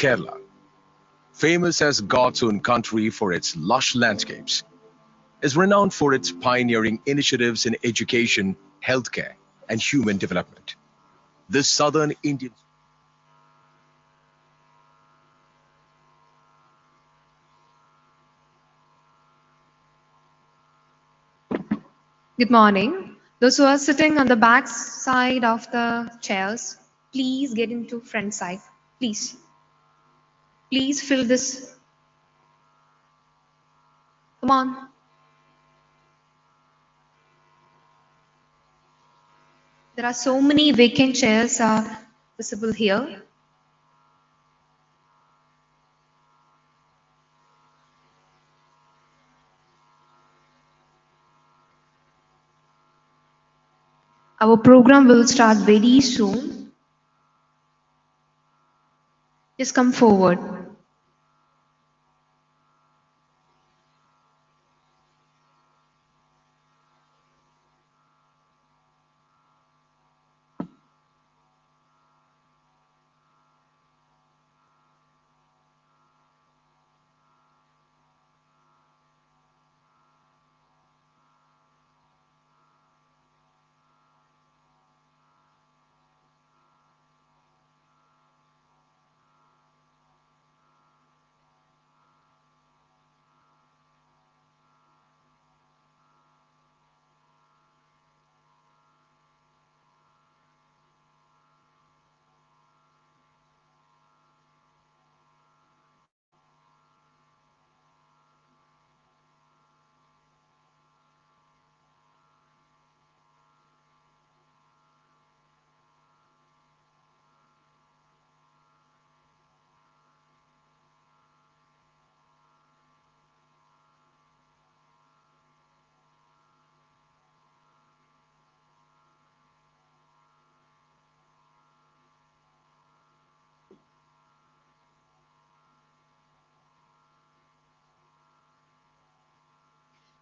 Kerala, famous as God's own country for its lush landscapes, is renowned for its pioneering initiatives in education, healthcare, and human development. This southern Indian. Good morning. Those who are sitting on the back side of the chairs, please get into front side. Please. Please fill this. Come on. There are so many vacant chairs are visible here. Our program will start very soon. Just come forward.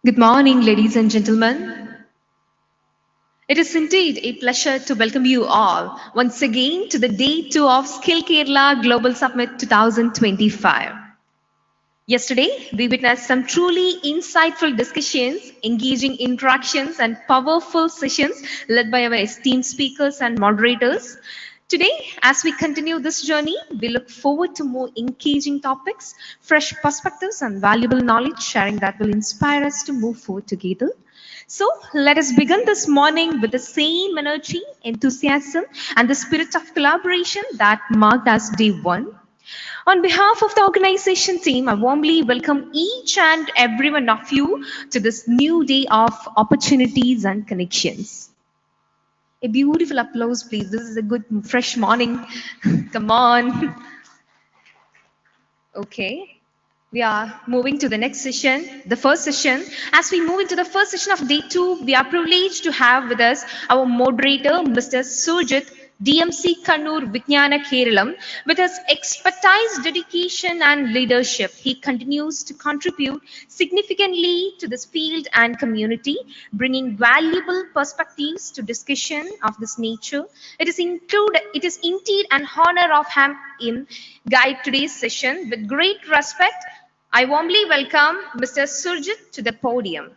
Good morning, ladies and gentlemen. It is indeed a pleasure to welcome you all once again to the Day 2 of Skill Kerala Global Summit 2025. Yesterday, we witnessed some truly insightful discussions, engaging interactions, and powerful sessions led by our esteemed speakers and moderators. Today, as we continue this journey, we look forward to more engaging topics, fresh perspectives, and valuable knowledge sharing that will inspire us to move forward together. So, let us begin this morning with the same energy, enthusiasm, and the spirit of collaboration that marked us day one. On behalf of the organization team, I warmly welcome each and every one of you to this new day of opportunities and connections. A beautiful applause, please. This is a good, fresh morning. Come on. Okay. We are moving to the next session, the first session. As we move into the first session of day 2, we are privileged to have with us our moderator, Mr. Surjit, DMC Kannur Vijnana Keralam. With his expertise, dedication, and leadership, he continues to contribute significantly to this field and community, bringing valuable perspectives to discussion of this nature. It is indeed an honor of him in guide today's session. With great respect, I warmly welcome Mr. Surjit to the podium.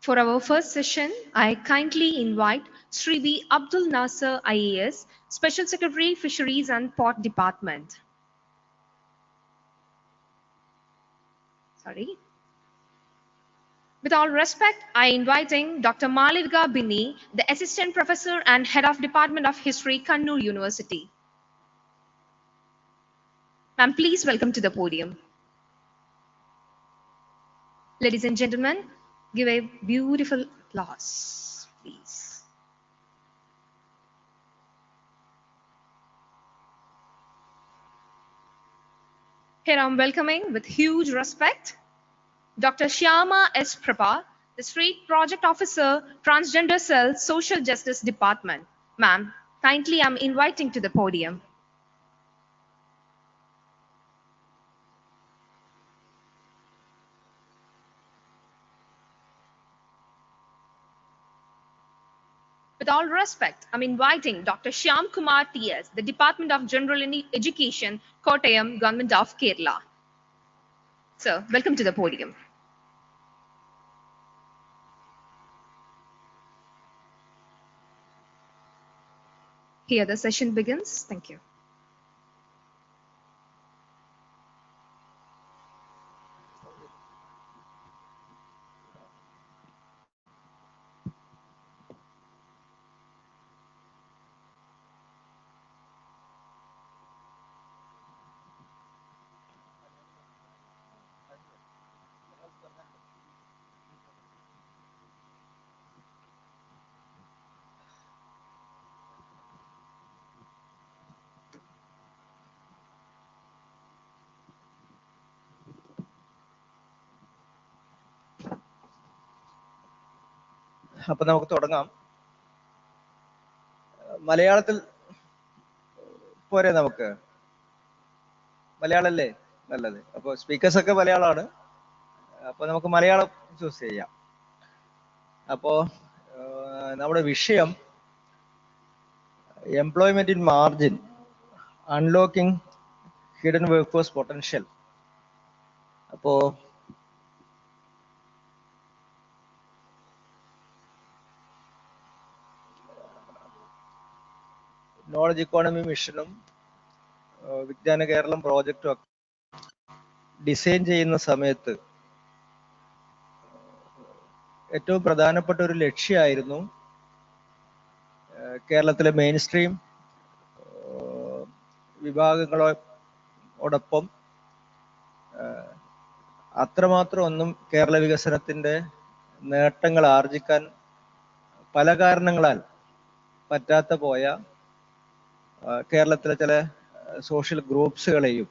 For our first session, I kindly invite Sri B. Abdul Nasser IAS, Special Secretary, Fisheries and Port Department. Sorry. With all respect, I inviting Dr. Malivika Bini, the Assistant Professor and Head of Department of History, Kannur University. Ma'am, please welcome to the podium. Ladies and gentlemen, give a beautiful applause, please. Here I'm welcoming with huge respect Dr. Shyama S. Prabha, the State Project Officer, Transgender Cell, Social Justice Department. Ma'am, kindly I'm inviting to the podium. With all respect, I'm inviting Dr. Shyam Kumar T.S., the Department of General Education, Kottayam, Government of Kerala. Sir, welcome to the podium. Here the session begins. Thank you. അപ്പോൾ നമുക്ക് തുടങ്ങാം. മലയാളത്തിൽ പോരെ നമുക്ക്? മലയാളമല്ലേ നല്ലത്? അപ്പോൾ speakers ഒക്കെ മലയാളമാണ്. അപ്പോൾ നമുക്ക് മലയാളം ചൂസ് ചെയ്യാം. അപ്പോൾ നമ്മുടെ വിഷയം employment in margin, unlocking hidden workforce potential. അപ്പോൾ നോളജ് ഇക്കോണമി മിഷനും വിജ്ഞാന കേരളം പ്രോജക്റ്റും ഒക്കെ ഡിസൈൻ ചെയ്യുന്ന സമയത്ത് ഏറ്റവും പ്രധാനപ്പെട്ട ഒരു ലക്ഷ്യമായിരുന്നു കേരളത്തിലെ മെയിൻ സ്ട്രീം വിഭാഗങ്ങളോടൊപ്പം അത്രമാത്രം ഒന്നും കേരള വികസനത്തിന്റെ നേട്ടങ്ങൾ ആർജിക്കാൻ പല കാരണങ്ങളാൽ പറ്റാത്ത പോയ കേരളത്തിലെ ചില സോഷ്യൽ ഗ്രൂപ്പ്സുകളെയും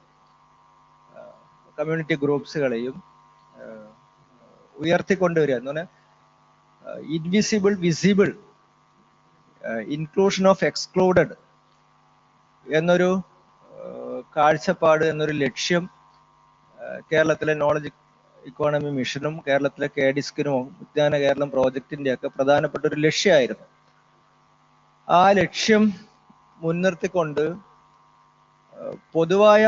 കമ്മ്യൂണിറ്റി ഗ്രൂപ്പ്സുകളെയും ഉയർത്തിക്കൊണ്ടുവരിക എന്ന് പറഞ്ഞാൽ invisible visible inclusion of excluded എന്നൊരു കാഴ്ചപ്പാട്, എന്നൊരു ലക്ഷ്യം കേരളത്തിലെ നോളജ് ഇക്കോണമി മിഷനും കേരളത്തിലെ KDISCനും വിജ്ഞാന കേരളം പ്രോജക്റ്റിന്റെ ഒക്കെ പ്രധാനപ്പെട്ട ഒരു ലക്ഷ്യമായിരുന്നു. ആ ലക്ഷ്യം മുൻനിർത്തിക്കൊണ്ട് പൊതുവായ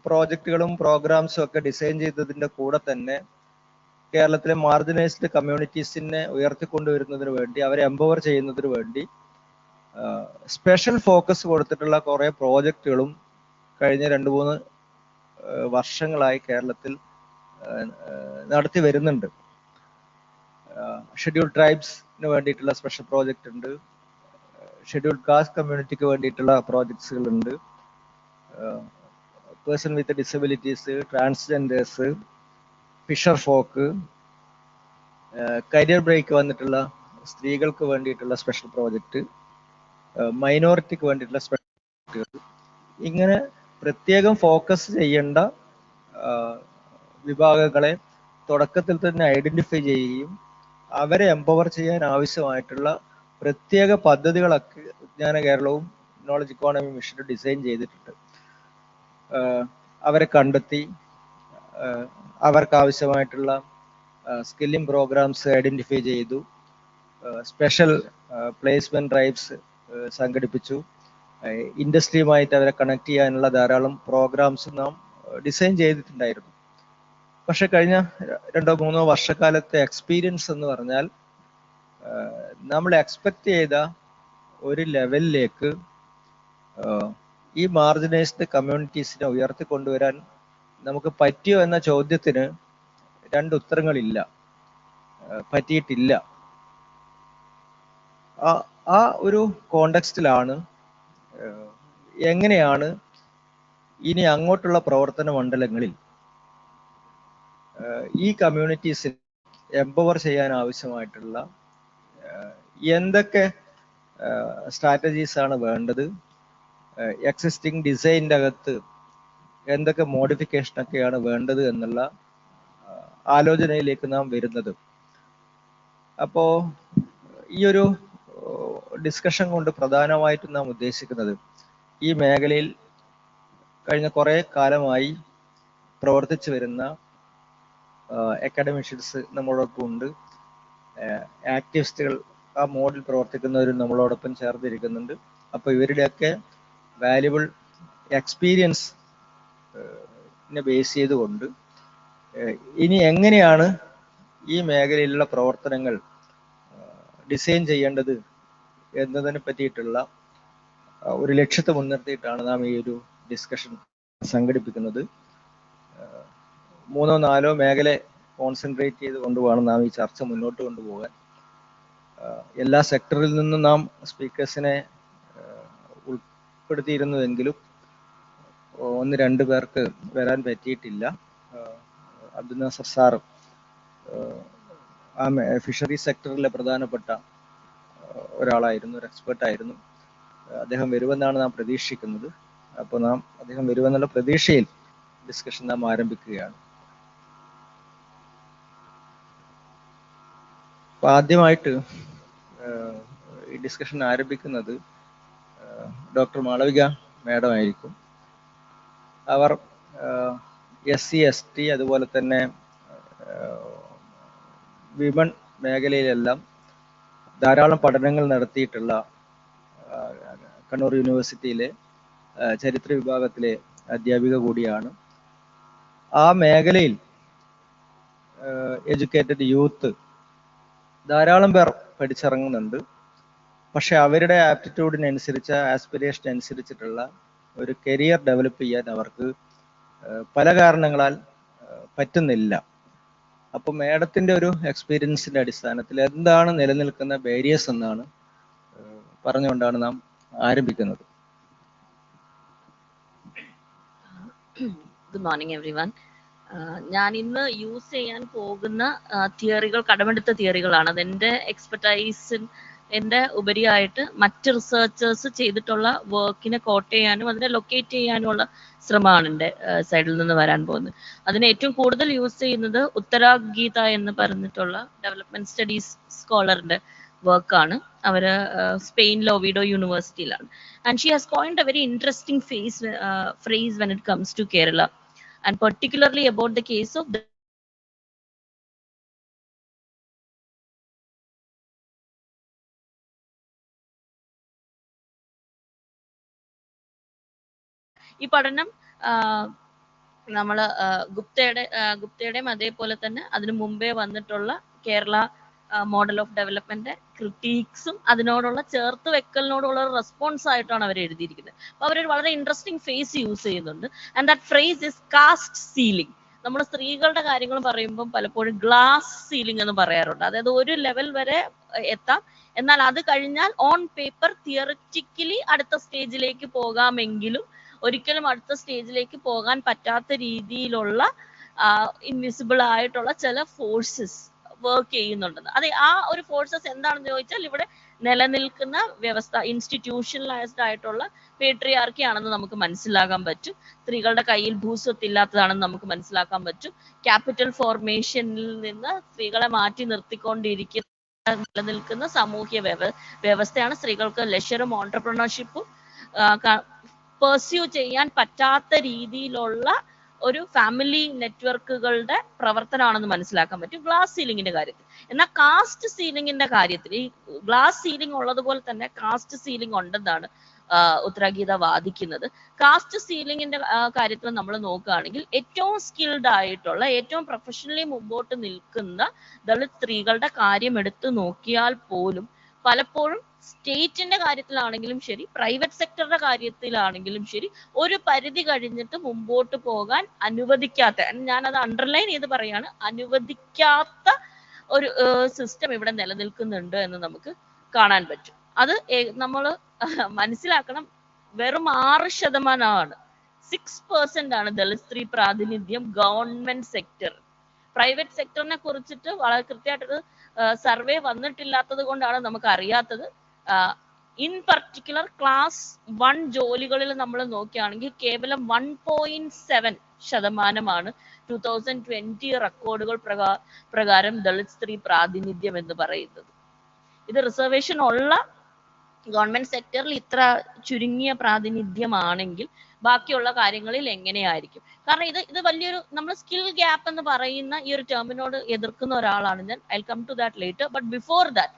പ്രോജക്റ്റുകളും പ്രോഗ്രാംസും ഒക്കെ ഡിസൈൻ ചെയ്തതിൻ്റെ കൂടെ തന്നെ കേരളത്തിലെ മാർജിനൈസ്ഡ് കമ്മ്യൂണിറ്റീസിനെ ഉയർത്തിക്കൊണ്ടുവരുന്നതിന് വേണ്ടി, അവരെ എംപവർ ചെയ്യുന്നതിന് വേണ്ടി സ്പെഷ്യൽ ഫോക്കസ് കൊടുത്തിട്ടുള്ള കുറേ പ്രോജക്റ്റുകളും കഴിഞ്ഞ 2-3 വർഷങ്ങളായി കേരളത്തിൽ നടത്തി വരുന്നുണ്ട്. ഷെഡ്യൂൾഡ് ട്രൈബ്സിന് വേണ്ടിയിട്ടുള്ള സ്പെഷ്യൽ പ്രോജക്റ്റ് ഉണ്ട്, ഷെഡ്യൂൾഡ് കാസ്റ്റ് കമ്മ്യൂണിറ്റിക്ക് വേണ്ടിയിട്ടുള്ള പ്രോജക്ട്സുകളുണ്ട്, person with disabilities, transgenders, fisher folk, career break വന്നിട്ടുള്ള സ്ത്രീകൾക്ക് വേണ്ടിയിട്ടുള്ള സ്പെഷ്യൽ പ്രോജക്റ്റ്, മൈനോറിറ്റിക്ക് വേണ്ടിയിട്ടുള്ള സ്പെഷ്യൽ പ്രോജക്റ്റുകൾ, ഇങ്ങനെ പ്രത്യേകം ഫോക്കസ് ചെയ്യേണ്ട വിഭാഗങ്ങളെ തുടക്കത്തിൽ തന്നെ ഐഡന്റിഫൈ ചെയ്യുകയും അവരെ എംപവർ ചെയ്യാൻ ആവശ്യമായിട്ടുള്ള പ്രത്യേക പദ്ധതികളൊക്കെ വിജ്ഞാന കേരളവും നോളജ് ഇക്കോണമി മിഷനും ഡിസൈൻ ചെയ്തിട്ടുണ്ട്. അവരെ കണ്ടെത്തി അവർക്ക് ആവശ്യമായിട്ടുള്ള സ്കില്ലിംഗ് പ്രോഗ്രാംസ് ഐഡന്റിഫൈ ചെയ്തു, സ്പെഷ്യൽ പ്ലേസ്മെന്റ് ഡ്രൈവ്സ് സംഘടിപ്പിച്ചു, ഇൻഡസ്ട്രിയുമായിട്ട് അവരെ കണക്ട് ചെയ്യാനുള്ള ധാരാളം പ്രോഗ്രാംസ് നാം ഡിസൈൻ ചെയ്തിട്ടുണ്ടായിരുന്നു. പക്ഷെ കഴിഞ്ഞ 2-3 വർഷക്കാലത്തെ എക്സ്പീരിയൻസ് എന്ന് പറഞ്ഞാൽ നമ്മൾ എക്സ്പെക്ട് ചെയ്ത ഒരു ലെവലിലേക്ക് ഈ മാർജിനൈസ്ഡ് കമ്മ്യൂണിറ്റീസിനെ ഉയർത്തിക്കൊണ്ടുവരാൻ നമുക്ക് പറ്റിയോ എന്ന ചോദ്യത്തിന് 2 ഉത്തരങ്ങളില്ല, പറ്റിയിട്ടില്ല. ആ ഒരു കോണ്ടെക്സ്റ്റിലാണ് എങ്ങനെയാണ് ഇനി അങ്ങോട്ടുള്ള പ്രവർത്തന മണ്ഡലങ്ങളിൽ ഈ കമ്മ്യൂണിറ്റീസിൽ എംപവർ ചെയ്യാൻ ആവശ്യമായിട്ടുള്ള എന്തൊക്കെ സ്ട്രാറ്റജീസ് ആണ് വേണ്ടത്, എക്സിസ്റ്റിംഗ് ഡിസൈനിൻ്റെ അകത്ത് എന്തൊക്കെ മോഡിഫിക്കേഷൻ ഒക്കെയാണ് വേണ്ടത് എന്നുള്ള ആലോചനയിലേക്ക് നാം വരുന്നത്. അപ്പോൾ ഈ ഒരു ഡിസ്കഷൻ കൊണ്ട് പ്രധാനമായിട്ടും നാം ഉദ്ദേശിക്കുന്നത് ഈ മേഖലയിൽ കഴിഞ്ഞ കുറേ കാലമായി പ്രവർത്തിച്ചു വരുന്ന അക്കാഡമിഷ്യൻസ് നമ്മളോടൊപ്പം ഉണ്ട്, ആക്ടിവിസ്റ്റുകൾ ആ മോഡിൽ പ്രവർത്തിക്കുന്നവരും നമ്മളോടൊപ്പം ചേർന്നിരിക്കുന്നുണ്ട്. അപ്പോൾ ഇവരുടെയൊക്കെ വാല്യുബിൾ എക്സ്പീരിയൻസ് ബേസ് ചെയ്തുകൊണ്ട് ഇനി എങ്ങനെയാണ് ഈ മേഖലയിലുള്ള പ്രവർത്തനങ്ങൾ ഡിസൈൻ ചെയ്യേണ്ടത് എന്നതിനെ പറ്റിയിട്ടുള്ള ഒരു ലക്ഷ്യത്തെ മുൻനിർത്തിയിട്ടാണ് നാം ഈ ഒരു ഡിസ്കഷൻ സംഘടിപ്പിക്കുന്നത്. 3-4 മേഖല കോൺസെൻട്രേറ്റ് ചെയ്ത് കൊണ്ടുപോകണം നാം ഈ ചർച്ച മുന്നോട്ട് കൊണ്ടുപോകാൻ. എല്ലാ സെക്ടറിൽ നിന്നും നാം സ്പീക്കേഴ്സിനെ ഉൾപ്പെടുത്തിയിരുന്നുവെങ്കിലും 1-2 പേർക്ക് വരാൻ പറ്റിയിട്ടില്ല. അബ്ദുൽ നാസർ സാർ ആ ഫിഷറി സെക്ടറിലെ പ്രധാനപ്പെട്ട ഒരാളായിരുന്നു, ഒരു എക്സ്പെർട്ടായിരുന്നു. അദ്ദേഹം വരുമെന്നാണ് നാം പ്രതീക്ഷിക്കുന്നത്. അപ്പോൾ നാം അദ്ദേഹം വരുമെന്നുള്ള പ്രതീക്ഷയിൽ ഡിസ്കഷൻ നാം ആരംഭിക്കുകയാണ്. അപ്പോൾ ആദ്യമായിട്ട് ഈ ഡിസ്കഷൻ ആരംഭിക്കുന്നത് ഡോക്ടർ മാളവിക മാഡം ആയിരിക്കും. അവർ SC ST അതുപോലെ തന്നെ വിമൺ മേഖലയിലെല്ലാം ധാരാളം പഠനങ്ങൾ നടത്തിയിട്ടുള്ള കണ്ണൂർ യൂണിവേഴ്സിറ്റിയിലെ ചരിത്ര വിഭാഗത്തിലെ അധ്യാപിക കൂടിയാണ്. ആ മേഖലയിൽ എഡ്യൂക്കേറ്റഡ് യൂത്ത് ധാരാളം പേർ പഠിച്ചിറങ്ങുന്നുണ്ട്. പക്ഷെ അവരുടെ ആപ്റ്റിറ്റ്യൂഡിനനുസരിച്ച്, ആസ്പിരേഷനനുസരിച്ചിട്ടുള്ള ഒരു കരിയർ ഡെവലപ്പ് ചെയ്യാൻ അവർക്ക് പല കാരണങ്ങളാൽ പറ്റുന്നില്ല. അപ്പോൾ മാഡത്തിൻ്റെ ഒരു എക്സ്പീരിയൻസിൻ്റെ അടിസ്ഥാനത്തിൽ എന്താണ് നിലനിൽക്കുന്ന ബാരിയേഴ്സ് എന്നാണ് പറഞ്ഞുകൊണ്ടാണ് നാം ആരംഭിക്കുന്നത്. Good morning every one. ഞാൻ ഇന്ന് യൂസ് ചെയ്യാൻ പോകുന്ന തിയറികൾ കടമെടുത്ത തിയറികളാണ്. അതെൻ്റെ എൻ്റെ ഉപരിയായിട്ട് മറ്റ് റിസർച്ചേഴ്സ് ചെയ്തിട്ടുള്ള വർക്കിനെ കോട്ട് ചെയ്യാനും അതിനെ ലൊക്കേറ്റ് ചെയ്യാനുമുള്ള ശ്രമമാണ് എൻ്റെ സൈഡിൽ നിന്ന് വരാൻ പോകുന്നത്. അതിന് ഏറ്റവും കൂടുതൽ യൂസ് ചെയ്യുന്നത് ഉത്തരാഗീത എന്ന് പറഞ്ഞിട്ടുള്ള ഡെവലപ്മെന്റ് സ്റ്റഡീസ് സ്കോളറിൻ്റെ വർക്കാണ്. അവർ സ്പെയിനിലെ ഒവിഡോ യൂണിവേഴ്സിറ്റിയിലാണ്. And she has coined a very interesting phrase when it comes to Kerala, and particularly about the case of ഈ പഠനം നമ്മൾ ഗുപ്തയുടെയും അതേപോലെ തന്നെ അതിനു മുമ്പേ വന്നിട്ടുള്ള കേരള മോഡൽ ഓഫ് ഡെവലപ്മെന്റ് ക്രിട്ടീക്സും അതിനോടുള്ള ചേർത്ത് വെക്കലിനോടുള്ള റെസ്പോൺസ് ആയിട്ടാണ് അവർ എഴുതിയിരിക്കുന്നത്. അപ്പോൾ അവരൊരു വളരെ ഇൻട്രസ്റ്റിംഗ് ഫേസ് യൂസ് ചെയ്യുന്നുണ്ട്. And that phrase is caste ceiling. നമ്മൾ സ്ത്രീകളുടെ കാര്യങ്ങൾ പറയുമ്പോൾ പലപ്പോഴും ഗ്ലാസ് സീലിംഗ് എന്ന് പറയാറുണ്ട്. അതായത് ഒരു ലെവൽ വരെ എത്താം, എന്നാൽ അത് കഴിഞ്ഞാൽ ഓൺ പേപ്പർ തിയററ്റിക്കലി അടുത്ത സ്റ്റേജിലേക്ക് പോകാമെങ്കിലും ഒരിക്കലും അടുത്ത സ്റ്റേജിലേക്ക് പോകാൻ പറ്റാത്ത രീതിയിലുള്ള ഇൻവിസിബിൾ ആയിട്ടുള്ള ചില ഫോഴ്സസ് വർക്ക് ചെയ്യുന്നുണ്ടെന്ന്. അതെ, ആ ഒരു ഫോഴ്സസ് എന്താണെന്ന് ചോദിച്ചാൽ ഇവിടെ നിലനിൽക്കുന്ന വ്യവസ്ഥ ഇൻസ്റ്റിറ്റ്യൂഷണലൈസ്ഡ് ആയിട്ടുള്ള പേട്രിയാർക്കി ആണെന്ന് നമുക്ക് മനസ്സിലാക്കാൻ പറ്റും. സ്ത്രീകളുടെ കയ്യിൽ ഭൂസ്വത്തില്ലാത്തതാണെന്ന് നമുക്ക് മനസ്സിലാക്കാൻ പറ്റും. ക്യാപിറ്റൽ ഫോർമേഷനിൽ നിന്ന് സ്ത്രീകളെ മാറ്റി നിർത്തിക്കൊണ്ടിരിക്കുന്ന നിലനിൽക്കുന്ന സാമൂഹ്യ വ്യവസ്ഥയാണ് സ്ത്രീകൾക്ക് ലെഷറും ഓൺട്രപ്രണർഷിപ്പും പെർസ്യൂ ചെയ്യാൻ പറ്റാത്ത രീതിയിലുള്ള ഒരു ഫാമിലി നെറ്റ്വർക്കുകളുടെ പ്രവർത്തനമാണെന്ന് മനസ്സിലാക്കാൻ പറ്റും ഗ്ലാസ് സീലിംഗിന്റെ കാര്യത്തിൽ. എന്നാൽ കാസ്റ്റ് സീലിംഗിന്റെ കാര്യത്തിൽ ഈ ഗ്ലാസ് സീലിംഗ് ഉള്ളതുപോലെ തന്നെ കാസ്റ്റ് സീലിംഗ് ഉണ്ടെന്നാണ് ഉത്തരാഗീത വാദിക്കുന്നത്. കാസ്റ്റ് സീലിംഗിന്റെ കാര്യത്തിൽ നമ്മൾ നോക്കുകയാണെങ്കിൽ ഏറ്റവും സ്കിൽഡ് ആയിട്ടുള്ള ഏറ്റവും പ്രൊഫഷണലി മുമ്പോട്ട് നിൽക്കുന്ന ദളിത് സ്ത്രീകളുടെ കാര്യം എടുത്ത് നോക്കിയാൽ പോലും പലപ്പോഴും സ്റ്റേറ്റിന്റെ കാര്യത്തിലാണെങ്കിലും ശരി, പ്രൈവറ്റ് സെക്ടറുടെ കാര്യത്തിലാണെങ്കിലും ശരി, ഒരു പരിധി കഴിഞ്ഞിട്ട് മുമ്പോട്ട് പോകാൻ അനുവദിക്കാത്ത, ഞാനത് അണ്ടർലൈൻ ചെയ്ത് പറയാണ്, അനുവദിക്കാത്ത ഒരു സിസ്റ്റം ഇവിടെ നിലനിൽക്കുന്നുണ്ട് എന്ന് നമുക്ക് കാണാൻ പറ്റും. അത് നമ്മൾ മനസ്സിലാക്കണം, വെറും 6% 6% ആണ് ദളിത് സ്ത്രീ പ്രാതിനിധ്യം ഗവൺമെന്റ് സെക്ടർ. പ്രൈവറ്റ് സെക്ടറിനെ കുറിച്ചിട്ട് വളരെ കൃത്യമായിട്ടൊരു സർവേ വന്നിട്ടില്ലാത്തത് കൊണ്ടാണ് നമുക്ക് അറിയാത്തത്. ഇൻ പർട്ടിക്കുലർ ക്ലാസ് 1 ജോലികളിൽ നമ്മൾ നോക്കുകയാണെങ്കിൽ കേവലം 1.7% 2020 റെക്കോർഡുകൾ പ്രകാരം ദളിത് സ്ത്രീ പ്രാതിനിധ്യം എന്ന് പറയുന്നത്. ഇത് റിസർവേഷൻ ഉള്ള ഗവൺമെന്റ് സെക്ടറിൽ ഇത്ര ചുരുങ്ങിയ പ്രാതിനിധ്യമാണെങ്കിൽ ബാക്കിയുള്ള കാര്യങ്ങളിൽ എങ്ങനെയായിരിക്കും? കാരണം ഇത് വലിയൊരു, നമ്മൾ സ്കിൽ ഗ്യാപ്പ് എന്ന് പറയുന്ന ഈ ഒരു ടേമിനോട് എതിർക്കുന്ന ഒരാളാണ് ഞാൻ. I come to that later. But before that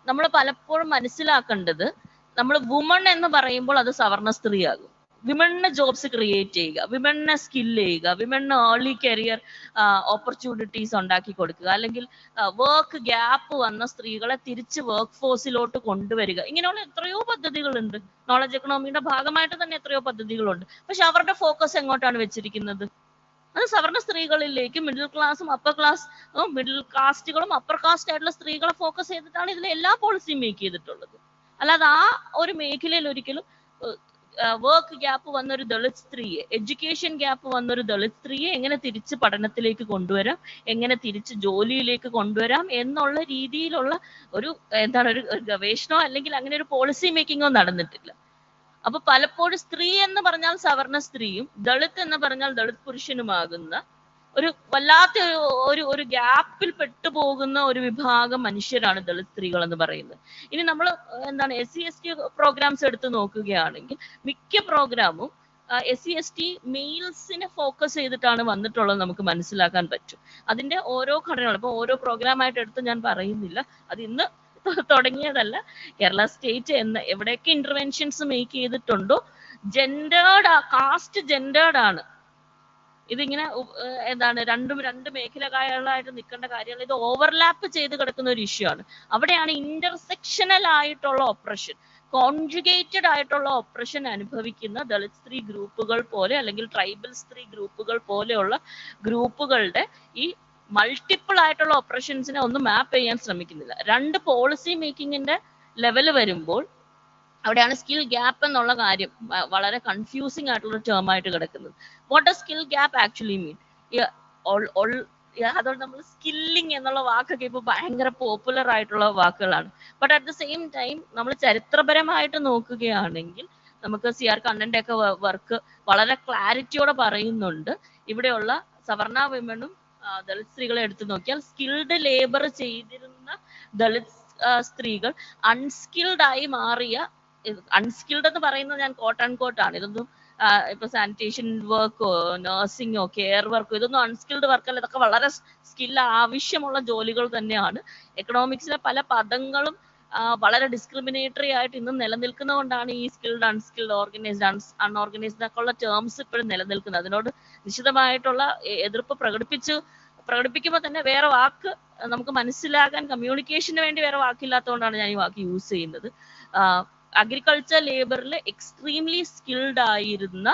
നമ്മൾ പലപ്പോഴും മനസ്സിലാക്കേണ്ടത്, നമ്മൾ വുമൺ എന്ന് പറയുമ്പോൾ അത് സവർണ സ്ത്രീയാകും. വിമണിന് ജോബ്സ് ക്രിയേറ്റ് ചെയ്യുക, വിമണിനെ സ്കില്ല് ചെയ്യുക, വിമണിന് ഏർലി കരിയർ ഓപ്പർച്യൂണിറ്റീസ് ഉണ്ടാക്കി കൊടുക്കുക, അല്ലെങ്കിൽ വർക്ക് ഗ്യാപ്പ് വന്ന സ്ത്രീകളെ തിരിച്ച് വർക്ക് ഫോഴ്സിലോട്ട് കൊണ്ടുവരിക. ഇങ്ങനെയുള്ള എത്രയോ പദ്ധതികളുണ്ട്. നോളജ് എക്കണോമിയുടെ ഭാഗമായിട്ട് തന്നെ എത്രയോ പദ്ധതികളുണ്ട്. പക്ഷെ അവരുടെ ഫോക്കസ് എങ്ങോട്ടാണ് വെച്ചിരിക്കുന്നത്? അത് സവർണ സ്ത്രീകളിലേക്ക്, മിഡിൽ ക്ലാസ്സും അപ്പർ ക്ലാസ്, മിഡിൽ കാസ്റ്റുകളും അപ്പർ കാസ്റ്റ് ആയിട്ടുള്ള സ്ത്രീകളെ ഫോക്കസ് ചെയ്തിട്ടാണ് ഇതിൽ എല്ലാ പോളിസിയും മേക്ക് ചെയ്തിട്ടുള്ളത്. അല്ലാതെ ആ ഒരു മേഖലയിൽ ഒരിക്കലും വർക്ക് ഗ്യാപ്പ് വന്നൊരു ദളിത് സ്ത്രീയെ, എഡ്യൂക്കേഷൻ ഗ്യാപ്പ് വന്നൊരു ദളിത് സ്ത്രീയെ എങ്ങനെ തിരിച്ച് പഠനത്തിലേക്ക് കൊണ്ടുവരാം, എങ്ങനെ തിരിച്ച് ജോലിയിലേക്ക് കൊണ്ടുവരാം എന്നുള്ള രീതിയിലുള്ള ഒരു ഒരു ഗവേഷണമോ അല്ലെങ്കിൽ അങ്ങനെ ഒരു പോളിസി മേക്കിങ്ങോ നടന്നിട്ടില്ല. അപ്പൊ പലപ്പോഴും സ്ത്രീ എന്ന് പറഞ്ഞാൽ സവർണ സ്ത്രീയും ദളിത് എന്ന് പറഞ്ഞാൽ ദളിത് പുരുഷനുമാകുന്ന ഒരു വല്ലാത്ത ഒരു ഗ്യാപ്പിൽ പെട്ടുപോകുന്ന ഒരു വിഭാഗം മനുഷ്യരാണ് ദളിത് സ്ത്രീകൾ എന്ന് പറയുന്നത്. ഇനി നമ്മൾ SC/ST പ്രോഗ്രാംസ് എടുത്ത് നോക്കുകയാണെങ്കിൽ മിക്ക പ്രോഗ്രാമും SC/ST മെയിൽസിനെ ഫോക്കസ് ചെയ്തിട്ടാണ് വന്നിട്ടുള്ളത് നമുക്ക് മനസ്സിലാക്കാൻ പറ്റും. അതിന്റെ ഓരോ ഘടനകളും ഇപ്പൊ ഓരോ പ്രോഗ്രാമായിട്ട് എടുത്ത് ഞാൻ പറയുന്നില്ല, അത് ഇന്ന് തുടങ്ങിയതല്ല. കേരള സ്റ്റേറ്റ് എവിടെയൊക്കെ ഇന്റർവെൻഷൻസ് മേക്ക് ചെയ്തിട്ടുണ്ടോ, ജെൻഡേർഡ്, കാസ്റ്റ് ജെൻഡേർഡ് ആണ്. ഇതിങ്ങനെ രണ്ട് മേഖലകളായിട്ട് നിൽക്കേണ്ട കാര്യങ്ങൾ. ഇത് ഓവർലാപ്പ് ചെയ്ത് കിടക്കുന്ന ഒരു ഇഷ്യൂ ആണ്. അവിടെയാണ് ഇന്റർസെക്ഷണൽ ആയിട്ടുള്ള ഓപ്പറേഷൻ, കോൺജുഗേറ്റഡ് ആയിട്ടുള്ള ഓപ്പറേഷൻ അനുഭവിക്കുന്ന ദളിത് സ്ത്രീ ഗ്രൂപ്പുകൾ പോലെ അല്ലെങ്കിൽ ട്രൈബൽ സ്ത്രീ ഗ്രൂപ്പുകൾ പോലെയുള്ള ഗ്രൂപ്പുകളുടെ ഈ മൾട്ടിപ്പിൾ ആയിട്ടുള്ള ഓപ്പറേഷൻസിനെ ഒന്നും മാപ്പ് ചെയ്യാൻ ശ്രമിക്കുന്നില്ല. രണ്ട് പോളിസി മേക്കിങ്ങിന്റെ ലെവല് വരുമ്പോൾ അവിടെയാണ് സ്കിൽ ഗ്യാപ്പ് എന്നുള്ള കാര്യം വളരെ കൺഫ്യൂസിങ് ആയിട്ടുള്ള ടേം ആയിട്ട് കിടക്കുന്നത്. What does skill gap actually mean? അതുകൊണ്ട് നമ്മൾ സ്കില്ലിംഗ് എന്നുള്ള വാക്കൊക്കെ ഇപ്പൊ ഭയങ്കര പോപ്പുലർ ആയിട്ടുള്ള വാക്കുകളാണ്. But at the same time നമ്മൾ ചരിത്രപരമായിട്ട് നോക്കുകയാണെങ്കിൽ നമുക്ക് CR കണ്ണന്റെ ഒക്കെ വർക്ക് വളരെ ക്ലാരിറ്റിയോടെ പറയുന്നുണ്ട്. ഇവിടെയുള്ള സവർണ വിമണും ദളിത് സ്ത്രീകളെ എടുത്തു നോക്കിയാൽ സ്കിൽഡ് ലേബർ ചെയ്തിരുന്ന ദളിത് സ്ത്രീകൾ അൺസ്കിൽഡ് ആയി മാറിയ, അൺസ്കിൽഡ് എന്ന് പറയുന്നത് ഞാൻ കോട്ട് ആൻഡ് കോട്ടാണ്, ഇതൊന്നും ഇപ്പൊ സാനിറ്റേഷൻ വർക്കോ നഴ്സിംഗോ കെയർ വർക്കോ ഇതൊന്നും അൺസ്കിൽഡ് വർക്കല്ല. ഇതൊക്കെ വളരെ സ്കിൽ ആവശ്യമുള്ള ജോലികൾ തന്നെയാണ്. എക്കണോമിക്സിലെ പല പദങ്ങളും വളരെ ഡിസ്ക്രിമിനേറ്ററി ആയിട്ട് ഇന്നും നിലനിൽക്കുന്നതുകൊണ്ടാണ് ഈ സ്കിൽഡ്, അൺസ്കിൽഡ്, ഓർഗനൈസ്ഡ്, അൺഓർഗനൈസ്ഡ് ഒക്കെ ഉള്ള ടേംസ് ഇപ്പോഴും നിലനിൽക്കുന്നത്. അതിനോട് നിശ്ചിതമായിട്ടുള്ള എതിർപ്പ് പ്രകടിപ്പിക്കുമ്പോൾ തന്നെ വേറെ വാക്ക് നമുക്ക് മനസ്സിലാക്കാൻ, കമ്മ്യൂണിക്കേഷന് വേണ്ടി വേറെ വാക്കില്ലാത്തതുകൊണ്ടാണ് ഞാൻ ഈ വാക്ക് യൂസ് ചെയ്യുന്നത്. അഗ്രികൾച്ചർ ലേബറിൽ എക്സ്ട്രീംലി സ്കിൽഡ് ആയിരുന്ന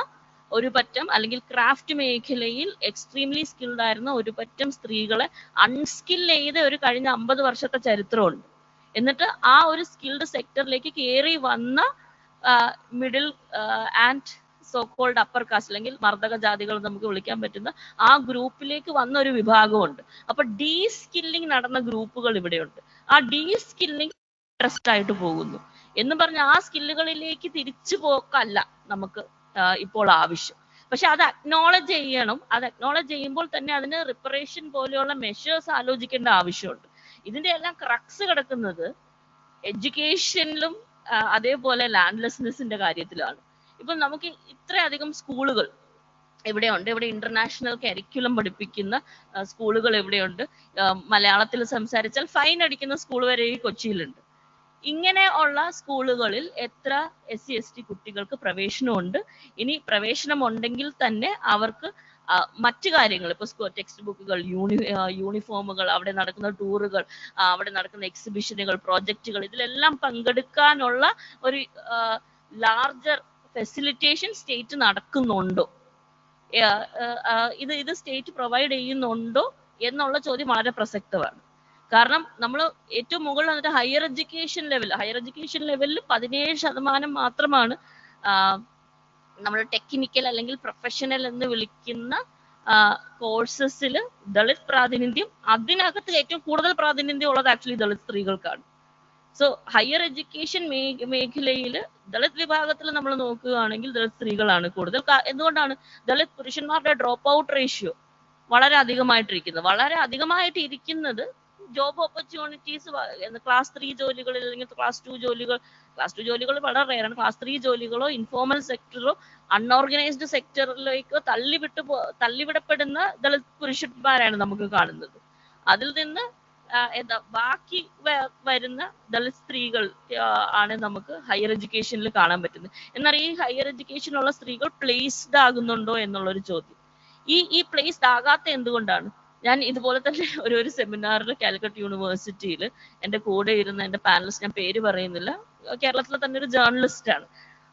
ഒരു പറ്റം, അല്ലെങ്കിൽ ക്രാഫ്റ്റ് മേഖലയിൽ എക്സ്ട്രീംലി സ്കിൽഡ് ആയിരുന്ന ഒരു പറ്റം സ്ത്രീകളെ അൺസ്കിൽ ചെയ്ത് ഒരു കഴിഞ്ഞ 50 വർഷത്തെ ചരിത്രമുണ്ട്. എന്നിട്ട് ആ ഒരു സ്കിൽഡ് സെക്ടറിലേക്ക് കയറി വന്ന middle and so called upper caste അല്ലെങ്കിൽ മർദ്ദക ജാതികൾ നമുക്ക് വിളിക്കാൻ പറ്റുന്ന ആ ഗ്രൂപ്പിലേക്ക് വന്ന ഒരു വിഭാഗമുണ്ട്. അപ്പൊ ഡീ സ്കില്ലിംഗ് നടന്ന ഗ്രൂപ്പുകൾ ഇവിടെയുണ്ട്. ആ ഡീ സ്കില്ലിംഗ് ഇൻട്രസ്റ്റ് ആയിട്ട് പോകുന്നു എന്ന് പറഞ്ഞ ആ സ്കില്ലുകളിലേക്ക് തിരിച്ചു പോക്കല്ല നമുക്ക് ഇപ്പോൾ ആവശ്യം. പക്ഷെ അത് അക്നോളജ് ചെയ്യണം. അത് അക്നോളജ് ചെയ്യുമ്പോൾ തന്നെ അതിന് റിപ്പറേഷൻ പോലെയുള്ള മെഷേഴ്സ് ആലോചിക്കേണ്ട ആവശ്യമുണ്ട്. ഇതിന്റെ എല്ലാം ക്രക്സ് കിടക്കുന്നത് എഡ്യൂക്കേഷനിലും അതേപോലെ ലാൻഡ്ലെസ്നെസിന്റെ കാര്യത്തിലാണ്. ഇപ്പൊ നമുക്ക് ഇത്രയധികം സ്കൂളുകൾ എവിടെയുണ്ട്, ഇവിടെ ഇന്റർനാഷണൽ കരിക്കുലം പഠിപ്പിക്കുന്ന സ്കൂളുകൾ എവിടെയുണ്ട്. മലയാളത്തിൽ സംസാരിച്ചാൽ ഫൈൻ അടിക്കുന്ന സ്കൂൾ വരെ ഈ കൊച്ചിയിലുണ്ട്. ഇങ്ങനെ ഉള്ള സ്കൂളുകളിൽ എത്ര SC/ST കുട്ടികൾക്ക് പ്രവേശനമുണ്ട്? ഇനി പ്രവേശനം ഉണ്ടെങ്കിൽ തന്നെ അവർക്ക് മറ്റു കാര്യങ്ങൾ, ഇപ്പൊ ടെക്സ്റ്റ് ബുക്കുകൾ, യൂണിഫോമുകൾ, അവിടെ നടക്കുന്ന ടൂറുകൾ, അവിടെ നടക്കുന്ന എക്സിബിഷനുകൾ, പ്രോജക്റ്റുകൾ, ഇതിലെല്ലാം പങ്കെടുക്കാനുള്ള ഒരു ലാർജർ ഫെസിലിറ്റേഷൻ സ്റ്റേറ്റ് നടക്കുന്നുണ്ടോ? ഇത് സ്റ്റേറ്റ് പ്രൊവൈഡ് ചെയ്യുന്നുണ്ടോ എന്നുള്ള ചോദ്യം വളരെ പ്രസക്തമാണ്. കാരണം നമ്മൾ ഏറ്റവും മുകളിൽ വന്നിട്ട് ഹയർ എഡ്യൂക്കേഷൻ ലെവലിൽ 17% മാത്രമാണ് നമ്മൾ ടെക്നിക്കൽ അല്ലെങ്കിൽ പ്രൊഫഷണൽ എന്ന് വിളിക്കുന്ന കോഴ്സസിൽ ദളിത് പ്രാതിനിധ്യം. അതിനകത്ത് ഏറ്റവും കൂടുതൽ പ്രാതിനിധ്യം ഉള്ളത് ആക്ച്വലി ദളിത് സ്ത്രീകൾക്കാണ്. സോ ഹയർ എഡ്യൂക്കേഷൻ മേഖലയിൽ ദളിത് വിഭാഗത്തിൽ നമ്മൾ നോക്കുകയാണെങ്കിൽ ദളിത് സ്ത്രീകളാണ് കൂടുതൽ. എന്തുകൊണ്ടാണ്? ദളിത് പുരുഷന്മാരുടെ ഡ്രോപ്പ് ഔട്ട് റേഷ്യോ വളരെ അധികമായിട്ടിരിക്കുന്നത് ജോബ് ഓപ്പർച്യൂണിറ്റീസ് ക്ലാസ് 3 ജോലികളിൽ അല്ലെങ്കിൽ ക്ലാസ് 2 ജോലികൾ വളരെ റെയറാണ്. ക്ലാസ് 3 ജോലികളോ ഇൻഫോർമൽ സെക്ടറോ അൺഓർഗനൈസ്ഡ് സെക്ടറിലേക്കോ തള്ളിവിടപ്പെടുന്ന ദളിത് പുരുഷന്മാരാണ് നമുക്ക് കാണുന്നത്. അതിൽ നിന്ന് ബാക്കി വരുന്ന ദളിത് സ്ത്രീകൾ ആണ് നമുക്ക് ഹയർ എഡ്യൂക്കേഷനിൽ കാണാൻ പറ്റുന്നത്. എന്നാൽ ഈ ഹയർ എഡ്യൂക്കേഷനുള്ള സ്ത്രീകൾ പ്ലേസ്ഡ് ആകുന്നുണ്ടോ എന്നുള്ളൊരു ചോദ്യം. ഈ പ്ലേസ്ഡ് ആകാത്ത എന്തുകൊണ്ടാണ്? ഞാൻ ഇതുപോലെ തന്നെ ഒരു സെമിനാറിൽ കാലിക്കറ്റ് യൂണിവേഴ്സിറ്റിയിൽ എൻ്റെ കൂടെ ഇരുന്ന എൻ്റെ പാനലിസ്റ്റ്, ഞാൻ പേര് പറയുന്നില്ല, കേരളത്തിലെ തന്നെ ഒരു ജേർണലിസ്റ്റ് ആണ്.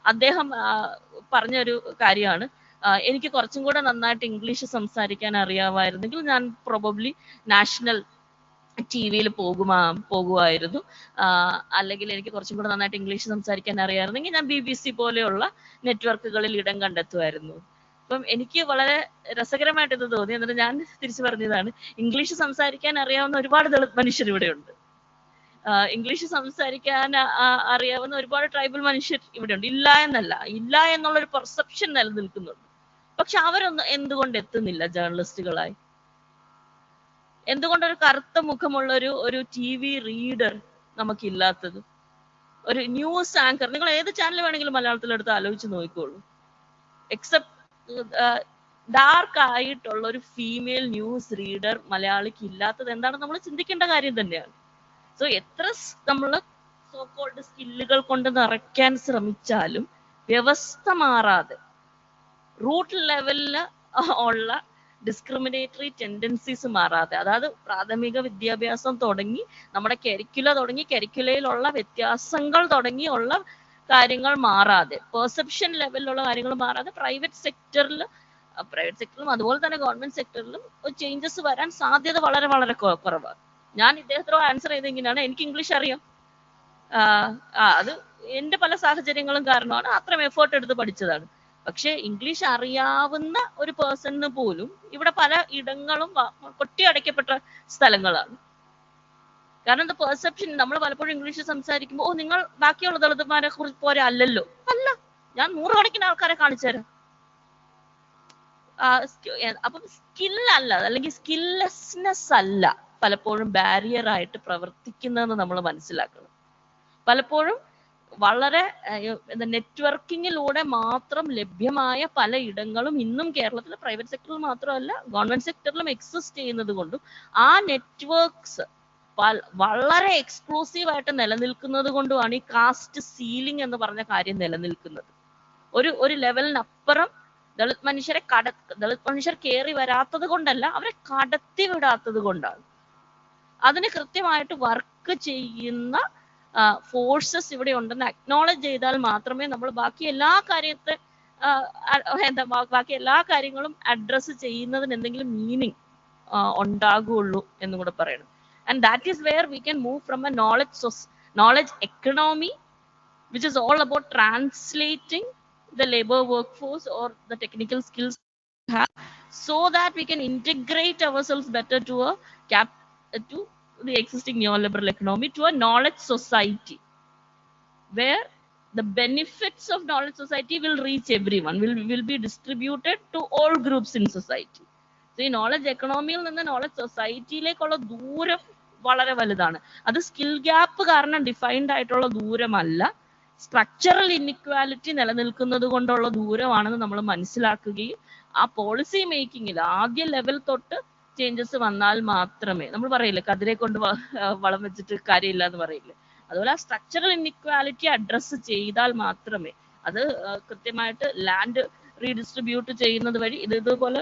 അദ്ദേഹം പറഞ്ഞൊരു കാര്യമാണ്, എനിക്ക് കുറച്ചും കൂടെ നന്നായിട്ട് ഇംഗ്ലീഷ് സംസാരിക്കാൻ അറിയാമായിരുന്നെങ്കിൽ ഞാൻ പ്രോബബ്ലി നാഷണൽ TV-യിൽ പോകുമായിരുന്നു, അല്ലെങ്കിൽ എനിക്ക് കുറച്ചും കൂടെ നന്നായിട്ട് ഇംഗ്ലീഷ് സംസാരിക്കാൻ അറിയാമായിരുന്നെങ്കിൽ ഞാൻ BBC പോലെയുള്ള നെറ്റ്വർക്കുകളിൽ ഇടം കണ്ടെത്തുമായിരുന്നു. അപ്പം എനിക്ക് വളരെ രസകരമായിട്ട് ഇത് തോന്നി. എന്നിട്ട് ഞാൻ തിരിച്ചു പറഞ്ഞതാണ്, ഇംഗ്ലീഷ് സംസാരിക്കാൻ അറിയാവുന്ന ഒരുപാട് ദളിത് മനുഷ്യർ ഇവിടെയുണ്ട്, ഇംഗ്ലീഷ് സംസാരിക്കാൻ അറിയാവുന്ന ഒരുപാട് ട്രൈബൽ മനുഷ്യർ ഇവിടെയുണ്ട്. ഇല്ല എന്നുള്ളൊരു പെർസെപ്ഷൻ നിലനിൽക്കുന്നുണ്ട്. പക്ഷെ അവരൊന്നും എന്തുകൊണ്ട് എത്തുന്നില്ല ജേർണലിസ്റ്റുകളായി? എന്തുകൊണ്ടൊരു കറുത്ത മുഖമുള്ള ഒരു TV റീഡർ നമുക്കില്ലാത്തത്? ഒരു ന്യൂസ് ആങ്കർ, നിങ്ങൾ ഏത് ചാനൽ വേണമെങ്കിലും മലയാളത്തിലെടുത്ത് ആലോചിച്ച് നോക്കിക്കോളൂ. എക്സെപ്റ്റ് ഡാർക്ക് ആയിട്ടുള്ള ഒരു ഫീമെയിൽ ന്യൂസ് റീഡർ മലയാളിക്ക് ഇല്ലാത്തത് എന്താണ് നമ്മൾ ചിന്തിക്കേണ്ട കാര്യം തന്നെയാണ്. സോ എത്ര നമ്മൾ സോ കോൾഡ് സ്കില്ലുകൾ കൊണ്ട് നിറയ്ക്കാൻ ശ്രമിച്ചാലും വ്യവസ്ഥ മാറാതെ റൂട്ട് ലെവലിൽ ഉള്ള ഡിസ്ക്രിമിനേറ്ററി ടെൻഡൻസീസ് മാറാതെ, അതായത് പ്രാഥമിക വിദ്യാഭ്യാസം തുടങ്ങി നമ്മുടെ കരിക്കുലയിലുള്ള വ്യത്യാസങ്ങൾ തുടങ്ങിയുള്ള കാര്യങ്ങൾ മാറാതെ, പെർസെപ്ഷൻ ലെവലിലുള്ള കാര്യങ്ങൾ മാറാതെ പ്രൈവറ്റ് സെക്ടറിലും അതുപോലെ തന്നെ ഗവൺമെന്റ് സെക്ടറിലും ചേഞ്ചസ് വരാൻ സാധ്യത വളരെ വളരെ കുറവാണ്. ഞാൻ ഇദ്ദേഹത്തോട് ആൻസർ ചെയ്ത് ഇങ്ങനെയാണ്, എനിക്ക് ഇംഗ്ലീഷ് അറിയാം, അത് എൻ്റെ പല സാഹചര്യങ്ങളും കാരണമാണ്, അത്രയും എഫേർട്ട് എടുത്ത് പഠിച്ചതാണ്. പക്ഷെ ഇംഗ്ലീഷ് അറിയാവുന്ന ഒരു പേഴ്സണിന് പോലും ഇവിടെ പല ഇടങ്ങളും കൊട്ടിയടയ്ക്കപ്പെട്ട സ്ഥലങ്ങളാണ്. കാരണം എന്താ പെർസെപ്ഷൻ, നമ്മൾ പലപ്പോഴും ഇംഗ്ലീഷ് സംസാരിക്കുമ്പോൾ നിങ്ങൾ ബാക്കിയുള്ള ദളിതന്മാരെ കുറിച്ച് പോലെ അല്ലല്ലോ. അല്ല, ഞാൻ 100 കണക്കിന് ആൾക്കാരെ കാണിച്ചു തരാം. അപ്പം സ്കില്ലല്ല അല്ലെങ്കിൽ സ്കിൽലെസ്നെസ് അല്ല പലപ്പോഴും ബാരിയർ ആയിട്ട് പ്രവർത്തിക്കുന്നതെന്ന് നമ്മൾ മനസ്സിലാക്കണം. പലപ്പോഴും വളരെ നെറ്റ്വർക്കിങ്ങിലൂടെ മാത്രം ലഭ്യമായ പല ഇടങ്ങളും ഇന്നും കേരളത്തിലെ പ്രൈവറ്റ് സെക്ടറിൽ മാത്രമല്ല ഗവൺമെന്റ് സെക്ടറിലും എക്സിസ്റ്റ് ചെയ്യുന്നത് കൊണ്ടും ആ നെറ്റ്വർക്ക്സ് വളരെ എക്സ്ക്ലൂസീവ് ആയിട്ട് നിലനിൽക്കുന്നത് കൊണ്ടുമാണ് ഈ കാസ്റ്റ് സീലിംഗ് എന്ന് പറഞ്ഞ കാര്യം നിലനിൽക്കുന്നത്. ഒരു ലെവലിനപ്പുറം ദളിത് മനുഷ്യർ കയറി വരാത്തത് കൊണ്ടല്ല, അവരെ കടത്തി വിടാത്തത് കൊണ്ടാണ്. അതിന് കൃത്യമായിട്ട് വർക്ക് ചെയ്യുന്ന ഫോഴ്സസ് ഇവിടെ ഉണ്ടെന്ന് അക്നോളജ് ചെയ്താൽ മാത്രമേ നമ്മൾ ബാക്കി എല്ലാ കാര്യങ്ങളും അഡ്രസ്സ് ചെയ്യുന്നതിന് എന്തെങ്കിലും മീനിങ് ഉണ്ടാകുള്ളൂ എന്നും കൂടെ പറയണം. And that is where we can move from a knowledge economy, which is all about translating the labor workforce or the technical skills we have, so that we can integrate ourselves better to the existing neoliberal economy, to a knowledge society, where the benefits of knowledge society will reach everyone, will be distributed to all groups in society. So ഈ knowledge എക്കണോമിയിൽ നിന്ന് knowledge സൊസൈറ്റിയിലേക്കുള്ള ദൂരം വളരെ വലുതാണ്. അത് skill gap കാരണം defined ആയിട്ടുള്ള ദൂരമല്ല, structural inequality നിലനിൽക്കുന്നത് കൊണ്ടുള്ള ദൂരമാണെന്ന് നമ്മൾ മനസ്സിലാക്കുകയും ആ പോളിസി മേക്കിങ്ങിൽ ആദ്യ ലെവൽ തൊട്ട് ചേഞ്ചസ് വന്നാൽ മാത്രമേ, നമ്മൾ പറയില്ലേ കതിരെ കൊണ്ട് വളം വെച്ചിട്ട് കാര്യമില്ല എന്ന് പറയില്ലേ, അതുപോലെ ആ സ്ട്രക്ചറൽ ഇൻഇക്വാലിറ്റി അഡ്രസ്സ് ചെയ്താൽ മാത്രമേ അത് കൃത്യമായിട്ട് ലാൻഡ് റീഡിസ്ട്രിബ്യൂട്ട് ചെയ്യുന്നത് വഴി ഇതുപോലെ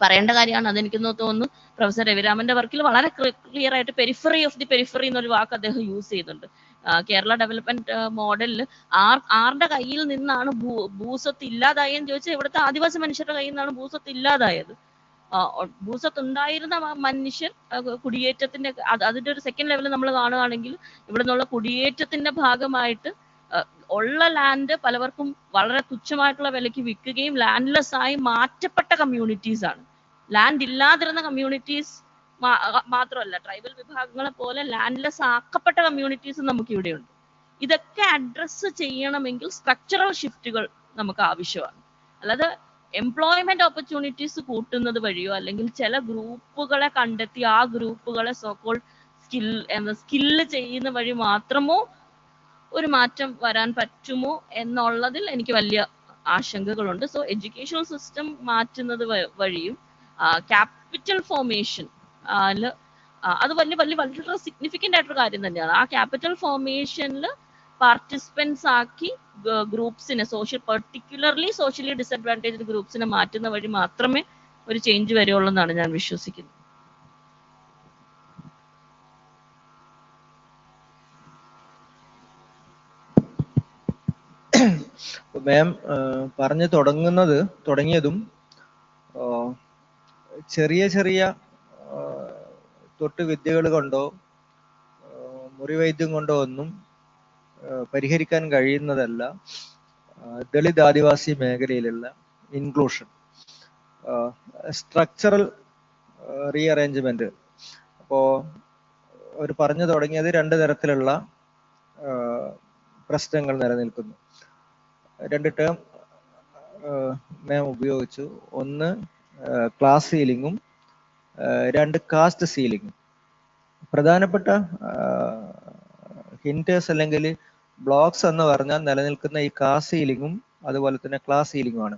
പറയേണ്ട കാര്യമാണ്. അതെനിക്ക് തോന്നുന്നു പ്രൊഫസർ രവിരാമന്റെ വർക്കിൽ വളരെ ക്ലിയർ ആയിട്ട് പെരിഫറി ഓഫ് ദി പെരിഫറി എന്നൊരു വാക്ക് അദ്ദേഹം യൂസ് ചെയ്യുന്നുണ്ട്. കേരള ഡെവലപ്മെന്റ് മോഡലിൽ ആരുടെ കയ്യിൽ നിന്നാണ് ഭൂസ്വത്ത് ഇല്ലാതായെന്ന് ചോദിച്ചാൽ ഇവിടുത്തെ ആദിവാസി മനുഷ്യരുടെ കയ്യിൽ നിന്നാണ് ഭൂസ്വത്ത് ഇല്ലാതായത്. ഭൂസ്വത്ത് ഉണ്ടായിരുന്ന മനുഷ്യർ കുടിയേറ്റത്തിന്റെ അതിന്റെ ഒരു സെക്കൻഡ് ലെവലിൽ നമ്മൾ കാണുകയാണെങ്കിൽ ഇവിടെ നിന്നുള്ള കുടിയേറ്റത്തിന്റെ ഭാഗമായിട്ട് ഉള്ള ലാൻഡ് പലവർക്കും വളരെ തുച്ഛമായിട്ടുള്ള വിലയ്ക്ക് വിൽക്കുകയും ലാൻഡ്ലെസ് ആയി മാറ്റപ്പെട്ട കമ്മ്യൂണിറ്റീസ് ആണ്. ലാൻഡ് ഇല്ലാതിരുന്ന കമ്മ്യൂണിറ്റീസ് മാത്രമല്ല, ട്രൈബൽ വിഭാഗങ്ങളെ പോലെ ലാൻഡ്ലെസ് ആക്കപ്പെട്ട കമ്മ്യൂണിറ്റീസ് നമുക്ക് ഇവിടെയുണ്ട്. ഇതൊക്കെ അഡ്രസ്സ് ചെയ്യണമെങ്കിൽ സ്ട്രക്ചറൽ ഷിഫ്റ്റുകൾ നമുക്ക് ആവശ്യമാണ്. അല്ലാതെ എംപ്ലോയ്മെന്റ് ഓപ്പർച്യൂണിറ്റീസ് കൂട്ടുന്നത് വഴിയോ അല്ലെങ്കിൽ ചില ഗ്രൂപ്പുകളെ കണ്ടെത്തി ആ ഗ്രൂപ്പുകളെ സോക്കോൾ സ്കില്ല് ചെയ്യുന്ന വഴി മാത്രമോ ഒരു മാറ്റം വരാൻ പറ്റുമോ എന്നുള്ളതിൽ എനിക്ക് വലിയ ആശങ്കകളുണ്ട്. സോ എഡ്യൂക്കേഷണൽ സിസ്റ്റം മാറ്റുന്നത് വഴിയും ക്യാപിറ്റൽ ഫോർമേഷൻ അത് വളരെ സിഗ്നിഫിക്കൻ്റ് ആയിട്ടൊരു കാര്യം തന്നെയാണ്. ആ ക്യാപിറ്റൽ ഫോർമേഷനിൽ പാർട്ടിസിപ്പൻസ് ആക്കി ഗ്രൂപ്പ്സിനെ പെർട്ടിക്കുലർലി സോഷ്യലി ഡിസഡ്വാൻറ്റേജ്ഡ് ഗ്രൂപ്പ്സിനെ മാറ്റുന്ന വഴി മാത്രമേ ഒരു ചേഞ്ച് വരുള്ളൂ എന്നാണ് ഞാൻ വിശ്വസിക്കുന്നത്. മാം പറഞ്ഞു തുടങ്ങിയതും ചെറിയ ചെറിയ തൊട്ട് വിദ്യകൾ കൊണ്ടോ മുറിവൈദ്യം കൊണ്ടോ ഒന്നും പരിഹരിക്കാൻ കഴിയുന്നതല്ല ദളിത് ആദിവാസി മേഖലയിലുള്ള ഇൻക്ലൂഷൻ, സ്ട്രക്ചറൽ റീഅറേഞ്ച്മെന്റ്. അപ്പോൾ അവർ പറഞ്ഞു തുടങ്ങിയത് 2 തരത്തിലുള്ള പ്രശ്നങ്ങൾ നിലനിൽക്കുന്നു. 2 ടേം മാം ഉപയോഗിച്ചു. ഒന്ന് ക്ലാസ് സീലിങ്ങും 2 കാസ്റ്റ് സീലിങ്ങും. പ്രധാനപ്പെട്ട ഹിൻറ്റേഴ്സ് അല്ലെങ്കിൽ ബ്ലോക്സ് എന്ന് പറഞ്ഞാൽ നിലനിൽക്കുന്ന ഈ കാസ്റ്റ് സീലിങ്ങും അതുപോലെ തന്നെ ക്ലാസ് സീലിങ്ങുമാണ്.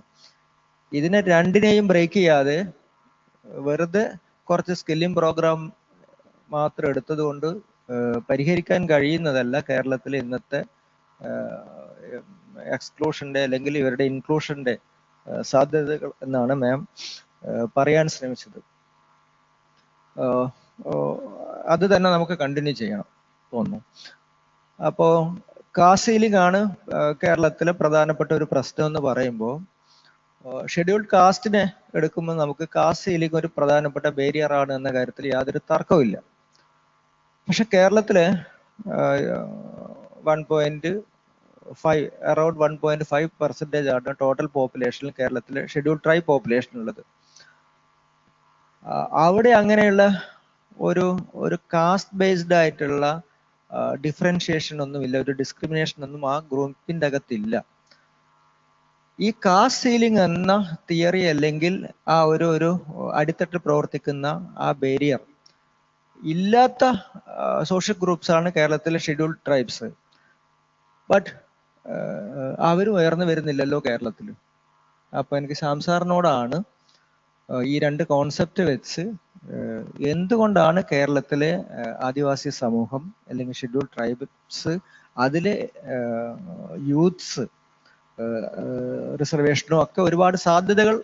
ഇതിനെ രണ്ടിനെയും ബ്രേക്ക് ചെയ്യാതെ വെറുതെ കുറച്ച് സ്കില്ലിംഗ് പ്രോഗ്രാം മാത്രം എടുത്തത് കൊണ്ട് പരിഹരിക്കാൻ കഴിയുന്നതല്ല കേരളത്തിലെ ഇന്നത്തെ എക്സ്ക്ലൂഷന്റെ അല്ലെങ്കിൽ ഇവരുടെ ഇൻക്ലൂഷന്റെ സാധ്യതകൾ എന്നാണ് മാം പറയാൻ ശ്രമിച്ചത്. അത് തന്നെ നമുക്ക് കണ്ടിന്യൂ ചെയ്യണം തോന്നുന്നു. അപ്പോൾ കാസ്റ്റ് സീലിംഗ് ആണ് കേരളത്തിലെ പ്രധാനപ്പെട്ട ഒരു പ്രശ്നം എന്ന് പറയുമ്പോൾ, ഷെഡ്യൂൾഡ് കാസ്റ്റിനെ എടുക്കുമ്പോൾ നമുക്ക് കാസ്റ്റ് സീലിംഗ് ഒരു പ്രധാനപ്പെട്ട ബാരിയർ ആണ് എന്ന കാര്യത്തിൽ യാതൊരു തർക്കവുമില്ല. പക്ഷെ കേരളത്തിലെ 1.5% ആണ് ടോട്ടൽ പോപ്പുലേഷനിൽ കേരളത്തിലെ ഷെഡ്യൂൾഡ് ട്രൈബ് പോപ്പുലേഷൻ ഉള്ളത്. അവിടെ അങ്ങനെയുള്ള ഒരു കാസ്റ്റ് ബേസ്ഡ് ആയിട്ടുള്ള ഡിഫറൻഷിയേഷൻ ഒന്നുമില്ല, ഒരു ഡിസ്ക്രിമിനേഷൻ ഒന്നും ആ ഗ്രൂപ്പിന്റെ അകത്തില്ല. ഈ കാസ്റ്റ് സീലിംഗ് എന്ന തിയറി അല്ലെങ്കിൽ ആ ഒരു അടിത്തട്ടിൽ പ്രവർത്തിക്കുന്ന ആ ബാരിയർ ഇല്ലാത്ത സോഷ്യൽ ഗ്രൂപ്പ്സ് ആണ് കേരളത്തിലെ ഷെഡ്യൂൾഡ് ട്രൈബ്സ്. ബട്ട് അവരും ഉയർന്നു വരുന്നില്ലല്ലോ കേരളത്തിൽ. അപ്പൊ എനിക്ക് ശാംസാറിനോടാണ് ഈ 2 കോൺസെപ്റ്റ് വെച്ച് എന്തുകൊണ്ടാണ് കേരളത്തിലെ ആദിവാസി സമൂഹം അല്ലെങ്കിൽ ഷെഡ്യൂൾഡ് ട്രൈബ്സ് അതിലെ യൂത്ത്സ് റിസർവേഷനും ഒക്കെ ഒരുപാട് സാധ്യതകൾ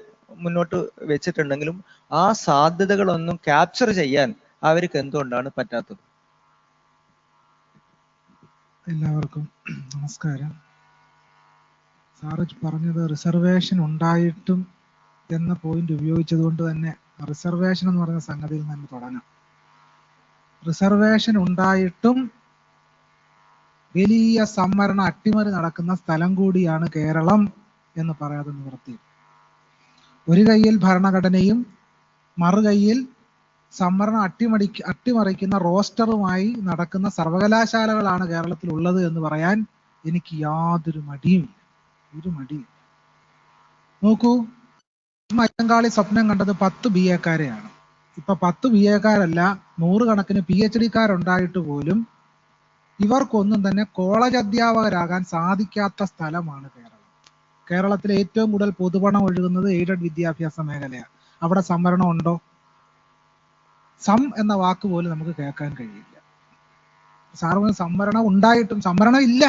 മുന്നോട്ട് വെച്ചിട്ടുണ്ടെങ്കിലും ആ സാധ്യതകളൊന്നും ക്യാപ്ചർ ചെയ്യാൻ അവർക്ക് എന്തുകൊണ്ടാണ് പറ്റാത്തത്? എല്ലാവർക്കും നമസ്കാരം. സാറ് പറഞ്ഞത് റിസർവേഷൻ ഉണ്ടായിട്ടും എന്ന പോയിന്റ് ഉപയോഗിച്ചത് കൊണ്ട് തന്നെ റിസർവേഷൻ എന്ന് പറയുന്ന സംഗതിയിൽ നിന്ന് തുടങ്ങാം. റിസർവേഷൻ ഉണ്ടായിട്ടും വലിയ സംവരണ അട്ടിമറി നടക്കുന്ന സ്ഥലം കൂടിയാണ് കേരളം എന്ന് പറയാതെ നിവർത്തി. ഒരു കൈയിൽ ഭരണഘടനയും മറുകൈയിൽ സംവരണ അട്ടിമറിക്കുന്ന റോസ്റ്ററുമായി നടക്കുന്ന സർവകലാശാലകളാണ് കേരളത്തിൽ ഉള്ളത് എന്ന് പറയാൻ എനിക്ക് യാതൊരു മടിയുമില്ല, ഒരു മടിയും. നോക്കൂ, അയ്യങ്കാളി സ്വപ്നം കണ്ടത് 10 BA-ക്കാരെയാണ്. ഇപ്പൊ 10 BA-ക്കാരല്ല, 100 കണക്കിന് PhD-ക്കാരുണ്ടായിട്ട് പോലും ഇവർക്കൊന്നും തന്നെ കോളേജ് അധ്യാപകരാകാൻ സാധിക്കാത്ത സ്ഥലമാണ് കേരളം. കേരളത്തിലെ ഏറ്റവും കൂടുതൽ പൊതുപണം ഒഴുകുന്നത് എയ്ഡഡ് വിദ്യാഭ്യാസ മേഖലയാണ്. അവിടെ സംവരണം ഉണ്ടോ? സം എന്ന വാക്ക് പോലും നമുക്ക് കേൾക്കാൻ കഴിയില്ല. സാറ് സംവരണം ഉണ്ടായിട്ടും സംവരണം ഇല്ല.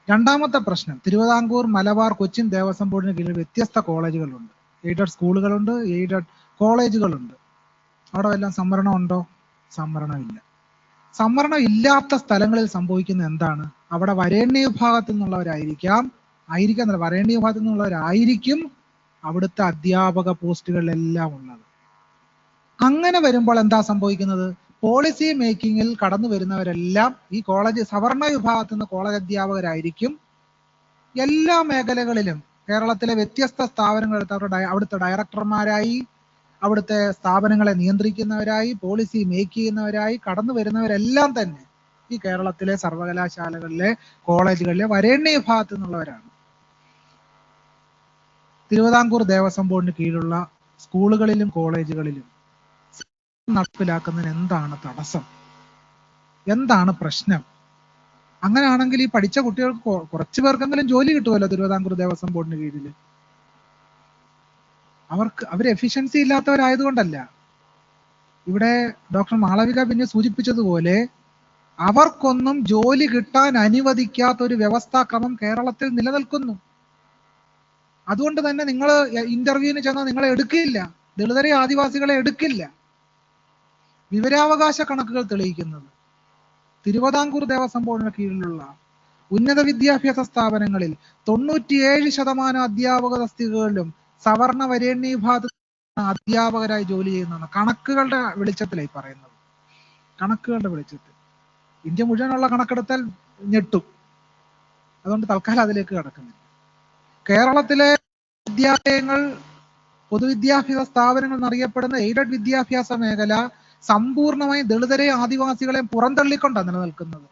രണ്ടാമത്തെ പ്രശ്നം, തിരുവിതാംകൂർ, മലബാർ, കൊച്ചിൻ ദേവസ്വം ബോർഡിന് കീഴിൽ വ്യത്യസ്ത കോളേജുകളുണ്ട്. Aided സ്കൂളുകളുണ്ട്, aided കോളേജുകളുണ്ട്. അവിടെ വല്ലതും സംവരണം ഉണ്ടോ? സംവരണം ഇല്ല. സംവരണം ഇല്ലാത്ത സ്ഥലങ്ങളിൽ സംഭവിക്കുന്നത് എന്താണ്? അവിടെ വരേണ്യ വിഭാഗത്തിൽ നിന്നുള്ളവരായിരിക്കാം, വരേണ്യ വിഭാഗത്തിൽ നിന്നുള്ളവരായിരിക്കും അവിടുത്തെ അധ്യാപക പോസ്റ്റുകളിലെല്ലാം ഉള്ളത്. അങ്ങനെ വരുമ്പോൾ എന്താ സംഭവിക്കുന്നത്? പോളിസി മേക്കിങ്ങിൽ കടന്നു വരുന്നവരെല്ലാം ഈ കോളേജ് സവർണ വിഭാഗത്തിൽ നിന്ന് കോളേജ് അധ്യാപകരായിരിക്കും. എല്ലാ മേഖലകളിലും കേരളത്തിലെ വ്യത്യസ്ത സ്ഥാപനങ്ങൾ അവിടുത്തെ ഡയറക്ടർമാരായി, അവിടുത്തെ സ്ഥാപനങ്ങളെ നിയന്ത്രിക്കുന്നവരായി, പോളിസി മേക്ക് ചെയ്യുന്നവരായി കടന്നു വരുന്നവരെല്ലാം തന്നെ ഈ കേരളത്തിലെ സർവകലാശാലകളിലെ കോളേജുകളിലെ വരേണ്യ വിഭാഗത്തിൽ നിന്നുള്ളവരാണ്. തിരുവിതാംകൂർ ദേവസ്വം ബോർഡിന് കീഴിലുള്ള സ്കൂളുകളിലും കോളേജുകളിലും നടപ്പിലാക്കുന്നതിന് എന്താണ് തടസ്സം? എന്താണ് പ്രശ്നം? അങ്ങനെയാണെങ്കിൽ ഈ പഠിച്ച കുട്ടികൾക്ക് കുറച്ചു പേർക്കെങ്കിലും ജോലി കിട്ടുമല്ലോ തിരുവിതാംകൂർ ദേവസ്വം ബോർഡിന് കീഴിൽ. അവർ എഫിഷ്യൻസി ഇല്ലാത്തവരായതുകൊണ്ടല്ല. ഇവിടെ ഡോക്ടർ മാളവിക പിന്നെ സൂചിപ്പിച്ചതുപോലെ അവർക്കൊന്നും ജോലി കിട്ടാൻ അനുവദിക്കാത്ത ഒരു വ്യവസ്ഥാക്രമം കേരളത്തിൽ നിലനിൽക്കുന്നു. അതുകൊണ്ട് തന്നെ നിങ്ങൾ ഇന്റർവ്യൂവിന് ചെന്നാൽ നിങ്ങളെ എടുക്കില്ല, ദളിതരെ ആദിവാസികളെ എടുക്കില്ല. വിവരാവകാശ കണക്കുകൾ തെളിയിക്കുന്നത് തിരുവിതാംകൂർ ദേവസ്വം ബോർഡിന് കീഴിലുള്ള ഉന്നത വിദ്യാഭ്യാസ സ്ഥാപനങ്ങളിൽ 97% അധ്യാപക തസ്തികകളിലും സവർണ വരേണ്യ വിഭാഗത്തിൽ അധ്യാപകരായി ജോലി ചെയ്യുന്നതാണ്. കണക്കുകളുടെ വെളിച്ചത്തിലായി പറയുന്നത്, കണക്കുകളുടെ വെളിച്ചത്തിൽ. ഇന്ത്യ മുഴുവനുള്ള കണക്കെടുത്താൽ ഞെട്ടും. അതുകൊണ്ട് തൽക്കാലം അതിലേക്ക് കടക്കുന്നില്ല. കേരളത്തിലെ വിദ്യാലയങ്ങൾ, പൊതുവിദ്യാഭ്യാസ സ്ഥാപനങ്ങൾ എന്നറിയപ്പെടുന്ന എയ്ഡഡ് വിദ്യാഭ്യാസ മേഖല സമ്പൂർണമായും ദളിതരെയും ആദിവാസികളെയും പുറന്തള്ളിക്കൊണ്ടാണ് നിലനിൽക്കുന്നത്.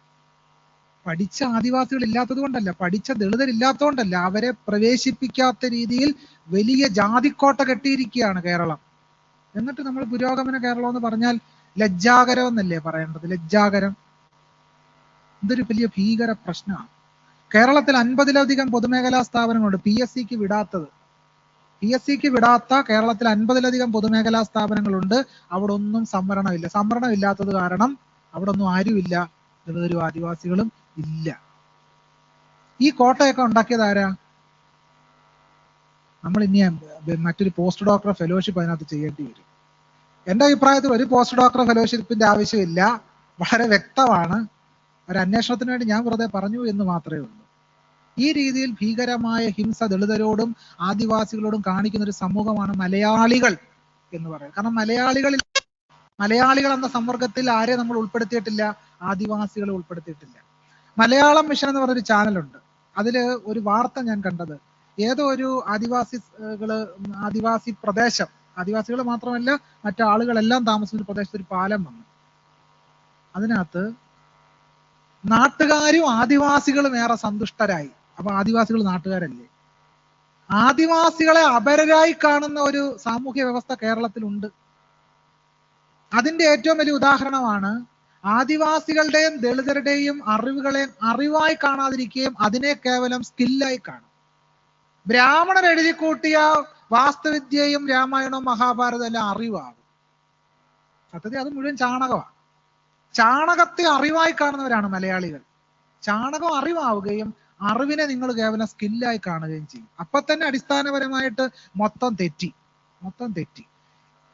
പഠിച്ച ആദിവാസികൾ ഇല്ലാത്തത് കൊണ്ടല്ല, പഠിച്ച ദളിതരില്ലാത്തതുകൊണ്ടല്ല, അവരെ പ്രവേശിപ്പിക്കാത്ത രീതിയിൽ വലിയ ജാതിക്കോട്ട കെട്ടിയിരിക്കുകയാണ് കേരളം. എന്നിട്ട് നമ്മൾ പുരോഗമന കേരളം എന്ന് പറഞ്ഞാൽ ലജ്ജാകരം എന്നല്ലേ പറയേണ്ടത്? ലജ്ജാകരം. ഇതൊരു വലിയ ഭീകര പ്രശ്നമാണ്. കേരളത്തിൽ 50-ലധികം പൊതുമേഖലാ സ്ഥാപനങ്ങളുണ്ട് പി എസ് സിക്ക് വിടാത്ത കേരളത്തിൽ 50-ലധികം പൊതുമേഖലാ സ്ഥാപനങ്ങളുണ്ട്. അവിടെ ഒന്നും സംവരണമില്ല. സംവരണം ഇല്ലാത്തത് കാരണം അവിടെ ഒന്നും ആരുമില്ല, ദളിതരും ആദിവാസികളും ഇല്ല. ഈ കോട്ടയൊക്കെ ഉണ്ടാക്കിയത് ആരാ? നമ്മൾ ഇനി മറ്റൊരു പോസ്റ്റ് ഡോക്ടർ ഫെലോഷിപ്പ് അതിനകത്ത് ചെയ്യേണ്ടി വരും. എൻ്റെ അഭിപ്രായത്തിൽ ഒരു പോസ്റ്റ് ഡോക്ടർ ഫെലോഷിപ്പിന്റെ ആവശ്യമില്ല. വളരെ വ്യക്തമാണ്. ഒരു അന്വേഷണത്തിന് വേണ്ടി ഞാൻ വെറുതെ പറഞ്ഞു എന്ന് മാത്രമേ ഉള്ളൂ. ഈ രീതിയിൽ ഭീകരമായ ഹിംസ ദളിതരോടും ആദിവാസികളോടും കാണിക്കുന്ന ഒരു സമൂഹമാണ് മലയാളികൾ എന്ന് പറയുന്നത്. കാരണം മലയാളികൾ എന്ന സമ്പർക്കത്തിൽ ആരെ നമ്മൾ ഉൾപ്പെടുത്തിയിട്ടില്ല? ആദിവാസികളെ ഉൾപ്പെടുത്തിയിട്ടില്ല. മലയാളം മിഷൻ എന്ന് പറഞ്ഞൊരു ചാനലുണ്ട്. അതില് ഒരു വാർത്ത ഞാൻ കണ്ടത്, ഏതോ ഒരു ആദിവാസി പ്രദേശം, ആദിവാസികൾ മാത്രമല്ല മറ്റാളുകളെല്ലാം താമസിക്കുന്ന ഒരു പ്രദേശത്ത് ഒരു പാലം വന്നു. അതിനകത്ത് നാട്ടുകാരും ആദിവാസികളും ഏറെ സന്തുഷ്ടരായി. അപ്പൊ ആദിവാസികൾ നാട്ടുകാരല്ലേ? ആദിവാസികളെ അപരരായി കാണുന്ന ഒരു സാമൂഹ്യ വ്യവസ്ഥ കേരളത്തിലുണ്ട്. അതിന്റെ ഏറ്റവും വലിയ ഉദാഹരണമാണ് ആദിവാസികളുടെയും ദളിതരുടെയും അറിവുകളെ അറിവായി കാണാതിരിക്കുകയും അതിനെ കേവലം സ്കില്ലായി കാണും. ബ്രാഹ്മണർ എഴുതി കൂട്ടിയ വാസ്തുവിദ്യയും രാമായണവും മഹാഭാരതവും എല്ലാം അറിവാകും. സത്യത്തിൽ അത് മുഴുവൻ ചാണകമാണ്. ചാണകത്തെ അറിവായി കാണുന്നവരാണ് മലയാളികൾ. ചാണകം അറിവാവുകയും അറിവിനെ നിങ്ങൾ കേവലം സ്കില്ലായി കാണുകയും ചെയ്യും. അപ്പൊ തന്നെ അടിസ്ഥാനപരമായിട്ട് മൊത്തം തെറ്റി.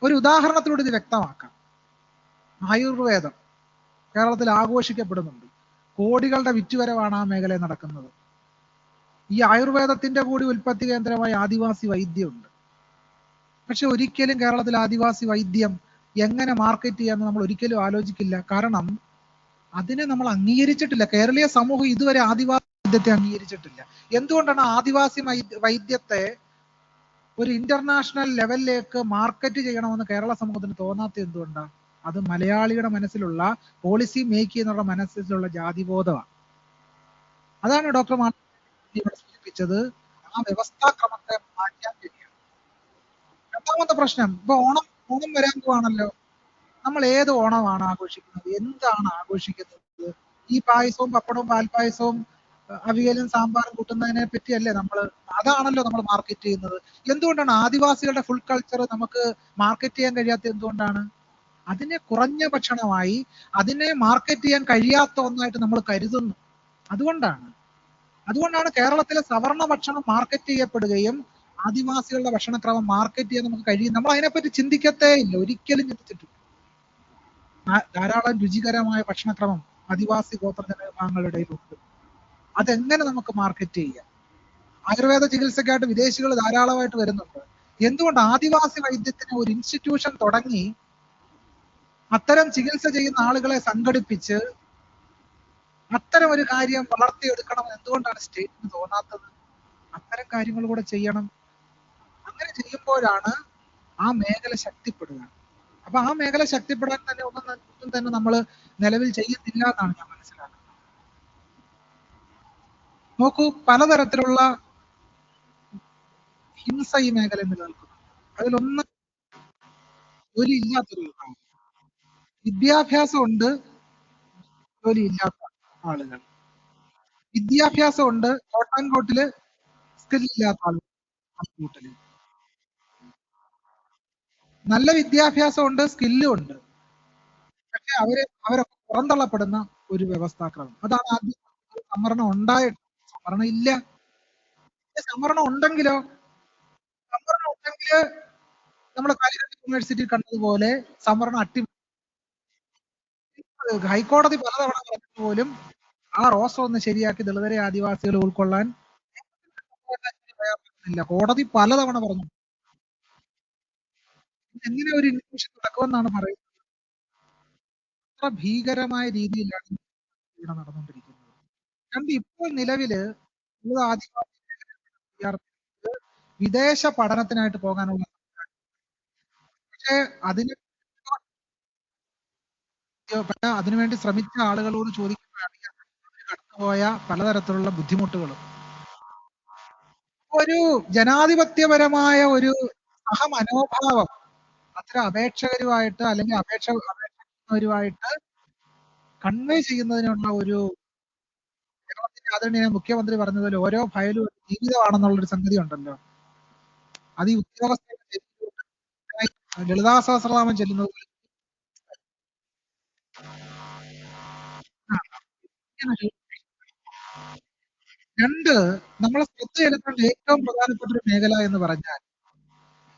ഒരു ഉദാഹരണത്തിലൂടെ ഇത് വ്യക്തമാക്കാം. ആയുർവേദം കേരളത്തിൽ ആഘോഷിക്കപ്പെടുന്നുണ്ട്. കോടികളുടെ വിറ്റുവരവാണ് ആ മേഖലയിൽ നടക്കുന്നത്. ഈ ആയുർവേദത്തിന്റെ കൂടി ഉൽപ്പത്തി കേന്ദ്രമായി ആദിവാസി വൈദ്യമുണ്ട്. പക്ഷെ ഒരിക്കലും കേരളത്തിൽ ആദിവാസി വൈദ്യം എങ്ങനെ മാർക്കറ്റ് ചെയ്യാമെന്ന് നമ്മൾ ഒരിക്കലും ആലോചിക്കില്ല. കാരണം അതിനെ നമ്മൾ അംഗീകരിച്ചിട്ടില്ല. കേരളീയ സമൂഹം ഇതുവരെ ആദിവാസി വൈദ്യത്തെ അംഗീകരിച്ചിട്ടില്ല. എന്തുകൊണ്ടാണ് ആദിവാസി വൈദ്യത്തെ ഒരു ഇന്റർനാഷണൽ ലെവലിലേക്ക് മാർക്കറ്റ് ചെയ്യണമെന്ന് കേരള സമൂഹത്തിന് തോന്നാത്ത എന്തുകൊണ്ടാണ്? അത് മലയാളിയുടെ മനസ്സിലുള്ള പോളിസി മേക്ക് ചെയ്യുന്നവരുടെ മനസ്സിലുള്ള ജാതിബോധമാണ്. അതാണ് ഡോക്ടർ ഇവിടെ സൂചിപ്പിച്ചത്. ആ വ്യവസ്ഥാക്രമത്തെ മാറ്റാൻ കഴിയണം. രണ്ടാമത്തെ പ്രശ്നം, ഇപ്പൊ ഓണം വരാൻ പോവാണല്ലോ. നമ്മൾ ഏത് ഓണമാണ് ആഘോഷിക്കുന്നത്? എന്താണ് ആഘോഷിക്കുന്നത്? ഈ പായസവും പപ്പടവും പാൽപ്പായസവും അവിയലും സാമ്പാറും കൂട്ടുന്നതിനെ പറ്റിയല്ലേ അതാണല്ലോ നമ്മൾ മാർക്കറ്റ് ചെയ്യുന്നത്. എന്തുകൊണ്ടാണ് ആദിവാസികളുടെ ഫുൾ കൾച്ചർ നമുക്ക് മാർക്കറ്റ് ചെയ്യാൻ കഴിയാത്ത? എന്തുകൊണ്ടാണ്? അതിനെ കുറഞ്ഞ ഭക്ഷണമായി, അതിനെ മാർക്കറ്റ് ചെയ്യാൻ കഴിയാത്ത ഒന്നായിട്ട് നമ്മൾ കരുതുന്നു. അതുകൊണ്ടാണ് കേരളത്തിലെ സവർണ ഭക്ഷണം മാർക്കറ്റ് ചെയ്യപ്പെടുകയും ആദിവാസികളുടെ ഭക്ഷണക്രമം മാർക്കറ്റ് ചെയ്യാൻ നമുക്ക് കഴിയും. നമ്മൾ അതിനെപ്പറ്റി ചിന്തിക്കത്തേ ഇല്ല, ഒരിക്കലും ചിന്തിച്ചിട്ടില്ല. ധാരാളം രുചികരമായ ഭക്ഷണക്രമം ആദിവാസി ഗോത്ര വിഭാഗങ്ങളുടെ ഇടയിലുണ്ട്. അതെങ്ങനെ നമുക്ക് മാർക്കറ്റ് ചെയ്യാം? ആയുർവേദ ചികിത്സയ്ക്കായിട്ട് വിദേശികൾ ധാരാളമായിട്ട് വരുന്നുണ്ട്. എന്തുകൊണ്ട് ആദിവാസി വൈദ്യത്തിന് ഒരു ഇൻസ്റ്റിറ്റ്യൂഷൻ തുടങ്ങി അത്തരം ചികിത്സ ചെയ്യുന്ന ആളുകളെ സംഘടിപ്പിച്ച് അത്തരം ഒരു കാര്യം വളർത്തിയെടുക്കണം എന്തുകൊണ്ടാണ് സ്റ്റേറ്റിന് തോന്നാത്തത്? അത്തരം കാര്യങ്ങൾ കൂടെ ചെയ്യണം. അങ്ങനെ ചെയ്യുമ്പോഴാണ് ആ മേഖല ശക്തിപ്പെടുക. അപ്പൊ ആ മേഖല ശക്തിപ്പെടാൻ തന്നെ ഒന്നും തന്നെ നമ്മൾ നിലവിൽ ചെയ്യുന്നില്ല എന്നാണ് ഞാൻ മനസ്സിലാക്കുന്നത്. നോക്കൂ, പലതരത്തിലുള്ള ഹിംസ ഈ മേഖല നിലനിൽക്കുന്നു. അതിലൊന്ന് ജോലി ഇല്ലാത്തൊരു വിഭാഗം. വിദ്യാഭ്യാസം ഉണ്ട്, ജോലി ഇല്ലാത്ത ആളുകൾ. വിദ്യാഭ്യാസം ഉണ്ട്, കോട്ടാൻകോട്ടില് സ്കിൽ ഇല്ലാത്ത ആളുകൾ. നല്ല വിദ്യാഭ്യാസം ഉണ്ട്, സ്കില്ലും ഉണ്ട്, പക്ഷെ അവരൊക്കെ പുറന്തള്ളപ്പെടുന്ന ഒരു വ്യവസ്ഥാക്രമം. അതാണ് ആദ്യം സംവരണം ഉണ്ടായിട്ട്. സംവരണം ഇല്ല. സംവരണം ഉണ്ടെങ്കിലോ, സംവരണം ഉണ്ടെങ്കിൽ നമ്മുടെ കാലിക്കറ്റ് യൂണിവേഴ്സിറ്റി കണ്ടതുപോലെ സംവരണം ഹൈക്കോടതി പലതവണ പറഞ്ഞിട്ട് പോലും ആ റോസ്റ്റർ ഒന്ന് ശരിയാക്കി ദളിതരെ ആദിവാസികളെ ഉൾക്കൊള്ളാൻ ഇല്ല. കോടതി പലതവണ പറഞ്ഞു. എങ്ങനെ ഒരു ഇൻക്ലൂഷൻ നടക്കുമെന്നാണ് പറയുന്നത്? അത്ര ഭീകരമായ രീതിയിലാണ് ഇവിടെ നടന്നുകൊണ്ടിരിക്കുന്നത്. രണ്ട്, ഇപ്പോൾ നിലവില് ആദിവാസി വിദ്യാർത്ഥികൾക്ക് വിദേശ പഠനത്തിനായിട്ട് പോകാനുള്ള, പക്ഷേ അതിനുവേണ്ടി ശ്രമിച്ച ആളുകളോട് ചോദിക്കുമ്പോഴാണ് കടന്നുപോയ പലതരത്തിലുള്ള ബുദ്ധിമുട്ടുകളും. ഒരു ജനാധിപത്യപരമായ ഒരു സഹമനോഭാവം അത്തരം അപേക്ഷകരുമായിട്ട് അല്ലെങ്കിൽ അപേക്ഷകരുമായിട്ട് കൺവേ ചെയ്യുന്നതിനുള്ള ഒരു, കേരളത്തിന്റെ ആദരണീയ മുഖ്യമന്ത്രി പറഞ്ഞതുപോലെ ഓരോ ഫയലും ജീവിതമാണെന്നുള്ളൊരു സംഗതി ഉണ്ടല്ലോ. അത് ഈ ഉദ്യോഗസ്ഥ ലളിതാ സഹസ്രനാമം ചെല്ലുന്നത് പോലെ. രണ്ട്, നമ്മളെ ശ്രദ്ധ ചെലുത്തേണ്ട ഏറ്റവും പ്രധാനപ്പെട്ട ഒരു മേഖല എന്ന് പറഞ്ഞാൽ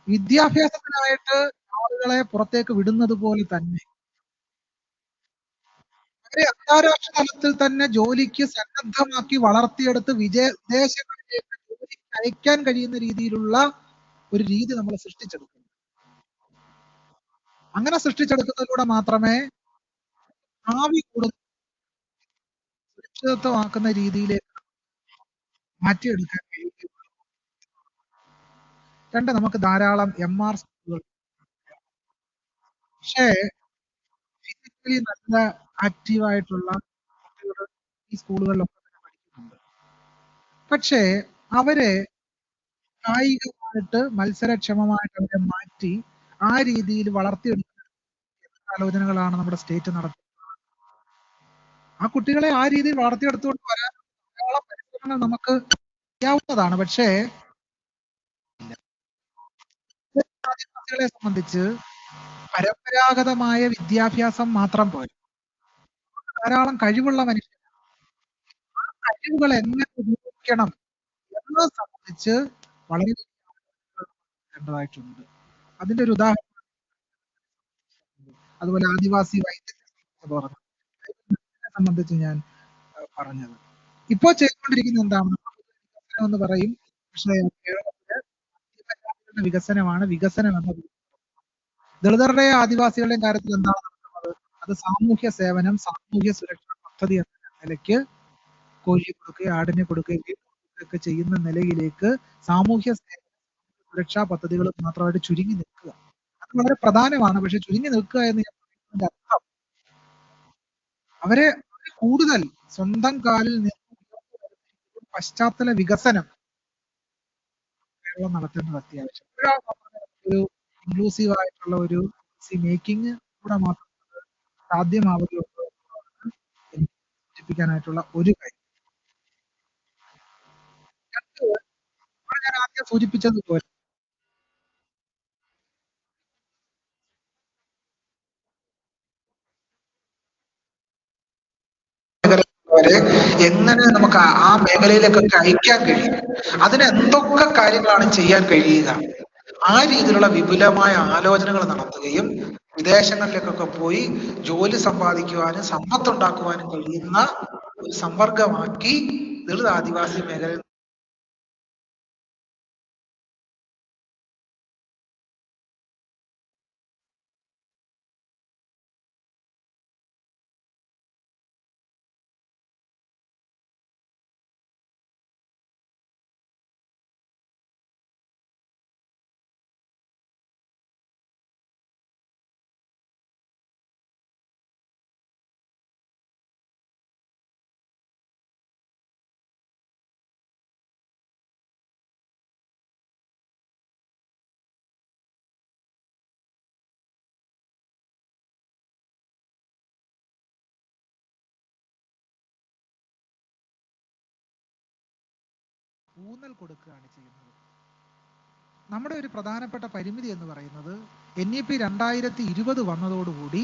വിദ്യാഭ്യാസത്തിനായിട്ട് ആളുകളെ പുറത്തേക്ക് വിടുന്നത് പോലെ തന്നെ അവരെ അന്താരാഷ്ട്ര തലത്തിൽ തന്നെ ജോലിക്ക് സന്നദ്ധമാക്കി വളർത്തിയെടുത്ത് വിദേശങ്ങളിലേക്ക് ജോലിക്ക് അയക്കാൻ കഴിയുന്ന രീതിയിലുള്ള ഒരു രീതി നമ്മൾ സൃഷ്ടിച്ചെടുക്കണം. അങ്ങനെ സൃഷ്ടിച്ചെടുക്കുന്നതിലൂടെ മാത്രമേ ഭാവി കൂടുതൽ സുരക്ഷിതത്വമാക്കുന്ന രീതിയിലേക്ക് മാറ്റിയെടുക്കാൻ കഴിയുകയുള്ളൂ. രണ്ട്, നമുക്ക് ധാരാളം MR സ്കൂളുകൾ, പക്ഷേ ഫിസിക്കലി നല്ല ആക്റ്റീവായിട്ടുള്ള കുട്ടികൾ ഈ സ്കൂളുകളിലൊക്കെ തന്നെ പഠിക്കുന്നുണ്ട്. പക്ഷേ അവരെ കായികമായിട്ട് മത്സരക്ഷമമായിട്ട് അവരെ മാറ്റി ആ രീതിയിൽ വളർത്തിയെടുക്കുന്ന ആലോചനകളാണ് നമ്മുടെ സ്റ്റേറ്റ് നടത്തുന്നത്. ആ കുട്ടികളെ ആ രീതിയിൽ വളർത്തിയെടുത്തുകൊണ്ട് വരാൻ ധാരാളം പരിശ്രമങ്ങൾ നമുക്ക് ചെയ്യാവുന്നതാണ്. പക്ഷേ ആദിവാസികളെ സംബന്ധിച്ച് പരമ്പരാഗതമായ വിദ്യാഭ്യാസം മാത്രം പോരാ, ധാരാളം കഴിവുള്ള മനുഷ്യർ. ആ കഴിവുകൾ എങ്ങനെ ഉപയോഗിക്കണം എന്നത് സംബന്ധിച്ച് വളരെ ണ്ടതായിട്ടുണ്ട്. അതിന്റെ ഒരു ഉദാഹരണം അതുപോലെ ആദിവാസി വൈദ്യരെ സംബന്ധിച്ച് ഞാൻ പറഞ്ഞത്. ഇപ്പോൾ ചെയ്തുകൊണ്ടിരിക്കുന്നത് എന്താണ്? എന്ന് പറയും, പക്ഷേ കേരളത്തില് വികസനമാണ് വികസനം എന്നത്. ദളിതരുടെ ആദിവാസികളുടെയും കാര്യത്തിൽ എന്താണ് നടക്കുന്നത്? അത് സാമൂഹ്യ സേവനം, സാമൂഹ്യ സുരക്ഷാ പദ്ധതി എന്ന നിലയ്ക്ക് കോഴിയെ കൊടുക്കുകയും ആടിനെ കൊടുക്കുകയും ഒക്കെ ചെയ്യുന്ന നിലയിലേക്ക് സാമൂഹ്യ സുരക്ഷാ പദ്ധതികൾ മാത്രമായിട്ട് ചുരുങ്ങി നിൽക്കുക. അത് വളരെ പ്രധാനമാണ്. പക്ഷെ ചുരുങ്ങി നിൽക്കുക എന്ന് ഞാൻ പറയുന്നതിന്റെ അർത്ഥം അവരെ കൂടുതൽ സ്വന്തം കാലിൽ നിന്ന് പശ്ചാത്തല വികസനം കേരളം നടത്തേണ്ടത് അത്യാവശ്യം. ഒരു ഇൻക്ലൂസീവ് ആയിട്ടുള്ള ഒരു മേക്കിംഗ് കൂടെ മാത്രം സാധ്യമാവുകയുള്ളൂ എന്നതാണ് എനിക്ക് സൂചിപ്പിക്കാനായിട്ടുള്ള ഒരു കാര്യം. ഞാൻ ആദ്യം സൂചിപ്പിച്ചതുപോലെ ആൾക്കാരെ എങ്ങനെ നമുക്ക് ആ മേഖലയിലേക്കൊക്കെ അയക്കാൻ കഴിയും, അതിന് എന്തൊക്കെ കാര്യങ്ങളാണ് ചെയ്യാൻ കഴിയുക, ആ രീതിയിലുള്ള വിപുലമായ ആലോചനകൾ നടത്തുകയും വിദേശങ്ങളിലേക്കൊക്കെ പോയി ജോലി സമ്പാദിക്കുവാനും സമ്പത്തുണ്ടാക്കുവാനും കഴിയുന്ന ഒരു സമ്പർക്കമാക്കി ദളിത് ആദിവാസി മേഖലയിൽ ഊന്നൽ കൊടുക്കുകയാണ് ചെയ്യുന്നത്. നമ്മുടെ ഒരു പ്രധാനപ്പെട്ട പരിമിതി എന്ന് പറയുന്നത് NEP 2020 വന്നതോടുകൂടി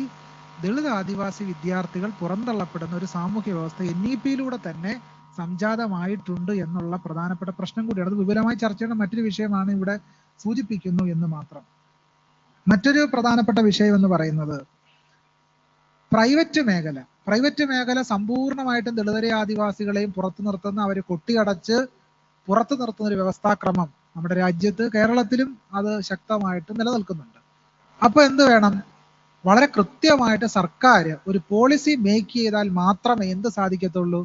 ദളിത് ആദിവാസി വിദ്യാർത്ഥികൾ പുറന്തള്ളപ്പെടുന്ന ഒരു സാമൂഹ്യ വ്യവസ്ഥ NEP-യിലൂടെ തന്നെ സംജാതമായിട്ടുണ്ട് എന്നുള്ള പ്രധാനപ്പെട്ട പ്രശ്നം കൂടിയാണ്. അത് വിപുലമായി ചർച്ച ചെയ്യുന്ന മറ്റൊരു വിഷയമാണ്, ഇവിടെ സൂചിപ്പിക്കുന്നു എന്ന് മാത്രം. മറ്റൊരു പ്രധാനപ്പെട്ട വിഷയം എന്ന് പറയുന്നത് പ്രൈവറ്റ് മേഖല സമ്പൂർണ്ണമായിട്ടും ദളിതരെ ആദിവാസികളെയും പുറത്തു നിർത്തുന്ന, അവരെ കൊട്ടിയടച്ച് പുറത്തു നിർത്തുന്ന ഒരു വ്യവസ്ഥാക്രമം നമ്മുടെ രാജ്യത്ത്, കേരളത്തിലും അത് ശക്തമായിട്ട് നിലനിൽക്കുന്നുണ്ട്. അപ്പൊ എന്ത് വേണം? വളരെ കൃത്യമായിട്ട് സർക്കാർ ഒരു പോളിസി മേക്ക് ചെയ്താൽ മാത്രമേ എന്ത് സാധിക്കത്തുള്ളൂ?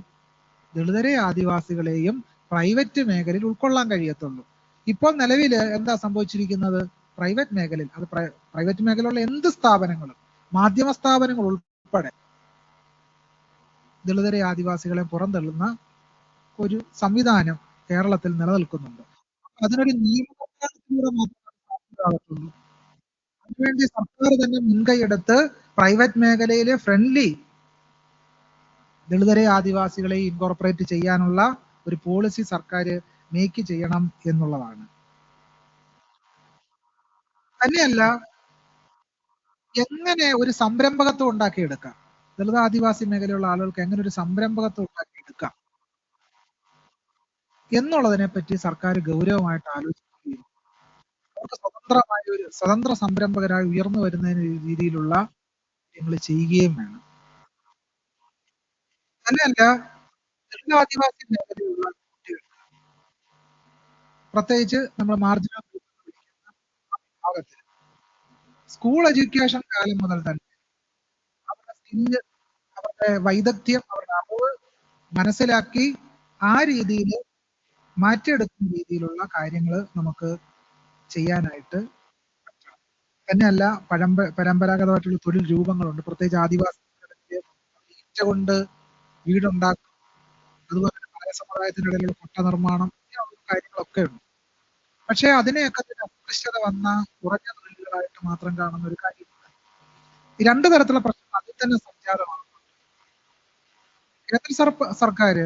ദളിതരെ ആദിവാസികളെയും പ്രൈവറ്റ് മേഖലയിൽ ഉൾക്കൊള്ളാൻ കഴിയത്തുള്ളൂ. ഇപ്പോൾ നിലവിൽ എന്താ സംഭവിച്ചിരിക്കുന്നത്? പ്രൈവറ്റ് മേഖലയിൽ, അത് പ്രൈവറ്റ് മേഖലയിലുള്ള എന്ത് സ്ഥാപനങ്ങളും, മാധ്യമ സ്ഥാപനങ്ങൾ ഉൾപ്പെടെ ദളിതരെ ആദിവാസികളെ പുറന്തള്ളുന്ന ഒരു സംവിധാനം കേരളത്തിൽ നിലനിൽക്കുന്നുണ്ട്. അതിനൊരു നിയമനിർമ്മാണത്തിലൂടെ മാത്രമേ. അതിനുവേണ്ടി സർക്കാർ തന്നെ മുൻകൈയെടുത്ത് പ്രൈവറ്റ് മേഖലയിലെ ഫ്രണ്ട്ലി ദളിതരെ ആദിവാസികളെ ഇൻകോർപ്പറേറ്റ് ചെയ്യാനുള്ള ഒരു പോളിസി സർക്കാർ മേക്ക് ചെയ്യണം എന്നുള്ളതാണ്. തന്നെയല്ല, എങ്ങനെ ഒരു സംരംഭകത്വം ഉണ്ടാക്കിയെടുക്കാം, ദളിത് ആദിവാസി മേഖലയിലുള്ള ആളുകൾക്ക് എങ്ങനെ ഒരു സംരംഭകത്വം ഉണ്ടാക്കിയെടുക്കാം എന്നുള്ളതിനെ പറ്റി സർക്കാർ ഗൗരവമായിട്ട് ആലോചിക്കുകയും അവർക്ക് സ്വതന്ത്രമായ ഒരു സ്വതന്ത്ര സംരംഭകരായി ഉയർന്നു വരുന്നതിന് രീതിയിലുള്ള കാര്യങ്ങൾ ചെയ്യുകയും വേണം. തന്നെയല്ല, ദളിത് ആദിവാസി മേഖലയിലുള്ള കുട്ടികൾ, പ്രത്യേകിച്ച് നമ്മൾ മാർജിനൽ വിഭാഗത്തിൽ, സ്കൂൾ എഡ്യൂക്കേഷൻ കാലം മുതൽ തന്നെ അവരുടെ സ്കില്ല്, അവരുടെ വൈദഗ്ധ്യം, അവരുടെ അറിവ് മനസ്സിലാക്കി ആ രീതിയിൽ മാറ്റിയെടുക്കുന്ന രീതിയിലുള്ള കാര്യങ്ങൾ നമുക്ക് ചെയ്യാനായിട്ട് പറ്റണം. തന്നെയല്ല, പരമ്പരാഗതമായിട്ടുള്ള തൊഴിൽ രൂപങ്ങളുണ്ട്, പ്രത്യേകിച്ച് ആദിവാസി മേഖലയിൽ ഈറ്റ കൊണ്ട് വീടുണ്ടാക്കും, അതുപോലെ തന്നെ പല സമുദായത്തിനിടയിലുള്ള കൊട്ട നിർമ്മാണം, ഇങ്ങനെയുള്ള കാര്യങ്ങളൊക്കെ ഉണ്ട്. പക്ഷെ അതിനെയൊക്കെ തന്നെ അസ്പൃശ്യത വന്ന കുറഞ്ഞ തൊഴിലുകളായിട്ട് മാത്രം കാണുന്ന ഒരു കാര്യമില്ല. ഈ രണ്ടു തരത്തിലുള്ള പ്രശ്നം അതിൽ തന്നെ സംജാതമാണ്. കേന്ദ്ര സർക്കാർ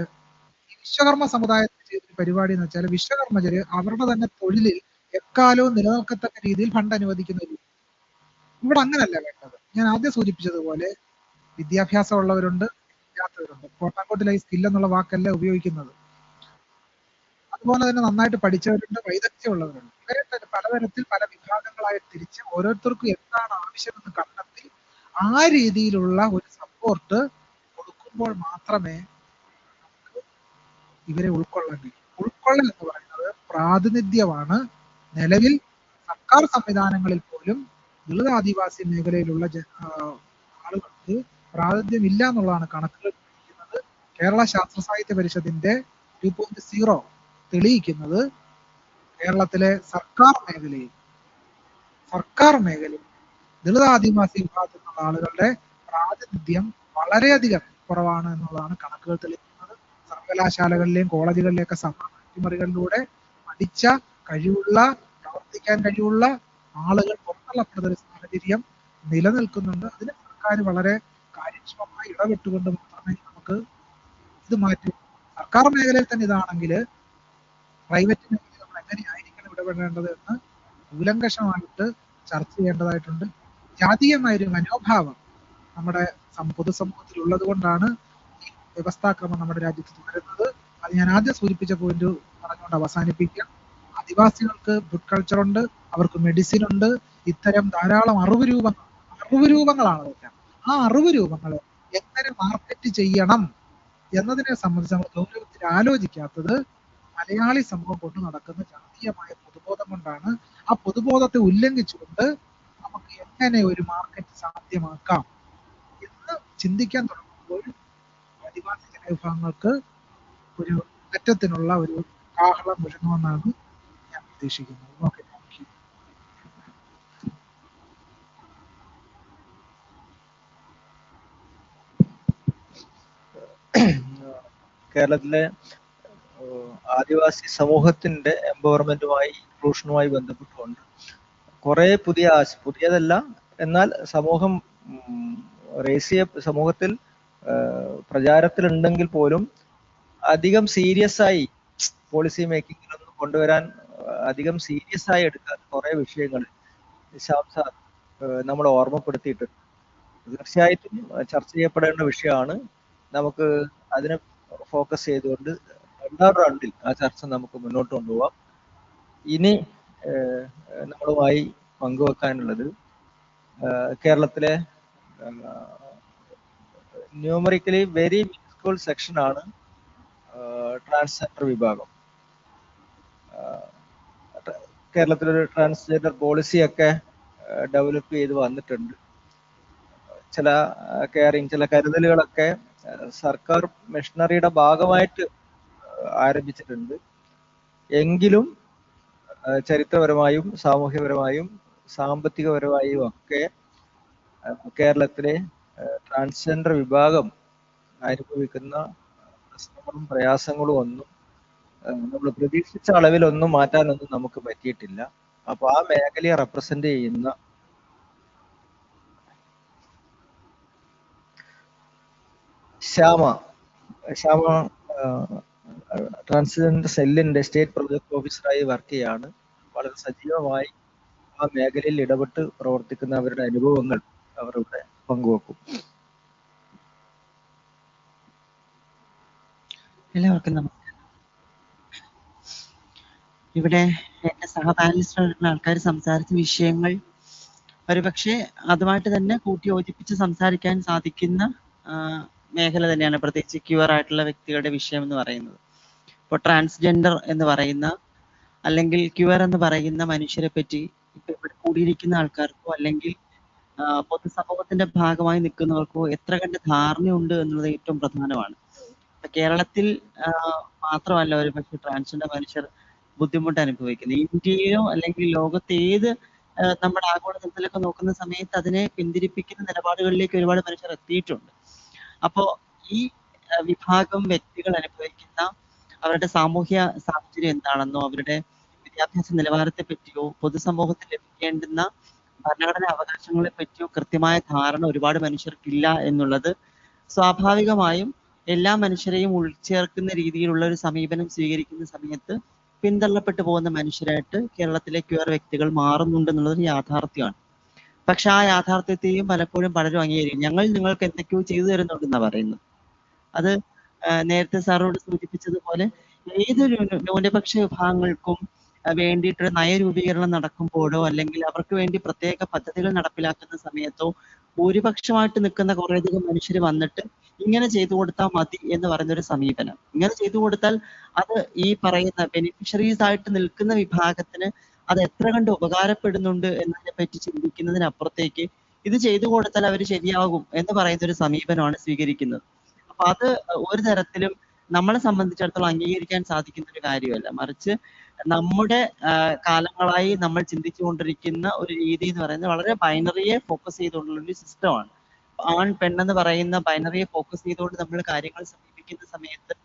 ഈ വിശ്വകർമ്മ സമുദായത്തിന് ചെയ്തൊരു പരിപാടി എന്ന് വെച്ചാൽ, വിശ്വകർമ്മജര് അവരുടെ തന്നെ തൊഴിലിൽ എക്കാലവും നിലനിൽക്കത്തക്ക രീതിയിൽ ഫണ്ട് അനുവദിക്കുന്ന രീതി. ഇവിടെ അങ്ങനല്ല വേണ്ടത്. ഞാൻ ആദ്യം സൂചിപ്പിച്ചതുപോലെ വിദ്യാഭ്യാസം ഉള്ളവരുണ്ട്, ഇല്ലാത്തവരുണ്ട്. കോട്ടാങ്കോട്ടിലെ ഈ സ്കിൽ എന്നുള്ള വാക്കല്ല ഉപയോഗിക്കുന്നത്. അതുപോലെ തന്നെ നന്നായിട്ട് പഠിച്ചവരുണ്ട്, വൈദഗ്ധ്യമുള്ളവരുണ്ട്. ഇവരെ തന്നെ പലതരത്തിൽ പല വിഭാഗങ്ങളായി തിരിച്ച് ഓരോരുത്തർക്കും എന്താണ് ആവശ്യമെന്ന് കണ്ടെത്തി ആ രീതിയിലുള്ള ഒരു സപ്പോർട്ട് കൊടുക്കുമ്പോൾ മാത്രമേ ഇവരെ ഉൾക്കൊള്ളാൻ കഴിയും. ഉൾക്കൊള്ളൽ എന്ന് പറയുന്നത് പ്രാതിനിധ്യമാണ്. നിലവിൽ സർക്കാർ സംവിധാനങ്ങളിൽ പോലും ദളിത് ആദിവാസി മേഖലയിലുള്ള ആളുകൾക്ക് പ്രാതിനിധ്യം ഇല്ല എന്നുള്ളതാണ് കണക്കുകൾ തെളിയിക്കുന്നത്. കേരള ശാസ്ത്ര സാഹിത്യ പരിഷത്തിന്റെ 2.0 തെളിയിക്കുന്നത് കേരളത്തിലെ സർക്കാർ മേഖലയിൽ ദളിത് ആദിവാസി വിഭാഗത്തിലുള്ള ആളുകളുടെ പ്രാതിനിധ്യം വളരെയധികം കുറവാണ് എന്നുള്ളതാണ് കണക്കുകൾ തെളിയിക്കുന്നത്. സർവകലാശാലകളിലെയും കോളേജുകളിലെയൊക്കെ അട്ടിമറികളിലൂടെ പഠിച്ച കഴിവുള്ള, പ്രവർത്തിക്കാൻ കഴിവുള്ള ആളുകൾ പുറത്തള്ളപ്പെടുന്ന ഒരു സാഹചര്യം നിലനിൽക്കുന്നുണ്ട്. അതിന് സർക്കാർ വളരെ കാര്യക്ഷമമായി ഇടപെട്ടുകൊണ്ട് മാത്രമേ നമുക്ക് ഇത് മാറ്റി. സർക്കാർ മേഖലയിൽ തന്നെ ഇതാണെങ്കിൽ പ്രൈവറ്റ് മേഖലയിൽ നമ്മൾ എങ്ങനെയായിരിക്കണം ഇടപെടേണ്ടത് എന്ന് കൂലങ്കഷമായിട്ട് ചർച്ച ചെയ്യേണ്ടതായിട്ടുണ്ട്. ജാതീയമായൊരു മനോഭാവം നമ്മുടെ പൊതുസമൂഹത്തിൽ ഉള്ളത് കൊണ്ടാണ് ഈ വ്യവസ്ഥാക്രമം നമ്മുടെ രാജ്യത്ത് തുടരുന്നത്. അത് ഞാൻ ആദ്യം സൂചിപ്പിച്ച പോയിന്റ് പറഞ്ഞുകൊണ്ട് അവസാനിപ്പിക്കാം. ആദിവാസികൾക്ക് ഫുഡ് കൾച്ചർ ഉണ്ട്, അവർക്ക് മെഡിസിൻ ഉണ്ട്, ഇത്തരം ധാരാളം അറിവ് രൂപങ്ങളാണ് അതൊക്കെ. ആ അറിവ് രൂപങ്ങൾ എങ്ങനെ മാർക്കറ്റ് ചെയ്യണം എന്നതിനെ സംബന്ധിച്ച് നമ്മൾ ഗൗരവത്തിൽ ആലോചിക്കാത്തത് മലയാളി സമൂഹം കൊണ്ട് നടക്കുന്ന ജാതീയമായ പൊതുബോധം കൊണ്ടാണ്. ആ പൊതുബോധത്തെ ഉല്ലംഘിച്ചുകൊണ്ട് നമുക്ക് എങ്ങനെ ഒരു മാർക്കറ്റ് സാധ്യമാക്കാം എന്ന് ചിന്തിക്കാൻ തുടങ്ങുമ്പോൾ ആദിവാസി ജനവിഭാഗങ്ങൾക്ക് ഒരു മാറ്റത്തിനുള്ള ഒരു കാഹളം മുഴങ്ങുമെന്നാണ് ഞാൻ പ്രതീക്ഷിക്കുന്നത്. Okay, thank you. കേരളത്തിലെ ആദിവാസി സമൂഹത്തിന്റെ എംപവർമെന്റുമായി ഇൻക്ലൂഷനുമായി ബന്ധപ്പെട്ടുകൊണ്ട് കുറെ പുതിയതല്ല, എന്നാൽ സമൂഹം റേസിയ സമൂഹത്തിൽ പ്രചാരത്തിലുണ്ടെങ്കിൽ പോലും അധികം സീരിയസ് ആയി പോളിസി മേക്കിങ്ങിലൊന്നും കൊണ്ടുവരാൻ അധികം സീരിയസ് ആയി എടുക്കാൻ കുറെ വിഷയങ്ങൾ നിശാന്ത് സാർ നമ്മൾ ഓർമ്മപ്പെടുത്തിയിട്ടുണ്ട്. തീർച്ചയായിട്ടും ചർച്ച ചെയ്യപ്പെടേണ്ട വിഷയമാണ്. നമുക്ക് അതിനെ ഫോക്കസ് ചെയ്തുകൊണ്ട് രണ്ടാം റൗണ്ടിൽ ആ ചർച്ച നമുക്ക് മുന്നോട്ട് കൊണ്ടുപോകാം. ഇനി നമ്മളുമായി പങ്കുവെക്കാനുള്ളത് കേരളത്തിലെ ന്യൂമറിക്കലി വെരി മിനിസ്കൂൾ സെക്ഷനാണ് ട്രാൻസ്ജെൻഡർ വിഭാഗം. കേരളത്തിലൊരു ട്രാൻസ്ജെൻഡർ പോളിസിയൊക്കെ ഡെവലപ്പ് ചെയ്ത് വന്നിട്ടുണ്ട്. ചില ചില കരുതലുകളൊക്കെ സർക്കാർ മിഷണറിയുടെ ഭാഗമായിട്ട് ആരംഭിച്ചിട്ടുണ്ട്. എങ്കിലും ചരിത്രപരമായും സാമൂഹ്യപരമായും സാമ്പത്തികപരമായും ഒക്കെ കേരളത്തിലെ ട്രാൻസ്ജെൻഡർ വിഭാഗം അനുഭവിക്കുന്ന പ്രശ്നങ്ങളും പ്രയാസങ്ങളും ഒന്നും നമ്മൾ പ്രതീക്ഷിച്ച അളവിലൊന്നും മാറ്റാനൊന്നും നമുക്ക് പറ്റിയിട്ടില്ല. അപ്പൊ ആ മേഖലയെ റെപ്രസെന്റ് ചെയ്യുന്ന ശ്യാമ ട്രാൻസ്ജെൻഡർ സെല്ലിന്റെ സ്റ്റേറ്റ് പ്രൊജക്ട് ഓഫീസറായി വർക്ക് ചെയ്യാണ്. വളരെ സജീവമായി ആ മേഖലയിൽ ഇടപെട്ട് പ്രവർത്തിക്കുന്ന അവരുടെ അനുഭവങ്ങൾ അവർ ഇവിടെ പങ്കുവെക്കും. എല്ലാവർക്കും നമസ്കാരം. ഇവിടെ എന്റെ സഹപാനലിസ്റ്റുള്ള ആൾക്കാർ സംസാരിച്ച വിഷയങ്ങൾ ഒരുപക്ഷെ അതുമായിട്ട് തന്നെ കൂട്ടി യോജിപ്പിച്ച് സംസാരിക്കാൻ സാധിക്കുന്ന മേഖല തന്നെയാണ്, പ്രത്യേകിച്ച് ക്യൂർ ആയിട്ടുള്ള വ്യക്തികളുടെ വിഷയം എന്ന് പറയുന്നത്. ഇപ്പോൾ ട്രാൻസ്ജെൻഡർ എന്ന് പറയുന്ന അല്ലെങ്കിൽ ക്യൂർ എന്ന് പറയുന്ന മനുഷ്യരെ പറ്റി ഇപ്പൊ ഇവിടെ കൂടിയിരിക്കുന്ന ആൾക്കാർക്കോ അല്ലെങ്കിൽ പൊതുസമൂഹത്തിന്റെ ഭാഗമായി നിൽക്കുന്നവർക്കോ എത്ര കണ്ട് ധാരണയുണ്ട് എന്നുള്ളത് ഏറ്റവും പ്രധാനമാണ്. കേരളത്തിൽ മാത്രമല്ല ഒരു പക്ഷേ ട്രാൻസ്ജെൻഡർ മനുഷ്യർ ബുദ്ധിമുട്ട് അനുഭവിക്കുന്നത്. ഇന്ത്യയിലോ അല്ലെങ്കിൽ ലോകത്തെ ഏത് നമ്മുടെ ആഗോളതലത്തിലൊക്കെ നോക്കുന്ന സമയത്ത് അതിനെ പിന്തിരിപ്പിക്കുന്ന നിലപാടുകളിലേക്ക് ഒരുപാട് മനുഷ്യർ എത്തിയിട്ടുണ്ട്. അപ്പോ ഈ വിഭാഗം വ്യക്തികൾ അനുഭവിക്കുന്ന അവരുടെ സാമൂഹ്യ സാഹചര്യം എന്താണെന്നോ അവരുടെ വിദ്യാഭ്യാസ നിലവാരത്തെ പറ്റിയോ പൊതുസമൂഹത്തിൽ ലഭിക്കേണ്ടുന്ന ഭരണഘടനാ അവകാശങ്ങളെ പറ്റിയോ കൃത്യമായ ധാരണ ഒരുപാട് മനുഷ്യർക്കില്ല എന്നുള്ളത് സ്വാഭാവികമായും എല്ലാ മനുഷ്യരെയും ഉൾച്ചേർക്കുന്ന രീതിയിലുള്ള ഒരു സമീപനം സ്വീകരിക്കുന്ന സമയത്ത് പിന്തള്ളപ്പെട്ടു പോകുന്ന മനുഷ്യരായിട്ട് കേരളത്തിലെ ക്യൂർ വ്യക്തികൾ മാറുന്നുണ്ടെന്നുള്ളതൊരു യാഥാർത്ഥ്യമാണ്. പക്ഷെ ആ യാഥാർത്ഥ്യത്തെയും പലപ്പോഴും പലരും അംഗീകരിക്കും. ഞങ്ങൾ നിങ്ങൾക്ക് എന്തൊക്കെയോ ചെയ്തു തരുന്നുണ്ടെന്നാണ് പറയുന്നത്. അത് നേരത്തെ സാറോട് സൂചിപ്പിച്ചതുപോലെ ഏതൊരു ന്യൂനപക്ഷ വിഭാഗങ്ങൾക്കും വേണ്ടിയിട്ടൊരു നയരൂപീകരണം നടക്കുമ്പോഴോ അല്ലെങ്കിൽ അവർക്ക് വേണ്ടി പ്രത്യേക പദ്ധതികൾ നടപ്പിലാക്കുന്ന സമയത്തോ ഭൂരിപക്ഷമായിട്ട് നിൽക്കുന്ന കുറേയധികം മനുഷ്യർ വന്നിട്ട് ഇങ്ങനെ ചെയ്തു കൊടുത്താൽ മതി എന്ന് പറയുന്നൊരു സമീപനം, ഇങ്ങനെ ചെയ്തു കൊടുത്താൽ അത് ഈ പറയുന്ന ബെനിഫിഷ്യറീസ് ആയിട്ട് നിൽക്കുന്ന വിഭാഗത്തിന് അത് എത്ര കണ്ട് ഉപകാരപ്പെടുന്നുണ്ട് എന്നതിനെ പറ്റി ചിന്തിക്കുന്നതിനപ്പുറത്തേക്ക് ഇത് ചെയ്തു കൊടുത്താൽ അവർ ശരിയാകും എന്ന് പറയുന്ന ഒരു സമീപനമാണ് സ്വീകരിക്കുന്നത്. അപ്പൊ അത് ഒരു തരത്തിലും നമ്മളെ സംബന്ധിച്ചിടത്തോളം അംഗീകരിക്കാൻ സാധിക്കുന്ന ഒരു കാര്യമല്ല. മറിച്ച് നമ്മുടെ കാലങ്ങളായി നമ്മൾ ചിന്തിച്ചുകൊണ്ടിരിക്കുന്ന ഒരു രീതി എന്ന് പറയുന്നത് വളരെ ബൈനറിയെ ഫോക്കസ് ചെയ്തുകൊണ്ടുള്ള ഒരു സിസ്റ്റമാണ്. ആൺ പെണ്ണെന്ന് പറയുന്ന ബൈനറിയെ ഫോക്കസ് ചെയ്തുകൊണ്ട് നമ്മൾ കാര്യങ്ങൾ സമീപിക്കുന്ന സമയത്ത്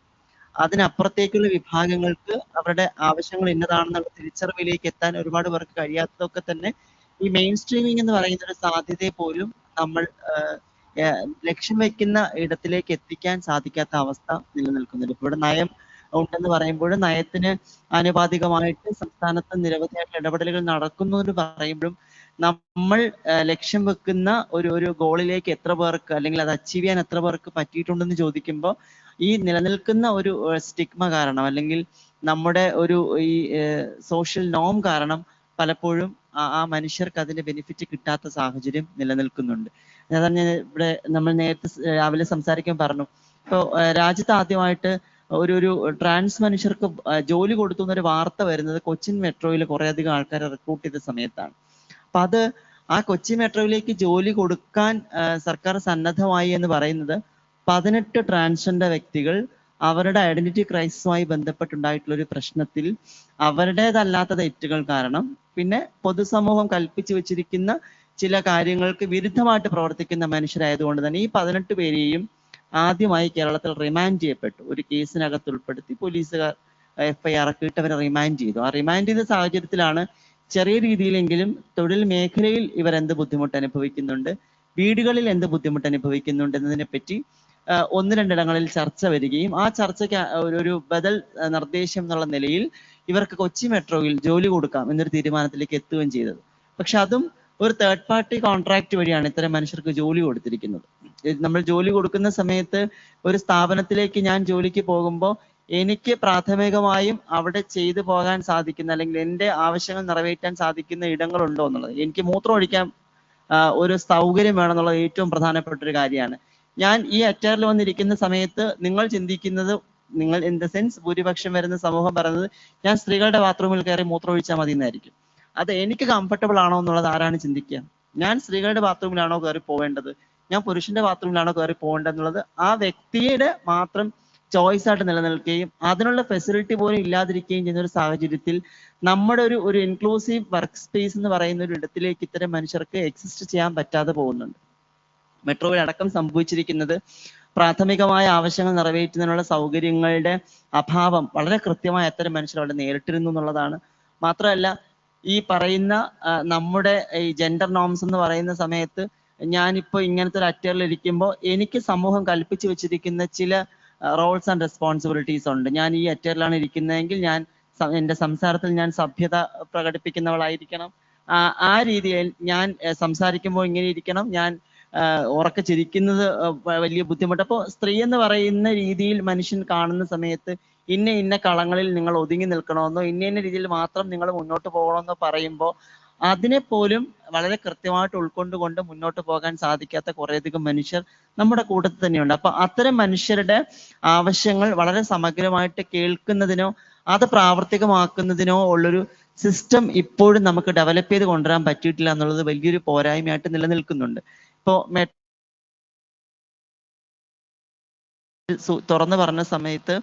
അതിനപ്പുറത്തേക്കുള്ള വിഭാഗങ്ങൾക്ക് അവരുടെ ആവശ്യങ്ങൾ ഇന്നതാണെന്നുള്ള തിരിച്ചറിവിലേക്ക് എത്താൻ ഒരുപാട് പേർക്ക് കഴിയാത്തതൊക്കെ തന്നെ ഈ മെയിൻ സ്ട്രീമിംഗ് എന്ന് പറയുന്ന ഒരു സാധ്യതയെ പോലും നമ്മൾ ലക്ഷ്യം വെക്കുന്ന ഇടത്തിലേക്ക് എത്തിക്കാൻ സാധിക്കാത്ത അവസ്ഥ നിലനിൽക്കുന്നുണ്ട്. ഇപ്പോൾ ഇവിടെ നയം ഉണ്ടെന്ന് പറയുമ്പോൾ നയത്തിന് ആനുപാതികമായിട്ട് സംസ്ഥാനത്ത് നിരവധിയായിട്ടുള്ള ഇടപെടലുകൾ നടക്കുന്നു എന്ന് പറയുമ്പോഴും നമ്മൾ ലക്ഷ്യം വെക്കുന്ന ഒരു ഗോളിലേക്ക് എത്ര പേർക്ക് അല്ലെങ്കിൽ അത് അച്ചീവ് ചെയ്യാൻ എത്ര പേർക്ക് പറ്റിയിട്ടുണ്ടെന്ന് ചോദിക്കുമ്പോൾ ഈ നിലനിൽക്കുന്ന ഒരു സ്റ്റിഗ്മ കാരണം അല്ലെങ്കിൽ നമ്മുടെ ഒരു ഈ സോഷ്യൽ നോം കാരണം പലപ്പോഴും ആ മനുഷ്യർക്ക് അതിന്റെ ബെനിഫിറ്റ് കിട്ടാത്ത സാഹചര്യം നിലനിൽക്കുന്നുണ്ട്. അതാണ് ഞാൻ ഇവിടെ നമ്മൾ നേരത്തെ രാവിലെ സംസാരിക്കാൻ പറഞ്ഞു. ഇപ്പോൾ രാജ്യത്ത് ആദ്യമായിട്ട് ഒരു ട്രാൻസ് മനുഷ്യർക്ക് ജോലി കൊടുത്തു എന്നൊരു വാർത്ത വരുന്നത് കൊച്ചിൻ മെട്രോയിൽ കുറേയധികം ആൾക്കാരെ റിക്രൂട്ട് ചെയ്ത സമയത്താണ്. അപ്പൊ അത് ആ കൊച്ചി മെട്രോയിലേക്ക് ജോലി കൊടുക്കാൻ സർക്കാർ സന്നദ്ധമായി എന്ന് പറയുന്നത് 18 ട്രാൻസ്ജെൻഡർ വ്യക്തികൾ അവരുടെ ഐഡന്റിറ്റി ക്രൈസിസുമായി ബന്ധപ്പെട്ടുണ്ടായിട്ടുള്ള ഒരു പ്രശ്നത്തിൽ അവരുടേതല്ലാത്ത തെറ്റുകൾ കാരണം പിന്നെ പൊതുസമൂഹം കൽപ്പിച്ചു വെച്ചിരിക്കുന്ന ചില കാര്യങ്ങൾക്ക് വിരുദ്ധമായിട്ട് പ്രവർത്തിക്കുന്ന മനുഷ്യരായതുകൊണ്ട് തന്നെ ഈ 18 പേരെയും ആദ്യമായി കേരളത്തിൽ റിമാൻഡ് ചെയ്യപ്പെട്ടു. ഒരു കേസിനകത്ത് ഉൾപ്പെടുത്തി പോലീസുകാർ FIR ഒക്കെ ഇട്ട് അവരെ റിമാൻഡ് ചെയ്തു. ആ റിമാൻഡ് ചെയ്ത സാഹചര്യത്തിലാണ് ചെറിയ രീതിയിലെങ്കിലും തൊഴിൽ മേഖലയിൽ ഇവർ എന്ത് ബുദ്ധിമുട്ട് അനുഭവിക്കുന്നുണ്ട്, വീടുകളിൽ എന്ത് ബുദ്ധിമുട്ട് അനുഭവിക്കുന്നുണ്ട് എന്നതിനെ പറ്റി 1-2 ഇടങ്ങളിൽ ചർച്ച വരികയും ആ ചർച്ചയ്ക്ക് ഒരു ബദൽ നിർദ്ദേശം എന്നുള്ള നിലയിൽ ഇവർക്ക് കൊച്ചി മെട്രോയിൽ ജോലി കൊടുക്കാം എന്നൊരു തീരുമാനത്തിലേക്ക് എത്തുകയും ചെയ്തത്. പക്ഷെ അതും ഒരു തേർഡ് പാർട്ടി കോൺട്രാക്ട് വഴിയാണ് ഇത്തരം മനുഷ്യർക്ക് ജോലി കൊടുത്തിരിക്കുന്നത്. നമ്മൾ ജോലി കൊടുക്കുന്ന സമയത്ത് ഒരു സ്ഥാപനത്തിലേക്ക് ഞാൻ ജോലിക്ക് പോകുമ്പോൾ എനിക്ക് പ്രാഥമികമായും അവിടെ ചെയ്തു പോകാൻ സാധിക്കുന്ന അല്ലെങ്കിൽ എൻ്റെ ആവശ്യങ്ങൾ നിറവേറ്റാൻ സാധിക്കുന്ന ഇടങ്ങളുണ്ടോ എന്നുള്ളത്, എനിക്ക് മൂത്രം ഒഴിക്കാൻ ഒരു സൗകര്യം വേണമെന്നുള്ളത് ഏറ്റവും പ്രധാനപ്പെട്ട ഒരു കാര്യമാണ്. ഞാൻ ഈ അറ്റയറിൽ വന്നിരിക്കുന്ന സമയത്ത് നിങ്ങൾ ചിന്തിക്കുന്നത്, നിങ്ങൾ ഇൻ ദ സെൻസ് ഭൂരിപക്ഷം വരുന്ന സമൂഹം പറയുന്നത് ഞാൻ സ്ത്രീകളുടെ ബാത്റൂമിൽ കയറി മൂത്രം ഒഴിച്ചാൽ മതി എന്നായിരിക്കും. അത് എനിക്ക് കംഫർട്ടബിൾ ആണോ എന്നുള്ളത് ആരാണ് ചിന്തിക്കുക? ഞാൻ സ്ത്രീകളുടെ ബാത്റൂമിലാണോ കയറി പോവേണ്ടത്, ഞാൻ പുരുഷന്റെ ബാത്റൂമിലാണോ കയറി പോകേണ്ടത് എന്നുള്ളത് ആ വ്യക്തിയുടെ മാത്രം ചോയ്സ് ആയിട്ട് നിലനിൽക്കുകയും അതിനുള്ള ഫെസിലിറ്റി പോലും ഇല്ലാതിരിക്കുകയും ചെയ്യുന്ന ഒരു സാഹചര്യത്തിൽ നമ്മുടെ ഒരു ഇൻക്ലൂസീവ് വർക്ക് സ്പേസ് എന്ന് പറയുന്ന ഒരു ഇടത്തിലേക്ക് ഇത്തരം മനുഷ്യർക്ക് എക്സിസ്റ്റ് ചെയ്യാൻ പറ്റാതെ പോകുന്നുണ്ട്. മെട്രോയിൽ അടക്കം സംഭവിച്ചിരിക്കുന്നത് പ്രാഥമികമായ ആവശ്യങ്ങൾ നിറവേറ്റുന്നതിനുള്ള സൗകര്യങ്ങളുടെ അഭാവം വളരെ കൃത്യമായി അത്തരം മനുഷ്യർ അവിടെ നേരിട്ടിരുന്നു എന്നുള്ളതാണ്. മാത്രമല്ല ഈ പറയുന്ന നമ്മുടെ ഈ ജെൻഡർ നോംസ് എന്ന് പറയുന്ന സമയത്ത് ഞാനിപ്പോൾ ഇങ്ങനത്തെ ഒരു അറ്റയറിൽ ഇരിക്കുമ്പോൾ എനിക്ക് സമൂഹം കൽപ്പിച്ചു വെച്ചിരിക്കുന്ന ചില റോൾസ് ആൻഡ് റെസ്പോൺസിബിലിറ്റീസ് ഉണ്ട്. ഞാൻ ഈ അറ്റയറിലാണ് ഇരിക്കുന്നതെങ്കിൽ ഞാൻ എൻ്റെ സംസാരത്തിൽ ഞാൻ സഭ്യത പ്രകടിപ്പിക്കുന്നവളായിരിക്കണം, ആ രീതിയിൽ ഞാൻ സംസാരിക്കുമ്പോൾ ഇങ്ങനെ ഇരിക്കണം, ഞാൻ ഉറക്കെ ചിരിക്കുന്നത് വലിയ ബുദ്ധിമുട്ട്. അപ്പോൾ സ്ത്രീ എന്ന് പറയുന്ന രീതിയിൽ മനുഷ്യൻ കാണുന്ന സമയത്ത് ഇന്ന കളങ്ങളിൽ നിങ്ങൾ ഒതുങ്ങി നിൽക്കണമെന്നോ ഇന്ന രീതിയിൽ മാത്രം നിങ്ങൾ മുന്നോട്ട് പോകണമെന്നോ പറയുമ്പോൾ അതിനെ പോലും വളരെ കൃത്യമായിട്ട് ഉൾക്കൊണ്ടുകൊണ്ട് മുന്നോട്ട് പോകാൻ സാധിക്കാത്ത കുറേയധികം മനുഷ്യർ നമ്മുടെ കൂട്ടത്തിൽ തന്നെയുണ്ട്. അപ്പൊ അത്തരം മനുഷ്യരുടെ ആവശ്യങ്ങൾ വളരെ സമഗ്രമായിട്ട് കേൾക്കുന്നതിനോ അത് പ്രാവർത്തികമാക്കുന്നതിനോ ഉള്ളൊരു സിസ്റ്റം ഇപ്പോഴും നമുക്ക് ഡെവലപ്പ് ചെയ്ത് കൊണ്ടുവരാൻ പറ്റിയിട്ടില്ല എന്നുള്ളത് വലിയൊരു പോരായ്മയായിട്ട് നിലനിൽക്കുന്നുണ്ട്. ഇപ്പോൾ തുറന്നു പറഞ്ഞ സമയത്ത്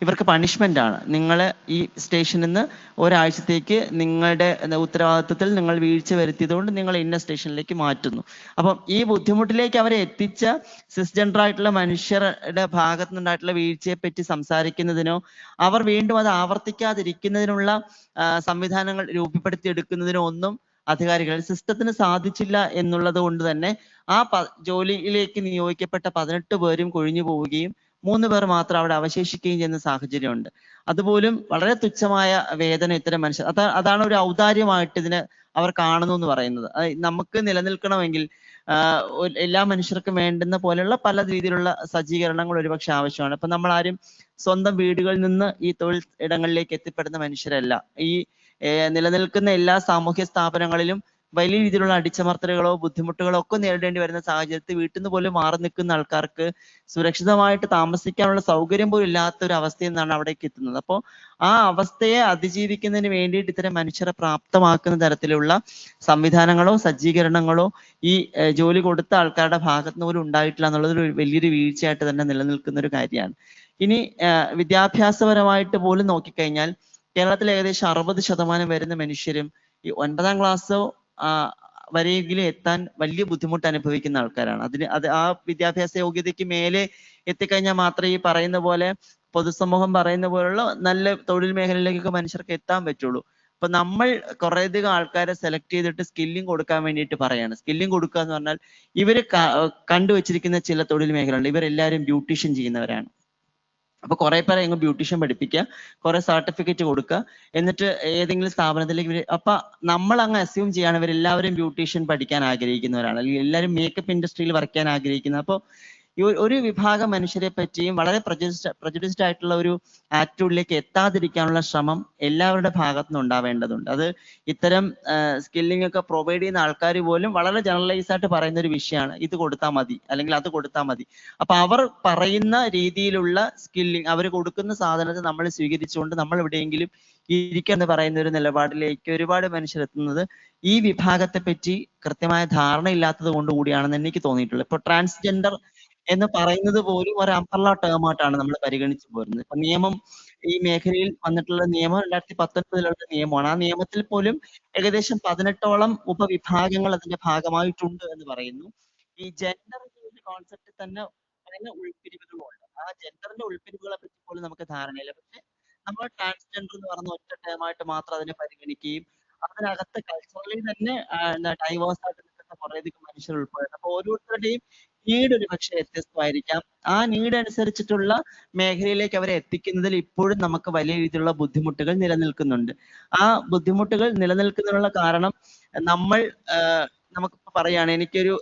ഇവർക്ക് പണിഷ്മെന്റ് ആണ്, നിങ്ങൾ ഈ സ്റ്റേഷനിൽ നിന്ന് ഒരാഴ്ചത്തേക്ക് നിങ്ങളുടെ ഉത്തരവാദിത്വത്തിൽ നിങ്ങൾ വീഴ്ച വരുത്തിയതുകൊണ്ട് നിങ്ങൾ ഇന്ന സ്റ്റേഷനിലേക്ക് മാറ്റുന്നു. അപ്പം ഈ ബുദ്ധിമുട്ടിലേക്ക് അവരെ എത്തിച്ച സിസ്ജെൻഡർ ആയിട്ടുള്ള മനുഷ്യരുടെ ഭാഗത്തു നിന്നുണ്ടായിട്ടുള്ള വീഴ്ചയെ പറ്റി സംസാരിക്കുന്നതിനോ അവർ വീണ്ടും അത് ആവർത്തിക്കാതിരിക്കുന്നതിനുള്ള സംവിധാനങ്ങൾ രൂപപ്പെടുത്തിയെടുക്കുന്നതിനോ ഒന്നും അധികാരികൾ സിസ്റ്റത്തിന് സാധിച്ചില്ല എന്നുള്ളത് കൊണ്ട് തന്നെ ആ ജോലിയിലേക്ക് നിയോഗിക്കപ്പെട്ട 18 പേരും കൊഴിഞ്ഞു പോവുകയും 3 പേർ മാത്രം അവിടെ അവശേഷിക്കുകയും ചെയ്യുന്ന സാഹചര്യമുണ്ട്. അതുപോലും വളരെ തുച്ഛമായ വേതനം ഇത്തരം മനുഷ്യർ, അതാണ് ഒരു ഔദാര്യമായിട്ട് ഇതിനെ അവർ കാണുന്നു എന്ന് പറയുന്നത്. നമുക്ക് നിലനിൽക്കണമെങ്കിൽ എല്ലാ മനുഷ്യർക്കും വേണ്ടുന്ന പോലെയുള്ള പല രീതിയിലുള്ള സജ്ജീകരണങ്ങൾ ഒരുപക്ഷെ ആവശ്യമാണ്. ഇപ്പൊ നമ്മൾ ആരും സ്വന്തം വീടുകളിൽ നിന്ന് ഈ തൊഴിൽ ഇടങ്ങളിലേക്ക് എത്തിപ്പെടുന്ന മനുഷ്യരല്ല. ഈ നിലനിൽക്കുന്ന എല്ലാ സാമൂഹ്യ സ്ഥാപനങ്ങളിലും വലിയ രീതിയിലുള്ള അടിച്ചമർത്തലുകളോ ബുദ്ധിമുട്ടുകളോ ഒക്കെ നേരിടേണ്ടി വരുന്ന സാഹചര്യത്തിൽ വീട്ടിൽ നിന്ന് പോലും മാറി നിൽക്കുന്ന ആൾക്കാർക്ക് സുരക്ഷിതമായിട്ട് താമസിക്കാനുള്ള സൗകര്യം പോലും ഇല്ലാത്ത ഒരു അവസ്ഥയിൽ നിന്നാണ് അവിടേക്ക് എത്തുന്നത്. അപ്പോൾ ആ അവസ്ഥയെ അതിജീവിക്കുന്നതിന് വേണ്ടിയിട്ട് ഇത്തരം മനുഷ്യരെ പ്രാപ്തമാക്കുന്ന തരത്തിലുള്ള സംവിധാനങ്ങളോ സജ്ജീകരണങ്ങളോ ഈ ജോലി കൊടുത്ത ആൾക്കാരുടെ ഭാഗത്ത് നിന്ന് പോലും ഉണ്ടായിട്ടില്ല എന്നുള്ളത് ഒരു വലിയൊരു വീഴ്ചയായിട്ട് തന്നെ നിലനിൽക്കുന്ന ഒരു കാര്യമാണ്. ഇനി വിദ്യാഭ്യാസപരമായിട്ട് പോലും നോക്കിക്കഴിഞ്ഞാൽ കേരളത്തിൽ ഏകദേശം 60% വരുന്ന മനുഷ്യരും ഈ 9ാം ക്ലാസ്സോ വരെയെങ്കിലും എത്താൻ വലിയ ബുദ്ധിമുട്ട് അനുഭവിക്കുന്ന ആൾക്കാരാണ്. ആ വിദ്യാഭ്യാസ യോഗ്യതയ്ക്ക് മേലെ എത്തിക്കഴിഞ്ഞാൽ മാത്രമേ ഈ പറയുന്ന പോലെ പൊതുസമൂഹം പറയുന്ന പോലുള്ള നല്ല തൊഴിൽ മേഖലയിലേക്കൊക്കെ മനുഷ്യർക്ക് എത്താൻ പറ്റുള്ളൂ. അപ്പൊ നമ്മൾ കുറേയധികം ആൾക്കാരെ സെലക്ട് ചെയ്തിട്ട് സ്കില്ലിംഗ് കൊടുക്കാൻ വേണ്ടിയിട്ട് പറയാണ്. സ്കില്ലിംഗ് കൊടുക്കുക എന്ന് പറഞ്ഞാൽ ഇവര് കണ്ടുവച്ചിരിക്കുന്ന ചില തൊഴിൽ മേഖലകളുണ്ട്. ഇവരെല്ലാവരും ബ്യൂട്ടീഷ്യൻ ചെയ്യുന്നവരാണ്, അപ്പൊ കുറെ പേരെ അങ്ങ് ബ്യൂട്ടീഷ്യൻ പഠിപ്പിക്കുക, കുറെ സർട്ടിഫിക്കറ്റ് കൊടുക്കുക, എന്നിട്ട് ഏതെങ്കിലും സ്ഥാപനത്തിലേക്ക് അപ്പൊ നമ്മൾ അങ്ങ് അസ്യൂം ചെയ്യാണ് ഇവരെല്ലാവരും ബ്യൂട്ടീഷ്യൻ പഠിക്കാൻ ആഗ്രഹിക്കുന്നവരാണ്, അല്ലെങ്കിൽ എല്ലാവരും മേക്കപ്പ് ഇൻഡസ്ട്രിയിൽ വർക്ക് ചെയ്യാൻ ആഗ്രഹിക്കുന്നത്. അപ്പോൾ ഈ ഒരു വിഭാഗം മനുഷ്യരെ പറ്റിയും വളരെ പ്രജുഡിസ്ഡ് ആയിട്ടുള്ള ഒരു ആറ്റിറ്റ്യൂഡിലേക്ക് എത്താതിരിക്കാനുള്ള ശ്രമം എല്ലാവരുടെ ഭാഗത്തുനിന്ന് ഉണ്ടാവേണ്ടതുണ്ട്. അത് ഇത്തരം സ്കില്ലിംഗ് ഒക്കെ പ്രൊവൈഡ് ചെയ്യുന്ന ആൾക്കാർ പോലും വളരെ ജനറലൈസ് ആയിട്ട് പറയുന്ന ഒരു വിഷയമാണ്, ഇത് കൊടുത്താൽ മതി അല്ലെങ്കിൽ അത് കൊടുത്താൽ മതി. അപ്പൊ അവർ പറയുന്ന രീതിയിലുള്ള സ്കില്ലിംഗ്, അവർ കൊടുക്കുന്ന സാധനത്തെ നമ്മൾ സ്വീകരിച്ചുകൊണ്ട് നമ്മൾ എവിടെയെങ്കിലും ഇരിക്കാന്ന് പറയുന്ന ഒരു നിലപാടിലേക്ക് ഒരുപാട് മനുഷ്യരെത്തുന്നത് ഈ വിഭാഗത്തെ പറ്റി കൃത്യമായ ധാരണ ഇല്ലാത്തത് കൊണ്ട് കൂടിയാണെന്ന് എനിക്ക് തോന്നിയിട്ടുള്ളത്. ഇപ്പൊ ട്രാൻസ്ജെൻഡർ എന്ന് പറയുന്നത് പോലും ഒരു അംബ്രല്ല ടേം ആയിട്ടാണ് നമ്മൾ പരിഗണിച്ചു പോരുന്നത്. ഇപ്പൊ നിയമം, ഈ മേഖലയിൽ വന്നിട്ടുള്ള നിയമം 2019 നിയമമാണ്. ആ നിയമത്തിൽ പോലും ഏകദേശം 18ഓളം ഉപവിഭാഗങ്ങൾ അതിന്റെ ഭാഗമായിട്ടുണ്ട് എന്ന് പറയുന്നു. ഈ ജെൻഡർ എന്ന കോൺസെപ്റ്റ് തന്നെ പല ഉൾപ്പിരിവുകളുണ്ട്. ആ ജെൻഡറിന്റെ ഉൾപ്പിരിവുകളെ പറ്റി പോലും നമുക്ക് ധാരണയില്ല. പക്ഷെ നമ്മൾ ട്രാൻസ്ജെൻഡർ എന്ന് പറഞ്ഞ ഒറ്റ ടേമായിട്ട് മാത്രം അതിനെ പരിഗണിക്കുകയും അതിനകത്ത് കൾച്ചറലി തന്നെ ഡൈവേഴ്സ് ആയിട്ട് നിൽക്കുന്ന കുറേയധികം മനുഷ്യർ ഉൾപ്പെടുന്നു. അപ്പൊ ഓരോരുത്തരുടെയും നീഡ് ഒരു പക്ഷേ വ്യത്യസ്തമായിരിക്കാം. ആ നീഡ് അനുസരിച്ചിട്ടുള്ള മേഖലയിലേക്ക് അവരെ എത്തിക്കുന്നതിൽ ഇപ്പോഴും നമുക്ക് വലിയ രീതിയിലുള്ള ബുദ്ധിമുട്ടുകൾ നിലനിൽക്കുന്നുണ്ട്. ആ ബുദ്ധിമുട്ടുകൾ നിലനിൽക്കുന്നതിനുള്ള കാരണം നമുക്കിപ്പോ പറയാണ്, എനിക്കൊരു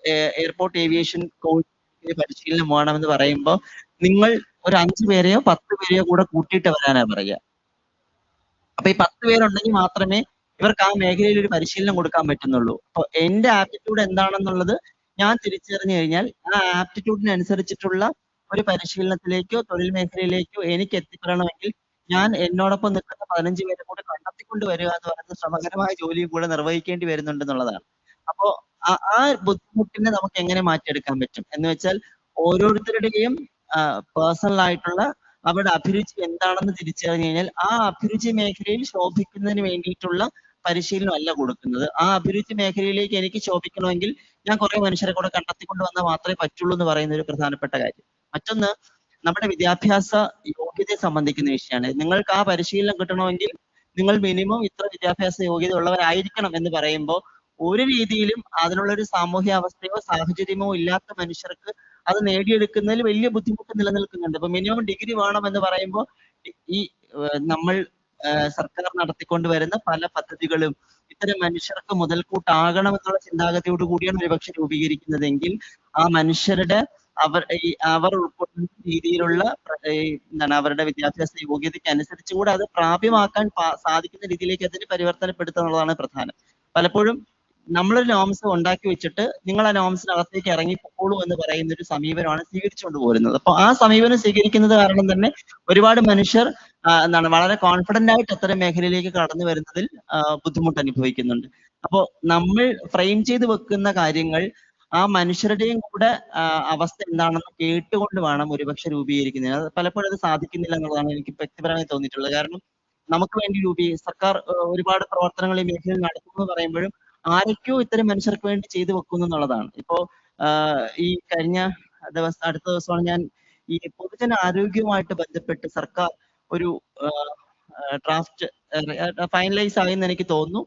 എയർപോർട്ട് ഏവിയേഷൻ കോഴ്സ് പരിശീലനം വേണമെന്ന് പറയുമ്പോൾ നിങ്ങൾ ഒരു 5 പേരെയോ 10 പേരെയോ കൂടെ കൂട്ടിയിട്ട് വരാനാ പറയുക. അപ്പൊ ഈ 10 പേരുണ്ടെങ്കിൽ മാത്രമേ ഇവർക്ക് ആ മേഖലയിൽ ഒരു പരിശീലനം കൊടുക്കാൻ പറ്റുന്നുള്ളൂ. അപ്പൊ എന്റെ ആപ്റ്റിറ്റ്യൂഡ് എന്താണെന്നുള്ളത് ഞാൻ തിരിച്ചറിഞ്ഞു കഴിഞ്ഞാൽ ആ ആപ്റ്റിറ്റ്യൂഡിനനുസരിച്ചിട്ടുള്ള ഒരു പരിശീലനത്തിലേക്കോ തൊഴിൽ മേഖലയിലേക്കോ എനിക്ക് എത്തിപ്പെടണമെങ്കിൽ ഞാൻ എന്നോടൊപ്പം നിൽക്കുന്ന 15 പേരെ കൂടെ കണ്ടെത്തിക്കൊണ്ട് വരിക എന്ന് പറയുന്നത് ശ്രമകരമായ ജോലിയും കൂടെ നിർവഹിക്കേണ്ടി വരുന്നുണ്ടെന്നുള്ളതാണ്. അപ്പോ ആ ബുദ്ധിമുട്ടിനെ നമുക്ക് എങ്ങനെ മാറ്റിയെടുക്കാൻ പറ്റും എന്ന് വെച്ചാൽ ഓരോരുത്തരുടെയും പേഴ്സണൽ ആയിട്ടുള്ള അവരുടെ അഭിരുചി എന്താണെന്ന് തിരിച്ചറിഞ്ഞു കഴിഞ്ഞാൽ ആ അഭിരുചി മേഖലയിൽ ശോഭിക്കുന്നതിന് വേണ്ടിയിട്ടുള്ള പരിശീലനം അല്ല കൊടുക്കുന്നത്. ആ അഭിരുചി മേഖലയിലേക്ക് എനിക്ക് ശോഭിക്കണമെങ്കിൽ ഞാൻ കുറെ മനുഷ്യരെ കൂടെ കണ്ടെത്തിക്കൊണ്ട് വന്നാൽ മാത്രമേ പറ്റുള്ളൂ എന്ന് പറയുന്ന ഒരു പ്രധാനപ്പെട്ട കാര്യം. മറ്റൊന്ന്, നമ്മുടെ വിദ്യാഭ്യാസ യോഗ്യതയെ സംബന്ധിക്കുന്ന വിഷയമാണ്. നിങ്ങൾക്ക് ആ പരിശീലനം കിട്ടണമെങ്കിൽ നിങ്ങൾ മിനിമം ഇത്ര വിദ്യാഭ്യാസ യോഗ്യത ഉള്ളവരായിരിക്കണം എന്ന് പറയുമ്പോൾ ഒരു രീതിയിലും അതിനുള്ള ഒരു സാമൂഹ്യ അവസ്ഥയോ സാഹചര്യമോ ഇല്ലാത്ത മനുഷ്യർക്ക് അത് നേടിയെടുക്കുന്നതിൽ വലിയ ബുദ്ധിമുട്ട് നിലനിൽക്കുന്നുണ്ട്. ഇപ്പൊ മിനിമം ഡിഗ്രി വേണം എന്ന് പറയുമ്പോൾ ഈ നമ്മൾ സർക്കാർ നടത്തിക്കൊണ്ട് വരുന്ന പല പദ്ധതികളും ഇത്തരം മനുഷ്യർക്ക് മുതൽക്കൂട്ടാകണം എന്നുള്ള ചിന്താഗതിയോട് കൂടിയാണ് ഒരുപക്ഷെ രൂപീകരിക്കുന്നതെങ്കിൽ ആ മനുഷ്യരുടെ അവർ ഉൾക്കൊള്ളുന്ന രീതിയിലുള്ള എന്താണ് അവരുടെ വിദ്യാഭ്യാസ യോഗ്യതയ്ക്ക് അനുസരിച്ച് കൂടെ അത് പ്രാപ്യമാക്കാൻ സാധിക്കുന്ന രീതിയിലേക്ക് അതിന് പരിവർത്തനപ്പെടുത്തുക എന്നുള്ളതാണ് പ്രധാനം. പലപ്പോഴും നമ്മളൊരു നോംസ് ഉണ്ടാക്കി വെച്ചിട്ട് നിങ്ങൾ ആ നോംസിനകത്തേക്ക് ഇറങ്ങിപ്പോളൂ എന്ന് പറയുന്ന ഒരു സമീപനമാണ് സ്വീകരിച്ചുകൊണ്ട് പോരുന്നത്. അപ്പൊ ആ സമീപനം സ്വീകരിക്കുന്നത് കാരണം തന്നെ ഒരുപാട് മനുഷ്യർ വളരെ കോൺഫിഡന്റ് ആയിട്ട് അത്തരം മേഖലയിലേക്ക് കടന്നു വരുന്നതിൽ ബുദ്ധിമുട്ട് അനുഭവിക്കുന്നുണ്ട്. അപ്പോൾ നമ്മൾ ഫ്രെയിം ചെയ്ത് വെക്കുന്ന കാര്യങ്ങൾ ആ മനുഷ്യരുടെയും കൂടെ അവസ്ഥ എന്താണെന്ന് കേട്ടുകൊണ്ട് വേണം ഒരുപക്ഷെ രൂപീകരിക്കുന്നതിന്. അത് പലപ്പോഴും അത് സാധിക്കുന്നില്ല എന്നുള്ളതാണ് എനിക്ക് വ്യക്തിപരമായി തോന്നിയിട്ടുള്ളത്. കാരണം നമുക്ക് വേണ്ടി സർക്കാർ ഒരുപാട് പ്രവർത്തനങ്ങൾ ഈ മേഖലയിൽ നടത്തുന്നു എന്ന് പറയുമ്പോഴും ആരൊക്കെയോ ഇത്തരം മനുഷ്യർക്ക് വേണ്ടി ചെയ്തു വെക്കുന്നു എന്നുള്ളതാണ്. ഇപ്പോ ഈ കഴിഞ്ഞ അടുത്ത ദിവസമാണ് ഞാൻ ഈ പൊതുജന ആരോഗ്യവുമായിട്ട് ബന്ധപ്പെട്ട് സർക്കാർ ഒരു ഡ്രാഫ്റ്റ് ഫൈനലൈസ് ആയെന്ന് എനിക്ക് തോന്നുന്നു.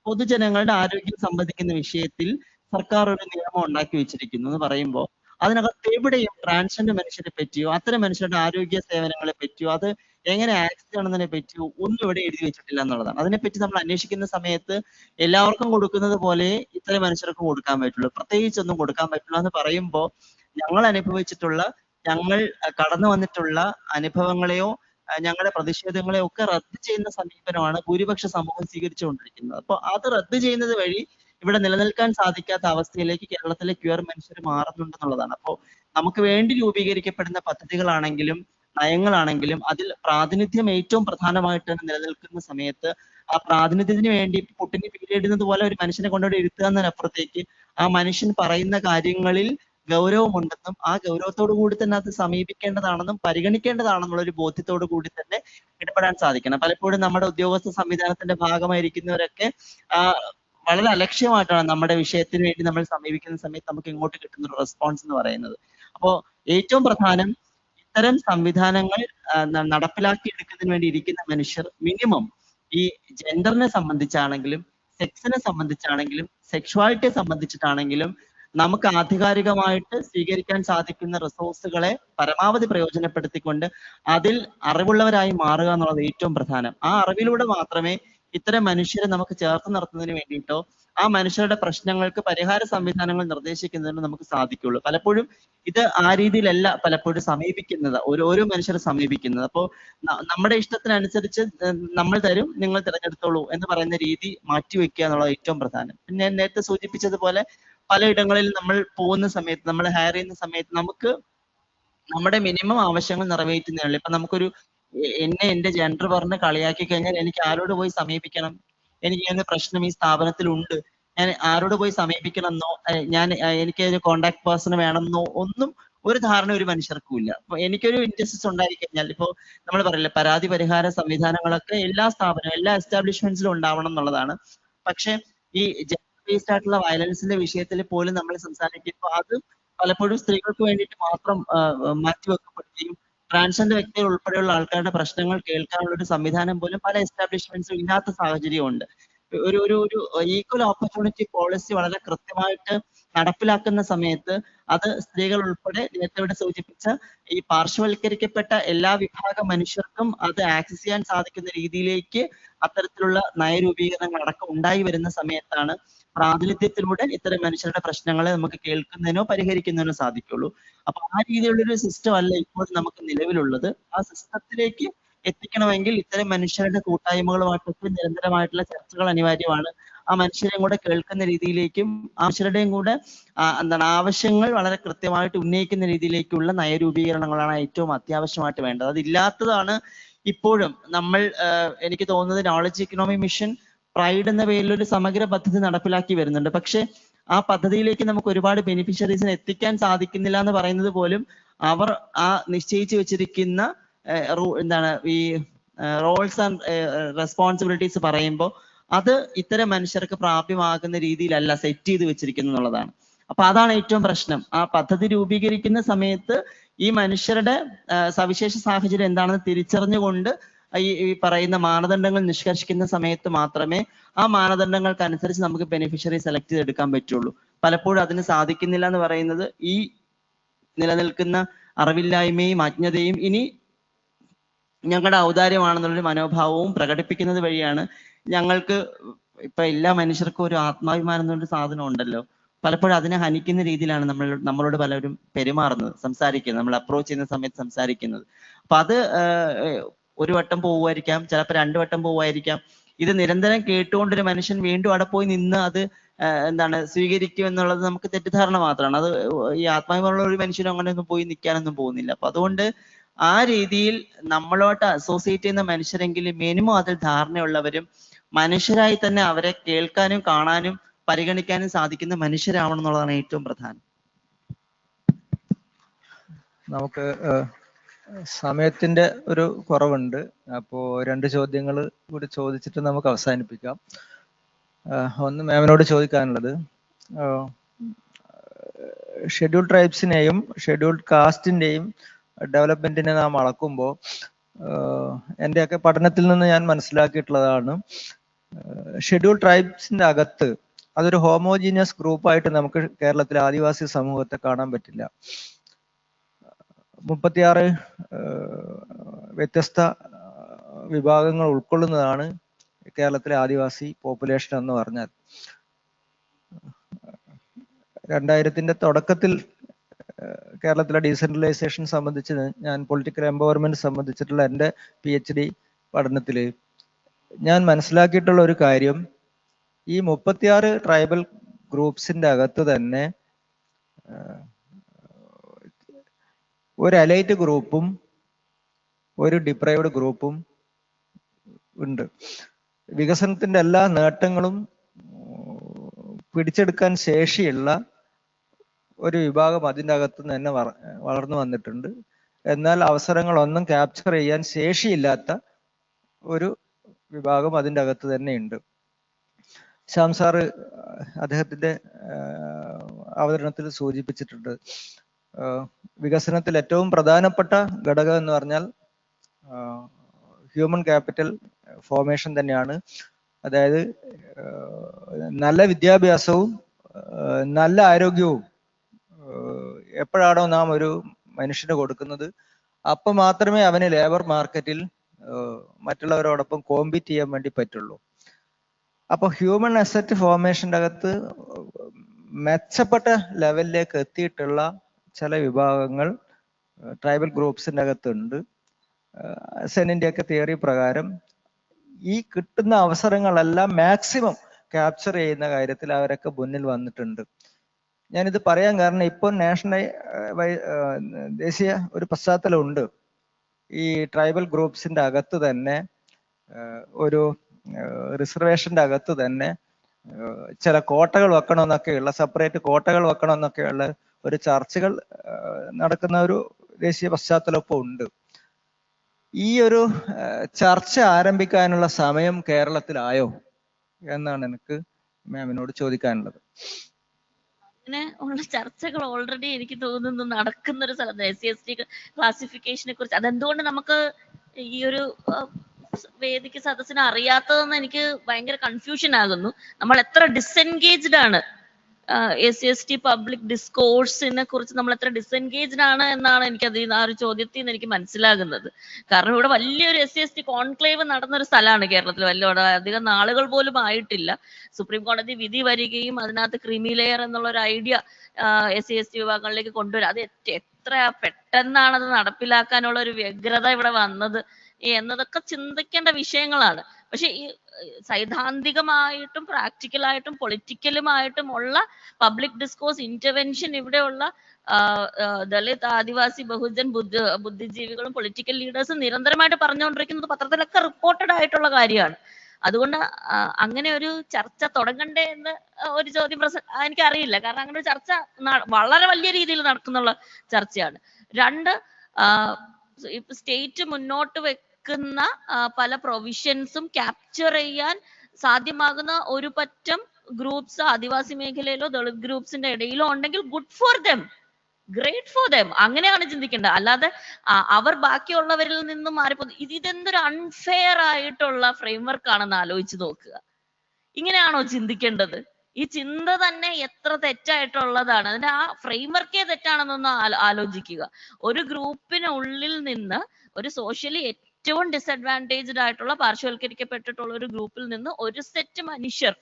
പൊതുജനങ്ങളുടെ ആരോഗ്യം സംബന്ധിക്കുന്ന വിഷയത്തിൽ സർക്കാർ ഒരു നിയമം ഉണ്ടാക്കി വെച്ചിരിക്കുന്നു എന്ന് പറയുമ്പോൾ അതിനകത്ത് എവിടെയും ട്രാൻസ്ജെൻഡർ മനുഷ്യരെ പറ്റിയോ അത്തരം മനുഷ്യരുടെ ആരോഗ്യ സേവനങ്ങളെ പറ്റിയോ അത് എങ്ങനെ ആക്സസ് ചെയ്യണമെന്നതിനെ പറ്റിയോ ഒന്നും ഇവിടെ എഴുതി വെച്ചിട്ടില്ല എന്നുള്ളതാണ്. അതിനെപ്പറ്റി നമ്മൾ അന്വേഷിക്കുന്ന സമയത്ത് എല്ലാവർക്കും കൊടുക്കുന്നത് പോലെ ഇത്തരം മനുഷ്യർക്കും കൊടുക്കാൻ പറ്റുള്ളൂ, പ്രത്യേകിച്ചൊന്നും കൊടുക്കാൻ പറ്റില്ല എന്ന് പറയുമ്പോൾ ഞങ്ങൾ അനുഭവിച്ചിട്ടുള്ള ഞങ്ങൾ കടന്നു വന്നിട്ടുള്ള അനുഭവങ്ങളെയോ ഞങ്ങളുടെ പ്രതിഷേധങ്ങളെയോ ഒക്കെ റദ്ദ് ചെയ്യുന്ന സമീപനമാണ് ഭൂരിപക്ഷ സമൂഹം സ്വീകരിച്ചുകൊണ്ടിരിക്കുന്നത്. അപ്പോൾ അത് റദ്ദ് ചെയ്യുന്നത് വഴി ഇവിടെ നിലനിൽക്കാൻ സാധിക്കാത്ത അവസ്ഥയിലേക്ക് കേരളത്തിലെ ക്യൂർ മനുഷ്യർ മാറുന്നുണ്ടെന്നുള്ളതാണ്. അപ്പോൾ നമുക്ക് വേണ്ടി രൂപീകരിക്കപ്പെടുന്ന പദ്ധതികളാണെങ്കിലും നയങ്ങളാണെങ്കിലും അതിൽ പ്രാതിനിധ്യം ഏറ്റവും പ്രധാനമായിട്ട് നിലനിൽക്കുന്ന സമയത്ത് ആ പ്രാതിനിധ്യത്തിന് വേണ്ടി പുട്ടിന് പീരിയിടുന്നത് പോലെ ഒരു മനുഷ്യനെ കൊണ്ടുപോയി ഇരുത്തുക എന്നതിനപ്പുറത്തേക്ക് ആ മനുഷ്യൻ പറയുന്ന കാര്യങ്ങളിൽ ഗൗരവമുണ്ടെന്നും ആ ഗൗരവത്തോടു കൂടി തന്നെ അത് സമീപിക്കേണ്ടതാണെന്നും പരിഗണിക്കേണ്ടതാണെന്നുള്ള ഒരു ബോധ്യത്തോടു കൂടി തന്നെ ഇടപെടാൻ സാധിക്കണം. പലപ്പോഴും നമ്മുടെ ഉദ്യോഗസ്ഥ സംവിധാനത്തിന്റെ ഭാഗമായിരിക്കുന്നവരൊക്കെ വളരെ അലക്ഷ്യമായിട്ടാണ് നമ്മുടെ വിഷയത്തിന് വേണ്ടി നമ്മൾ സമീപിക്കുന്ന സമയത്ത് നമുക്ക് ഇങ്ങോട്ട് കിട്ടുന്ന ഒരു റെസ്പോൺസ് എന്ന് പറയുന്നത്. അപ്പോൾ ഏറ്റവും പ്രധാനം ഇത്തരം സംവിധാനങ്ങൾ നടപ്പിലാക്കി എടുക്കുന്നതിന് വേണ്ടി ഇരിക്കുന്ന മനുഷ്യർ മിനിമം ഈ ജെൻഡറിനെ സംബന്ധിച്ചാണെങ്കിലും സെക്സിനെ സംബന്ധിച്ചാണെങ്കിലും സെക്ഷുവാലിറ്റിയെ സംബന്ധിച്ചിട്ടാണെങ്കിലും നമുക്ക് ആധികാരികമായിട്ട് സ്വീകരിക്കാൻ സാധിക്കുന്ന റിസോഴ്സുകളെ പരമാവധി പ്രയോജനപ്പെടുത്തിക്കൊണ്ട് അതിൽ അറിവുള്ളവരായി മാറുക എന്നുള്ളത് ഏറ്റവും പ്രധാനം. ആ അറിവിലൂടെ മാത്രമേ ഇത്തരം മനുഷ്യരെ നമുക്ക് ചേർത്ത് നിർത്തുന്നതിന് വേണ്ടിയിട്ടോ ആ മനുഷ്യരുടെ പ്രശ്നങ്ങൾക്ക് പരിഹാര സംവിധാനങ്ങൾ നിർദ്ദേശിക്കുന്നതിന് നമുക്ക് സാധിക്കുള്ളൂ. പലപ്പോഴും ഇത് ആ രീതിയിലല്ല പലപ്പോഴും സമീപിക്കുന്നത്, ഓരോ മനുഷ്യരെ സമീപിക്കുന്നത്. അപ്പോൾ നമ്മുടെ ഇഷ്ടത്തിനനുസരിച്ച് നമ്മൾ തരും, നിങ്ങൾ തിരഞ്ഞെടുത്തോളൂ എന്ന് പറയുന്ന രീതി മാറ്റിവെക്കുക എന്നുള്ളത് ഏറ്റവും പ്രധാനം. പിന്നെ ഞാൻ നേരത്തെ സൂചിപ്പിച്ചതുപോലെ പലയിടങ്ങളിൽ നമ്മൾ പോകുന്ന സമയത്ത്, നമ്മൾ ഹയർ ചെയ്യുന്ന സമയത്ത് നമുക്ക് നമ്മുടെ മിനിമം ആവശ്യങ്ങൾ നിറവേറ്റുന്നതിനുള്ള, ഇപ്പൊ നമുക്കൊരു എന്റെ ജെൻഡർ പറഞ്ഞ് കളിയാക്കി കഴിഞ്ഞാൽ എനിക്ക് ആരോട് പോയി സമീപിക്കണം, എനിക്ക് ഇങ്ങനെ പ്രശ്നം ഈ സ്ഥാപനത്തിൽ ഉണ്ട്, ഞാൻ ആരോട് പോയി സമീപിക്കണം എന്നോ എനിക്ക് ഒരു കോണ്ടാക്ട് പേഴ്സൺ വേണമെന്നോ ഒന്നും ഒരു ധാരണ ഒരു മനുഷ്യർക്കും ഇല്ല. അപ്പൊ എനിക്കൊരു ഇൻജസ്റ്റിസ് ഉണ്ടായി കഴിഞ്ഞാൽ, ഇപ്പോ നമ്മൾ പറയില്ലേ പരാതി പരിഹാര സംവിധാനങ്ങളൊക്കെ എല്ലാ സ്ഥാപനവും എല്ലാ എസ്റ്റാബ്ലിഷ്മെന്റ്സിലും ഉണ്ടാവണം എന്നുള്ളതാണ്. പക്ഷെ ഈ ജെൻഡർ ബേസ്ഡ് ആയിട്ടുള്ള വയലൻസിന്റെ വിഷയത്തിൽ പോലും നമ്മൾ സംസാരിക്കുമ്പോൾ അത് പലപ്പോഴും സ്ത്രീകൾക്ക് വേണ്ടിയിട്ട് മാത്രം മാറ്റിവെക്കപ്പെടുകയും ട്രാൻസ്ജെൻഡർ വ്യക്തികൾ ഉൾപ്പെടെയുള്ള ആൾക്കാരുടെ പ്രശ്നങ്ങൾ കേൾക്കാനുള്ള ഒരു സംവിധാനം പോലും പല എസ്റ്റാബ്ലിഷ്മെന്റ്സും ഇല്ലാത്ത സാഹചര്യമുണ്ട്. ഒരു ഈക്വൽ ഓപ്പർച്യൂണിറ്റി പോളിസി വളരെ കൃത്യമായിട്ട് നടപ്പിലാക്കുന്ന സമയത്ത് അത് സ്ത്രീകൾ ഉൾപ്പെടെ നേരത്തെ ഇവിടെ സൂചിപ്പിച്ച ഈ പാർശ്വവൽക്കരിക്കപ്പെട്ട എല്ലാ വിഭാഗം മനുഷ്യർക്കും അത് ആക്സസ് ചെയ്യാൻ സാധിക്കുന്ന രീതിയിലേക്ക് അത്തരത്തിലുള്ള നയരൂപീകരണങ്ങൾ അടക്കം ഉണ്ടായി വരുന്ന സമയത്താണ് പ്രാതിനിധ്യത്തിലൂടെ ഇത്തരം മനുഷ്യരുടെ പ്രശ്നങ്ങളെ നമുക്ക് കേൾക്കുന്നതിനോ പരിഹരിക്കുന്നതിനോ സാധിക്കുള്ളൂ. അപ്പൊ ആ രീതിയിലുള്ളൊരു സിസ്റ്റം അല്ല ഇപ്പോൾ നമുക്ക് നിലവിലുള്ളത്. ആ സിസ്റ്റത്തിലേക്ക് എത്തിക്കണമെങ്കിൽ ഇത്തരം മനുഷ്യരുടെ കൂട്ടായ്മകളുമായിട്ടൊക്കെ നിരന്തരമായിട്ടുള്ള ചർച്ചകൾ അനിവാര്യമാണ്. ആ മനുഷ്യരെയും കൂടെ കേൾക്കുന്ന രീതിയിലേക്കും ആ മനുഷ്യരുടെയും കൂടെ ആവശ്യങ്ങൾ വളരെ കൃത്യമായിട്ട് ഉന്നയിക്കുന്ന രീതിയിലേക്കുള്ള നയരൂപീകരണങ്ങളാണ് ഏറ്റവും അത്യാവശ്യമായിട്ട് വേണ്ടത്. അതില്ലാത്തതാണ് ഇപ്പോഴും നമ്മൾ എനിക്ക് തോന്നുന്നത് നോളജ് ഇക്കണോമി മിഷൻ പ്രൈഡ് എന്ന പേരിൽ ഒരു സമഗ്ര പദ്ധതി നടപ്പിലാക്കി വരുന്നുണ്ട്. പക്ഷെ ആ പദ്ധതിയിലേക്ക് നമുക്ക് ഒരുപാട് ബെനിഫിഷ്യറീസിനെ എത്തിക്കാൻ സാധിക്കുന്നില്ല എന്ന് പറയുന്നത് പോലും അവർ ആ നിശ്ചയിച്ചു വെച്ചിരിക്കുന്ന ഈ റോൾസ് ആൻഡ് റെസ്പോൺസിബിലിറ്റീസ് പറയുമ്പോൾ അത് ഇത്തരം മനുഷ്യർക്ക് പ്രാപ്യമാകുന്ന രീതിയിലല്ല സെറ്റ് ചെയ്ത് വെച്ചിരിക്കുന്നത് എന്നുള്ളതാണ്. അപ്പൊ അതാണ് ഏറ്റവും പ്രശ്നം. ആ പദ്ധതി രൂപീകരിക്കുന്ന സമയത്ത് ഈ മനുഷ്യരുടെ സവിശേഷ സാഹചര്യം എന്താണെന്ന് തിരിച്ചറിഞ്ഞുകൊണ്ട് ഈ പറയുന്ന മാനദണ്ഡങ്ങൾ നിഷ്കർഷിക്കുന്ന സമയത്ത് മാത്രമേ ആ മാനദണ്ഡങ്ങൾക്കനുസരിച്ച് നമുക്ക് ബെനിഫിഷ്യറി സെലക്ട് ചെയ്തെടുക്കാൻ പറ്റുള്ളൂ. പലപ്പോഴും അതിന് സാധിക്കുന്നില്ല എന്ന് പറയുന്നത് ഈ നിലനിൽക്കുന്ന അറിവില്ലായ്മയും അജ്ഞതയും ഇനി ഞങ്ങളുടെ ഔദാര്യമാണെന്നുള്ളൊരു മനോഭാവവും പ്രകടിപ്പിക്കുന്നത് വഴിയാണ് ഞങ്ങൾക്ക് ഇപ്പൊ എല്ലാ മനുഷ്യർക്കും ഒരു ആത്മാഭിമാനം എന്നൊരു സാധനം ഉണ്ടല്ലോ, പലപ്പോഴും അതിനെ ഹനിക്കുന്ന രീതിയിലാണ് നമ്മളോട് പലരും പെരുമാറുന്നത്, സംസാരിക്കുന്നത്, നമ്മൾ അപ്രോച്ച് ചെയ്യുന്ന സമയത്ത് സംസാരിക്കുന്നത്. അപ്പൊ അത് ഒരു വട്ടം പോവുമായിരിക്കാം, ചിലപ്പോൾ 2 വട്ടം പോവുമായിരിക്കാം. ഇത് നിരന്തരം കേട്ടുകൊണ്ടൊരു മനുഷ്യൻ വീണ്ടും അവിടെ പോയി നിന്ന് അത് സ്വീകരിക്കും എന്നുള്ളത് നമുക്ക് തെറ്റിദ്ധാരണ മാത്രമാണ്. അത് ഈ ആത്മാഭിമാനമുള്ള ഒരു മനുഷ്യനും അങ്ങനെയൊന്നും പോയി നിൽക്കാനൊന്നും പോകുന്നില്ല. അപ്പൊ അതുകൊണ്ട് ആ രീതിയിൽ നമ്മളോട്ട് അസോസിയേറ്റ് ചെയ്യുന്ന മനുഷ്യരെങ്കിലും മിനിമം അതിൽ ധാരണയുള്ളവരും മനുഷ്യരായി തന്നെ അവരെ കേൾക്കാനും കാണാനും പരിഗണിക്കാനും സാധിക്കുന്ന മനുഷ്യരാവണം എന്നുള്ളതാണ് ഏറ്റവും പ്രധാനം. നമുക്ക് സമയത്തിന്റെ ഒരു കുറവുണ്ട്. അപ്പോൾ 2 ചോദ്യങ്ങൾ കൂടി ചോദിച്ചിട്ട് നമുക്ക് അവസാനിപ്പിക്കാം. ഒന്ന് മാമിനോട് ചോദിക്കാനുള്ളത്, ഷെഡ്യൂൾഡ് ട്രൈബ്സിനെയും ഷെഡ്യൂൾഡ് കാസ്റ്റിന്റെയും ഡെവലപ്മെന്റിനെ നാം അളക്കുമ്പോൾ എൻ്റെയൊക്കെ പഠനത്തിൽ നിന്ന് ഞാൻ മനസ്സിലാക്കിയിട്ടുള്ളതാണ്, ഷെഡ്യൂൾഡ് ട്രൈബ്സിന്റെ അകത്ത് അതൊരു ഹോമോജീനിയസ് ഗ്രൂപ്പായിട്ട് നമുക്ക് കേരളത്തിലെ ആദിവാസി സമൂഹത്തെ കാണാൻ പറ്റില്ല. 36 വ്യത്യസ്ത വിഭാഗങ്ങൾ ഉൾക്കൊള്ളുന്നതാണ് കേരളത്തിലെ ആദിവാസി പോപ്പുലേഷൻ എന്ന് പറഞ്ഞാൽ. 2000ത്തിന്റെ തുടക്കത്തിൽ കേരളത്തിലെ ഡീസെൻട്രലൈസേഷൻ സംബന്ധിച്ച് ഞാൻ പൊളിറ്റിക്കൽ എംപവർമെന്റ് സംബന്ധിച്ചിട്ടുള്ള എൻ്റെ PhD പഠനത്തിൽ ഞാൻ മനസ്സിലാക്കിയിട്ടുള്ള ഒരു കാര്യം, ഈ 36 ട്രൈബൽ ഗ്രൂപ്പ്സിന്റെ അകത്ത് തന്നെ ഒരു എലൈറ്റ് ഗ്രൂപ്പും ഒരു ഡിപ്രൈവ്ഡ് ഗ്രൂപ്പും ഉണ്ട്. വികസനത്തിന്റെ എല്ലാ നേട്ടങ്ങളും പിടിച്ചെടുക്കാൻ ശേഷിയുള്ള ഒരു വിഭാഗം അതിൻ്റെ അകത്ത് തന്നെ വളർന്നു വന്നിട്ടുണ്ട്. എന്നാൽ അവസരങ്ങളൊന്നും ക്യാപ്ചർ ചെയ്യാൻ ശേഷിയില്ലാത്ത ഒരു വിഭാഗം അതിൻ്റെ അകത്ത് തന്നെ ഉണ്ട്. ശ്യാം സാറ് അദ്ദേഹത്തിൻ്റെ അവതരണത്തിൽ സൂചിപ്പിച്ചിട്ടുണ്ട്, വികസനത്തിൽ ഏറ്റവും പ്രധാനപ്പെട്ട ഘടകം എന്ന് പറഞ്ഞാൽ ഹ്യൂമൻ ക്യാപിറ്റൽ ഫോർമേഷൻ തന്നെയാണ്. അതായത് നല്ല വിദ്യാഭ്യാസവും നല്ല ആരോഗ്യവും എപ്പോഴാണോ നാം ഒരു മനുഷ്യന് കൊടുക്കുന്നത്, അപ്പം മാത്രമേ അവന് ലേബർ മാർക്കറ്റിൽ മറ്റുള്ളവരോടൊപ്പം കോമ്പീറ്റ് ചെയ്യാൻ വേണ്ടി പറ്റുള്ളൂ. അപ്പൊ ഹ്യൂമൻ അസറ്റ് ഫോർമേഷൻ്റെ അകത്ത് മെച്ചപ്പെട്ട ലെവലിലേക്ക് എത്തിയിട്ടുള്ള ചില വിഭാഗങ്ങൾ ട്രൈബൽ ഗ്രൂപ്പ്സിൻ്റെ അകത്തുണ്ട്. സെനിൻ്റെ ഒക്കെ തിയറി പ്രകാരം ഈ കിട്ടുന്ന അവസരങ്ങളെല്ലാം മാക്സിമം ക്യാപ്ചർ ചെയ്യുന്ന കാര്യത്തിൽ അവരൊക്കെ മുന്നിൽ വന്നിട്ടുണ്ട്. ഞാനിത് പറയാൻ കാരണം ഇപ്പോൾ നാഷണൽ ദേശീയ ഒരു പശ്ചാത്തലമുണ്ട്. ഈ ട്രൈബൽ ഗ്രൂപ്പ്സിൻ്റെ അകത്ത് തന്നെ ഒരു റിസർവേഷൻ്റെ അകത്ത് തന്നെ ചില കോട്ടകൾ വെക്കണമെന്നൊക്കെയുള്ള, സെപ്പറേറ്റ് കോട്ടകൾ വെക്കണമെന്നൊക്കെയുള്ള ഒരു ചർച്ചകൾ നടക്കുന്ന ഒരു ദേശീയ പശ്ചാത്തലം ഇപ്പോൾ ഉണ്ട്. ഈ ഒരു ചർച്ച ആരംഭിക്കാനുള്ള സമയം കേരളത്തിലായോ എന്നാണ് എനിക്ക് മാമിനോട് ചോദിക്കാനുള്ളത്. അങ്ങനെ ഉള്ള ചർച്ചകൾ ഓൾറെഡി എനിക്ക് തോന്നുന്നു നടക്കുന്ന ഒരു സ്ഥലത്ത് SC/ST ക്ലാസിഫിക്കേഷനെ കുറിച്ച്. അതെന്തുകൊണ്ട് നമുക്ക് ഈ ഒരു വേദിക്ക് സദസ്സിന് അറിയാത്തതെന്ന് എനിക്ക് ഭയങ്കര കൺഫ്യൂഷൻ ആകുന്നു. നമ്മൾ എത്ര ഡിസെൻഗേജ്ഡ് ആണ് SC/ST പബ്ലിക് ഡിസ്കോഴ്സിനെ കുറിച്ച് നമ്മൾ എത്ര ഡിസെൻഗേജ്ഡ് ആണ് എന്നാണ് എനിക്കത് ആ ഒരു ചോദ്യത്തിൽ നിന്ന് എനിക്ക് മനസ്സിലാകുന്നത്. കാരണം ഇവിടെ വലിയൊരു SC/ST കോൺക്ലേവ് നടന്നൊരു സ്ഥലമാണ് കേരളത്തിൽ. അധികം നാളുകൾ പോലും ആയിട്ടില്ല സുപ്രീം കോടതി വിധി വരികയും അതിനകത്ത് ക്രീമി ലെയർ എന്നുള്ള ഒരു ഐഡിയ SC/ST വിഭാഗങ്ങളിലേക്ക് കൊണ്ടുവരും. അത് എത്ര പെട്ടെന്നാണ് അത് നടപ്പിലാക്കാനുള്ള ഒരു വ്യഗ്രത ഇവിടെ വന്നത് എന്നതൊക്കെ ചിന്തിക്കേണ്ട വിഷയങ്ങളാണ്. പക്ഷെ ഈ സൈദ്ധാന്തികമായിട്ടും പ്രാക്ടിക്കലായിട്ടും പൊളിറ്റിക്കലുമായിട്ടും ഉള്ള പബ്ലിക് ഡിസ്കോഴ്സ് ഇന്റർവെൻഷൻ ഇവിടെയുള്ള ദളിത്, ആദിവാസി, ബഹുജൻ, ബുദ്ധിജീവികളും പൊളിറ്റിക്കൽ ലീഡേഴ്സും നിരന്തരമായിട്ട് പറഞ്ഞുകൊണ്ടിരിക്കുന്നത് പത്രത്തിലൊക്കെ റിപ്പോർട്ടഡ് ആയിട്ടുള്ള കാര്യമാണ്. അതുകൊണ്ട് അങ്ങനെ ഒരു ചർച്ച തുടങ്ങണ്ടേ എന്ന് ഒരു ചോദ്യം എനിക്കറിയില്ല. കാരണം അങ്ങനെ ഒരു ചർച്ച വളരെ വലിയ രീതിയിൽ നടക്കുന്നുള്ള ചർച്ചയാണ്. രണ്ട്, ഇപ്പൊ സ്റ്റേറ്റ് മുന്നോട്ട് വെക്കുന്ന പല പ്രൊവിഷൻസും ക്യാപ്ചർ ചെയ്യാൻ സാധ്യമാകുന്ന ഒരു പറ്റം ഗ്രൂപ്പ്സ് ആദിവാസി മേഖലയിലോ ദളിത് ഗ്രൂപ്പ്സിന്റെ ഇടയിലോ ഉണ്ടെങ്കിൽ good for them, great for them, അങ്ങനെയാണ് ചിന്തിക്കേണ്ടത്. അല്ലാതെ അവർ ബാക്കിയുള്ളവരിൽ നിന്നും മാറിപ്പോകും. ഇതെന്തൊരു അൺഫെയർ ആയിട്ടുള്ള ഫ്രെയിംവർക്ക് ആണെന്ന് ആലോചിച്ച് നോക്കുക. ഇങ്ങനെയാണോ ചിന്തിക്കേണ്ടത്? ഈ ചിന്ത തന്നെ എത്ര തെറ്റായിട്ടുള്ളതാണ്. അതിന്റെ ആ ഫ്രെയിംവർക്കേ തെറ്റാണെന്നൊന്ന് ആലോചിക്കുക. ഒരു ഗ്രൂപ്പിനുള്ളിൽ നിന്ന്, ഒരു സോഷ്യലി ഏറ്റവും ഡിസഡ്വാൻറ്റേജ്ഡ് ആയിട്ടുള്ള പാർശ്വവൽക്കരിക്കപ്പെട്ടിട്ടുള്ള ഒരു ഗ്രൂപ്പിൽ നിന്ന് ഒരു സെറ്റ് മനുഷ്യർ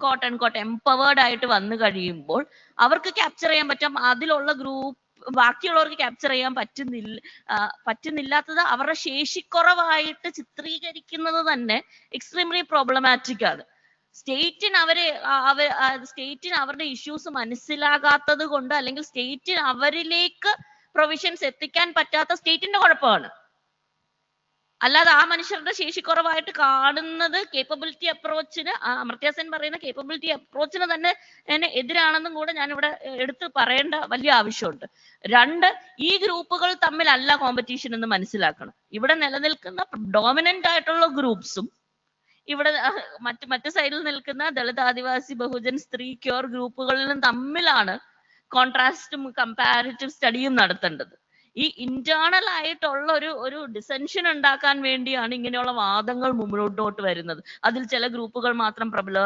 കോട്ട് ആൻഡ് കോട്ട് എംപവേർഡ് ആയിട്ട് വന്നു കഴിയുമ്പോൾ അവർക്ക് ക്യാപ്ചർ ചെയ്യാൻ പറ്റും, അതിലുള്ള ഗ്രൂപ്പ് ബാക്കിയുള്ളവർക്ക് ക്യാപ്ചർ ചെയ്യാൻ പറ്റുന്നില്ലാത്തത് അവരുടെ ശേഷിക്കുറവായിട്ട് ചിത്രീകരിക്കുന്നത് തന്നെ എക്സ്ട്രീംലി പ്രോബ്ലമാറ്റിക് ആണ്. സ്റ്റേറ്റിന് അവരുടെ ഇഷ്യൂസ് മനസ്സിലാകാത്തത് കൊണ്ട്, അല്ലെങ്കിൽ സ്റ്റേറ്റിന് അവരിലേക്ക് പ്രൊവിഷൻസ് എത്തിക്കാൻ പറ്റാത്ത സ്റ്റേറ്റിന്റെ കുഴപ്പമാണ്. അല്ലാതെ ആ മനുഷ്യരുടെ ശേഷിക്കുറവായിട്ട് കാണുന്നത് കേപ്പബിലിറ്റി അപ്രോച്ചിന്, അമർത്യ സെൻ പറയുന്ന കേപ്പബിലിറ്റി അപ്രോച്ചിന് തന്നെ എതിരാണെന്നും കൂടെ ഞാനിവിടെ എടുത്ത് പറയേണ്ട വലിയ ആവശ്യമുണ്ട്. രണ്ട്, ഈ ഗ്രൂപ്പുകൾ തമ്മിലല്ല കോമ്പറ്റീഷൻ എന്ന് മനസ്സിലാക്കണം. ഇവിടെ നിലനിൽക്കുന്ന ഡോമിനന്റ് ആയിട്ടുള്ള ഗ്രൂപ്പ്സും ഇവിടെ മറ്റു സൈഡിൽ നിൽക്കുന്ന ദളിത്, ആദിവാസി, ബഹുജൻ, സ്ത്രീ, ക്യൂർ ഗ്രൂപ്പുകളിലും തമ്മിലാണ് കോൺട്രാസ്റ്റും കമ്പാരിറ്റീവ് സ്റ്റഡിയും നടത്തേണ്ടത്. ഈ ഇന്റേണൽ ആയിട്ടുള്ള ഒരു ഡിസെൻഷൻ ഉണ്ടാക്കാൻ വേണ്ടിയാണ് ഇങ്ങനെയുള്ള വാദങ്ങൾ മുന്നോട്ട് വരുന്നത്. അതിൽ ചില ഗ്രൂപ്പുകൾ മാത്രം പ്രബല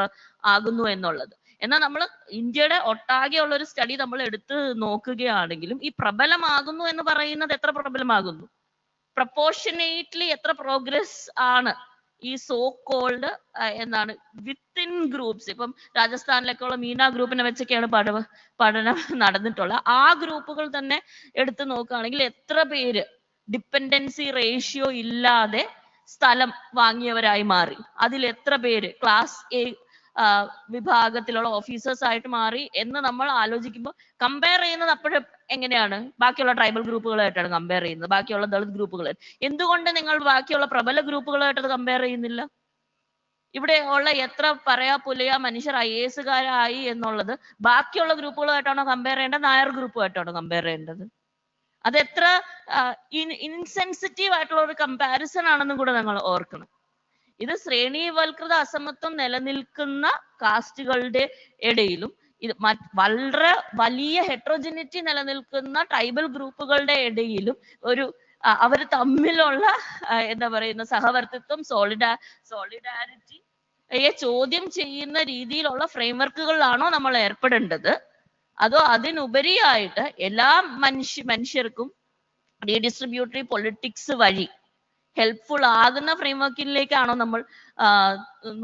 ആകുന്നു എന്നുള്ളത്. എന്നാൽ നമ്മൾ ഇന്ത്യയുടെ ഒട്ടാകെയുള്ള ഒരു സ്റ്റഡി നമ്മൾ എടുത്ത് നോക്കുകയാണെങ്കിലും ഈ പ്രബലമാകുന്നു എന്ന് പറയുന്നത് എത്ര പ്രബലമാകുന്നു, പ്രപ്പോർഷനേറ്റ്ലി എത്ര പ്രോഗ്രസ് ആണ് ഈ സോ കോൾഡ് എന്താണ് വിത്തിൻ ഗ്രൂപ്പ്സ്. ഇപ്പം രാജസ്ഥാനിലൊക്കെ ഉള്ള മീന ഗ്രൂപ്പിനെ വെച്ചൊക്കെയാണ് പഠനം നടന്നിട്ടുള്ളത്. ആ ഗ്രൂപ്പുകൾ തന്നെ എടുത്തു നോക്കുകയാണെങ്കിൽ എത്ര പേര് ഡിപ്പെൻഡൻസി റേഷ്യോ ഇല്ലാതെ സ്ഥലം വാങ്ങിയവരായി മാറി, അതിൽ എത്ര പേര് ക്ലാസ് എ വിഭാഗത്തിലുള്ള ഓഫീസേഴ്സ് ആയിട്ട് മാറി എന്ന് നമ്മൾ ആലോചിക്കുമ്പോൾ കമ്പയർ ചെയ്യുന്നത് അപ്പോഴും എങ്ങനെയാണ്? ബാക്കിയുള്ള ട്രൈബൽ ഗ്രൂപ്പുകളായിട്ടാണ് കമ്പയർ ചെയ്യുന്നത്, ബാക്കിയുള്ള ദളിത് ഗ്രൂപ്പുകൾ. എന്തുകൊണ്ട് നിങ്ങൾ ബാക്കിയുള്ള പ്രബല ഗ്രൂപ്പുകളായിട്ട് കമ്പയർ ചെയ്യുന്നില്ല? ഇവിടെ ഉള്ള എത്ര പുലയ മനുഷ്യർ IAS കാരായി എന്നുള്ളത് ബാക്കിയുള്ള ഗ്രൂപ്പുകളായിട്ടാണോ കമ്പയർ ചെയ്യേണ്ടത്, നായർ ഗ്രൂപ്പുമായിട്ടാണോ കമ്പയർ ചെയ്യേണ്ടത്? അത് എത്ര ഇൻസെൻസിറ്റീവ് ആയിട്ടുള്ള ഒരു കമ്പാരിസൺ ആണെന്നും കൂടെ നിങ്ങൾ ഓർക്കണം. ഇത് ശ്രേണീവൽകൃത അസമത്വം നിലനിൽക്കുന്ന കാസ്റ്റുകളുടെ ഇടയിലും ഇത് വളരെ വലിയ ഹെട്രോജനിറ്റി നിലനിൽക്കുന്ന ട്രൈബൽ ഗ്രൂപ്പുകളുടെ ഇടയിലും അവർ തമ്മിലുള്ള എന്താ പറയുന്ന സഹവർത്തിത്വം, സോളിഡാരിറ്റി ചോദ്യം ചെയ്യുന്ന രീതിയിലുള്ള ഫ്രെയിംവർക്കുകളിലാണോ നമ്മൾ ഏർപ്പെടേണ്ടത്, അതോ അതിനുപരിയായിട്ട് എല്ലാ മനുഷ്യർക്കും റീഡിസ്ട്രിബ്യൂട്ടറി പൊളിറ്റിക്സ് വഴി ഹെൽപ്ഫുൾ ആകുന്ന ഫ്രെയിംവർക്കിലേക്കാണോ നമ്മൾ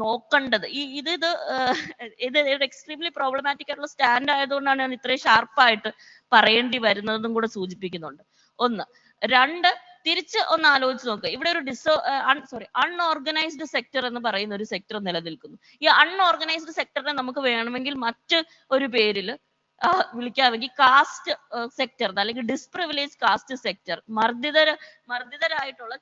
നോക്കേണ്ടത്? ഇത് എക്സ്ട്രീംലി പ്രോബ്ലമാറ്റിക് ആയിട്ടുള്ള സ്റ്റാൻഡ് ആയതുകൊണ്ടാണ് ഞാൻ ഇത്രയും ഷാർപ്പായിട്ട് പറയേണ്ടി വരുന്നതെന്നും കൂടെ സൂചിപ്പിക്കുന്നുണ്ട്. ഒന്ന്. രണ്ട്, തിരിച്ച് ഒന്ന് ആലോചിച്ച് നോക്കുക. ഇവിടെ ഒരു അൺഓർഗനൈസ്ഡ് സെക്ടർ എന്ന് പറയുന്ന ഒരു സെക്ടർ നിലനിൽക്കുന്നു. ഈ അൺഓർഗനൈസ്ഡ് സെക്ടറിനെ നമുക്ക് വേണമെങ്കിൽ മറ്റ് ഒരു പേരില് വിളിക്കാമെങ്കിൽ കാസ്റ്റ് സെക്ടർ, അല്ലെങ്കിൽ ഡിസ്പ്രിവിലേജ് കാസ്റ്റ് സെക്ടർ, മർദ്ദിതരായിട്ടുള്ള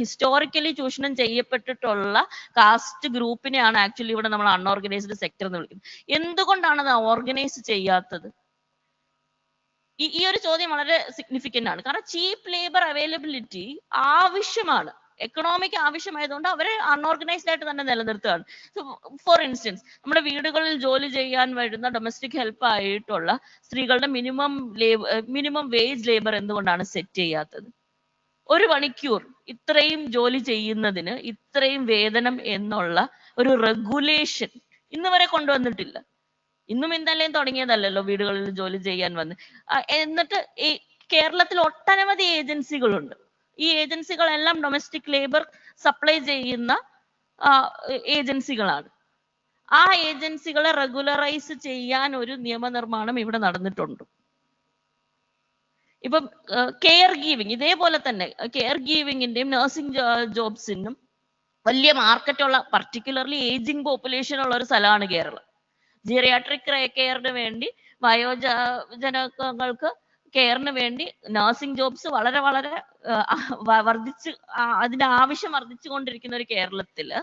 ഹിസ്റ്റോറിക്കലി ചൂഷണം ചെയ്യപ്പെട്ടിട്ടുള്ള കാസ്റ്റ് ഗ്രൂപ്പിനെയാണ് ആക്ച്വലി ഇവിടെ നമ്മൾ അൺഓർഗനൈസ്ഡ് സെക്ടർ എന്ന് വിളിക്കുന്നത്. എന്തുകൊണ്ടാണ് അത് ഓർഗനൈസ് ചെയ്യാത്തത്? ഈ ഒരു ചോദ്യം വളരെ സിഗ്നിഫിക്കന്റ് ആണ്. കാരണം ചീപ്പ് ലേബർ അവൈലബിലിറ്റി ആവശ്യമാണ്, എക്കണോമിക് ആവശ്യമായതുകൊണ്ട് അവരെ അൺഓർഗനൈസ്ഡ് ആയിട്ട് തന്നെ നിലനിർത്തുകയാണ്. ഫോർ ഇൻസ്റ്റൻസ്, നമ്മുടെ വീടുകളിൽ ജോലി ചെയ്യാൻ വരുന്ന ഡൊമസ്റ്റിക് ഹെൽപ്പ് ആയിട്ടുള്ള സ്ത്രീകളുടെ മിനിമം വേജ് ലേബർ എന്തുകൊണ്ടാണ് സെറ്റ് ചെയ്യാത്തത്? ഒരു മണിക്കൂർ ഇത്രയും ജോലി ചെയ്യുന്നതിന് ഇത്രയും വേതനം എന്നുള്ള ഒരു റെഗുലേഷൻ ഇന്ന് വരെ കൊണ്ടുവന്നിട്ടില്ല. ഇന്നും ഇന്നലെയും തുടങ്ങിയതല്ലല്ലോ വീടുകളിൽ ജോലി ചെയ്യാൻ വന്ന്. എന്നിട്ട് ഈ കേരളത്തിൽ ഒട്ടനവധി ഏജൻസികളുണ്ട്. ഈ ഏജൻസികളെല്ലാം ഡൊമസ്റ്റിക് ലേബർ സപ്ലൈ ചെയ്യുന്ന ഏജൻസികളാണ്. ആ ഏജൻസികളെ റെഗുലറൈസ് ചെയ്യാൻ ഒരു നിയമനിർമ്മാണം ഇവിടെ നടന്നിട്ടുണ്ട്. ഇപ്പം കെയർ ഗീവിങ്, ഇതേപോലെ തന്നെ കെയർ ഗീവിങ്ങിന്റെയും നഴ്സിംഗ് ജോബ്സിനും വലിയ മാർക്കറ്റുള്ള, പർട്ടിക്കുലർലി ഏജിങ് പോപ്പുലേഷൻ ഉള്ള ഒരു സ്ഥലമാണ് കേരളം. ജിറിയാട്രിക് കെയറിന് വേണ്ടി, വയോജനങ്ങൾക്ക് കെയറിന് വേണ്ടി നഴ്സിംഗ് ജോബ്സ് വളരെ വളരെ അതിന്റെ ആവശ്യം വർദ്ധിച്ചുകൊണ്ടിരിക്കുന്ന ഒരു കേരളത്തില്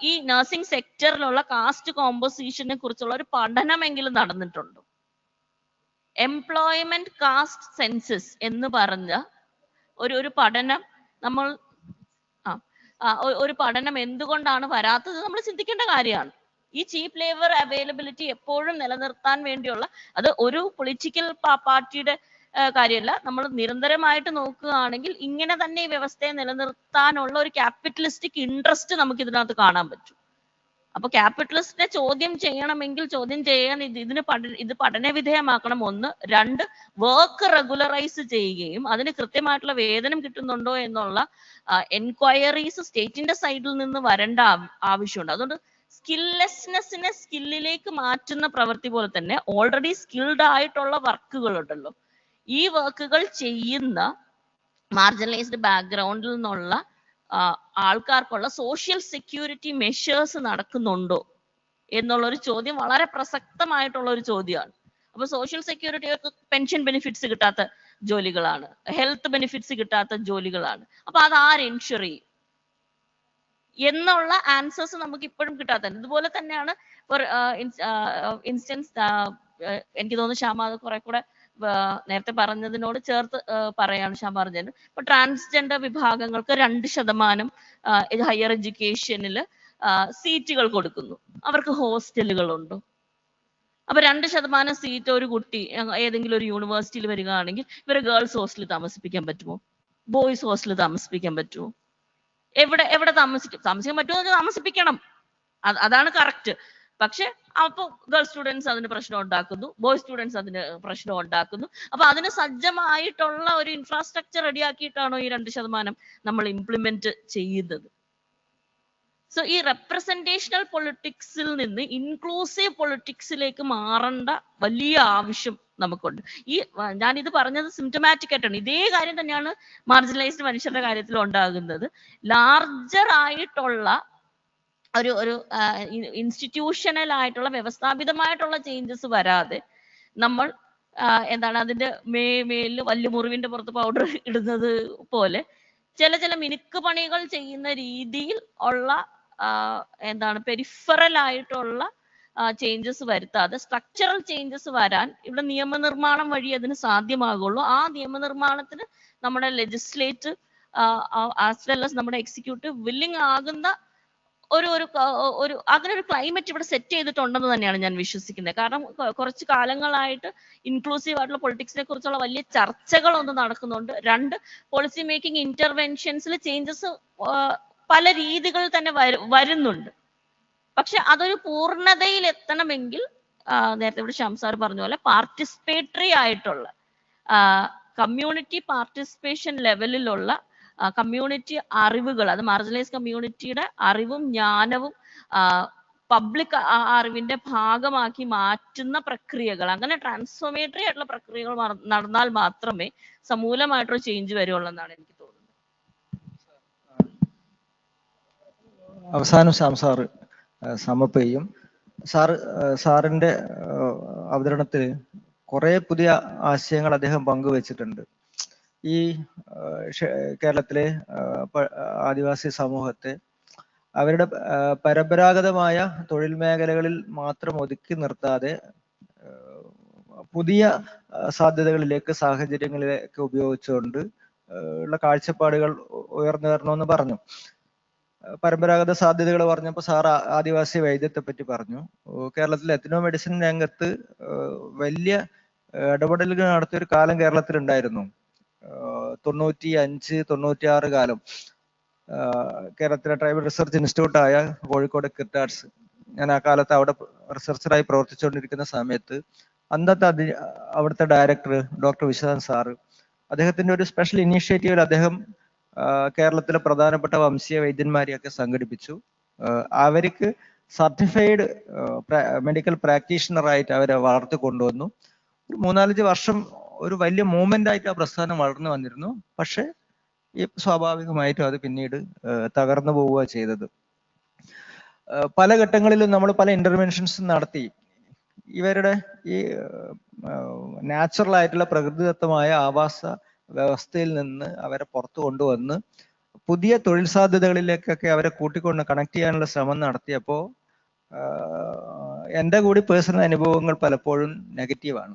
ഈ നഴ്സിംഗ് സെക്ടറിലുള്ള കാസ്റ്റ് കോമ്പോസിഷനെ കുറിച്ചുള്ള ഒരു പഠനമെങ്കിലും നടന്നിട്ടുണ്ടോ? എംപ്ലോയ്മെന്റ് കാസ്റ്റ് സെൻസസ് എന്ന് പറഞ്ഞ ഒരു പഠനം ഒരു പഠനം എന്തുകൊണ്ടാണ് വരാത്തത് നമ്മൾ ചിന്തിക്കേണ്ട കാര്യമാണ്. ഈ ചീപ്പ് ലേബർ അവൈലബിലിറ്റി എപ്പോഴും നിലനിർത്താൻ വേണ്ടിയുള്ള, അത് ഒരു പൊളിറ്റിക്കൽ പാർട്ടിയുടെ കാര്യമല്ല, നമ്മൾ നിരന്തരമായിട്ട് നോക്കുകയാണെങ്കിൽ ഇങ്ങനെ തന്നെ ഈ വ്യവസ്ഥയെ നിലനിർത്താനുള്ള ഒരു ക്യാപിറ്റലിസ്റ്റിക് ഇൻട്രസ്റ്റ് നമുക്ക് ഇതിനകത്ത് കാണാൻ പറ്റും. അപ്പൊ ക്യാപിറ്റലിസ്റ്റിനെ ചോദ്യം ചെയ്യണമെങ്കിൽ ചോദ്യം ചെയ്യാൻ ഇത് പഠനവിധേയമാക്കണം. ഒന്ന്. രണ്ട്, വർക്ക് റെഗുലറൈസ് ചെയ്യുകയും അതിന് കൃത്യമായിട്ടുള്ള വേതനം കിട്ടുന്നുണ്ടോ എന്നുള്ള എൻക്വയറീസ് സ്റ്റേറ്റിന്റെ സൈഡിൽ നിന്ന് വരേണ്ട ആവശ്യമുണ്ട്. അതുകൊണ്ട് സ്കിൽലെസ്നെസ്സിനെ സ്കില്ലിലേക്ക് മാറ്റുന്ന പ്രവൃത്തി പോലെ തന്നെ ഓൾറെഡി സ്കിൽഡ് ആയിട്ടുള്ള വർക്കുകൾ ഉണ്ടല്ലോ, ഈ വർക്കുകൾ ചെയ്യുന്ന മാർജിനലൈസ്ഡ് ബാക്ക്ഗ്രൗണ്ടിൽ നിന്നുള്ള ആൾക്കാർക്കുള്ള സോഷ്യൽ സെക്യൂരിറ്റി മെഷേഴ്സ് നടക്കുന്നുണ്ടോ എന്നുള്ളൊരു ചോദ്യം വളരെ പ്രസക്തമായിട്ടുള്ള ഒരു ചോദ്യമാണ്. അപ്പൊ സോഷ്യൽ സെക്യൂരിറ്റി, പെൻഷൻ ബെനിഫിറ്റ്സ് കിട്ടാത്ത ജോലികളാണ്, ഹെൽത്ത് ബെനിഫിറ്റ്സ് കിട്ടാത്ത ജോലികളാണ്. അപ്പൊ അത് ആര് എൻഷുർ ചെയ്യും എന്നുള്ള ആൻസേഴ്സ് നമുക്ക് ഇപ്പോഴും കിട്ടാത്തത്. ഇതുപോലെ തന്നെയാണ് ഫോർ ഇൻസ്റ്റൻസ്, എനിക്ക് തോന്നുന്നു ശ്യാമ അത് കുറെ കൂടെ നേരത്തെ പറഞ്ഞതിനോട് ചേർത്ത് പറയാണ് ശ്യാമ പറഞ്ഞത്. ഇപ്പൊ ട്രാൻസ്ജെൻഡർ വിഭാഗങ്ങൾക്ക് 2% ഹയർ എഡ്യൂക്കേഷനിൽ സീറ്റുകൾ കൊടുക്കുന്നു. അവർക്ക് ഹോസ്റ്റലുകളുണ്ടോ? അപ്പൊ 2% സീറ്റ് ഒരു കുട്ടി ഏതെങ്കിലും ഒരു യൂണിവേഴ്സിറ്റിയിൽ വരികയാണെങ്കിൽ ഇവരെ ഗേൾസ് ഹോസ്റ്റലിൽ താമസിപ്പിക്കാൻ പറ്റുമോ? ബോയ്സ് ഹോസ്റ്റലിൽ താമസിപ്പിക്കാൻ പറ്റുമോ? എവിടെ താമസിക്കാൻ പറ്റുമോ? താമസിപ്പിക്കണം, അതാണ് കറക്റ്റ്. പക്ഷെ അപ്പൊ ഗേൾ സ്റ്റുഡൻസ് അതിന് പ്രശ്നം ഉണ്ടാക്കുന്നു, ബോയ് സ്റ്റുഡൻസ് അതിന് പ്രശ്നം ഉണ്ടാക്കുന്നു. അപ്പൊ അതിന് സജ്ജമായിട്ടുള്ള ഒരു ഇൻഫ്രാസ്ട്രക്ചർ റെഡിയാക്കിയിട്ടാണോ ഈ 2% നമ്മൾ ഇംപ്ലിമെന്റ് ചെയ്യുന്നത്? സോ ഈ റെപ്രസെന്റേഷണൽ പൊളിറ്റിക്സിൽ നിന്ന് ഇൻക്ലൂസീവ് പൊളിറ്റിക്സിലേക്ക് മാറേണ്ട വലിയ ആവശ്യം നമുക്കുണ്ട്. ഞാനിത് പറഞ്ഞത് സിംറ്റമാറ്റിക് ആയിട്ടാണ്. ഇതേ കാര്യം തന്നെയാണ് മാർജിനലൈസ്ഡ് മനുഷ്യരുടെ കാര്യത്തിൽ ഉണ്ടാകുന്നത്. ലാർജർ ആയിട്ടുള്ള ഒരു ഇൻസ്റ്റിറ്റ്യൂഷണൽ ആയിട്ടുള്ള വ്യവസ്ഥാപിതമായിട്ടുള്ള ചേഞ്ചസ് വരാതെ നമ്മൾ അതിന്റെ മേലിൽ വലിയ മുറിവിന്റെ പുറത്ത് പൗഡർ ഇടുന്നത് പോലെ ചില മിനുക്ക് പണികൾ ചെയ്യുന്ന രീതിയിൽ ഉള്ള പെരിഫറൽ ആയിട്ടുള്ള ചേഞ്ചസ് വരുത്താതെ സ്ട്രക്ചറൽ ചേഞ്ചസ് വരാൻ ഇവിടെ നിയമനിർമ്മാണം വഴി അതിന് സാധ്യമാകുള്ളൂ. ആ നിയമനിർമ്മാണത്തിന് നമ്മുടെ ലെജിസ്ലേറ്റീവ് ആസ് വെൽ ആസ് നമ്മുടെ എക്സിക്യൂട്ടീവ് വില്ലിംഗ് ആകുന്ന അങ്ങനൊരു ക്ലൈമറ്റ് ഇവിടെ സെറ്റ് ചെയ്തിട്ടുണ്ടെന്ന് തന്നെയാണ് ഞാൻ വിശ്വസിക്കുന്നത്. കാരണം കുറച്ച് കാലങ്ങളായിട്ട് ഇൻക്ലൂസീവ് ആയിട്ടുള്ള പൊളിറ്റിക്സിനെ കുറിച്ചുള്ള വലിയ ചർച്ചകളൊന്നും നടക്കുന്നുണ്ട്. രണ്ട്, പോളിസി മേക്കിംഗ് ഇന്റർവെൻഷൻസിൽ ചേഞ്ചസ് പല രീതികൾ തന്നെ വരുന്നുണ്ട്. പക്ഷെ അതൊരു പൂർണ്ണതയിൽ എത്തണമെങ്കിൽ നേരത്തെ ഇവിടെ ശ്യാം സാർ പറഞ്ഞ പോലെ പാർട്ടിസിപ്പേറ്ററി ആയിട്ടുള്ള കമ്മ്യൂണിറ്റി പാർട്ടിസിപ്പേഷൻ ലെവലിലുള്ള കമ്മ്യൂണിറ്റി അറിവുകൾ, അത് മാർജിനലൈസ് കമ്മ്യൂണിറ്റിയുടെ അറിവും ജ്ഞാനവും പബ്ലിക് അറിവിന്റെ ഭാഗമാക്കി മാറ്റുന്ന പ്രക്രിയകൾ, അങ്ങനെ ട്രാൻസ്ഫോർമേറ്ററി ആയിട്ടുള്ള പ്രക്രിയകൾ നടന്നാൽ മാത്രമേ സമൂലമായിട്ടൊരു ചേഞ്ച് വരുള്ളൂ എന്നാണ് എനിക്ക് തോന്നുന്നത്. അവസാനം ശ്യാം സാറ് സമപ്പ് ചെയ്യും. സാറിന്റെ അവതരണത്തിൽ കുറെ പുതിയ ആശയങ്ങൾ അദ്ദേഹം പങ്കുവച്ചിട്ടുണ്ട്. ഈ കേരളത്തിലെ ആദിവാസി സമൂഹത്തെ അവരുടെ പരമ്പരാഗതമായ തൊഴിൽ മേഖലകളിൽ മാത്രം ഒതുക്കി നിർത്താതെ പുതിയ സാധ്യതകളിലേക്ക്, സാഹചര്യങ്ങളിലേക്ക് ഉപയോഗിച്ചുകൊണ്ട് ഉള്ള കാഴ്ചപ്പാടുകൾ ഉയർന്നു വരണമെന്ന് പറഞ്ഞു. പരമ്പരാഗത സാധ്യതകൾ പറഞ്ഞപ്പോൾ സാർ ആദിവാസി വൈദ്യത്തെ പറ്റി പറഞ്ഞു. കേരളത്തിലെ എത്നോ മെഡിസിൻ രംഗത്ത് വലിയ ഇടപെടലുകൾ നടത്തിയ ഒരു കാലം കേരളത്തിൽ ഉണ്ടായിരുന്നു. 95, 96 കാലം കേരളത്തിലെ ട്രൈബൽ റിസർച്ച് ഇൻസ്റ്റിറ്റ്യൂട്ടായ കോഴിക്കോട് കിർട്ടാഡ്സ്, ഞാൻ ആ കാലത്ത് അവിടെ റിസർച്ചറായി പ്രവർത്തിച്ചുകൊണ്ടിരിക്കുന്ന സമയത്ത് അന്നത്തെ അവിടുത്തെ ഡയറക്ടർ ഡോക്ടർ വിശ്വനാഥ് സാറ്, അദ്ദേഹത്തിന്റെ ഒരു സ്പെഷ്യൽ ഇനീഷ്യേറ്റീവിൽ അദ്ദേഹം കേരളത്തിലെ പ്രധാനപ്പെട്ട വംശീയ വൈദ്യന്മാരെയൊക്കെ സംഘടിപ്പിച്ചു. അവർക്ക് സർട്ടിഫൈഡ് മെഡിക്കൽ പ്രാക്ടീഷണറായിട്ട് അവരെ വളർത്തി കൊണ്ടുവന്നു. ഒരു 3-4 വർഷം ഒരു വലിയ മൂവ്മെന്റ് ആയിട്ട് ആ പ്രസ്ഥാനം വളർന്നു വന്നിരുന്നു. പക്ഷെ ഈ സ്വാഭാവികമായിട്ടും അത് പിന്നീട് തകർന്നു പോവുക ചെയ്തത്. പല ഘട്ടങ്ങളിലും നമ്മൾ പല ഇന്റർവെൻഷൻസ് നടത്തി ഇവരുടെ ഈ നാച്ചുറൽ ആയിട്ടുള്ള പ്രകൃതിദത്തമായ ആവാസ വ്യവസ്ഥയിൽ നിന്ന് അവരെ പുറത്തു കൊണ്ടുവന്ന് പുതിയ തൊഴിൽ സാധ്യതകളിലേക്കൊക്കെ അവരെ കൂട്ടിക്കൊണ്ട് കണക്ട് ചെയ്യാനുള്ള ശ്രമം നടത്തിയപ്പോൾ എൻ്റെ കൂടി പേഴ്സണൽ അനുഭവങ്ങൾ പലപ്പോഴും നെഗറ്റീവാണ്.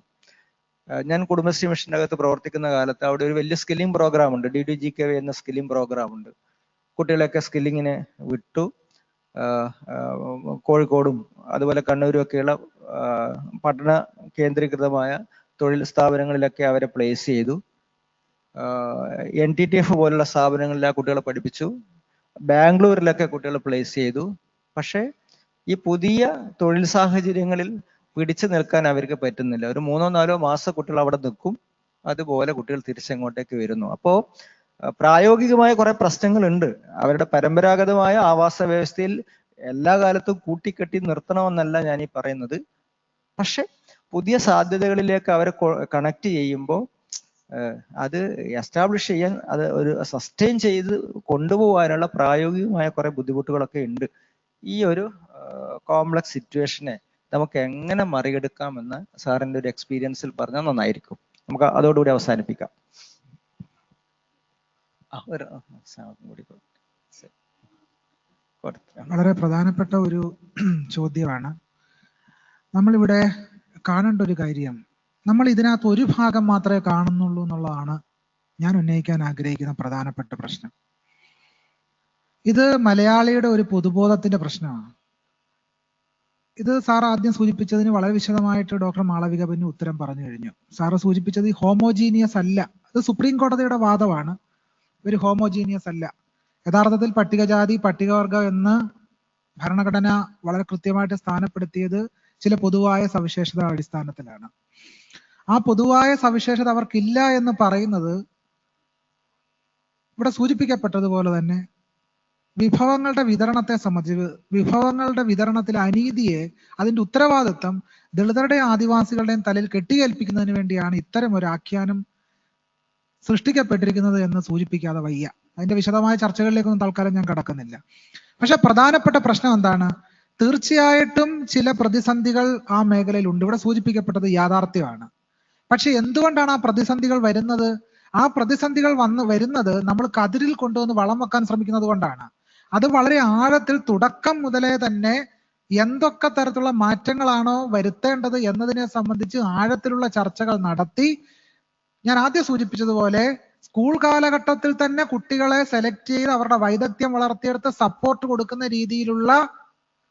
ഞാൻ കുടുംബശ്രീ മിഷൻ്റെ അകത്ത് പ്രവർത്തിക്കുന്ന കാലത്ത് അവിടെ ഒരു വലിയ സ്കില്ലിംഗ് പ്രോഗ്രാം ഉണ്ട്, DDGKV എന്ന സ്കില്ലിംഗ് പ്രോഗ്രാം ഉണ്ട്. കുട്ടികളെയൊക്കെ സ്കില്ലിങ്ങിനെ വിട്ടു. കോഴിക്കോടും അതുപോലെ കണ്ണൂരും ഒക്കെയുള്ള പഠന കേന്ദ്രീകൃതമായ തൊഴിൽ സ്ഥാപനങ്ങളിലൊക്കെ അവരെ പ്ലേസ് ചെയ്തു. NTTF പോലുള്ള സ്ഥാപനങ്ങളിൽ ആ കുട്ടികളെ പഠിപ്പിച്ചു. ബാംഗ്ലൂരിലൊക്കെ കുട്ടികളെ പ്ലേസ് ചെയ്തു. പക്ഷേ ഈ പുതിയ തൊഴിൽ സാഹചര്യങ്ങളിൽ പിടിച്ചു നിൽക്കാൻ അവർക്ക് പറ്റുന്നില്ല. ഒരു 3-4 മാസം കുട്ടികൾ അവിടെ നിൽക്കും, അതുപോലെ കുട്ടികൾ തിരിച്ചങ്ങോട്ടേക്ക് വരുന്നു. അപ്പോൾ പ്രായോഗികമായ കുറെ പ്രശ്നങ്ങളുണ്ട്. അവരുടെ പരമ്പരാഗതമായ ആവാസ വ്യവസ്ഥയിൽ എല്ലാ കാലത്തും കൂട്ടിക്കെട്ടി നിർത്തണമെന്നല്ല ഞാൻ ഈ പറയുന്നത്. പക്ഷെ പുതിയ സാധ്യതകളിലേക്ക് അവരെ കണക്ട് ചെയ്യുമ്പോൾ അത് എസ്റ്റാബ്ലിഷ് ചെയ്യാൻ, അത് ഒരു സസ്റ്റെയിൻ ചെയ്ത് കൊണ്ടുപോകാനുള്ള പ്രായോഗികമായ കുറെ ബുദ്ധിമുട്ടുകളൊക്കെ ഉണ്ട്. ഈ ഒരു കോംപ്ലക്സ് സിറ്റുവേഷനെ നമുക്ക് എങ്ങനെ മറികടക്കാമെന്ന് സാറിൻ്റെ ഒരു എക്സ്പീരിയൻസിൽ പറഞ്ഞാൽ നന്നായിരിക്കും. നമുക്ക് അതോടുകൂടി അവസാനിപ്പിക്കാം. വളരെ പ്രധാനപ്പെട്ട ഒരു ചോദ്യമാണ്. നമ്മളിവിടെ കാണേണ്ട ഒരു കാര്യം, നമ്മൾ ഇതിനകത്ത് ഒരു ഭാഗം മാത്രമേ കാണുന്നുള്ളൂ എന്നുള്ളതാണ് ഞാൻ ഉന്നയിക്കാൻ ആഗ്രഹിക്കുന്ന പ്രധാനപ്പെട്ട പ്രശ്നം. ഇത് മലയാളിയുടെ ഒരു പൊതുബോധത്തിന്റെ പ്രശ്നമാണ്. ഇത് സാർ ആദ്യം സൂചിപ്പിച്ചതിന് വളരെ വിശദമായിട്ട് ഡോക്ടർ മാളവിക ബെന്നു ഉത്തരം പറഞ്ഞു കഴിഞ്ഞു. സാറ് സൂചിപ്പിച്ചത് ഈ ഹോമോജീനിയസ് അല്ല, അത് സുപ്രീം കോടതിയുടെ വാദമാണ്. ഒരു ഹോമോജീനിയസ് അല്ല. യഥാർത്ഥത്തിൽ പട്ടികജാതി പട്ടികവർഗം എന്ന് ഭരണഘടന വളരെ കൃത്യമായിട്ട് സ്ഥാനപ്പെടുത്തിയത് ചില പൊതുവായ സവിശേഷത അടിസ്ഥാനത്തിലാണ്. ആ പൊതുവായ സവിശേഷത അവർക്കില്ല എന്ന് പറയുന്നത് ഇവിടെ സൂചിപ്പിക്കപ്പെട്ടതുപോലെ തന്നെ വിഭവങ്ങളുടെ വിതരണത്തെ സംബന്ധിച്ച്, വിഭവങ്ങളുടെ വിതരണത്തിലെ അനീതിയെ, അതിന്റെ ഉത്തരവാദിത്വം ദളിതരുടെയും ആദിവാസികളുടെയും തലയിൽ കെട്ടിയേൽപ്പിക്കുന്നതിന് വേണ്ടിയാണ് ഇത്തരം ഒരു ആഖ്യാനം സൃഷ്ടിക്കപ്പെട്ടിരിക്കുന്നത് എന്ന് സൂചിപ്പിക്കാതെ വയ്യ. അതിന്റെ വിശദമായ ചർച്ചകളിലേക്കൊന്നും തൽക്കാലം ഞാൻ കടക്കുന്നില്ല. പക്ഷെ പ്രധാനപ്പെട്ട പ്രശ്നം എന്താണ്? തീർച്ചയായിട്ടും ചില പ്രതിസന്ധികൾ ആ മേഖലയിൽ ഉണ്ട്. ഇവിടെ സൂചിപ്പിക്കപ്പെട്ടത് യാഥാർത്ഥ്യമാണ്. പക്ഷെ എന്തുകൊണ്ടാണ് ആ പ്രതിസന്ധികൾ വരുന്നത്? ആ പ്രതിസന്ധികൾ വരുന്നത് നമ്മൾ കതിരിൽ കൊണ്ടുവന്ന് വളം വെക്കാൻ ശ്രമിക്കുന്നത് കൊണ്ടാണ്. അത് വളരെ ആഴത്തിൽ തുടക്കം മുതലേ തന്നെ എന്തൊക്കെ തരത്തിലുള്ള മാറ്റങ്ങളാണോ വരുത്തേണ്ടത് എന്നതിനെ സംബന്ധിച്ച് ആഴത്തിലുള്ള ചർച്ചകൾ നടത്തി, ഞാൻ ആദ്യം സൂചിപ്പിച്ചതുപോലെ സ്കൂൾ കാലഘട്ടത്തിൽ തന്നെ കുട്ടികളെ സെലക്ട് ചെയ്ത് അവരുടെ വൈദഗ്ധ്യം വളർത്തിയെടുത്ത് സപ്പോർട്ട് കൊടുക്കുന്ന രീതിയിലുള്ള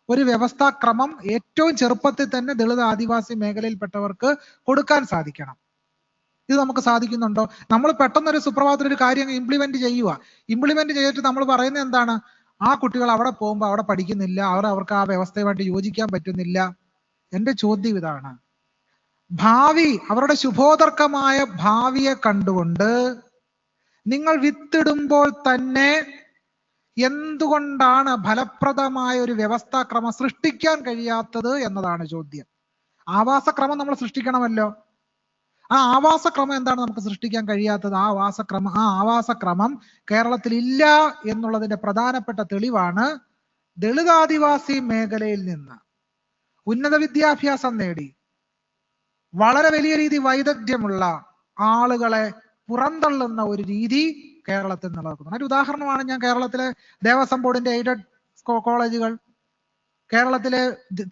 ഒരു വ്യവസ്ഥാക്രമം ഏറ്റവും ചെറുപ്പത്തിൽ തന്നെ ദളിത് ആദിവാസി മേഖലയിൽപ്പെട്ടവർക്ക് കൊടുക്കാൻ സാധിക്കണം. ഇത് നമുക്ക് സാധിക്കുന്നുണ്ടോ? നമ്മൾ പെട്ടെന്നൊരു സുപ്രഭാതത്തിൽ ഒരു കാര്യം ഇംപ്ലിമെന്റ് ചെയ്യുക. ഇംപ്ലിമെന്റ് ചെയ്തിട്ട് നമ്മൾ പറയുന്നത് എന്താണ്? ആ കുട്ടികൾ അവിടെ പോകുമ്പോൾ അവിടെ പഠിക്കുന്നില്ല, അവർക്ക് ആ വ്യവസ്ഥയുമായിട്ട് യോജിക്കാൻ പറ്റുന്നില്ല. എന്റെ ചോദ്യം ഇതാണ്, ഭാവി, അവരുടെ ശുഭോദർക്കമായ ഭാവിയെ കണ്ടുകൊണ്ട് നിങ്ങൾ വിത്തിടുമ്പോൾ തന്നെ എന്തുകൊണ്ടാണ് ഫലപ്രദമായ ഒരു വ്യവസ്ഥാക്രമം സൃഷ്ടിക്കാൻ കഴിയാത്തത് എന്നതാണ് ചോദ്യം. ആവാസക്രമം നമ്മൾ സൃഷ്ടിക്കണമല്ലോ. ആ ആവാസക്രമം എന്താണ് നമുക്ക് സൃഷ്ടിക്കാൻ കഴിയാത്തത്? ആ ആവാസക്രമം കേരളത്തിൽ ഇല്ല എന്നുള്ളതിന്റെ പ്രധാനപ്പെട്ട തെളിവാണ് ദളിതാദിവാസി മേഖലയിൽ നിന്ന് ഉന്നത വിദ്യാഭ്യാസം നേടി വളരെ വലിയ രീതി വൈദഗ്ധ്യമുള്ള ആളുകളെ പുറന്തള്ളുന്ന ഒരു രീതി കേരളത്തിൽ നിലനിൽക്കുന്നു. ഒരു ഉദാഹരണമാണ് ഞാൻ കേരളത്തിലെ ദേവസ്വം ബോർഡിന്റെ എയ്ഡഡ് കോളേജുകൾ, കേരളത്തിലെ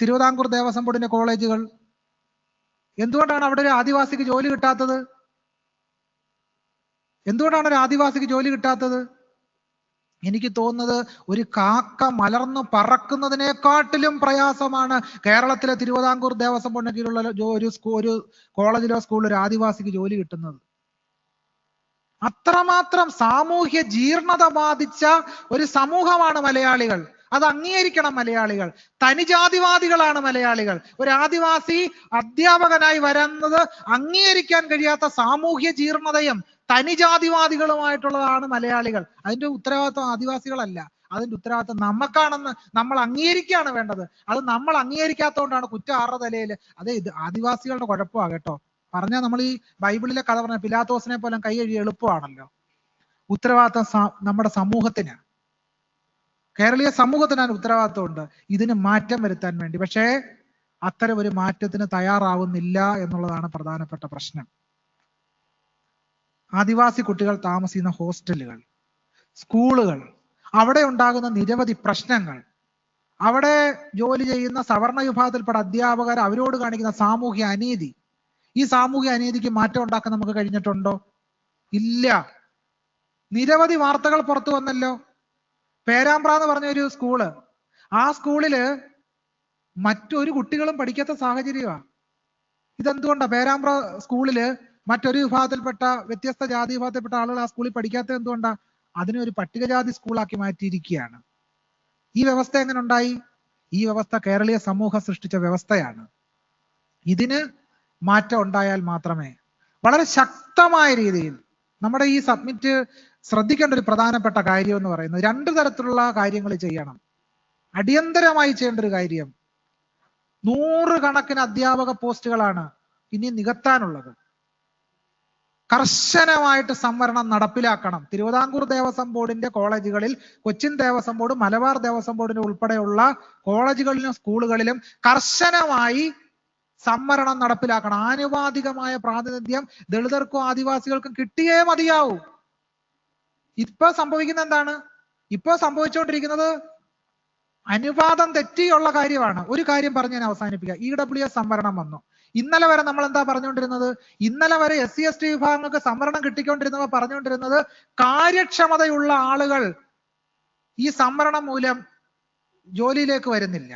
തിരുവിതാംകൂർ ദേവസ്വം ബോർഡിന്റെ കോളേജുകൾ. എന്തുകൊണ്ടാണ് അവിടെ ഒരു ആദിവാസിക്ക് ജോലി കിട്ടാത്തത്? എന്തുകൊണ്ടാണ് ഒരു ആദിവാസിക്ക് ജോലി കിട്ടാത്തത്? എനിക്ക് തോന്നുന്നത് ഒരു കാക്ക മലർന്നു പറക്കുന്നതിനെക്കാട്ടിലും പ്രയാസമാണ് കേരളത്തിലെ തിരുവിതാംകൂർ ദേവസ്വം ബോർഡിന് കീഴിലുള്ള ഒരു കോളേജിലോ സ്കൂളിലോ ഒരു ആദിവാസിക്ക് ജോലി കിട്ടുന്നത്. അത്രമാത്രം സാമൂഹ്യ ജീർണത ബാധിച്ച ഒരു സമൂഹമാണ് മലയാളികൾ. അത് അംഗീകരിക്കണം മലയാളികൾ. തനിജാതിവാദികളാണ് മലയാളികൾ. ഒരു ആദിവാസി അധ്യാപകനായി വരുന്നത് അംഗീകരിക്കാൻ കഴിയാത്ത സാമൂഹ്യ ജീർണതയും തനിജാതിവാദികളുമായിട്ടുള്ളതാണ് മലയാളികൾ. അതിന്റെ ഉത്തരവാദിത്വം ആദിവാസികളല്ല, അതിന്റെ ഉത്തരവാദിത്വം നമുക്കാണെന്ന് നമ്മൾ അംഗീകരിക്കുകയാണ് വേണ്ടത്. അത് നമ്മൾ അംഗീകരിക്കാത്തതുകൊണ്ടാണ് കുറ്റം ആരുടെ തലയിൽ. അത് ആദിവാസികളുടെ കുഴപ്പമാണ് കേട്ടോ. പറഞ്ഞാൽ നമ്മൾ ഈ ബൈബിളിലെ കഥ പറഞ്ഞ പിലാത്തോസിനെ പോലെ കൈ കഴുകി എളുപ്പമാണല്ലോ. ഉത്തരവാദിത്വം നമ്മുടെ സമൂഹത്തിന്, കേരളീയ സമൂഹത്തിനാണ് ഉത്തരവാദിത്വമുണ്ട് ഇതിന് മാറ്റം വരുത്താൻ വേണ്ടി. പക്ഷേ അത്തരം ഒരു മാറ്റത്തിന് തയ്യാറാവുന്നില്ല എന്നുള്ളതാണ് പ്രധാനപ്പെട്ട പ്രശ്നം. ആദിവാസി കുട്ടികൾ താമസിക്കുന്ന ഹോസ്റ്റലുകൾ, സ്കൂളുകൾ, അവിടെ ഉണ്ടാകുന്ന നിരവധി പ്രശ്നങ്ങൾ, അവിടെ ജോലി ചെയ്യുന്ന സവർണ വിഭാഗത്തിൽപ്പെട്ട അധ്യാപകർ അവരോട് കാണിക്കുന്ന സാമൂഹ്യ അനീതി, ഈ സാമൂഹ്യ അനീതിക്ക് മാറ്റം ഉണ്ടാക്കാൻ നമുക്ക് കഴിഞ്ഞിട്ടുണ്ടോ? ഇല്ല. നിരവധി വാർത്തകൾ പുറത്തു വന്നല്ലോ. പേരാമ്പ്ര എന്ന് പറഞ്ഞ ഒരു സ്കൂള്, ആ സ്കൂളില് മറ്റൊരു കുട്ടികളും പഠിക്കാത്ത സാഹചര്യമാണ്. ഇതെന്തുകൊണ്ടാ? പേരാമ്പ്ര സ്കൂളില് മറ്റൊരു വിഭാഗത്തിൽപ്പെട്ട വ്യത്യസ്ത ജാതി വിഭാഗത്തിൽപ്പെട്ട ആളുകൾ ആ സ്കൂളിൽ പഠിക്കാത്തത് എന്തുകൊണ്ടാ? അതിനൊരു പട്ടികജാതി സ്കൂളാക്കി മാറ്റിയിരിക്കുകയാണ്. ഈ വ്യവസ്ഥ എങ്ങനെ ഉണ്ടായി? ഈ വ്യവസ്ഥ കേരളീയ സമൂഹം സൃഷ്ടിച്ച വ്യവസ്ഥയാണ്. ഇതിന് മാറ്റം ഉണ്ടായാൽ മാത്രമേ, വളരെ ശക്തമായ രീതിയിൽ നമ്മുടെ ഈ സബ്മിറ്റ് ശ്രദ്ധിക്കേണ്ട ഒരു പ്രധാനപ്പെട്ട കാര്യം എന്ന് പറയുന്നത്, രണ്ടു തരത്തിലുള്ള കാര്യങ്ങൾ ചെയ്യണം. അടിയന്തരമായി ചെയ്യേണ്ട ഒരു കാര്യം, 100 കണക്കിന് അധ്യാപക പോസ്റ്റുകളാണ് ഇനി നികത്താനുള്ളത്. കർശനമായിട്ട് സംവരണം നടപ്പിലാക്കണം. തിരുവിതാംകൂർ ദേവസ്വം ബോർഡിന്റെ കോളേജുകളിൽ, കൊച്ചിൻ ദേവസ്വം ബോർഡ്, മലബാർ ദേവസ്വം ബോർഡിന് ഉൾപ്പെടെയുള്ള കോളേജുകളിലും സ്കൂളുകളിലും കർശനമായി സംവരണം നടപ്പിലാക്കണം. ആനുപാതികമായ പ്രാതിനിധ്യം ദളിതർക്കും ആദിവാസികൾക്കും കിട്ടിയേ മതിയാവൂ. ഇപ്പൊ സംഭവിക്കുന്ന എന്താണ്? ഇപ്പൊ സംഭവിച്ചുകൊണ്ടിരിക്കുന്നത് അനുപാതം തെറ്റിയുള്ള കാര്യമാണ്. ഒരു കാര്യം പറഞ്ഞ് ഞാൻ അവസാനിപ്പിക്കാം. EWS സംവരണം വന്നു. ഇന്നലെ വരെ നമ്മൾ എന്താ പറഞ്ഞുകൊണ്ടിരുന്നത്? ഇന്നലെ വരെ SC/ST വിഭാഗങ്ങൾക്ക് സംവരണം കിട്ടിക്കൊണ്ടിരുന്നവ പറഞ്ഞുകൊണ്ടിരുന്നത് കാര്യക്ഷമതയുള്ള ആളുകൾ ഈ സംവരണം മൂലം ജോലിയിലേക്ക് വരുന്നില്ല.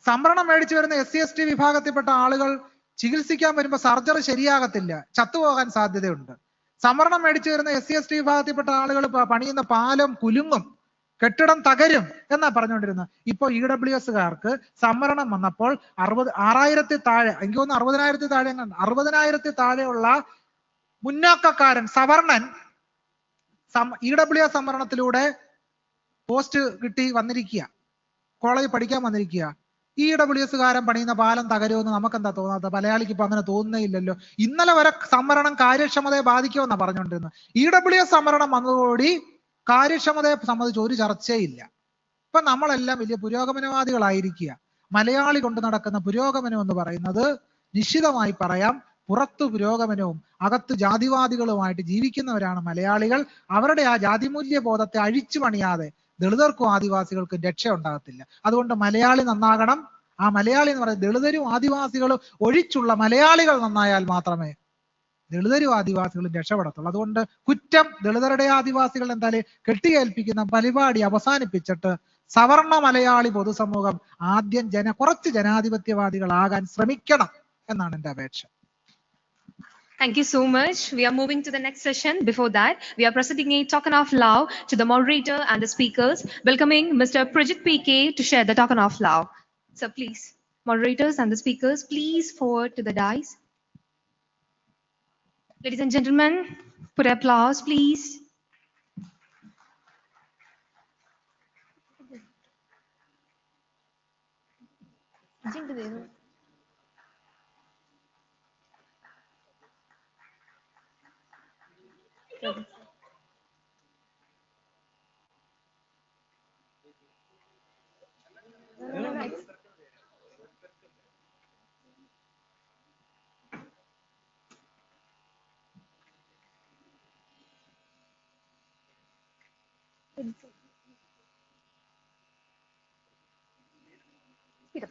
സംവരണം മേടിച്ചു വരുന്ന SC/ST വിഭാഗത്തിൽപ്പെട്ട ആളുകൾ ചികിത്സിക്കാൻ വരുമ്പോൾ സർജറി ശരിയാകത്തില്ല, ചത്തുപോകാൻ സാധ്യതയുണ്ട്. സംവരണം മേടിച്ചു വരുന്ന SC/ST വിഭാഗത്തിൽപ്പെട്ട ആളുകൾ പണിയുന്ന പാലം കുലുങ്ങും, കെട്ടിടം തകരും എന്നാ പറഞ്ഞുകൊണ്ടിരുന്നത്. ഇപ്പൊ EWSകാർക്ക് സംവരണം വന്നപ്പോൾ 6000 താഴെ, എനിക്ക് തോന്നുന്നു 60,000 താഴെ, 60,000 താഴെയുള്ള മുന്നാക്കക്കാരൻ സവർണൻ EWS സംവരണത്തിലൂടെ പോസ്റ്റ് കിട്ടി വന്നിരിക്കുക, കോളേജ് പഠിക്കാൻ വന്നിരിക്കുക. EWSകാരൻ പണിയുന്ന പാലം തകരുമെന്ന് നമുക്കെന്താ തോന്നാത്ത? മലയാളിക്ക് ഇപ്പൊ അങ്ങനെ തോന്നുന്നേയില്ലല്ലോ. ഇന്നലെ വരെ സംവരണം കാര്യക്ഷമതയെ ബാധിക്കുമെന്നാ പറഞ്ഞുകൊണ്ടിരുന്നത്. EWS സംവരണം വന്നതോടുകൂടി കാര്യക്ഷമതയെ സംബന്ധിച്ച് ഒരു ചർച്ചയില്ല. ഇപ്പൊ നമ്മളെല്ലാം വലിയ പുരോഗമനവാദികളായിരിക്കുക. മലയാളി കൊണ്ട് നടക്കുന്ന പുരോഗമനം എന്ന് പറയുന്നത് നിശ്ചിതമായി പറയാം, പുറത്തു പുരോഗമനവും അകത്ത് ജാതിവാദികളുമായിട്ട് ജീവിക്കുന്നവരാണ് മലയാളികൾ. അവരുടെ ആ ജാതിമൂല്യ ബോധത്തെ അഴിച്ചു പണിയാതെ ദളിതർക്കും ആദിവാസികൾക്കും രക്ഷ ഉണ്ടാകത്തില്ല. അതുകൊണ്ട് മലയാളി നന്നാകണം. ആ മലയാളി എന്ന് പറയുന്നത് ദളിതരും ആദിവാസികളും ഒഴിച്ചുള്ള മലയാളികൾ നന്നായാൽ മാത്രമേ ദളിതരും ആദിവാസികളും രക്ഷപ്പെടത്തുള്ളൂ. അതുകൊണ്ട് കുറ്റം ദളിതരുടെ ആദിവാസികൾ എന്തായാലും കെട്ടിയേൽപ്പിക്കുന്ന പരിപാടി അവസാനിപ്പിച്ചിട്ട് സവർണ മലയാളി പൊതുസമൂഹം ആദ്യം കുറച്ച് ജനാധിപത്യവാദികളാകാൻ ശ്രമിക്കണം എന്നാണ് എൻ്റെ അപേക്ഷ. Thank you so much. We are moving to the next session. Before that, we are presenting a token of love to the moderator and the speakers, welcoming Mr. Projit PK to share the token of love. So please, moderators and the speakers, please forward to the dais. Ladies and gentlemen, put applause, please.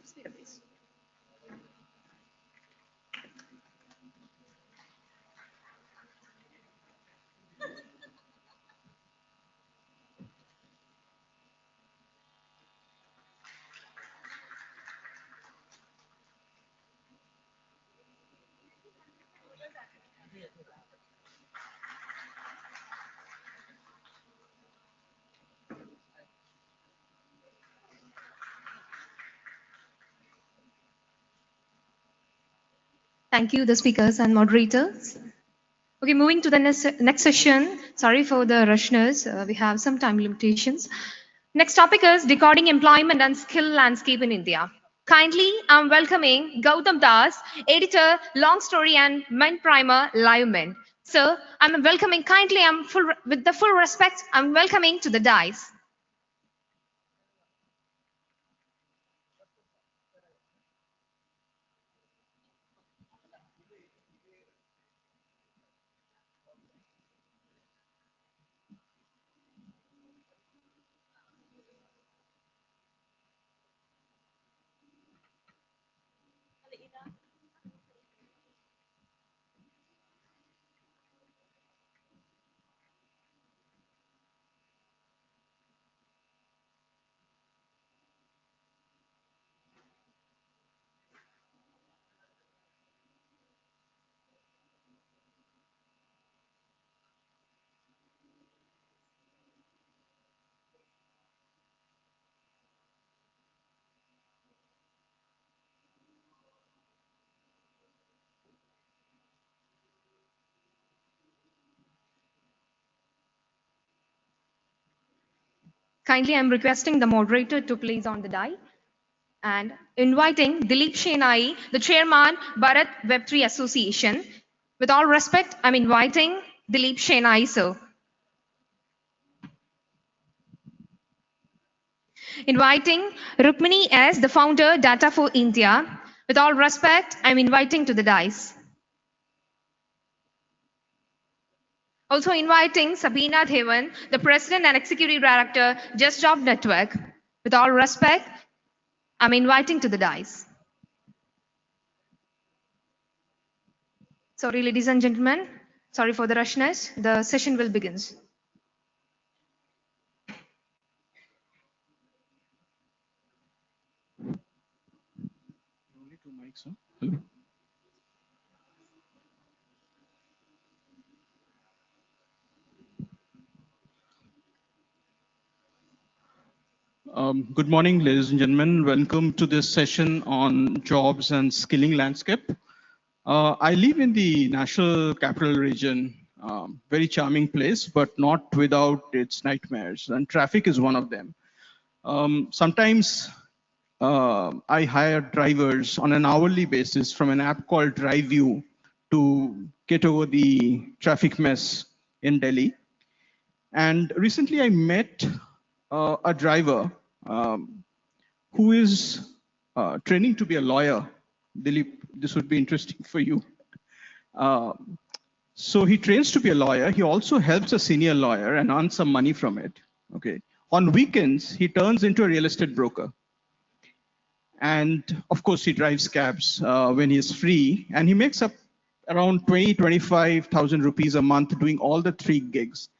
Speed up, please. Thank you, the speakers and moderators. Okay, moving to the next session. Sorry for the rushness. We have some time limitations. Next topic is decoding employment and skill landscape in India. Kindly, I'm welcoming Gautam Das, editor, Long Story and Mind Primer, Live Men. Sir, I'm welcoming kindly. With the full respect, I'm welcoming to the dais. Kindly, I'm requesting the moderator to please on the die and inviting Dilip Shenai, the chairman, Bharat Web3 Association. With all respect, I'm inviting Dilip Shenai, sir. Inviting Rukmini S, the founder, Data for India. With all respect, I'm inviting to the dais. Also inviting Sabina Devan, the president and executive director, Just Job Network. With all respect, I'm inviting to the dais. Sorry, ladies and gentlemen. Sorry for the rushness. The session will begin. Only two mics, huh? Hello. Good morning, ladies and gentlemen. Welcome to this session on jobs and skilling landscape. I live in the National Capital Region, very charming place, but not without its nightmares, and traffic is one of them. Sometimes I hire drivers on an hourly basis from an app called DriveView to get over the traffic mess in Delhi. And recently I met a driver who is training to be a lawyer. Dilip, this would be interesting for you. So he trains to be a lawyer. He also helps a senior lawyer and earns some money from it. Okay. On weekends, he turns into a real estate broker. And of course, he drives cabs when he's free, and he makes up around 25,000 rupees a month doing all the 3 gigs.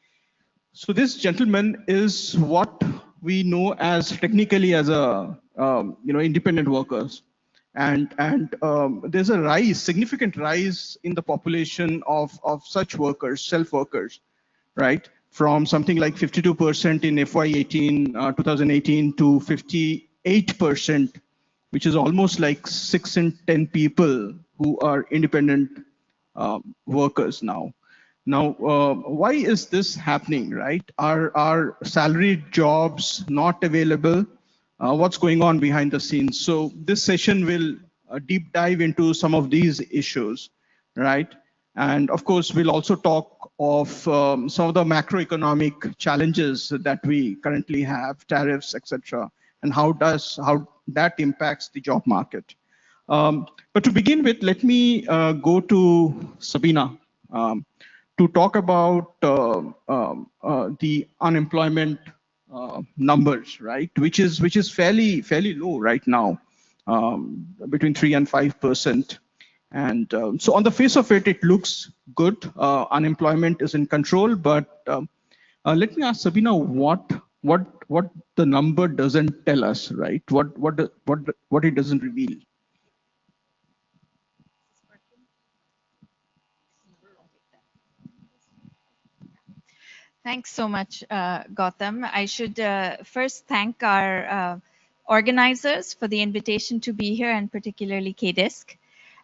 So this gentleman is what we know as technically as a independent workers. and there's a significant rise in the population of such workers, self workers, right? From something like 52% in FY 2018 to 58%, which is almost like 6 in 10 people who are independent workers now. Now, why is this happening, right? Are salaried jobs not available? What's going on behind the scenes? So this session will deep dive into some of these issues, right? And of course, we'll also talk of some of the macroeconomic challenges that we currently have, tariffs, etc., and how that impacts the job market. But to begin with, let me go to Sabina to talk about the unemployment numbers, right? Which is fairly low right now, between 3 and 5%. And so on the face of it, it looks good. Unemployment is in control, but let me ask Sabina what the number doesn't tell us, right? What it doesn't reveal. Thanks so much, Gautam. I should first thank our organizers for the invitation to be here, and particularly KDISC.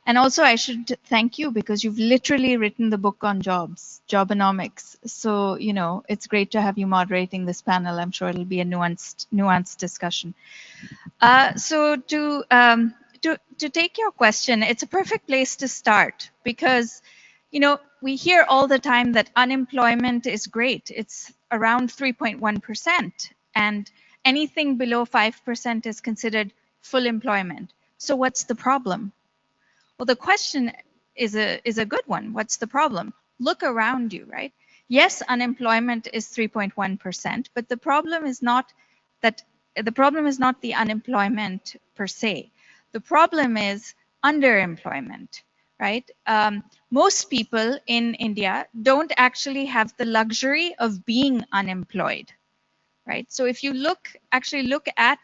And also I should thank you because you've literally written the book on jobs, Jobonomics. So, you know, it's great to have you moderating this panel. I'm sure it'll be a nuanced discussion. So to take your question, it's a perfect place to start because, you know, we hear all the time that unemployment is great. It's around 3.1%, and anything below 5% is considered full employment. So what's the problem? Well, the question is a good one. What's the problem? Look around you, right? Yes, unemployment is 3.1%, but the problem is not the unemployment per se. The problem is underemployment, right? Most people in India don't actually have the luxury of being unemployed, right? So if you actually look at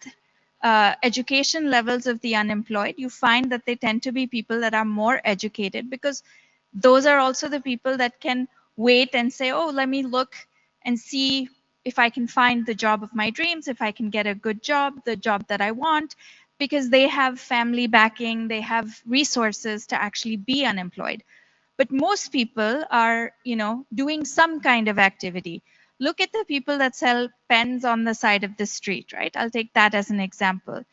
education levels of the unemployed, you find that they tend to be people that are more educated, because those are also the people that can wait and say, oh, let me look and see if I can find the job of my dreams, if I can get a good job, the job that I want, because they have family backing, they have resources to actually be unemployed. But most people are, you know, doing some kind of activity. Look at the people that sell pens on the side of the street, right? I'll take that as an example.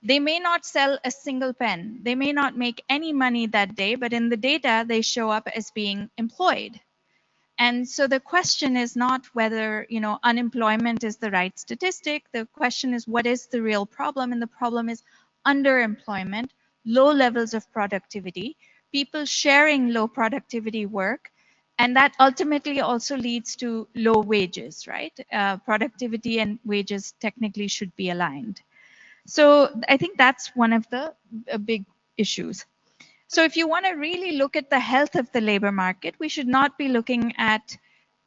They may not sell a single pen. They may not make any money that day, but in the data, they show up as being employed. And so the question is not whether, you know, unemployment is the right statistic. The question is, what is the real problem? And the problem is underemployment, low levels of productivity, people sharing low productivity work, and that ultimately also leads to low wages, right? Productivity and wages technically should be aligned. So I think that's one of the big issues. So if you want to really look at the health of the labor market, we should not be looking at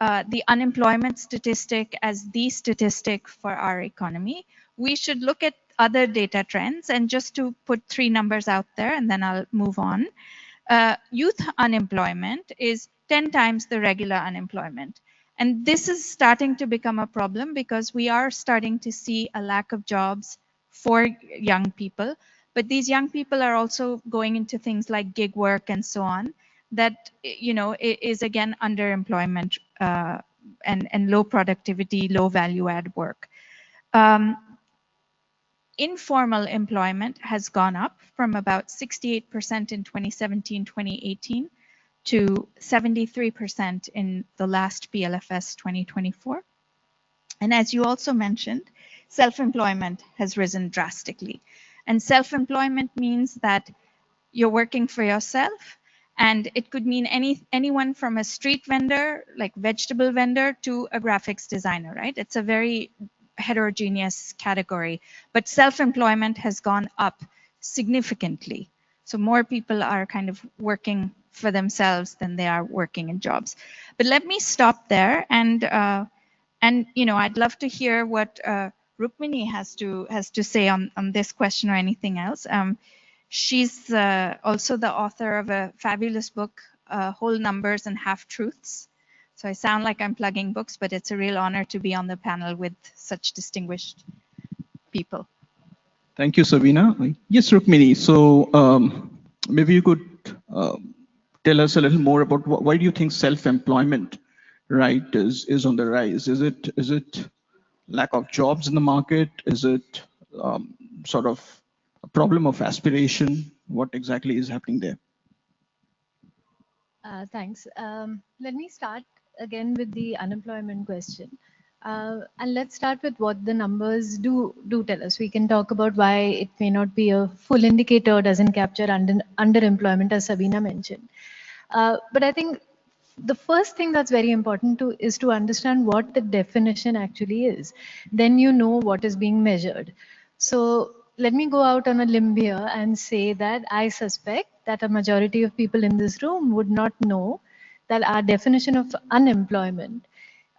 the unemployment statistic as the statistic for our economy. We should look at other data trends, and just to put 3 numbers out there, and then I'll move on. Youth unemployment is 10 times the regular unemployment. And this is starting to become a problem because we are starting to see a lack of jobs for young people. But these young people are also going into things like gig work and so on, that, you know, is again underemployment and low productivity, low value add work. Informal employment has gone up from about 68% in 2017-2018 to 73% in the last PLFS 2024. And as you also mentioned, self-employment has risen drastically. And self-employment means that you're working for yourself, and it could mean anyone from a street vendor, like vegetable vendor, to a graphics designer, right? It's a very heterogeneous category, but self-employment has gone up significantly. So more people are kind of working for themselves than they are working in jobs. But let me stop there, and you know, I'd love to hear what Rukmini has to say on this question or anything else. She's also the author of a fabulous book, Whole Numbers and Half Truths. So I sound like I'm plugging books, but it's a real honor to be on the panel with such distinguished people. Thank you, Sabina. Yes, Rukmini. So maybe you could tell us a little more about why do you think self-employment, right, is on the rise? Is it lack of jobs in the market? Is it sort of a problem of aspiration? What exactly is happening there? Thanks. Let me start again with the unemployment question. And let's start with what the numbers do tell us. We can talk about why it may not be a full indicator, doesn't capture underemployment, as Sabina mentioned. But I think the first thing that's very important is to understand what the definition actually is. Then you know what is being measured. So let me go out on a limb here and say that I suspect that a majority of people in this room would not know that our definition of unemployment,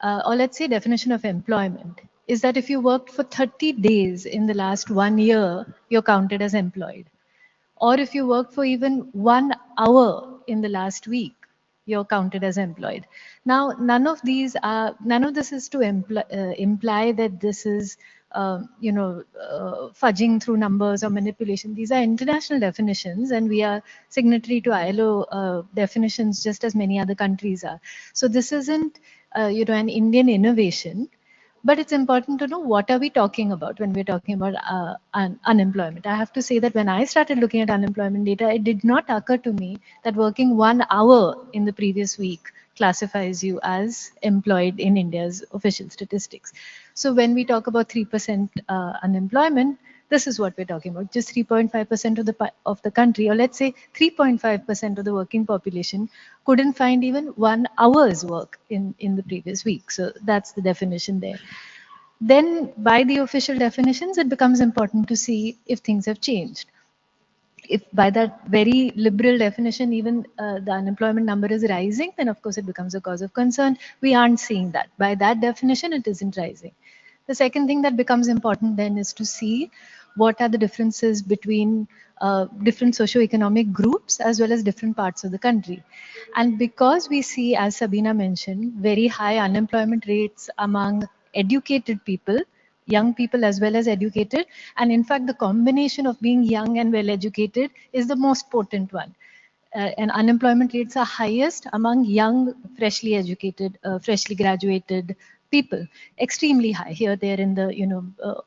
or let's say definition of employment, is that if you worked for 30 days in the last 1 year, you're counted as employed. Or if you work for even 1 hour in the last week, you're counted as employed. Now, none of this is to imply that this is, fudging through numbers or manipulation. These are international definitions, and we are signatory to ILO definitions just as many other countries are. So this isn't, an Indian innovation. But it's important to know what are we talking about when we're talking about unemployment. I have to say that when I started looking at unemployment data, it did not occur to me that working 1 hour in the previous week classifies you as employed in India's official statistics. So when we talk about 3% unemployment, this is what we're talking about. Just 3.5% of the country, or let's say 3.5% of the working population, couldn't find even 1 hour's work in the previous week. So that's the definition there. Then by the official definitions, it becomes important to see if things have changed. If by that very liberal definition, even the unemployment number is rising, then of course it becomes a cause of concern. We aren't seeing that. By that definition, it isn't rising. The second thing that becomes important then is to see what are the differences between different socioeconomic groups as well as different parts of the country. And because we see, as Sabina mentioned, very high unemployment rates among educated people, young people as well as educated, and in fact the combination of being young and well educated is the most potent one. And unemployment rates are highest among young, freshly educated, freshly graduated people, extremely high. Here they're in the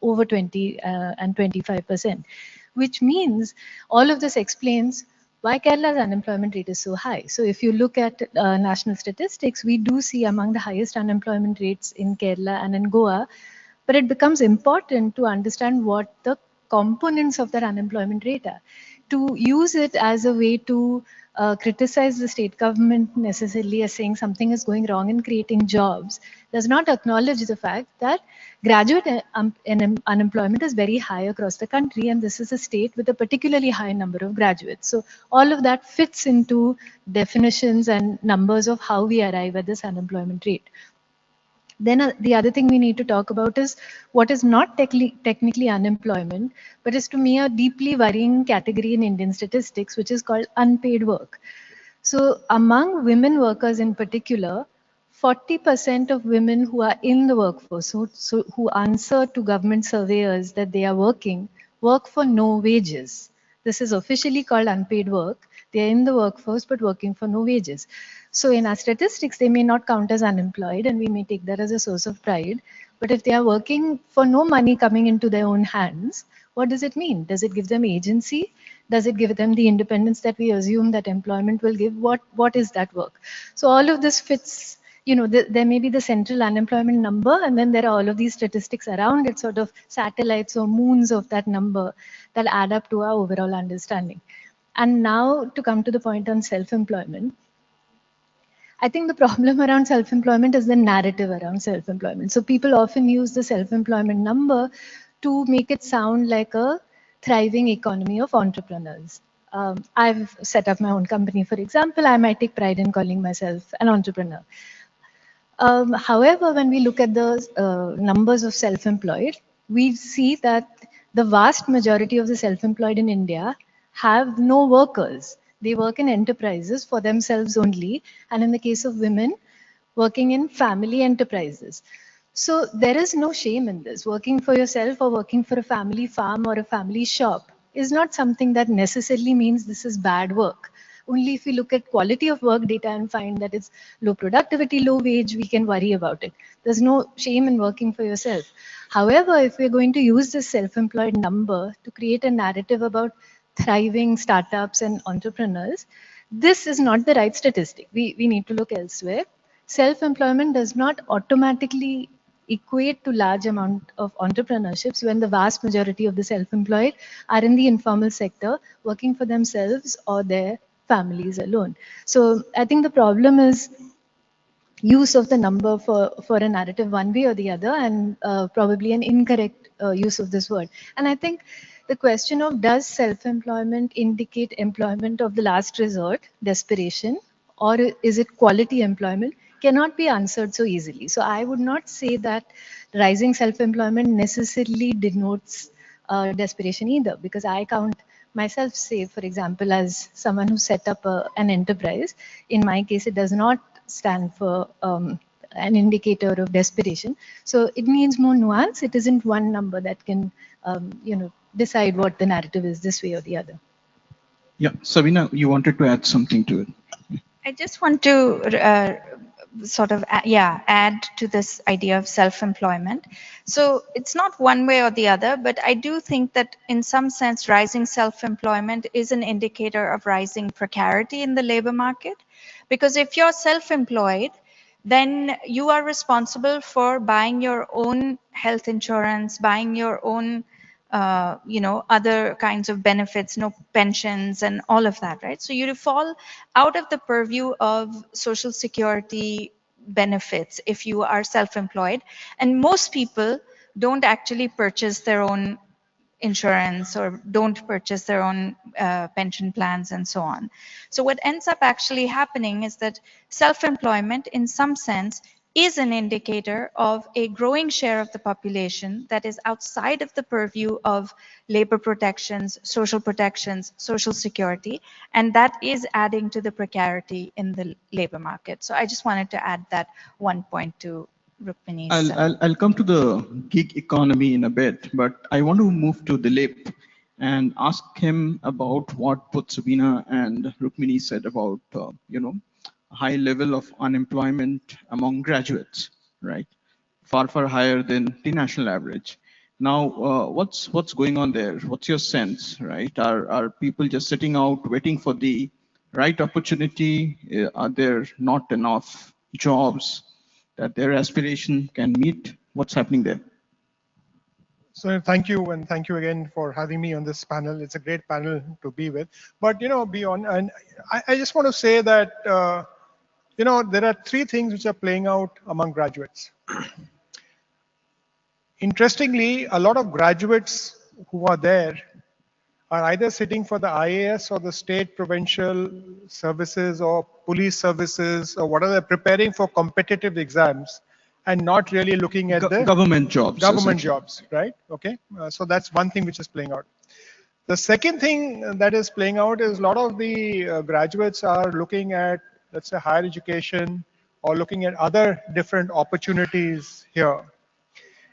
over 20 and 25%, which means all of this explains why Kerala's unemployment rate is so high. So if you look at national statistics, we do see among the highest unemployment rates in Kerala and in Goa. But it becomes important to understand what the components of that unemployment rate are. To use it as a way to criticize the state government necessarily as saying something is going wrong in creating jobs does not acknowledge the fact that graduate unemployment is very high across the country, and this is a state with a particularly high number of graduates. So all of that fits into definitions and numbers of how we arrive at this unemployment rate. Then the other thing we need to talk about is what is not technically unemployment, but is to me a deeply worrying category in Indian statistics, which is called unpaid work. So among women workers in particular, 40% of women who are in the workforce, so who answer to government surveyors that they are working, work for no wages. This is officially called unpaid work. They are in the workforce but working for no wages. So in our statistics, they may not count as unemployed, and we may take that as a source of pride. But if they are working for no money coming into their own hands, what does it mean? Does it give them agency? Does it give them the independence that we assume that employment will give? What is that work? So all of this fits, there may be the central unemployment number, and then there are all of these statistics around it, sort of satellites or moons of that number that add up to our overall understanding. And now to come to the point on self-employment, I think the problem around self-employment is the narrative around self-employment. So people often use the self-employment number to make it sound like a thriving economy of entrepreneurs. I've set up my own company, for example. I might take pride in calling myself an entrepreneur. However, when we look at the numbers of self-employed, we see that the vast majority of the self-employed in India have no workers. They work in enterprises for themselves only. And in the case of women, working in family enterprises. So there is no shame in this. Working for yourself or working for a family farm or a family shop is not something that necessarily means this is bad work. Only if we look at quality of work data and find that it's low productivity, low wage, we can worry about it. There's no shame in working for yourself. However, if we're going to use this self-employed number to create a narrative about thriving startups and entrepreneurs, this is not the right statistic. We need to look elsewhere. Self-employment does not automatically equate to large amount of entrepreneurships when the vast majority of the self-employed are in the informal sector working for themselves or their families alone. So I think the problem is use of the number for a narrative one way or the other, and probably an incorrect use of this word. And I think the question of does self-employment indicate employment of the last resort, desperation, or is it quality employment, cannot be answered so easily. So I would not say that rising self-employment necessarily denotes desperation either, because I count myself, say, for example, as someone who set up an enterprise. In my case, it does not stand for an indicator of desperation. So it needs more nuance. It isn't one number that can, decide what the narrative is this way or the other. Yeah, Sabina, you wanted to add something to it. I just want to add to this idea of self-employment. So it's not one way or the other, but I do think that in some sense, rising self-employment is an indicator of rising precarity in the labor market. Because if you're self-employed, then you are responsible for buying your own health insurance, buying your own other kinds of benefits, pensions and all of that, right? So you fall out of the purview of social security benefits if you are self-employed. And most people don't actually purchase their own insurance or don't purchase their own pension plans and so on. So what ends up actually happening is that self-employment in some sense is an indicator of a growing share of the population that is outside of the purview of labor protections, social security, and that is adding to the precarity in the labor market. So I just wanted to add that one point to Rukmini's. I'll come to the gig economy in a bit, but I want to move to Dilip and ask him about what both Sabina and Rukmini said about, high level of unemployment among graduates, right? Far higher than the national average. Now, what's going on there? What's your sense, right? Are people just sitting out waiting for the right opportunity? Are there not enough jobs that their aspiration can meet? What's happening there? So thank you, and thank you again for having me on this panel. It's a great panel to be with. But beyond, and I just want to say that there are three things which are playing out among graduates. Interestingly, a lot of graduates who are there are either sitting for the IAS or the state provincial services or police services or whatever, preparing for competitive exams and not really looking at the government jobs, right? Okay, so that's one thing which is playing out. The second thing that is playing out is a lot of the graduates are looking at, let's say, higher education or looking at other different opportunities here.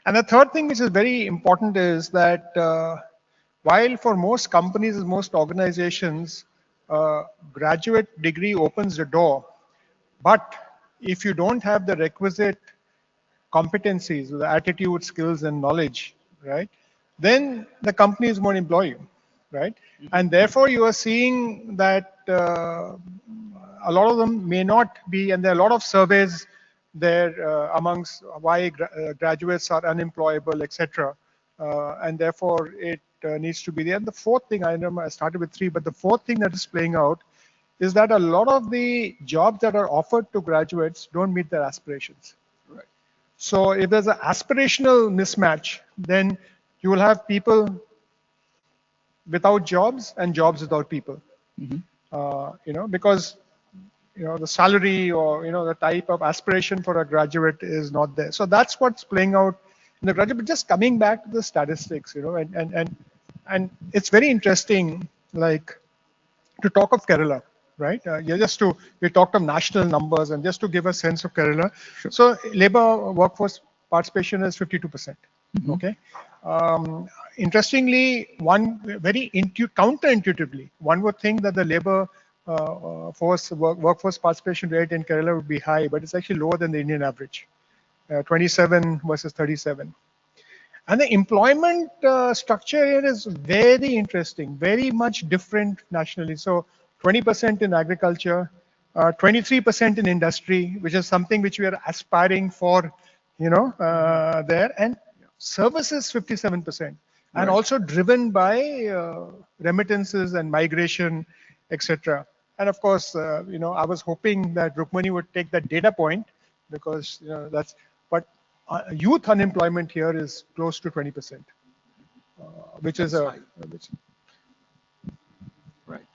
And the third thing which is very important is that while for most companies and most organizations, graduate degree opens the door, but if you don't have the requisite competencies, the attitude, skills, and knowledge, right, then the companies won't employ you, right? And therefore, you are seeing that a lot of them may not be, and there are a lot of surveys there amongst why graduates are unemployable, etc. And therefore, it needs to be there. And the fourth thing, I know I started with three, but the fourth thing that is playing out is that a lot of the jobs that are offered to graduates don't meet their aspirations. Right. So if there's an aspirational mismatch, then you will have people without jobs and jobs without people. Mm-hmm. Because the salary or the type of aspiration for a graduate is not there. So that's what's playing out in the graduate. But just coming back to the statistics, and it's very interesting like to talk of Kerala, right? We talked of national numbers, and just to give a sense of Kerala. Sure. So labor workforce participation is 52%. Okay. Interestingly, one very counterintuitively, one would think that the labor workforce participation rate in Kerala would be high, but it's actually lower than the Indian average, 27 versus 37. And the employment structure here is very interesting, very much different nationally. So 20% in agriculture, 23% in industry, which is something which we are aspiring for, there, and services 57%, and also driven by remittances and migration, etc. And of course, I was hoping that Rukmani would take that data point, because that's, but youth unemployment here is close to 20%, which is a which, Right.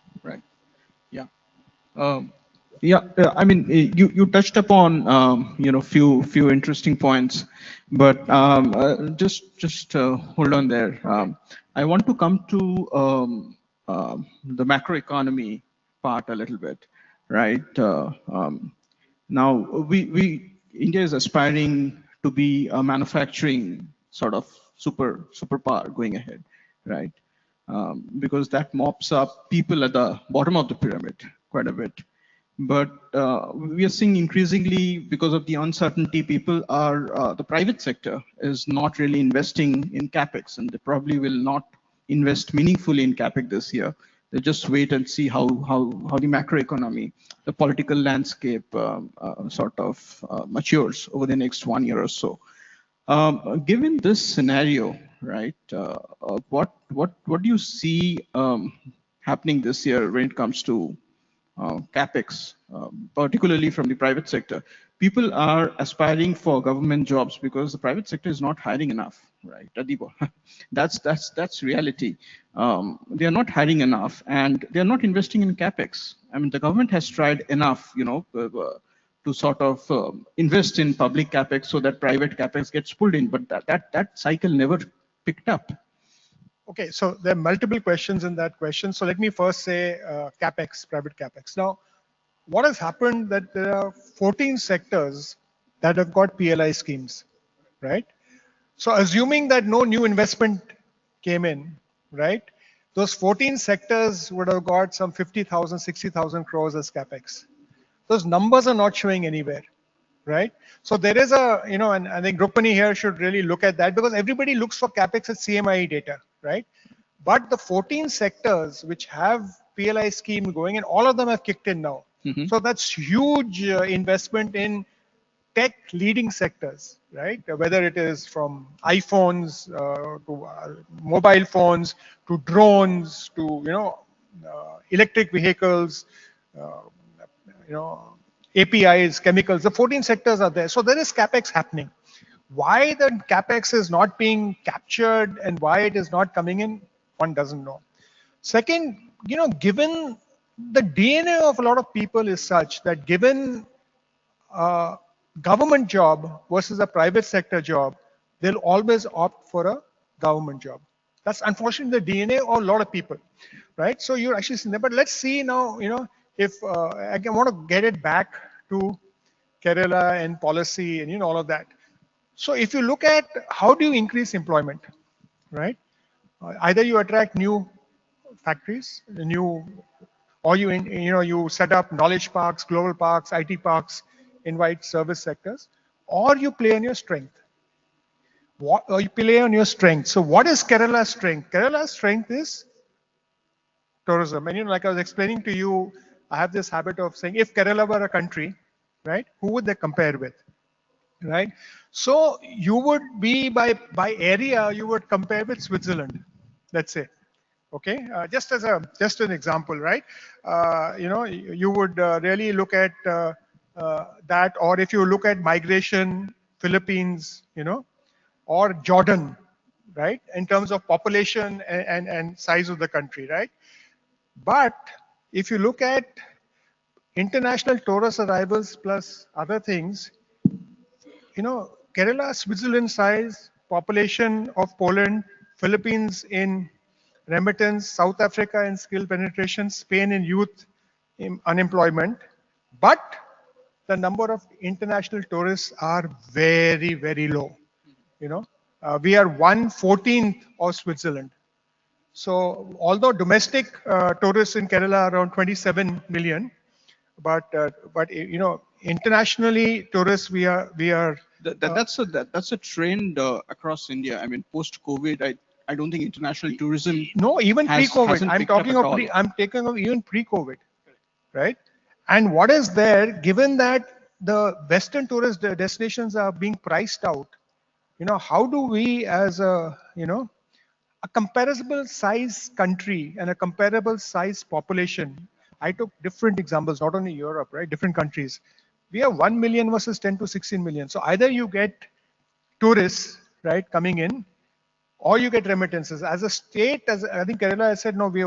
Yeah. I mean, you touched upon few interesting points, but just hold on there. I want to come to the macroeconomy part a little bit, right? Now India is aspiring to be a manufacturing sort of superpower going ahead, right? Because that mops up people at the bottom of the pyramid quite a bit. But we are seeing increasingly, because of the uncertainty, the private sector is not really investing in capex, and they probably will not invest meaningfully in capex this year. They just wait and see how the macroeconomy, the political landscape sort of matures over the next 1 year or so. Given this scenario, right, what do you see happening this year when it comes to capex, particularly from the private sector? People are aspiring for government jobs because the private sector is not hiring enough, right, Adiba? that's reality. They are not hiring enough, and they are not investing in capex. I mean, the government has tried enough, to sort of invest in public capex so that private capex gets pulled in, but that cycle never picked up. okay, so there are multiple questions in that question. So let me first say capex, private capex. Now, what has happened that there are 14 sectors that have got PLI schemes, right? So assuming that no new investment came in, right? Those 14 sectors would have got some 50,000, 60,000 crores as capex. Those numbers are not showing anywhere, right? So there is and I think Rukmani here should really look at that, because everybody looks for capex at CMIE data, right? But the 14 sectors which have PLI scheme going, and all of them have kicked in now. So that's huge investment in tech leading sectors, right? Whether it is from iPhones to mobile phones to drones to electric vehicles, APIs, chemicals. The 14 sectors are there, so there is capex happening. Why the capex is not being captured and why it is not coming in, one doesn't know. Second, given the DNA of a lot of people is such that given a government job versus a private sector job, they'll always opt for a government job. That's unfortunately the DNA of a lot of people, right? So you're actually seeing that. But let's see now, if I want to get it back to Kerala and policy and all of that. So if you look at how do you increase employment, right? Either you attract new factories, or you set up knowledge parks, global parks, IT parks, invite service sectors, or you play on your strength. Or you play on your strength. So what is Kerala's strength? Kerala's strength is tourism. And like I was explaining to you, I have this habit of saying, if Kerala were a country, right, who would they compare with? Right? So you would be by area, you would compare with Switzerland, let's say. Okay, just an example, right? You would really look at that, or if you look at migration, Philippines, or Jordan, right? In terms of population and size of the country, right? But if you look at international tourist arrivals plus other things, Kerala, Switzerland size, population of Poland, Philippines in remittance, South Africa in skill penetration, Spain in youth unemployment. But the number of international tourists are very, very low. You know, we are 1/14 of Switzerland. So although domestic tourists in Kerala are around 27 million, but you know, internationally tourists we are That's a trend across India. I mean, post-COVID, I don't think international tourism no, even pre-COVID. hasn't picked up at all. I'm taking of even pre-COVID, right? And what is there, given that the Western tourist destinations are being priced out, you know, how do we as a, you know, a comparable size country and a comparable size population? I took different examples, not only Europe, right? Different countries. We have 1 million versus 10 to 16 million. So either you get tourists, right, coming in, or you get remittances. As a state, as I think Kerala has said, no, we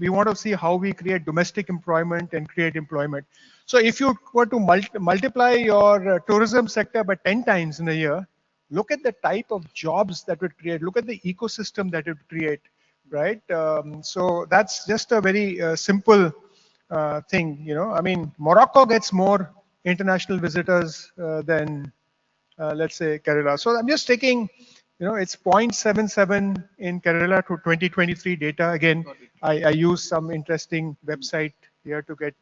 want to see how we create domestic employment and create employment. So if you were to multiply your tourism sector by 10 times in a year, look at the type of jobs that would create, look at the ecosystem that it would create, right? So that's just a very simple thing, you know. I mean, Morocco gets more international visitors than, let's say, Kerala. So I'm just taking, you know, it's 0.77 in Kerala to 2023 data. Again, I use some interesting website here to get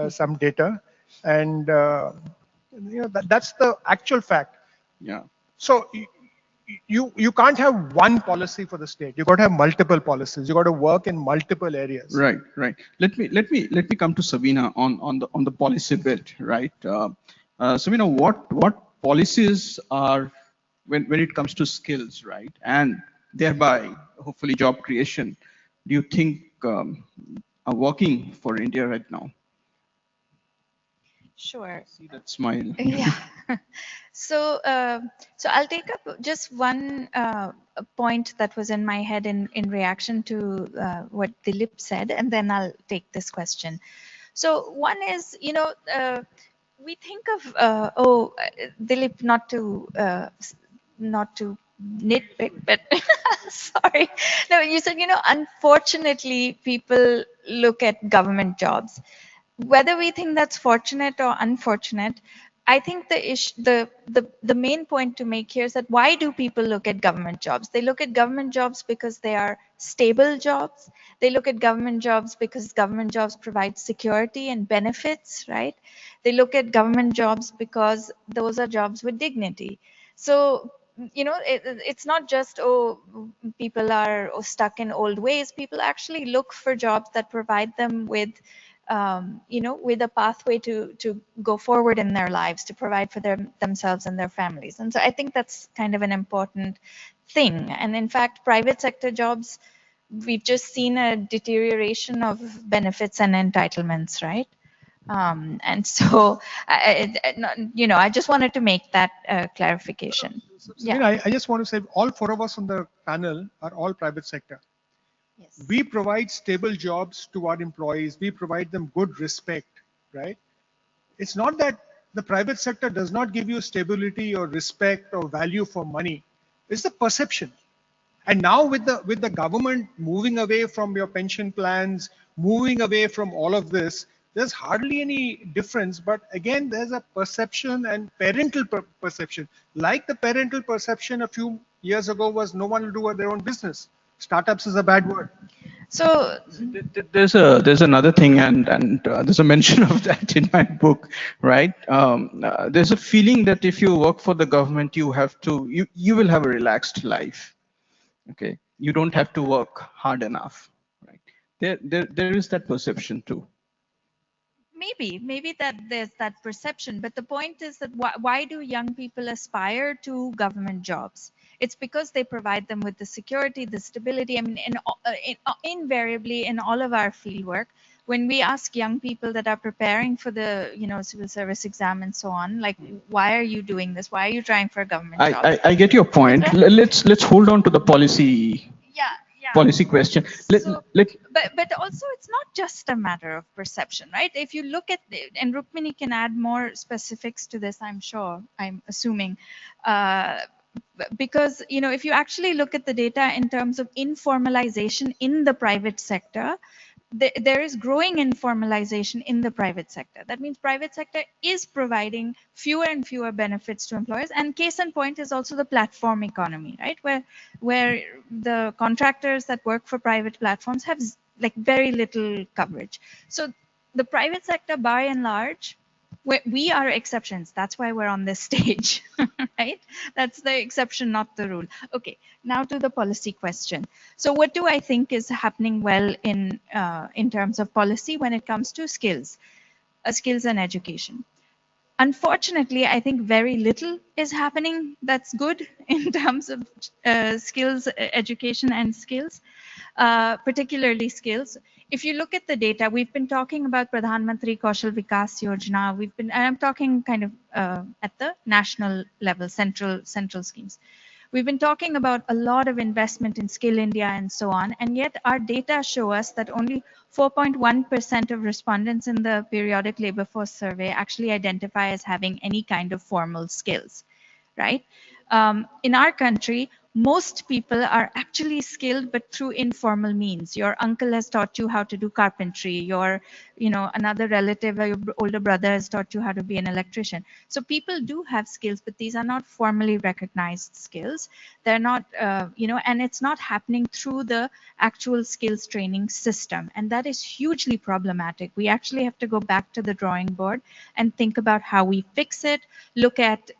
some data. And, you know, that's the actual fact. Yeah. So you can't have one policy for the state. You got to have multiple policies. You got to work in multiple areas. Right, right. Let me come to Sabina on the policy bit, right? Sabina, what policies are when it comes to skills, right, and thereby hopefully job creation, do you think are working for India right now? Sure. See that smile. Yeah. So I'll take up just one point that was in my head in reaction to what Dilip said, and then I'll take this question. So one is, you know, we think of Dilip, not to nitpick, but sorry. No, you said, you know, unfortunately, people look at government jobs. Whether we think that's fortunate or unfortunate, I think the main point to make here is that why do people look at government jobs? They look at government jobs because they are stable jobs. They look at government jobs because government jobs provide security and benefits, right? They look at government jobs because those are jobs with dignity. So, you know, it's not just, oh, people are stuck in old ways. People actually look for jobs that provide them with you know, with a pathway to go forward in their lives, to provide for themselves and their families. And so I think that's kind of an important thing. And in fact, private sector jobs, we've just seen a deterioration of benefits and entitlements, right? And so, you know, I just wanted to make that clarification. Yeah. I just want to say all four of us on the panel are all private sector. Yes. We provide stable jobs to our employees. We provide them good respect, right? It's not that the private sector does not give you stability or respect or value for money. It's the perception. And now with the government moving away from your pension plans, moving away from all of this, there's hardly any difference. But again, there's a perception and parental perception. Like the parental perception a few years ago was no one will do their own business. Startups is a bad word. So there's another thing, and there's a mention of that in my book, right? There's a feeling that if you work for the government, you will have a relaxed life. Okay, you don't have to work hard enough, right? There is that perception too. Maybe that there's that perception, but the point is that why do young people aspire to government jobs? It's because they provide them with the security, the stability. I mean, invariably in all of our fieldwork, when we ask young people that are preparing for the, you know, civil service exam and so on, like, why are you doing this? Why are you trying for a government job? I get your point. Let's hold on to the policy. Yeah. Policy question. But also it's not just a matter of perception, right? If you look at, and Rukmini can add more specifics to this, I'm sure, I'm assuming. because if you actually look at the data in terms of informalization in the private sector, there is growing informalization in the private sector. That means private sector is providing fewer and fewer benefits to employers, and case in point is also the platform economy, right, where the contractors that work for private platforms have like very little coverage. So the private sector by and large, we are exceptions. That's why we're on this stage, right? That's the exception, not the rule. Okay, now to the policy question. So what do I think is happening well in terms of policy when it comes to skills and education? Unfortunately, I think very little is happening that's good in terms of skills, education and skills, particularly skills. If you look at the data, we've been talking about Pradhan Mantri Kaushal Vikas Yojana. And I'm talking kind of at the national level, central schemes. We've been talking about a lot of investment in Skill India and so on, and yet our data show us that only 4.1% of respondents in the periodic labor force survey actually identify as having any kind of formal skills, right? In our country, most people are actually skilled, but through informal means. Your uncle has taught you how to do carpentry. Your, another relative or your older brother has taught you how to be an electrician. So people do have skills, but these are not formally recognized skills. They're not, and it's not happening through the actual skills training system. And that is hugely problematic. We actually have to go back to the drawing board and think about how we fix it, look at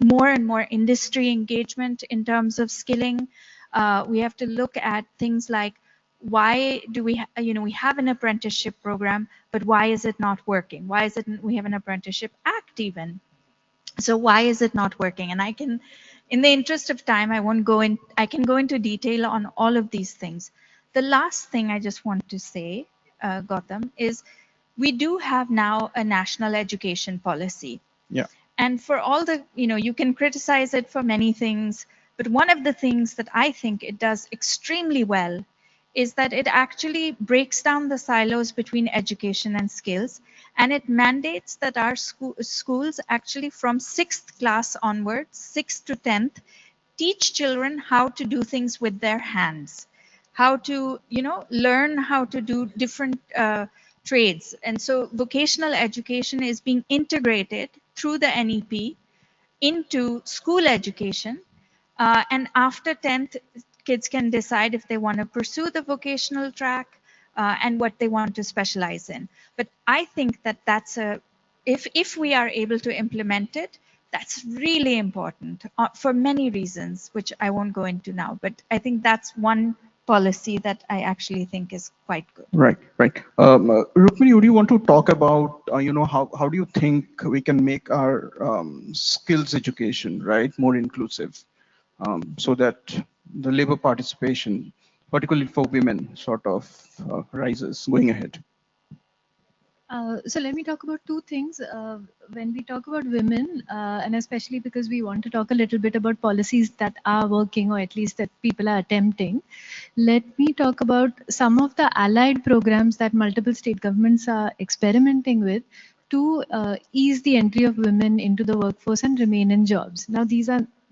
more and more industry engagement in terms of skilling. We have to look at things like, why do we, we have an apprenticeship program, but why is it not working? Why is it we have an apprenticeship act even? So why is it not working? And I can, in the interest of time, I can go into detail on all of these things. The last thing I just want to say, Gautam, is we do have now a national education policy. Yeah. And for all the, you can criticize it for many things, but one of the things that I think it does extremely well is that it actually breaks down the silos between education and skills, and it mandates that our schools actually from 6th class onwards, 6th to 10th, teach children how to do things with their hands, how to, learn how to do different trades. And so vocational education is being integrated through the NEP into school education. And after 10th, kids can decide if they want to pursue the vocational track and what they want to specialize in. But I think that that's if we are able to implement it, that's really important for many reasons, which I won't go into now. But I think that's one policy that I actually think is quite good. Right. Rukmini, would you want to talk about, how do you think we can make our skills education, right, more inclusive, so that the labor participation, particularly for women, sort of rises going ahead? So let me talk about two things. When we talk about women, and especially because we want to talk a little bit about policies that are working, or at least that people are attempting, let me talk about some of the allied programs that multiple state governments are experimenting with to ease the entry of women into the workforce and remain in jobs. Now,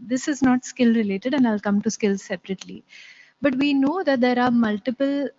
this is not skill related, and I'll come to skills separately. But we know that there are multiple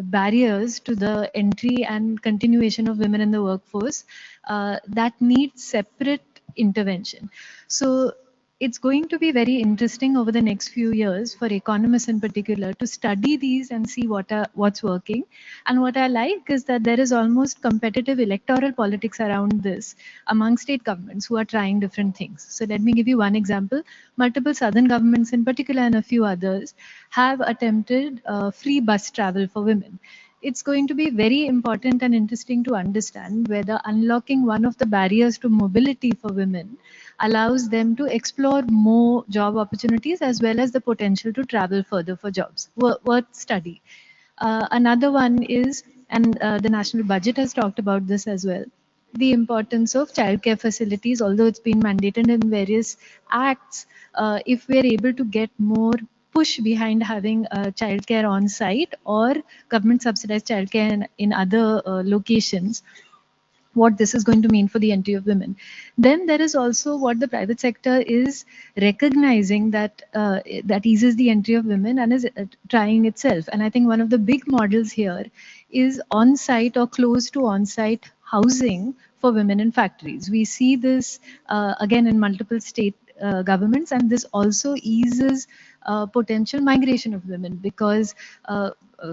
barriers to the entry and continuation of women in the workforce that need separate intervention. So it's going to be very interesting over the next few years for economists in particular to study these and see what's working. And what I like is that there is almost competitive electoral politics around this among state governments who are trying different things. So let me give you one example. Multiple southern governments in particular and a few others have attempted free bus travel for women. It's going to be very important and interesting to understand whether unlocking one of the barriers to mobility for women allows them to explore more job opportunities as well as the potential to travel further for jobs. Worth study. Another one is, and the national budget has talked about this as well, the importance of childcare facilities, although it's been mandated in various acts. If we're able to get more push behind having childcare on site or government subsidized childcare in other locations, what this is going to mean for the entry of women. Then there is also what the private sector is recognizing that that eases the entry of women and is trying itself. And I think one of the big models here is on-site or close to on-site housing for women in factories. We see this again in multiple state governments, and this also eases potential migration of women because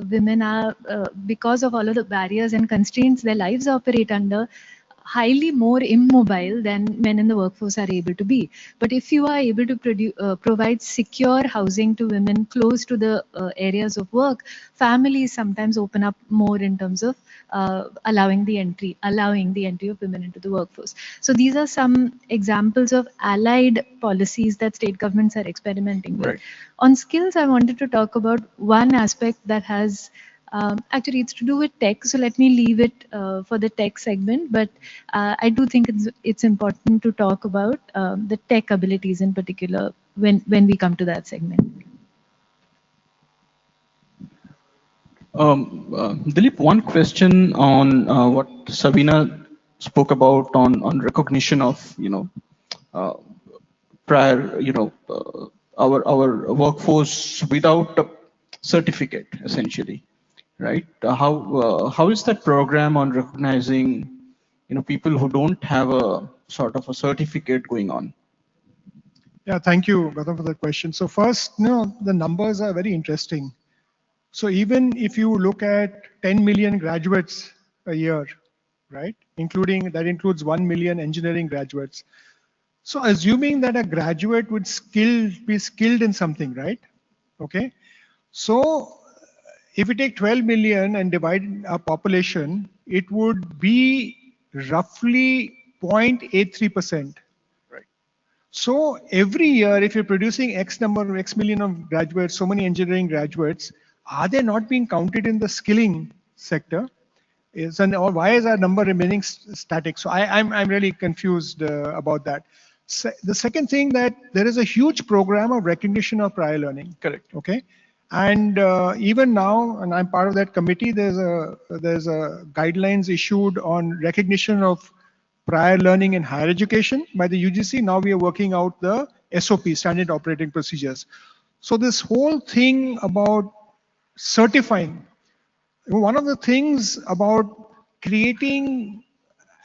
women are, because of all of the barriers and constraints their lives operate under, highly more immobile than men in the workforce are able to be. But if you are able to provide secure housing to women close to the areas of work, families sometimes open up more in terms of allowing the entry of women into the workforce. So these are some examples of allied policies that state governments are experimenting with. Right. On skills, I wanted to talk about one aspect that has actually, it's to do with tech, so let me leave it for the tech segment. But I do think it's important to talk about the tech abilities in particular when we come to that segment. Dilip, one question on what Sabina spoke about on recognition of prior our workforce without a certificate, essentially, right? How is that program on recognizing people who don't have a sort of a certificate going on? Yeah, thank you, Gautam, for that question. So first, the numbers are very interesting. So even if you look at 10 million graduates a year, right, that includes 1 million engineering graduates. So assuming that a graduate would be skilled in something, right? Okay. So if we take 12 million and divide our population, it would be roughly 0.83%. Right. So every year, if you're producing X million of graduates, so many engineering graduates, are they not being counted in the skilling sector? Or why is our number remaining static? So I'm really confused about that. The second thing, that there is a huge program of recognition of prior learning. Correct. Okay. And even now, and I'm part of that committee, there's a guidelines issued on recognition of prior learning in higher education by the UGC. Now we are working out the SOP, standard operating procedures. So this whole thing about certifying, one of the things about creating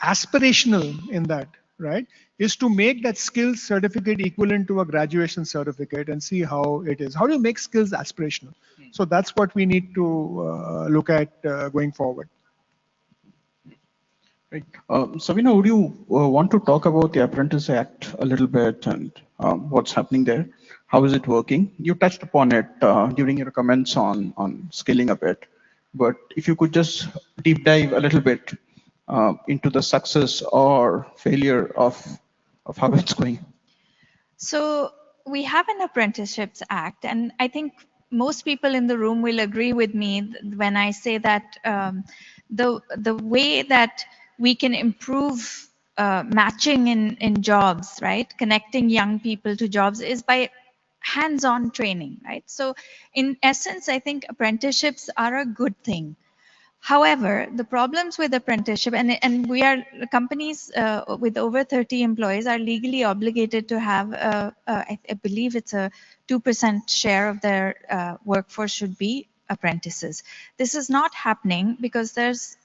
aspirational in that, right, is to make that skills certificate equivalent to a graduation certificate and see how it is. How do you make skills aspirational? So that's what we need to look at going forward. Right. Sabina, would you want to talk about the Apprentice Act a little bit and what's happening there? How is it working? You touched upon it during your comments on scaling a bit, but if you could just deep dive a little bit into the success or failure of how it's going. So we have an Apprenticeships Act, and I think most people in the room will agree with me when I say that the way that we can improve matching in jobs, right? Connecting young people to jobs is by hands-on training, right? So in essence, I think apprenticeships are a good thing. However, the problems with apprenticeship, and we are companies with over 30 employees are legally obligated to have, I believe it's a 2% share of their workforce should be apprentices. This is not happening because there's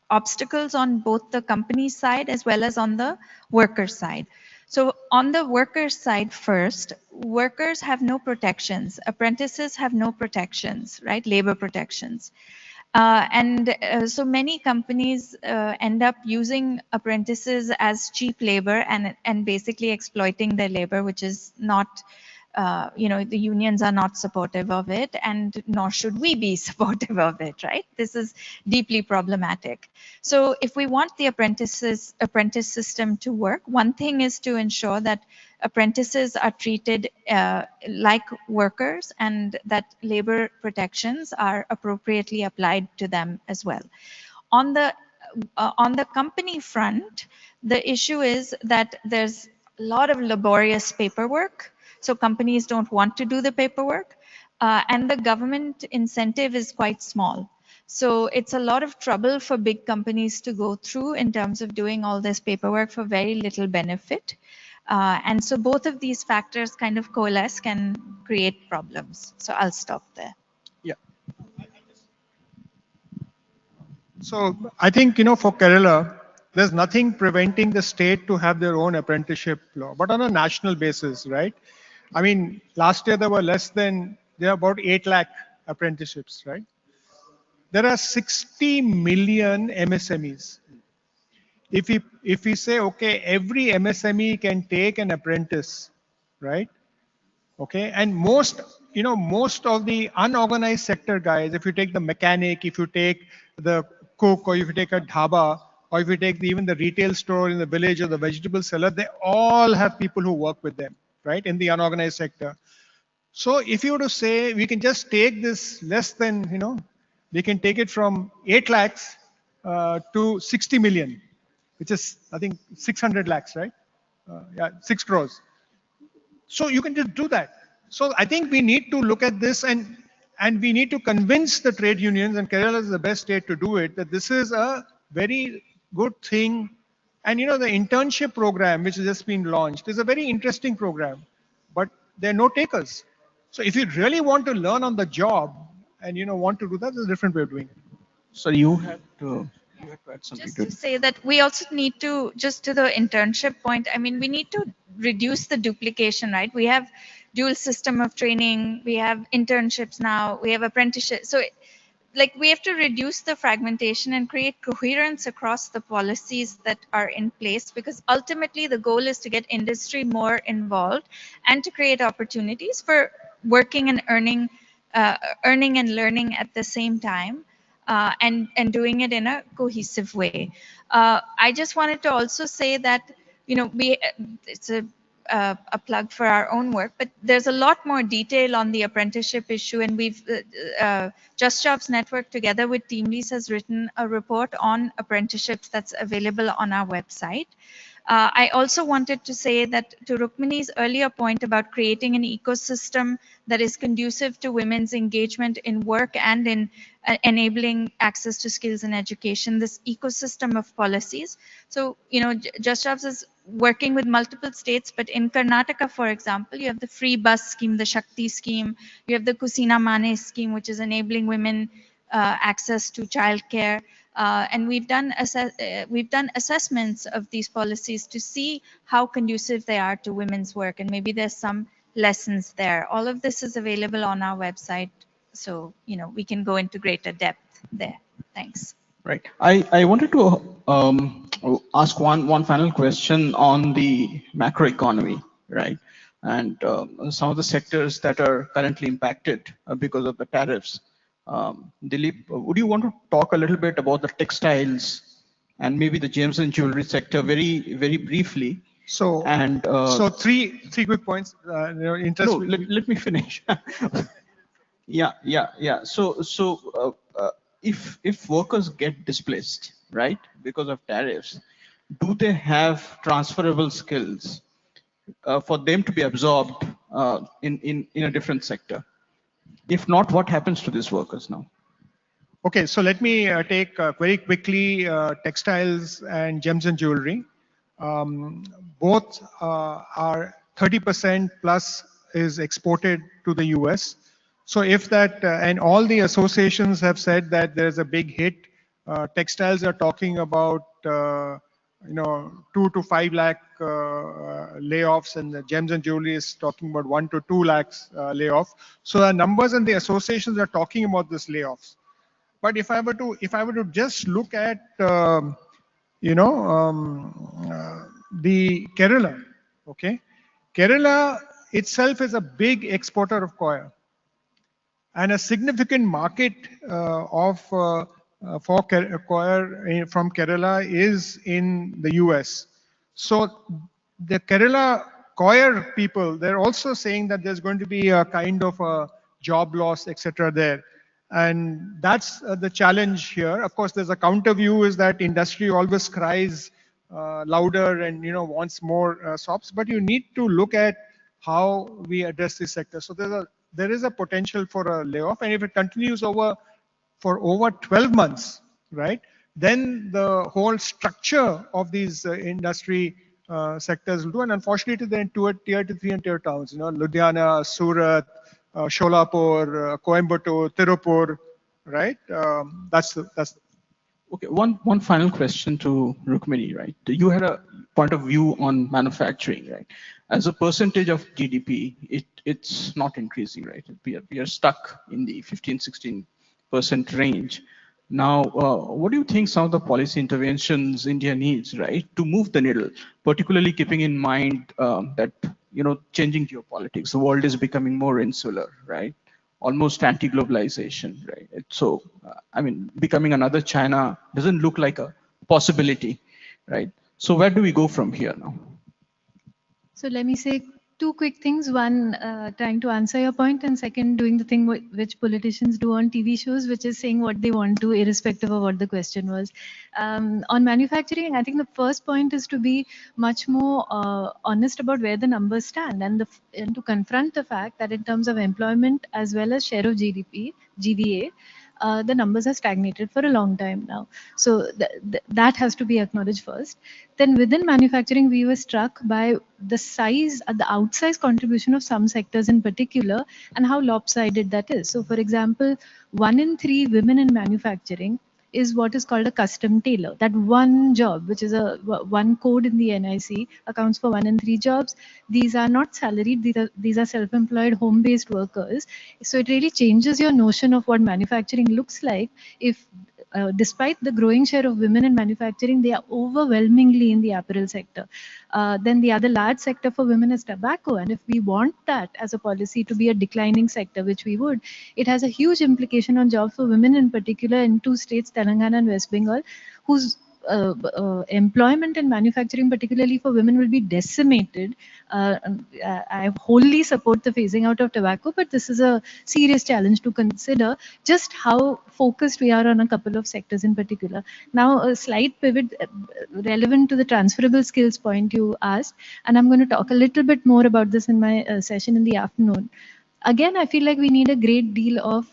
obstacles on both the company side as well as on the worker side. So on the worker side first, workers have no protections. Apprentices have no protections, right? Labor protections. So many companies end up using apprentices as cheap labor and basically exploiting their labor, which is not, the unions are not supportive of it, and nor should we be supportive of it, right? This is deeply problematic. So if we want the apprentice system to work, one thing is to ensure that apprentices are treated like workers and that labor protections are appropriately applied to them as well. On the company front, the issue is that there's a lot of laborious paperwork. So companies don't want to do the paperwork, and the government incentive is quite small. So it's a lot of trouble for big companies to go through in terms of doing all this paperwork for very little benefit. And so both of these factors kind of coalesce can create problems. So I'll stop there. Yeah. So I think, for Kerala, there's nothing preventing the state to have their own apprenticeship law, but on a national basis, right? I mean, last year there are about 8 lakh apprenticeships, right? There are 60 million MSMEs. If we say, okay, every MSME can take an apprentice, right? Okay, and most of the unorganized sector guys, if you take the mechanic, if you take the cook, or if you take a dhaba, or if you take even the retail store in the village or the vegetable seller, they all have people who work with them, right, in the unorganized sector. So if you were to say we can just take this less than, we can take it from 8 lakhs to 60 million, which is, I think, 600 lakhs, right? Yeah, 6 crores. So you can just do that. So I think we need to look at this, and we need to convince the trade unions, and Kerala is the best state to do it, that this is a very good thing. And the internship program, which has just been launched, is a very interesting program, but there are no takers. So if you really want to learn on the job and want to do that, there's a different way of doing it. So you had to add something Just to to it. say that we also need to, just to the internship point, I mean, we need to reduce the duplication, right? We have dual system of training, we have internships now, we have apprenticeship. So like we have to reduce the fragmentation and create coherence across the policies that are in place, because ultimately the goal is to get industry more involved and to create opportunities for working and earning and learning at the same time, and doing it in a cohesive way. I just wanted to also say that, it's a plug for our own work, but there's a lot more detail on the apprenticeship issue, and we've Just Jobs Network together with TeamLease has written a report on apprenticeships that's available on our website. I also wanted to say that to Rukmini's earlier point about creating an ecosystem that is conducive to women's engagement in work and in enabling access to skills and education, this ecosystem of policies. So, Just Jobs is working with multiple states, but in Karnataka, for example, you have the free bus scheme, the Shakti scheme, you have the Kusina Mane scheme, which is enabling women access to childcare. And we've done assessments of these policies to see how conducive they are to women's work, and maybe there's some lessons there. All of this is available on our website, so we can go into greater depth there. Thanks. Right. I wanted to ask one final question on the macroeconomy, right? And some of the sectors that are currently impacted because of the tariffs. Dilip, would you want to talk a little bit about the textiles and maybe the gems and jewelry sector very, very briefly? So, and so three quick points. No, let me finish. Yeah. So if workers get displaced, right, because of tariffs, do they have transferable skills for them to be absorbed in a different sector? If not, what happens to these workers now? Okay, so let me take very quickly textiles and gems and jewelry. Both are 30% plus is exported to the US. So if that, and all the associations have said that there's a big hit. Textiles are talking about 2 to 5 lakh layoffs, and the gems and jewelry is talking about 1 to 2 lakhs layoff. So the numbers and the associations are talking about this layoffs. But if I were to just look at the Kerala, okay, Kerala itself is a big exporter of coir, and a significant market for coir from Kerala is in the US. So the Kerala coir people, they're also saying that there's going to be a kind of a job loss, etc. there. And that's the challenge here. Of course, there's a counter view, is that industry always cries louder and wants more SOPs. But you need to look at how we address this sector. So there is a potential for a layoff, and if it continues over for over 12 months, right, then the whole structure of these industry sectors will do. And unfortunately, then tier 2, 3 and tier towns, Ludhiana, Surat, Sholapur, Coimbatore, Tirupur, right? That's Okay, one final question to Rukmini, right? You had a point of view on manufacturing, right? As a percentage of GDP, it's not increasing, right? We are stuck in the 15-16% range. Now, what do you think some of the policy interventions India needs, right, to move the needle, particularly keeping in mind that, changing geopolitics, the world is becoming more insular, right? Almost anti-globalization, right? So, I mean, becoming another China doesn't look like a possibility, right? So where do we go from here now? So let me say two quick things. One, trying to answer your point, and second, doing the thing which politicians do on TV shows, which is saying what they want to, irrespective of what the question was. On manufacturing, I think the first point is to be much more honest about where the numbers stand, and to confront the fact that in terms of employment as well as share of GDP, GVA, the numbers have stagnated for a long time now. So that has to be acknowledged first. Then within manufacturing, we were struck by the size, the outsized contribution of some sectors in particular, and how lopsided that is. So for example, 1 in 3 women in manufacturing is what is called a custom tailor. That one job, which is one code in the NIC, accounts for 1 in 3 jobs. These are not salaried, these are self-employed, home-based workers. So it really changes your notion of what manufacturing looks like if despite the growing share of women in manufacturing, they are overwhelmingly in the apparel sector. Then the other large sector for women is tobacco. And if we want that as a policy to be a declining sector, which we would, it has a huge implication on jobs for women in particular in 2 states, Telangana and West Bengal, whose employment in manufacturing, particularly for women, will be decimated. I wholly support the phasing out of tobacco, but this is a serious challenge to consider just how focused we are on a couple of sectors in particular. Now, a slight pivot relevant to the transferable skills point you asked, and I'm going to talk a little bit more about this in my session in the afternoon. Again, I feel like we need a great deal of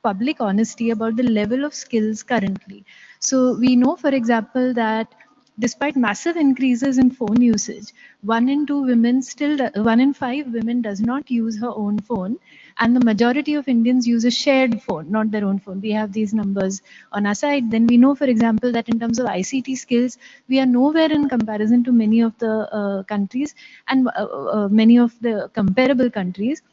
public honesty about the level of skills currently. So we know, for example, that despite massive increases in phone usage, 1 in 5 women does not use her own phone, and the majority of Indians use a shared phone, not their own phone. We have these numbers on our side. Then we know, for example, that in terms of ICT skills, we are nowhere in comparison to many of the countries and many of the comparable countries.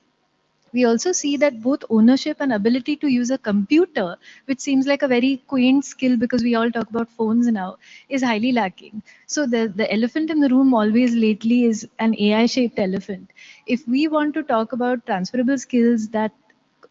We also see that both ownership and ability to use a computer, which seems like a very quaint skill because we all talk about phones now, is highly lacking. So the elephant in the room always lately is an AI-shaped elephant. If we want to talk about transferable skills that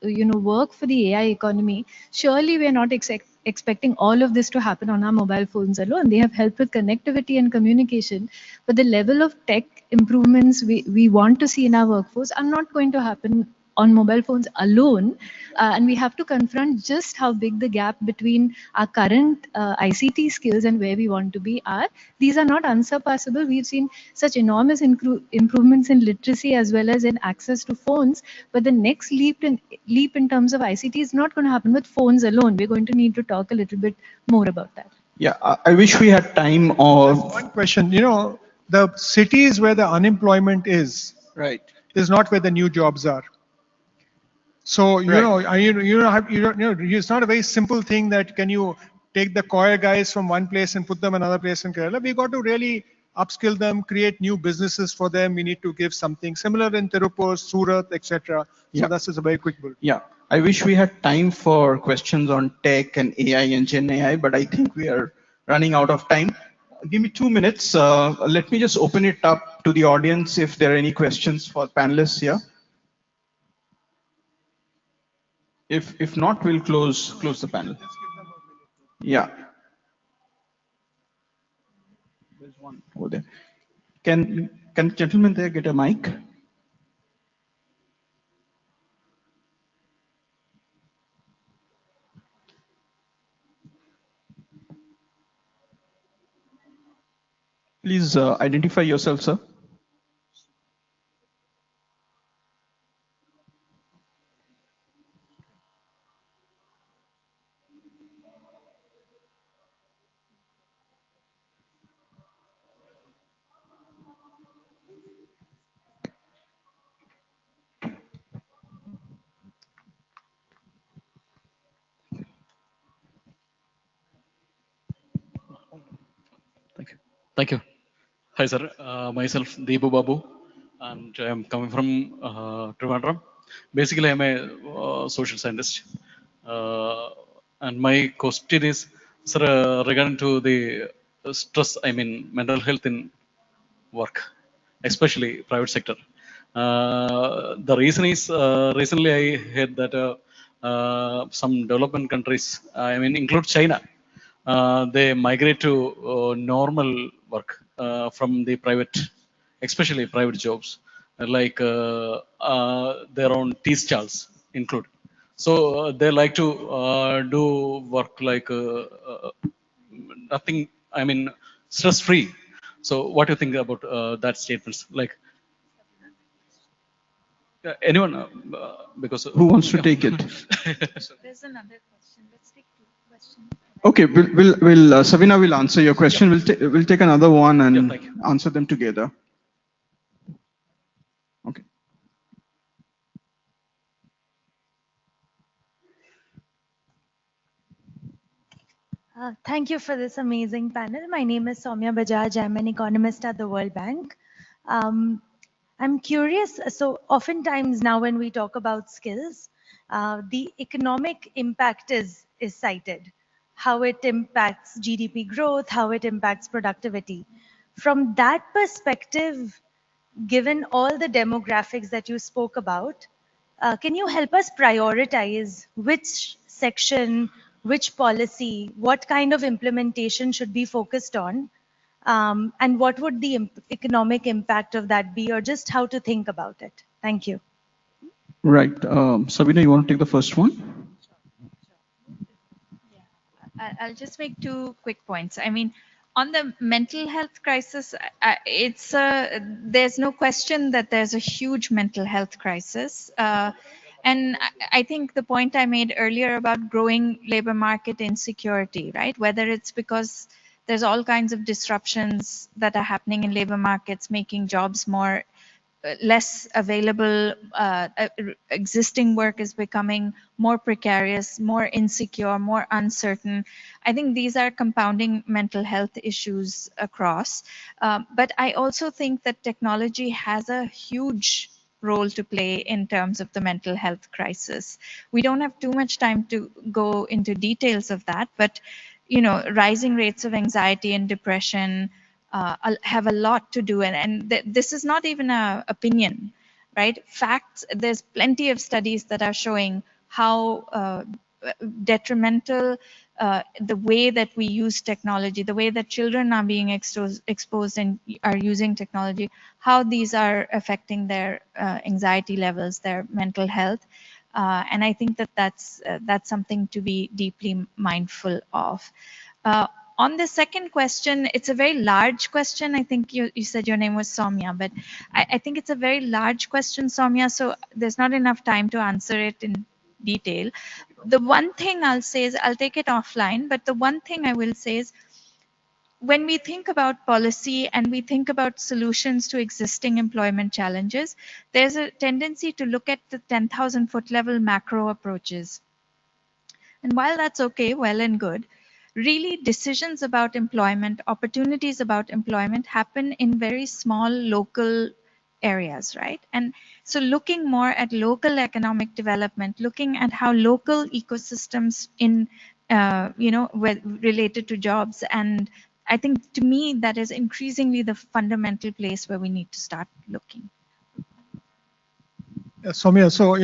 work for the AI economy, surely we are not expecting all of this to happen on our mobile phones alone. They have helped with connectivity and communication, but the level of tech improvements we want to see in our workforce are not going to happen on mobile phones alone, and we have to confront just how big the gap between our current ICT skills and where we want to be are. These are not unsurpassable. We've seen such enormous improvements in literacy as well as in access to phones, but the next leap in terms of ICT is not going to happen with phones alone. We're going to need to talk a little bit more about that. Yeah, I wish we had time or... One question, the cities where the unemployment is, right, is not where the new jobs are. So, it's not a very simple thing that can you take the choir guys from one place and put them another place in Kerala. We got to really upskill them, create new businesses for them. We need to give something similar in Tirupur, Surat, etc. So that's just a very quick bullet. Yeah, I wish we had time for questions on tech and AI and Gen AI, but I think we are running out of time. Give me 2 minutes. Let me just open it up to the audience if there are any questions for panelists here. If not, we'll close the panel. Yeah. There's one over there. Can the gentleman there get a mic? Please identify yourself, sir. Thank you. Hi, sir. Myself, Deepu Babu, and I'm coming from Trivandrum. Basically, I'm a social scientist. And my question is, sir, regarding to the stress, I mean, mental health in work, especially private sector. The reason is, recently I heard that some development countries, I mean, include China, they migrate to normal work from the private, especially private jobs, like their own tea stalls include. So they like to do work like nothing, I mean, stress free. So what do you think about that statements? Like anyone, because Who wants to take it? There's another question. Let's take two questions. Okay, Sabina will answer your question. We'll take another one and thank you. answer them together. Okay. Thank you for this amazing panel. My name is Soumya Bajaj. I'm an economist at the World Bank. I'm curious, so oftentimes now when we talk about skills, the economic impact is cited, how it impacts GDP growth, how it impacts productivity. From that perspective, given all the demographics that you spoke about, can you help us prioritize which section, which policy, what kind of implementation should be focused on? And what would the economic impact of that be, or just how to think about it? Thank you. Right. Sabina, you want to take the first one? I'll just make two quick points. I mean, on the mental health crisis, there's no question that there's a huge mental health crisis. And I think the point I made earlier about growing labor market insecurity, right? Whether it's because there's all kinds of disruptions that are happening in labor markets, making jobs more less available, existing work is becoming more precarious, more insecure, more uncertain. I think these are compounding mental health issues across. But I also think that technology has a huge role to play in terms of the mental health crisis. We don't have too much time to go into details of that, but you know, rising rates of anxiety and depression, have a lot to do, and this is not even an opinion, right? Facts, there's plenty of studies that are showing how detrimental the way that we use technology, the way that children are being exposed and are using technology, how these are affecting their anxiety levels, their mental health. And I think that that's something to be deeply mindful of. On the second question, it's a very large question. I think you said your name was Soumya, but I think it's a very large question, Soumya, so there's not enough time to answer it in detail. The one thing I'll say is, I'll take it offline, but the one thing I will say is, when we think about policy and we think about solutions to existing employment challenges, there's a tendency to look at the 10,000 foot level macro approaches. And while that's okay, well and good, really decisions about employment, opportunities about employment happen in very small local areas, right? And so looking more at local economic development, looking at how local ecosystems in, related to jobs. And I think to me, that is increasingly the fundamental place where we need to start looking. Soumya, so,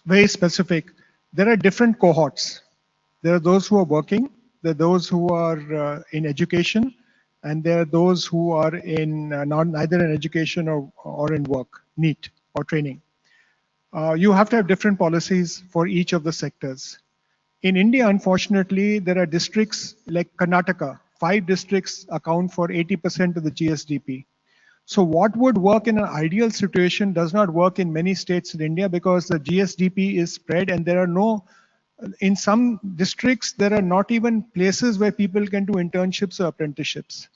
very specific, there are different cohorts. There are those who are working, there are those who are in education, and there are those who are in neither in education or in work, NEET or training. You have to have different policies for each of the sectors. In India, unfortunately, there are districts like Karnataka. 5 districts account for 80% of the GSDP. So what would work in an ideal situation does not work in many states in India, because the GSDP is spread and there are no, in some districts, there are not even places where people can do internships or apprenticeships.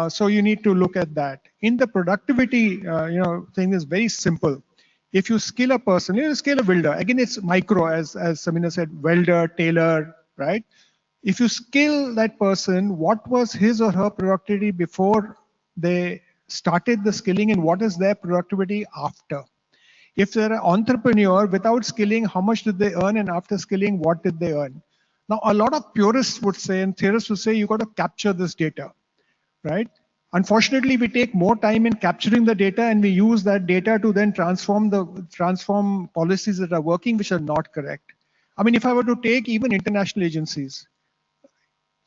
So you need to look at that. In the productivity, thing is very simple. If you skill a person, you skill a welder. Again, it's micro, as Samina said, welder, tailor, right? If you skill that person, what was his or her productivity before they started the skilling and what is their productivity after? If they're an entrepreneur, without skilling, how much did they earn? And after skilling, what did they earn? Now, a lot of purists would say, and theorists would say, you got to capture this data, right? Unfortunately, we take more time in capturing the data and we use that data to then transform policies that are working, which are not correct. I mean, if I were to take even international agencies,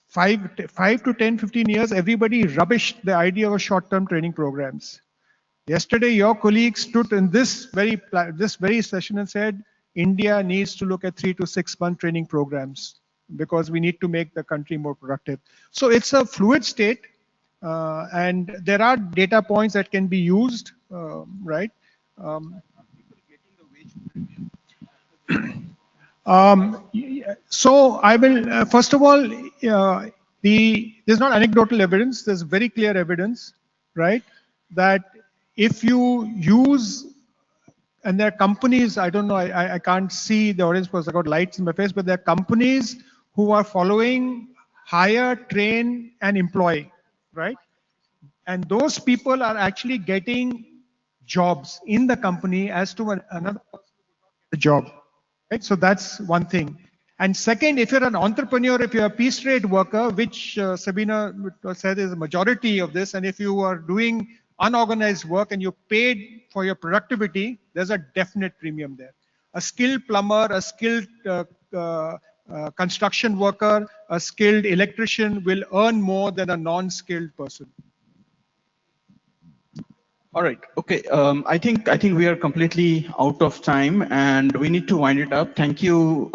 5 to 10, 15 years, everybody rubbished the idea of short-term training programs. Yesterday, your colleague stood in this very session and said, India needs to look at 3 to 6 month training programs because we need to make the country more productive. So it's a fluid state, and there are data points that can be used, right? So I will, first of all, there's not anecdotal evidence, there's very clear evidence, right? That if you use, and there are companies, I don't know, I can't see the audience because I got lights in my face, but there are companies who are following hire, train, and employ, right? And those people are actually getting jobs in the company as to another job. Right? So that's one thing. And second, if you're an entrepreneur, if you're a piece rate worker, which Sabina said is a majority of this, and if you are doing unorganized work and you're paid for your productivity, there's a definite premium there. A skilled plumber, a skilled construction worker, a skilled electrician will earn more than a non-skilled person. All right. Okay. I think we are completely out of time, and we need to wind it up. Thank you,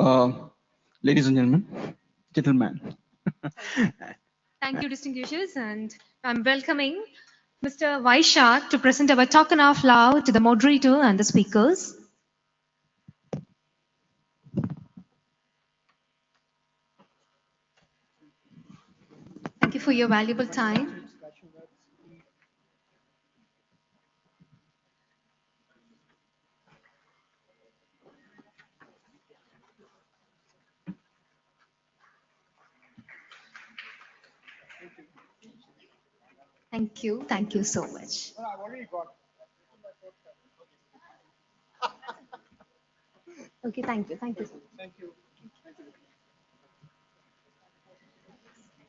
ladies and gentlemen. Thank you, distinguished, and I'm welcoming Mr. Vaishak to present our token of love to the moderator and the speakers. Thank you for your valuable time. Thank you so much. I've already got. Okay, thank you. Thank you.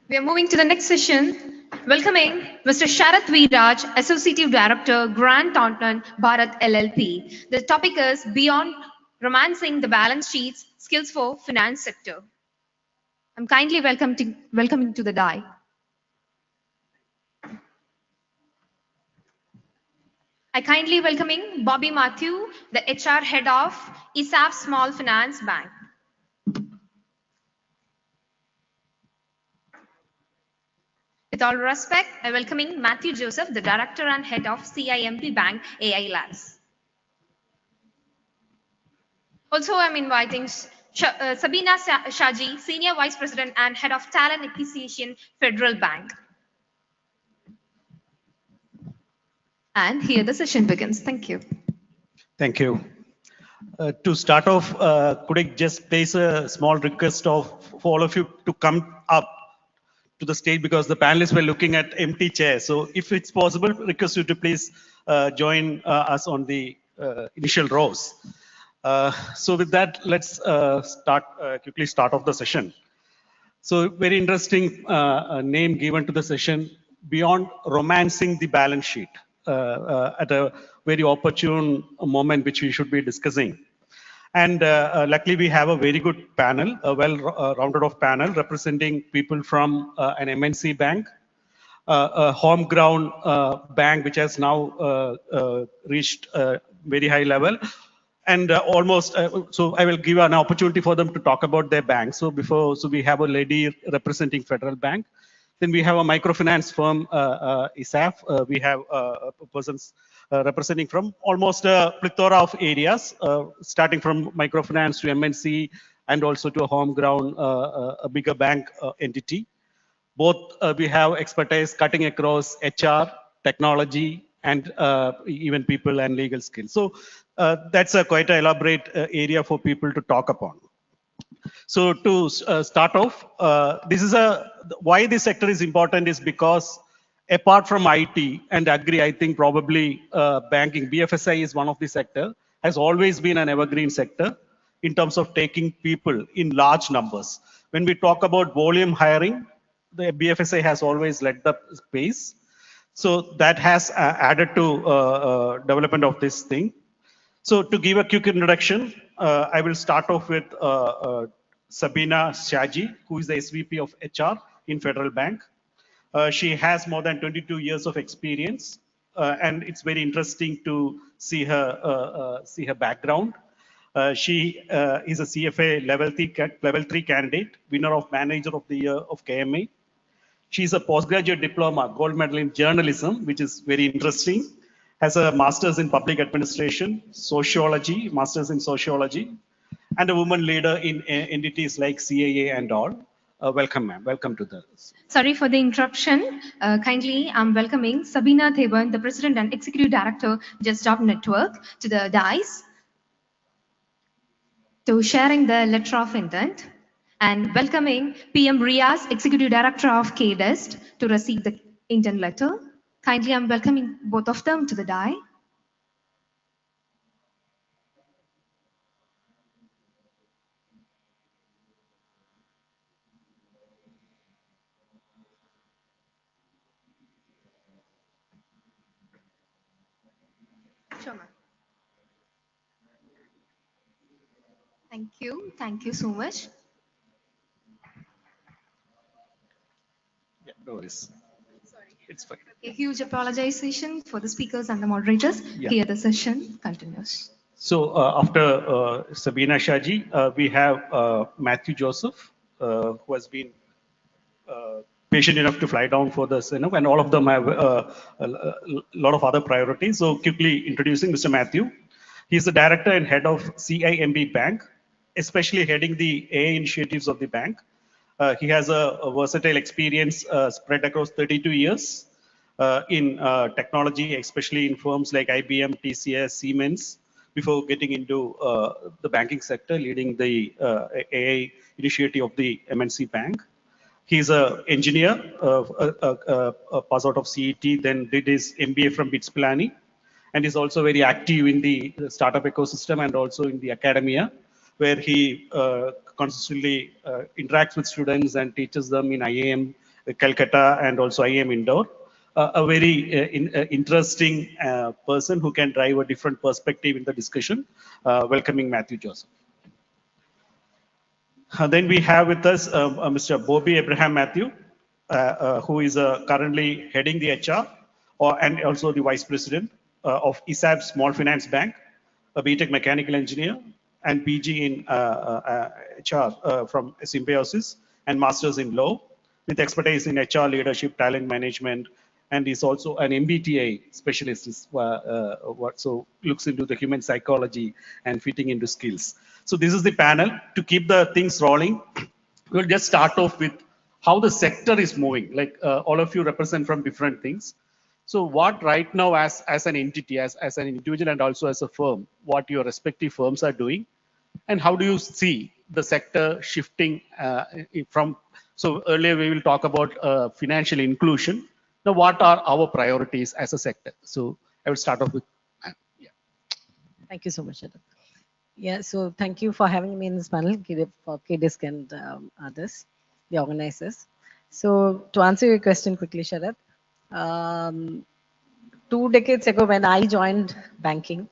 We are moving to the next session. Welcoming Mr. Sharath Viraj, Associate Director, Grant Thornton, Bharat LLP. The topic is Beyond Romancing the Balance Sheets, Skills for Finance Sector. I'm kindly welcoming to the DAI. I kindly welcoming Bobby Matthew, the HR Head of ISAF Small Finance Bank. With all respect, I welcoming Matthew Joseph, the Director and Head of CIMP Bank AI Labs. Also, I'm inviting Sabina Shaji, Senior Vice President and Head of Talent Acquisition, Federal Bank. And here the session begins. Thank you. Thank you. To start off, could I just place a small request for all of you to come up to the stage because the panelists were looking at empty chairs. So if it's possible, request you to please join us on the initial rows. So with that, let's quickly start off the session. So very interesting name given to the session, Beyond Romancing the Balance Sheet, at a very opportune moment which we should be discussing. And luckily we have a very good panel, a well-rounded off panel representing people from an MNC bank, a home-ground bank which has now reached a very high level. And so I will give an opportunity for them to talk about their bank. So we have a lady representing Federal Bank. Then we have a microfinance firm, ISAF. We have persons representing from almost a plethora of areas, starting from microfinance to MNC and also to a home ground, a bigger bank entity. Both we have expertise cutting across HR, technology, and even people and legal skills. So that's a quite an elaborate area for people to talk upon. So to start off, why this sector is important is because apart from IT and agri, I think probably banking, BFSI is one of the sector, has always been an evergreen sector in terms of taking people in large numbers. When we talk about volume hiring, the BFSI has always led the pace. So that has added to development of this thing. So to give a quick introduction, I will start off with Sabina Shaji, who is the SVP of HR in Federal Bank. She has more than 22 years of experience, and it's very interesting to see her background. She is a CFA level 3 candidate, winner of Manager of the Year of KMA. She's a postgraduate diploma, gold medal in journalism, which is very interesting. Has a master's in public administration, sociology, master's in sociology, and a woman leader in entities like CAA and all. Welcome, ma'am. Welcome to the. Sorry for the interruption. Kindly, I'm welcoming Sabina Theban, the President and Executive Director, Just Job Network, to the dais to sharing the letter of intent, and welcoming PM Riaz, Executive Director of KDEST, to receive the intent letter. Kindly, I'm welcoming both of them to the dais. Sure, ma'am. Thank you so much. Yeah, no worries. It's fine. A huge apologization for the speakers and the moderators. Yeah. Here the session continues. So after Sabina Shaji, we have Matthew Joseph, who has been patient enough to fly down for this, and all of them have a lot of other priorities. So quickly introducing Mr. Matthew. He's the director and head of CIMB Bank, especially heading the AI initiatives of the bank. He has a versatile experience spread across 32 years in technology, especially in firms like IBM, TCS, Siemens, before getting into the banking sector, leading the AI initiative of the MNC Bank. He's an engineer, pass out of CET, then did his MBA from BITS Pilani, and is also very active in the startup ecosystem and also in the academia, where he consistently interacts with students and teaches them in IAM Calcutta and also IAM Indore. A very interesting person who can drive a different perspective in the discussion. Welcoming Matthew Joseph. Then we have with us Mr. Bobby Abraham Matthew, who is currently heading the HR and also the vice president of ISAB Small Finance Bank, a BTech mechanical engineer and PG in HR from Symbiosis and masters in law with expertise in HR leadership, talent management, and is also an MBTI specialist. So looks into the human psychology and fitting into skills. So this is the panel. To keep the things rolling, we'll just start off with how the sector is moving. Like all of you represent from different things. So what right now as an entity, as an individual and also as a firm, what your respective firms are doing, and how do you see the sector shifting from, so earlier we will talk about financial inclusion. Now what are our priorities as a sector? So I will start off with, yeah. Thank you so much, Sharad. Yeah, so thank you for having me in this panel, for KDISC and others, the organizers. So to answer your question quickly, Sharad, 2 decades ago when I joined banking,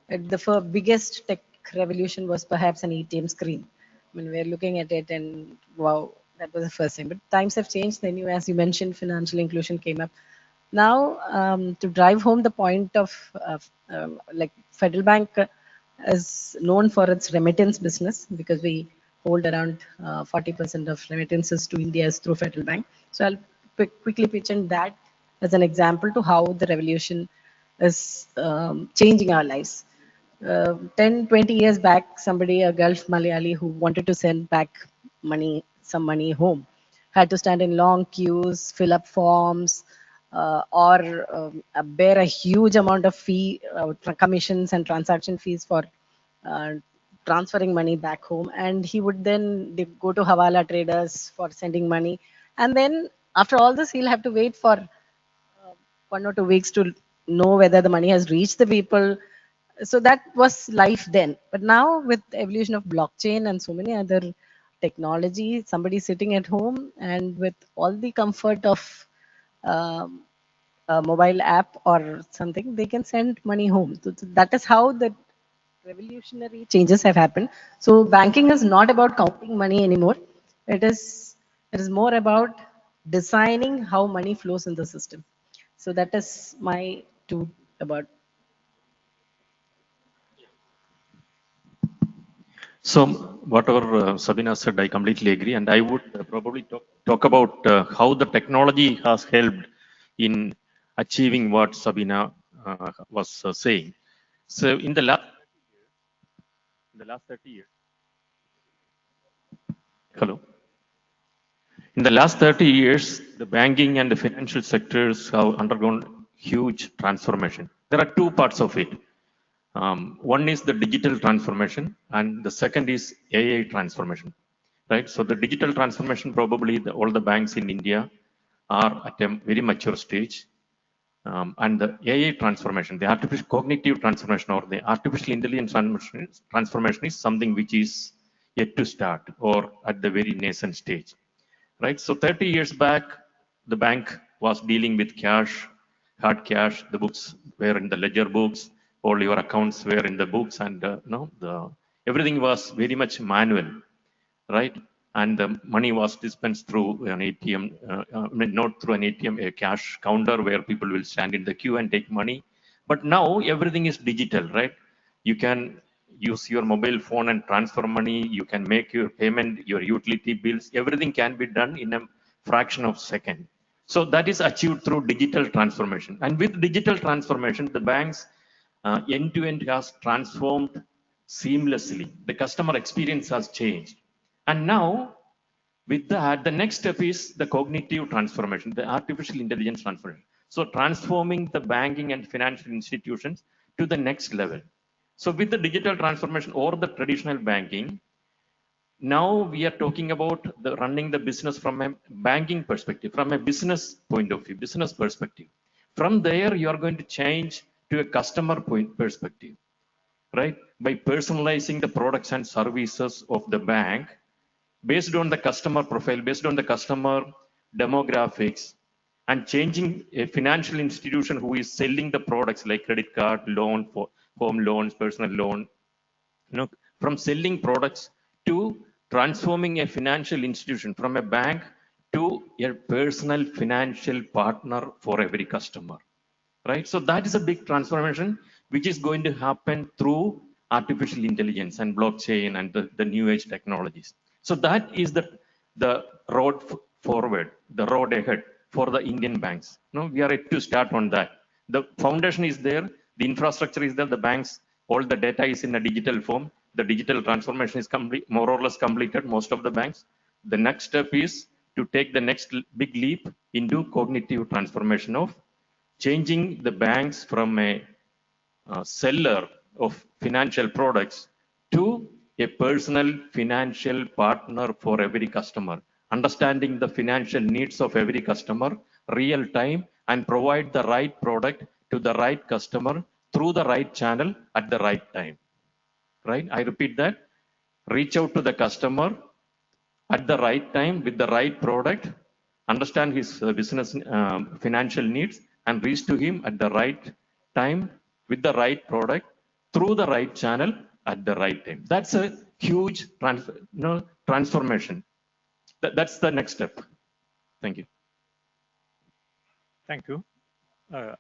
the biggest tech revolution was perhaps an ATM screen. I mean, we're looking at it and wow, that was the first thing. But times have changed. Then as you mentioned, financial inclusion came up. Now, to drive home the point of like Federal Bank is known for its remittance business because we hold around 40% of remittances to India through Federal Bank. So I'll quickly pitch in that as an example to how the revolution is changing our lives. 10, 20 years back, a Gulf Malayali who wanted to send back some money home, had to stand in long queues, fill up forms, or bear a huge amount of commissions and transaction fees for transferring money back home, and he would then go to Hawala traders for sending money. And then after all this, he'll have to wait for 1 or 2 weeks to know whether the money has reached the people. So that was life then. But now with the evolution of blockchain and so many other technology, somebody sitting at home and with all the comfort of um, a mobile app or something, they can send money home. So that is how the revolutionary changes have happened. So banking is not about counting money anymore. It is more about designing how money flows in the system. So that is my two about. So whatever Sabina said, I completely agree, and I would probably talk about how the technology has helped in achieving what Sabina was saying. So in the last 30 years, hello. In the last 30 years, the banking and the financial sectors have undergone huge transformation. There are two parts of it. One is the digital transformation, and the second is AI transformation, right? So the digital transformation, probably all the banks in India are at a very mature stage. And the AI transformation, the artificial cognitive transformation or the artificial intelligence transformation is something which is yet to start or at the very nascent stage, right? So 30 years back, the bank was dealing with cash, hard cash. The books were in the ledger books. All your accounts were in the books, and everything was very much manual, right? And the money was dispensed through an ATM, not through an ATM, a cash counter where people will stand in the queue and take money. But now everything is digital, right? You can use your mobile phone and transfer money. You can make your payment, your utility bills. Everything can be done in a fraction of a second. So that is achieved through digital transformation. And with digital transformation, the banks end-to-end has transformed seamlessly. The customer experience has changed. And now, with that, the next step is the cognitive transformation, the artificial intelligence transformation. So transforming the banking and financial institutions to the next level. So with the digital transformation or the traditional banking, now we are talking about running the business from a banking perspective, from a business point of view, business perspective. From there, you are going to change to a customer point perspective, right? By personalizing the products and services of the bank based on the customer profile, based on the customer demographics, and changing a financial institution who is selling the products like credit card, loan, for home loans, personal loan, from selling products to transforming a financial institution from a bank to a personal financial partner for every customer, right? So that is a big transformation which is going to happen through artificial intelligence and blockchain and the new age technologies. So that is the road forward, the road ahead for the Indian banks. We are yet to start on that. The foundation is there, the infrastructure is there, the banks, all the data is in a digital form. The digital transformation is complete, more or less completed, most of the banks. The next step is to take the next big leap into cognitive transformation of changing the banks from a seller of financial products to a personal financial partner for every customer, understanding the financial needs of every customer real time and provide the right product to the right customer through the right channel at the right time, right? I repeat that. Reach out to the customer at the right time with the right product, understand his business financial needs, and reach to him at the right time with the right product through the right channel at the right time. That's a huge transformation. That's the next step. Thank you. Thank you.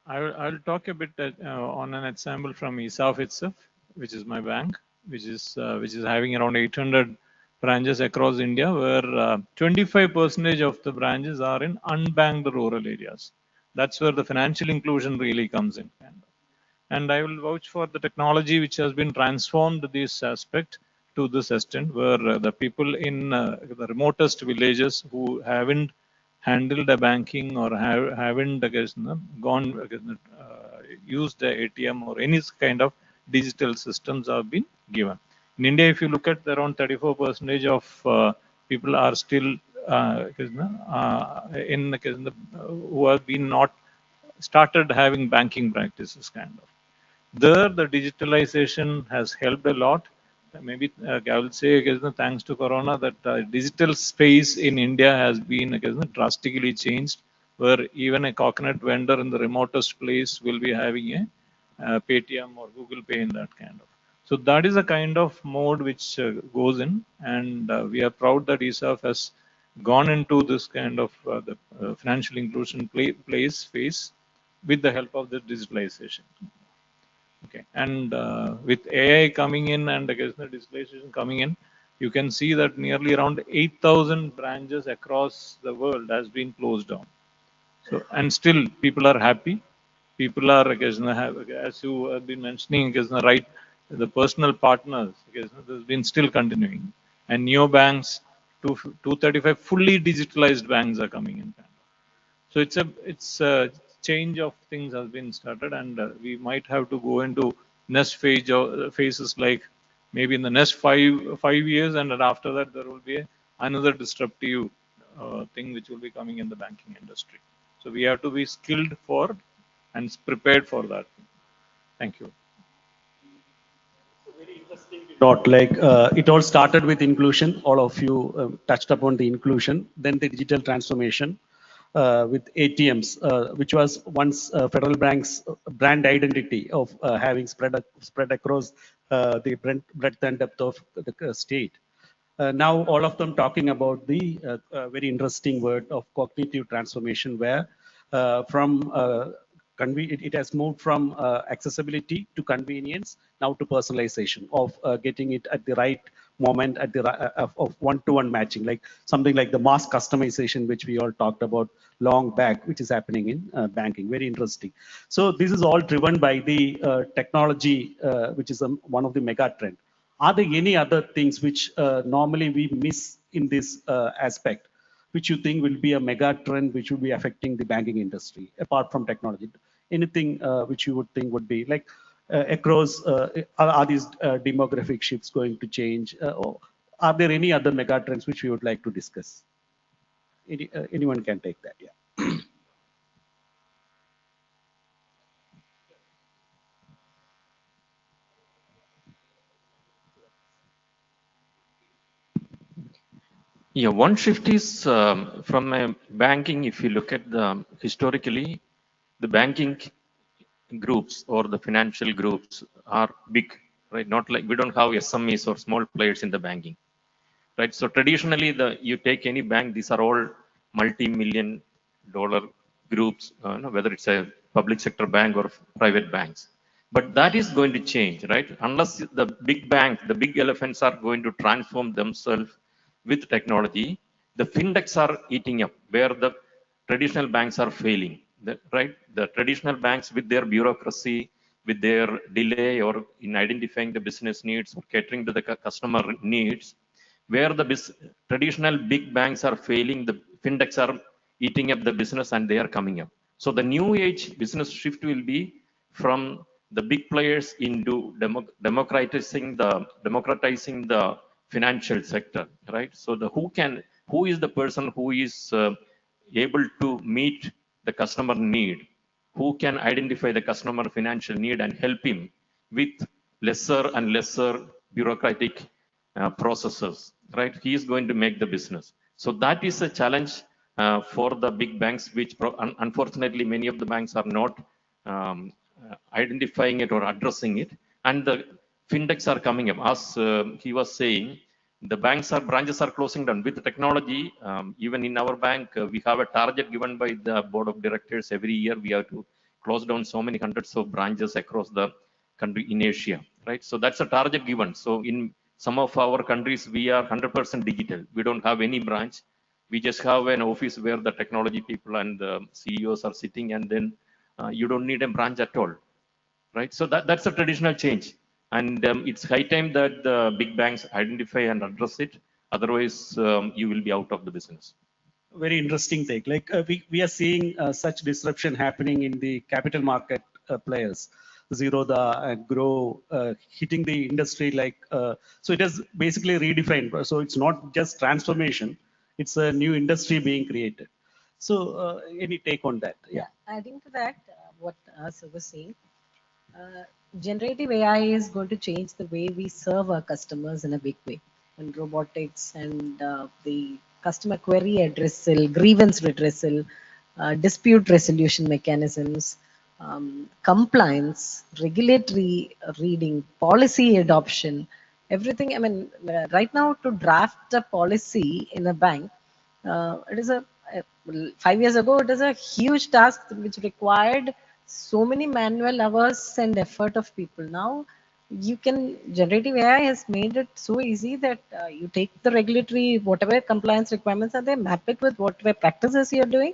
I'll talk a bit on an example from ESAF itself, which is my bank, which is having around 800 branches across India, where 25% of the branches are in unbanked rural areas. That's where the financial inclusion really comes in. And I will vouch for the technology which has been transformed this aspect to this extent, where the people in the remotest villages who haven't handled a banking or haven't used the ATM or any kind of digital systems have been given. In India, if you look at around 34% of people are still who have been not started having banking practices kind of. There, the digitalization has helped a lot. Maybe I will say, thanks to Corona, that digital space in India has been drastically changed, where even a coconut vendor in the remotest place will be having a Paytm or Google Pay in that kind of. So that is a kind of mode which goes in, and we are proud that ESAF has gone into this kind of the financial inclusion phase with the help of the digitalization. Okay, and with AI coming in and the digitalization coming in, you can see that nearly around 8,000 branches across the world has been closed down. So, and still people are happy. People are, as you have been mentioning, right, the personal partners, there's been still continuing. And neobanks, 235 fully digitalized banks are coming in. So it's a change of things has been started, and we might have to go into next phases, like maybe in the next five years, and then after that there will be another disruptive thing which will be coming in the banking industry. So we have to be skilled for and prepared for that. Thank you. Not like it all started with inclusion. All of you touched upon the inclusion, then the digital transformation with ATMs, which was once Federal Bank's brand identity of having spread across the breadth and depth of the state. Now all of them talking about the very interesting word of cognitive transformation, where from it has moved from accessibility to convenience, now to personalization of getting it at the right moment, at the of one-to-one matching, like something like the mass customization, which we all talked about long back, which is happening in banking. Very interesting. So this is all driven by the technology, which is one of the mega trend. Are there any other things which normally we miss in this aspect, which you think will be a mega trend which will be affecting the banking industry apart from technology? Anything which you would think would be like across, are these demographic shifts going to change? Or are there any other mega trends which we would like to discuss? Anyone can take that, yeah. Yeah, one shift is from banking. If you look at the historically, the banking groups or the financial groups are big, right? Not like we don't have SMEs or small players in the banking, right? So traditionally, you take any bank, these are all multi-million-dollar groups, whether it's a public sector bank or private banks. But that is going to change, right? Unless the big bank, the big elephants are going to transform themselves with technology, the fintechs are eating up where the traditional banks are failing, right? The traditional banks with their bureaucracy, with their delay or in identifying the business needs or catering to the customer needs, where the traditional big banks are failing, the fintechs are eating up the business and they are coming up. So the new age business shift will be from the big players into democratizing the financial sector, right? So who is the person who is able to meet the customer need, who can identify the customer financial need and help him with lesser and lesser bureaucratic processes, right? He is going to make the business. So that is a challenge for the big banks, which unfortunately many of the banks are not identifying it or addressing it. And the fintechs are coming up. As he was saying, the branches are closing down with technology. Even in our bank, we have a target given by the board of directors. Every year we have to close down so many hundreds of branches across the country in Asia, right? So that's a target given. So in some of our countries, we are 100% digital. We don't have any branch. We just have an office where the technology people and the CEOs are sitting, and then you don't need a branch at all, right? So that's a traditional change. And it's high time that the big banks identify and address it. Otherwise, you will be out of the business. Very interesting take. Like we are seeing such disruption happening in the capital market players. Zerodha and Grow hitting the industry like, so it has basically redefined. So it's not just transformation, it's a new industry being created. So any take on that? Yeah. Adding to that, what Sir was saying, generative AI is going to change the way we serve our customers in a big way. And robotics and the customer query addressal, grievance redressal, dispute resolution mechanisms, compliance, regulatory reading, policy adoption, everything. I mean, right now to draft a policy in a bank, it is a 5 years ago, it is a huge task which required so many manual hours and effort of people. Now, generative AI has made it so easy that you take the regulatory, whatever compliance requirements are there, map it with whatever practices you're doing,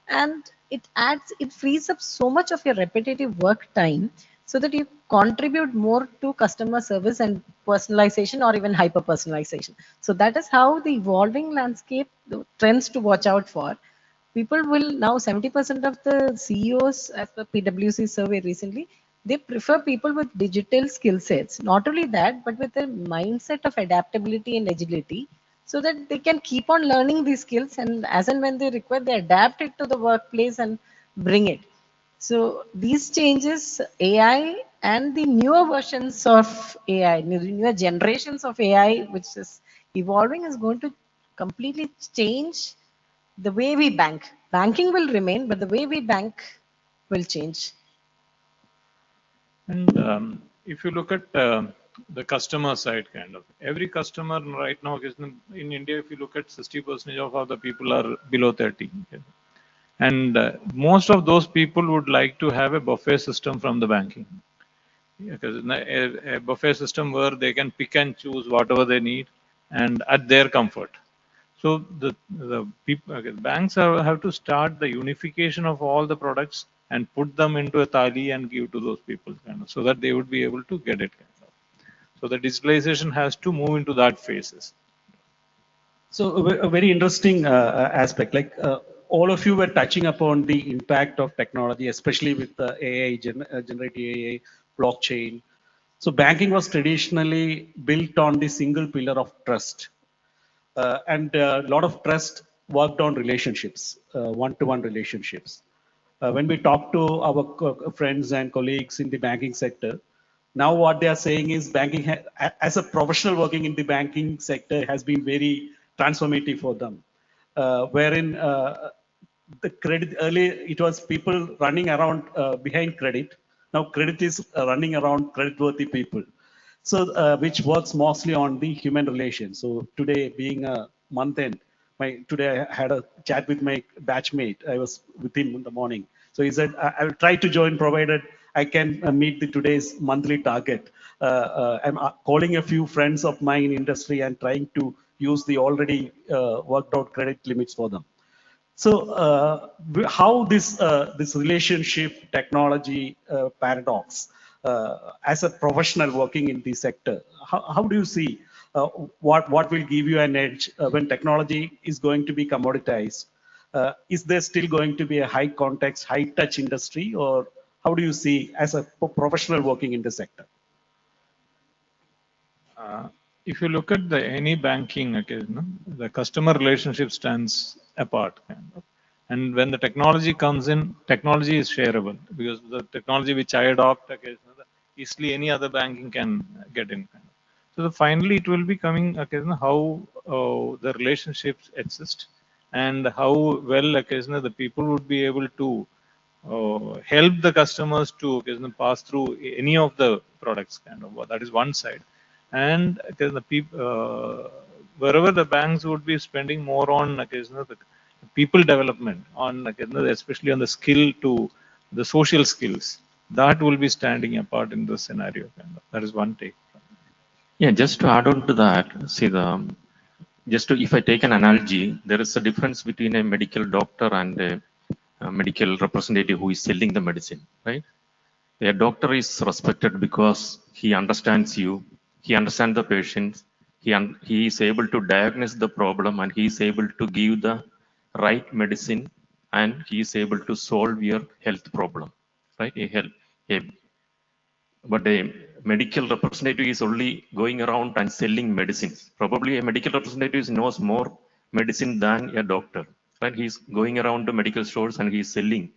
and it frees up so much of your repetitive work time so that you contribute more to customer service and personalization or even hyper personalization. So that is how the evolving landscape, the trends to watch out for. People will now, 70% of the CEOs, as per PwC survey recently, they prefer people with digital skill sets. Not only that, but with a mindset of adaptability and agility, so that they can keep on learning these skills, and as and when they require, they adapt it to the workplace and bring it. So these changes, AI and the newer versions of AI, newer generations of AI, which is evolving, is going to completely change the way we bank. Banking will remain, but the way we bank will change. And if you look at the customer side, kind of every customer right now is in India, if you look at 60% of how the people are below 30. And most of those people would like to have a buffet system from the banking. Because a buffet system where they can pick and choose whatever they need and at their comfort. So the people, banks have to start the unification of all the products and put them into a thali and give to those people, kind of, so that they would be able to get it. Kind of. So the digitalization has to move into that phases. So a very interesting aspect, like all of you were touching upon the impact of technology, especially with the AI, generative AI, blockchain. So banking was traditionally built on the single pillar of trust. And a lot of trust worked on relationships, one-to-one relationships. When we talk to our friends and colleagues in the banking sector, now what they are saying is banking, as a professional working in the banking sector, has been very transformative for them. Wherein the credit, earlier it was people running around behind credit. Now credit is running around creditworthy people. So which works mostly on the human relations. So today being a month end, today I had a chat with my batchmate. I was with him in the morning. So he said, I will try to join provided I can meet the today's monthly target. I'm calling a few friends of mine in industry and trying to use the already worked out credit limits for them. So how this relationship technology paradox as a professional working in the sector, how do you see what will give you an edge when technology is going to be commoditized? Is there still going to be a high context, high touch industry, or how do you see as a professional working in the sector? If you look at any banking, the customer relationship stands apart. Kind of. And when the technology comes in, technology is shareable, because the technology which I adopt, easily any other banking can get in. Kind of. So finally, it will be coming how the relationships exist and how well the people would be able to help the customers to pass through any of the products. Kind of. That is one side. And the people, wherever the banks would be spending more on the people development, on especially on the skill to the social skills, that will be standing apart in this scenario. Kind of. That is one take. Yeah, just to add on to that, see if I take an analogy, there is a difference between a medical doctor and a medical representative who is selling the medicine, right? A doctor is respected because he understands you, he understands the patient, he is able to diagnose the problem, and he is able to give the right medicine, and he is able to solve your health problem, right? but a medical representative is only going around and selling medicines. Probably a medical representative knows more medicine than a doctor, right? He's going around to medical stores and he's selling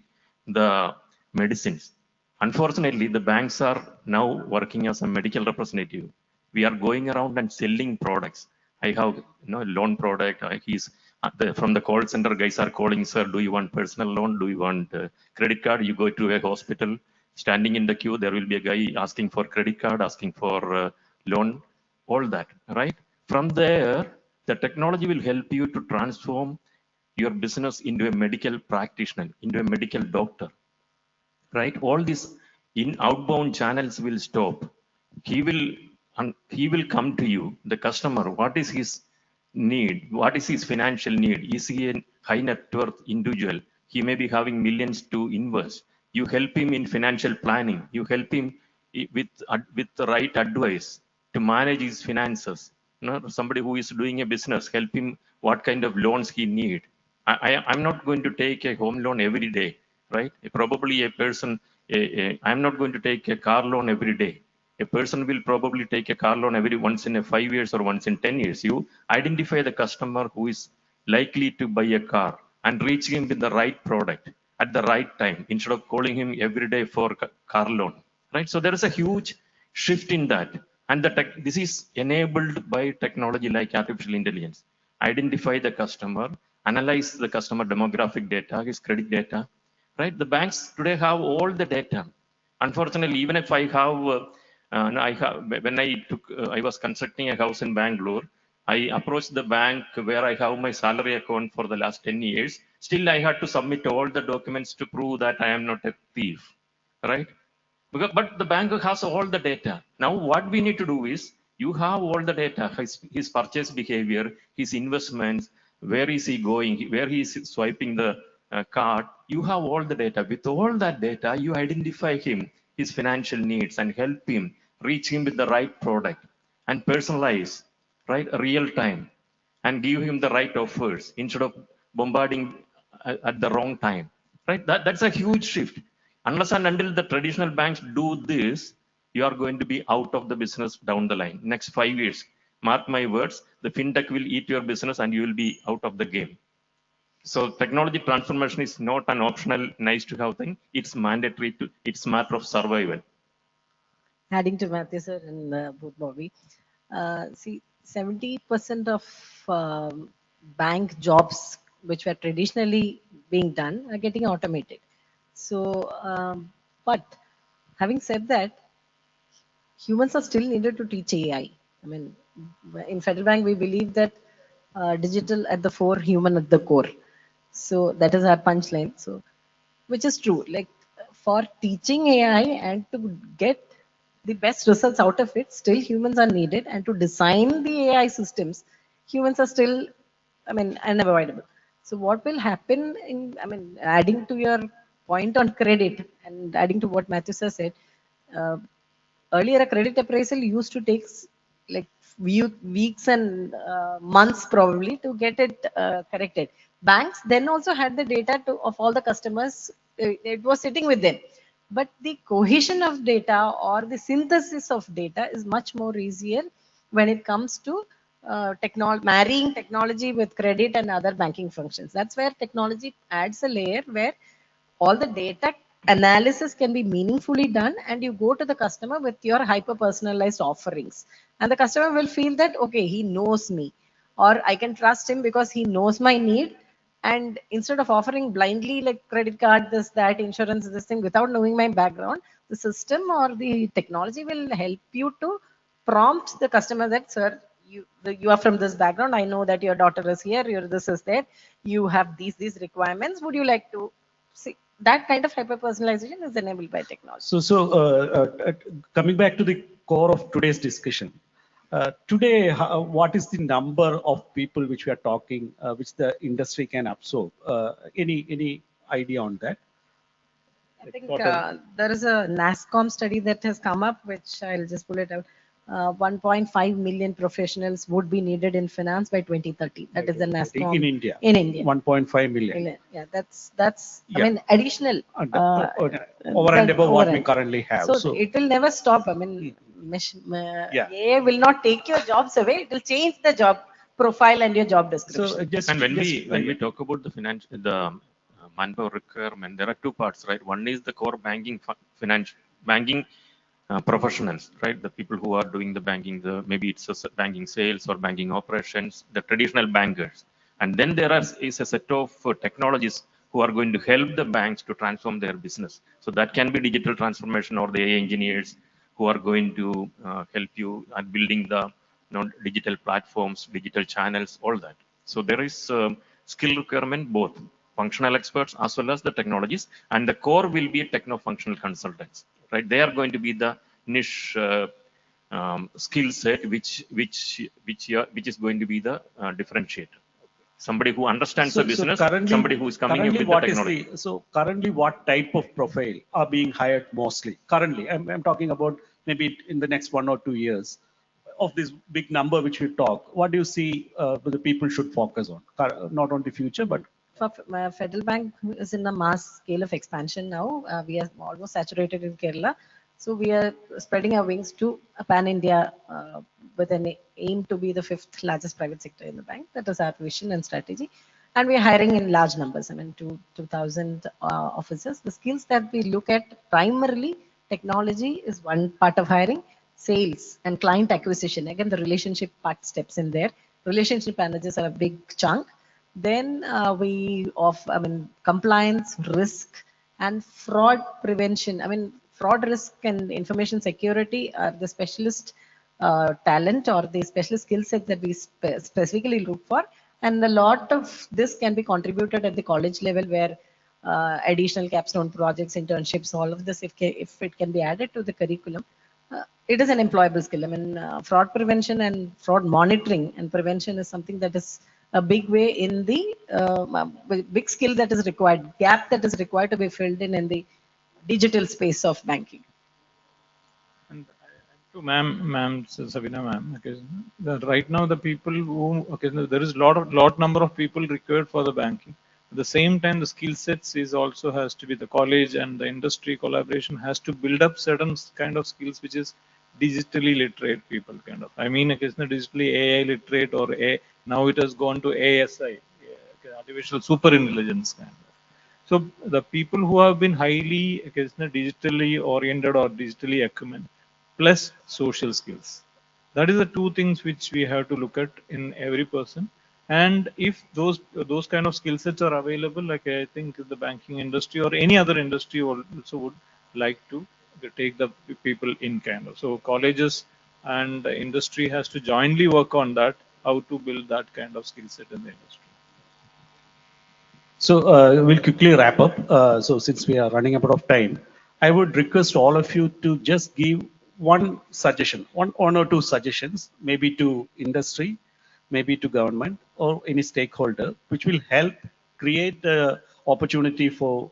the medicines. Unfortunately, the banks are now working as a medical representative. We are going around and selling products. I have a loan product. He's from the call center guys are calling, sir, do you want personal loan? Do you want credit card? You go to a hospital, standing in the queue, there will be a guy asking for credit card, asking for loan, all that, right? From there, the technology will help you to transform your business into a medical practitioner, into a medical doctor, right? All these in outbound channels will stop. He will come to you, the customer. What is his need? What is his financial need? Is he a high net worth individual? He may be having millions to invest. You help him in financial planning. You help him with the right advice to manage his finances. Somebody who is doing a business, help him what kind of loans he need. I'm not going to take a home loan every day, right? Probably a person, I'm not going to take a car loan every day. A person will probably take a car loan every once in a 5 years or once in 10 years. You identify the customer who is likely to buy a car and reach him with the right product at the right time instead of calling him every day for car loan, right? So there is a huge shift in that. And this is enabled by technology like artificial intelligence. Identify the customer, analyze the customer demographic data, his credit data, right? The banks today have all the data. Unfortunately, even if I have, when I was constructing a house in Bangalore, I approached the bank where I have my salary account for the last 10 years. Still, I had to submit all the documents to prove that I am not a thief, right? But the bank has all the data. Now, what we need to do is, you have all the data, his purchase behavior, his investments, where is he going, where he is swiping the card. You have all the data. With all that data, you identify him, his financial needs, and help him reach him with the right product and personalize, right, real time, and give him the right offers instead of bombarding at the wrong time, right? That's a huge shift. Unless and until the traditional banks do this, you are going to be out of the business down the line. Next 5 years, mark my words, the fintech will eat your business and you will be out of the game. So technology transformation is not an optional, nice to have thing. It's mandatory. It's a matter of survival. Adding to Matthew sir and both Bobby, see, 70% of bank jobs which were traditionally being done are getting automated. So, but having said that, humans are still needed to teach AI. I mean, in Federal Bank, we believe that digital at the fore, human at the core. So that is our punchline. So, which is true. Like for teaching AI and to get the best results out of it, still humans are needed. And to design the AI systems, humans are still, I mean, unavoidable. So what will happen in, I mean, adding to your point on credit and adding to what Matthew sir said, earlier a credit appraisal used to take like weeks and months probably to get it corrected. Banks then also had the data of all the customers. It was sitting with them. But the cohesion of data or the synthesis of data is much more easier when it comes to marrying technology with credit and other banking functions. That's where technology adds a layer where all the data analysis can be meaningfully done, and you go to the customer with your hyper personalized offerings, and the customer will feel that okay, he knows me, or I can trust him because he knows my need. And instead of offering blindly like credit card, this, that, insurance, this thing without knowing my background, the system or the technology will help you to prompt the customer that, sir, you are from this background, I know that your daughter is here, your this is there, you have these requirements, would you like to see? That kind of hyper personalization is enabled by technology. So coming back to the core of today's discussion, today, what is the number of people which we are talking, which the industry can absorb? Any idea on that? I think there is a NASCOM study that has come up, which I'll just pull it out. 1.5 million professionals would be needed in finance by 2030. That is the NASSCOM in India. In India. 1.5 million. Yeah, that's Yeah. I mean additional Over and above what we currently have. So it will never stop. I mean, Yeah. AI will not take your jobs away. It will change the job profile and your job description. So just And when we talk about the manpower requirement, there are two parts, right? One is the core banking banking professionals, right? The people who are doing the banking, maybe it's banking sales or banking operations, the traditional bankers. And then is a set of technologists who are going to help the banks to transform their business. So that can be digital transformation or the AI engineers who are going to help you at building the digital platforms, digital channels, all that. So there is skill requirement, both functional experts as well as the technologists, and the core will be techno-functional consultants, right? They are going to be the niche skill set which is going to be the differentiator. Somebody who understands the business, somebody who is coming up with the technology. So currently, what type of profile are being hired mostly? Currently, I'm talking about maybe in the next 1 or 2 years of this big number which we talk. What do you see the people should focus on? Not on the future, but Federal Bank is in a mass scale of expansion now. We are almost saturated in Kerala. So we are spreading our wings to Pan-India with an aim to be the 5th largest private sector in the bank. That is our vision and strategy. And we are hiring in large numbers, I mean, 2,000 officers. The skills that we look at primarily, technology is one part of hiring, sales and client acquisition. Again, the relationship part steps in there. Relationship managers are a big chunk. Then compliance, risk, and fraud prevention. I mean, fraud risk and information security are the specialist talent or the specialist skill set that we specifically look for. And a lot of this can be contributed at the college level where additional capstone projects, internships, all of this, if it can be added to the curriculum, it is an employable skill. I mean, fraud prevention and fraud monitoring and prevention is something that is a big way in the big skill that is required, gap that is required to be filled in the digital space of banking. And to ma'am, Savina ma'am, okay, right now the people who, okay, there is lot number of people required for the banking. At the same time, the skill sets is also has to be the college and the industry collaboration has to build up certain kind of skills which is digitally literate people kind of. I mean, occasionally digitally AI literate or now it has gone to ASI, artificial super intelligence kind of. So the people who have been highly digitally oriented or digitally acumen plus social skills. That is the two things which we have to look at in every person. And if those kind of skill sets are available, like I think the banking industry or any other industry also would like to take the people in kind of. So colleges and the industry has to jointly work on that, how to build that kind of skill set in the industry. So we'll quickly wrap up. So since we are running out of time, I would request all of you to just give one suggestion, one or two suggestions, maybe to industry, maybe to government or any stakeholder, which will help create opportunity for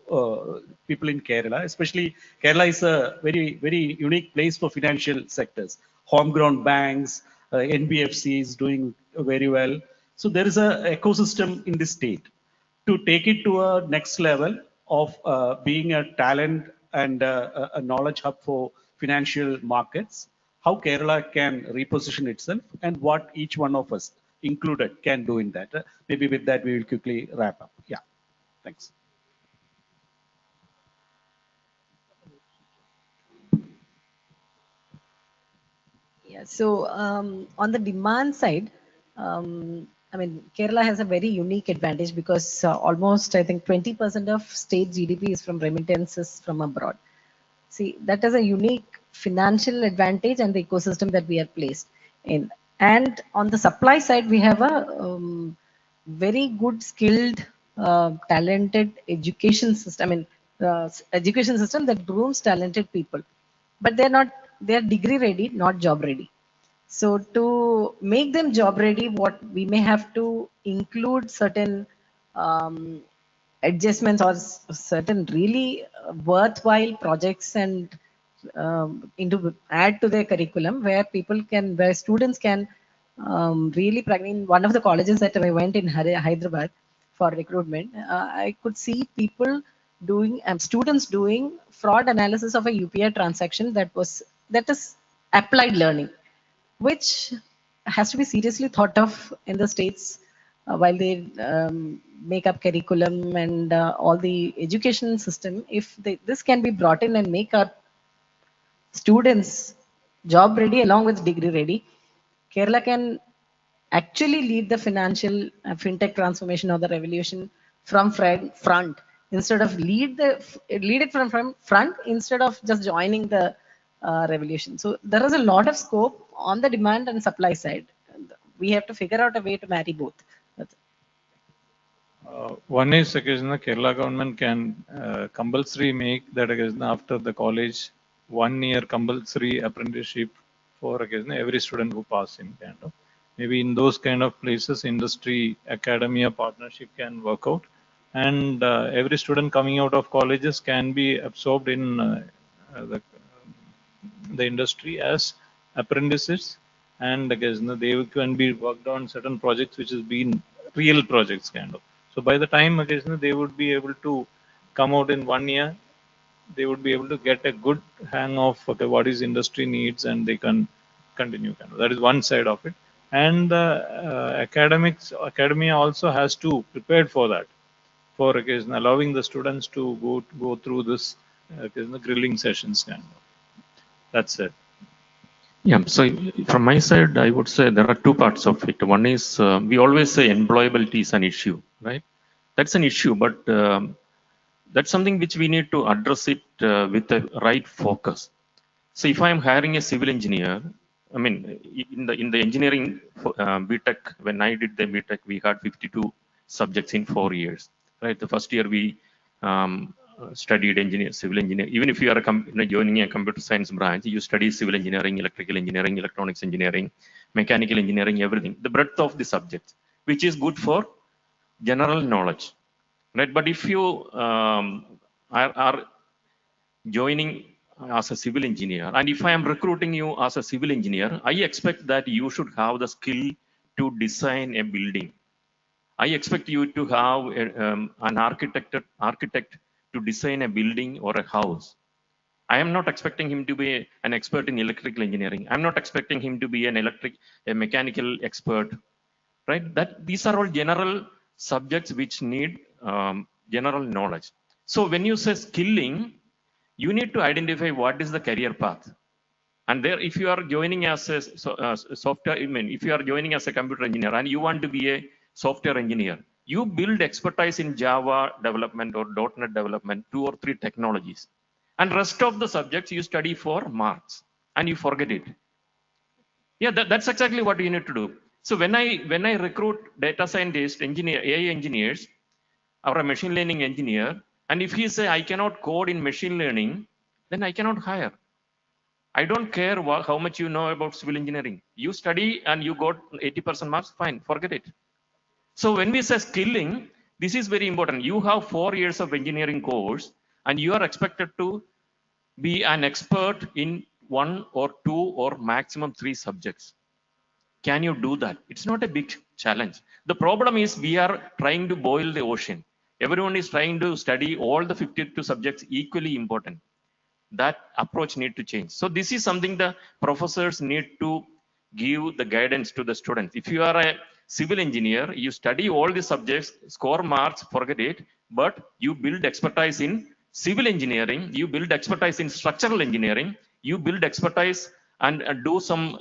people in Kerala. Especially Kerala is a very, very unique place for financial sectors. Homegrown banks, NBFCs doing very well. So there is an ecosystem in the state. To take it to a next level of being a talent and a knowledge hub for financial markets, how Kerala can reposition itself and what each one of us included can do in that. Maybe with that, we will quickly wrap up. Yeah, thanks. Yeah, so on the demand side, I mean, Kerala has a very unique advantage because almost, I think, 20% of state GDP is from remittances from abroad. See, that is a unique financial advantage and the ecosystem that we are placed in. And on the supply side, we have a very good, skilled, talented education system. I mean, education system that grooms talented people, but they're degree ready, not job ready. So to make them job ready, what we may have to include certain adjustments or certain really worthwhile projects and into add to their curriculum where where students can really, I mean, one of the colleges that I went in Hyderabad for recruitment, I could see people doing, students doing fraud analysis of a UPI transaction that is applied learning, which has to be seriously thought of in the states while they make up curriculum and all the education system. If this can be brought in and make our students job ready along with degree ready, Kerala can actually lead the financial fintech transformation or the revolution from front instead of lead it from front instead of just joining the revolution. So there is a lot of scope on the demand and supply side. We have to figure out a way to marry both. That's it. One is occasionally Kerala government can compulsory make that occasionally after the college 1 year compulsory apprenticeship for occasionally every student who pass in kind of. Maybe in those kind of places, industry, academia partnership can work out, and every student coming out of colleges can be absorbed in the industry as apprentices, and occasionally they can be worked on certain projects which has been real projects kind of. So by the time occasionally they would be able to come out in 1 year, they would be able to get a good hang of okay, what is industry needs, and they can continue. That is one side of it. And academia also has to prepare for that, for occasion allowing the students to go through this grilling sessions. That's it. Yeah, so from my side, I would say there are two parts of it. One is we always say employability is an issue, right? That's an issue, but that's something which we need to address it with the right focus. So if I am hiring a civil engineer, I mean, in the engineering BTech, when I did the BTech, we had 52 subjects in 4 years, right? The first year we studied civil engineer. Even if you are joining a computer science branch, you study civil engineering, electrical engineering, electronics engineering, mechanical engineering, everything. The breadth of the subjects, which is good for general knowledge, right? But if you are joining as a civil engineer, and if I am recruiting you as a civil engineer, I expect that you should have the skill to design a building. I expect you to have an architect to design a building or a house. I am not expecting him to be an expert in electrical engineering. I'm not expecting him to be a mechanical expert, right? These are all general subjects which need general knowledge. So when you say skilling, you need to identify what is the career path. And there, if you are joining as a software, if you are joining as a computer engineer and you want to be a software engineer, you build expertise in Java development or .NET development, 2 or 3 technologies. And rest of the subjects you study for marks and you forget it. Yeah, that's exactly what you need to do. So when I recruit data scientists, AI engineers, or a machine learning engineer, and if he say I cannot code in machine learning, then I cannot hire. I don't care how much you know about civil engineering. You study and you got 80% marks, fine, forget it. So when we say skilling, this is very important. You have 4 years of engineering course and you are expected to be an expert in 1 or 2 or maximum 3 subjects. Can you do that? It's not a big challenge. The problem is we are trying to boil the ocean. Everyone is trying to study all the 52 subjects equally important. That approach need to change. So this is something the professors need to give the guidance to the students. If you are a civil engineer, you study all the subjects, score marks, forget it, but you build expertise in civil engineering, you build expertise in structural engineering, you build expertise and do some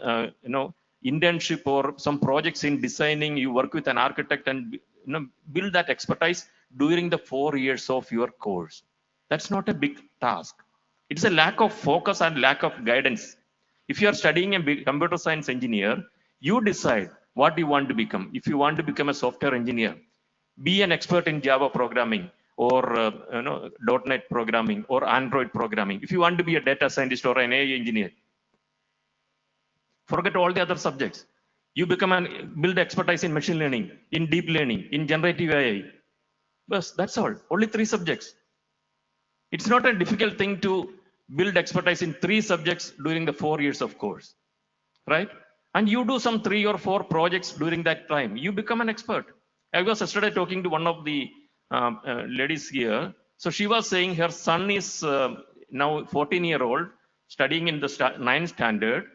internship or some projects in designing, you work with an architect and build that expertise during the 4 years of your course. That's not a big task. It's a lack of focus and lack of guidance. If you are studying a computer science engineer, you decide what you want to become. If you want to become a software engineer, be an expert in Java programming or .NET programming or Android programming. If you want to be a data scientist or an AI engineer, forget all the other subjects. You build expertise in machine learning, in deep learning, in generative AI. Bas, that's all. Only 3 subjects. It's not a difficult thing to build expertise in 3 subjects during the 4 years of course, right? And you do some 3 or 4 projects during that time, you become an expert. I was yesterday talking to one of the ladies here. So she was saying her son is now 14-year-old studying in the 9th standard,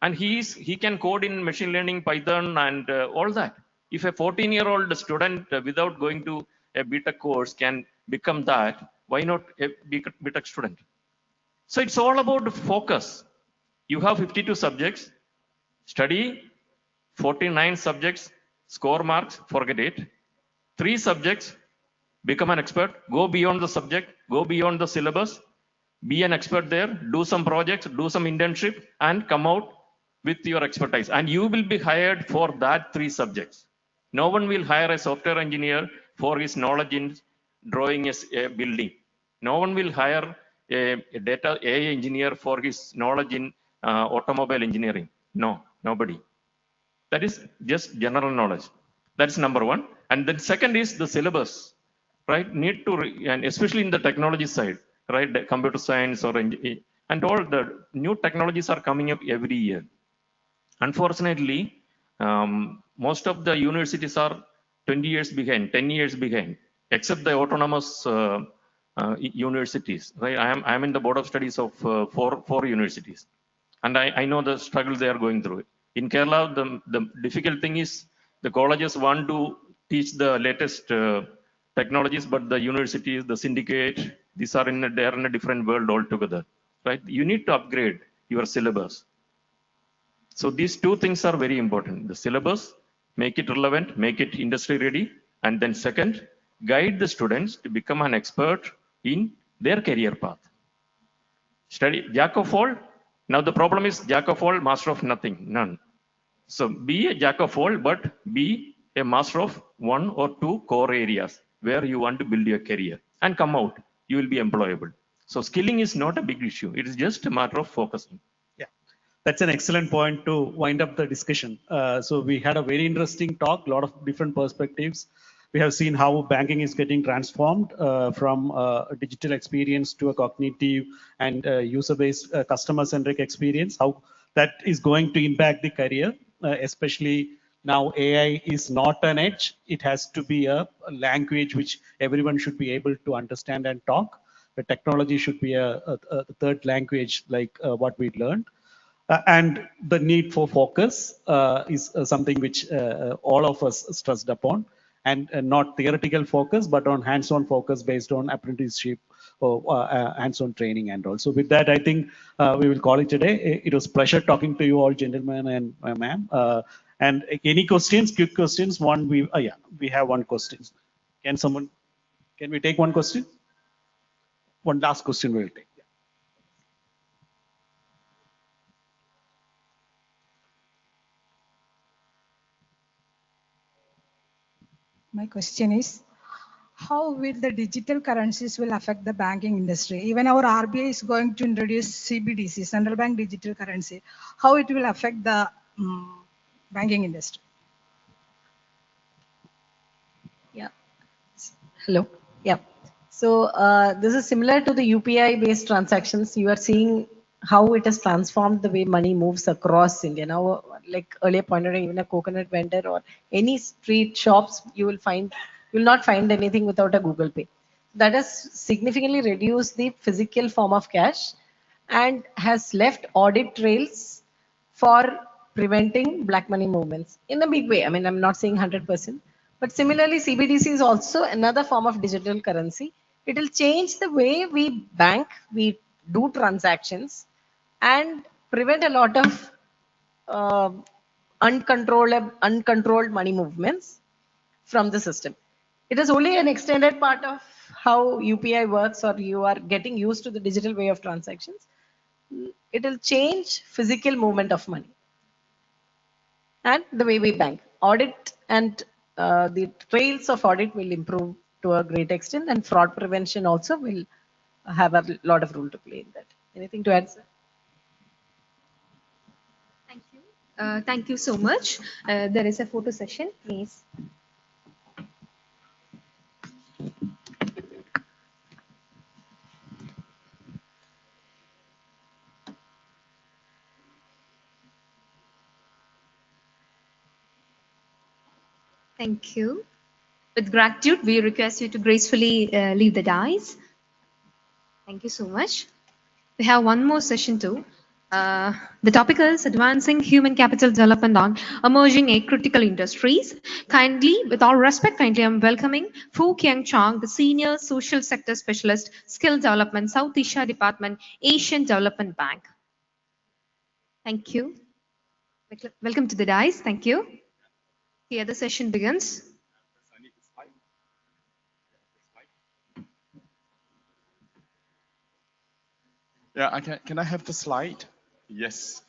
and he can code in machine learning, Python, and all that. If a 14-year-old student without going to a BTech course can become that, why not a BTech student? So it's all about focus. You have 52 subjects, study 49 subjects, score marks, forget it. 3 subjects, become an expert, go beyond the subject, go beyond the syllabus, be an expert there, do some projects, do some internship, and come out with your expertise. And you will be hired for that 3 subjects. No one will hire a software engineer for his knowledge in drawing a building. No one will hire a data AI engineer for his knowledge in automobile engineering. No, nobody. That is just general knowledge. That's number one. And then second is the syllabus, right? Need to, and especially in the technology side, right? The computer science or and all the new technologies are coming up every year. Unfortunately, most of the universities are 20 years behind, 10 years behind, except the autonomous universities, right? I am in the board of studies of four universities, and I know the struggle they are going through. In Kerala, the difficult thing is the colleges want to teach the latest technologies, but the universities, the syndicate, these are they are in a different world altogether, right? You need to upgrade your syllabus. So these 2 things are very important. The syllabus, make it relevant, make it industry ready. And then second, guide the students to become an expert in their career path. Study jack of all. Now the problem is jack of all, master of nothing, none. So be a jack of all, but be a master of 1 or 2 core areas where you want to build your career and come out, you will be employable. So skilling is not a big issue. It is just a matter of focusing. That's an excellent point to wind up the discussion. So we had a very interesting talk, a lot of different perspectives. We have seen how banking is getting transformed from a digital experience to a cognitive and user-based customer-centric experience, how that is going to impact the career, especially now AI is not an edge. It has to be a language which everyone should be able to understand and talk. The technology should be a third language like what we learned. And the need for focus is something which all of us stressed upon, and not theoretical focus, but on hands-on focus based on apprenticeship or hands-on training. And also with that, I think we will call it today. It was a pleasure talking to you all, gentlemen and ma'am. And any questions, quick questions? We have one question. Can we take one question? One last question we'll take. My question is, how will the digital currencies will affect the banking industry? Even our RBI is going to introduce CBDC, central bank digital currency. How it will affect the banking industry? Yeah. Hello. Yeah. So this is similar to the UPI based transactions. You are seeing how it has transformed the way money moves across India. Now, like earlier pointed out, even a coconut vendor or any street shops, you will not find anything without a Google Pay. That has significantly reduced the physical form of cash and has left audit trails for preventing black money movements in a big way. I mean, I'm not saying 100%, but similarly, CBDC is also another form of digital currency. It will change the way we bank, we do transactions, and prevent a lot of uncontrolled money movements from the system. It is only an extended part of how UPI works, or you are getting used to the digital way of transactions. It will change physical movement of money and the way we bank. Audit and the trails of audit will improve to a great extent, and fraud prevention also will have a lot of role to play in that. Anything to add, sir? Thank you so much. There is a photo session, please. Thank you. With gratitude, we request you to gracefully leave the dais. Thank you so much. We have one more session too. The topic is Advancing Human Capital Development on Emerging a Critical Industries. Kindly, with all respect, kindly I'm welcoming Fu Kiang Chong, the Senior Social Sector Specialist, Skill Development, South Asia Department, Asian Development Bank. Thank you. Welcome to the dais. Thank you. Here the session begins. Yeah, can I have the slide? Yes.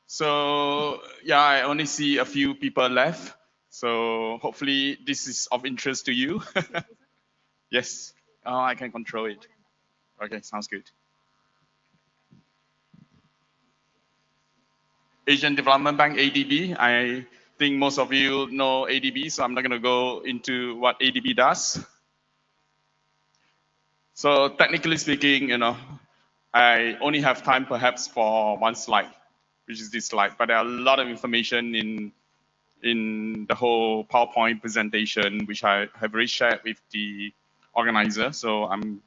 So yeah, I only see a few people left. So hopefully this is of interest to you. Yes. Oh, I can control it. Okay, sounds good. Asian Development Bank, ADB. I think most of you know ADB, so I'm not going to go into what ADB does. So technically speaking, I only have time perhaps for one slide, which is this slide, but there are a lot of information in the whole PowerPoint presentation, which I have already shared with the organizer. So I'm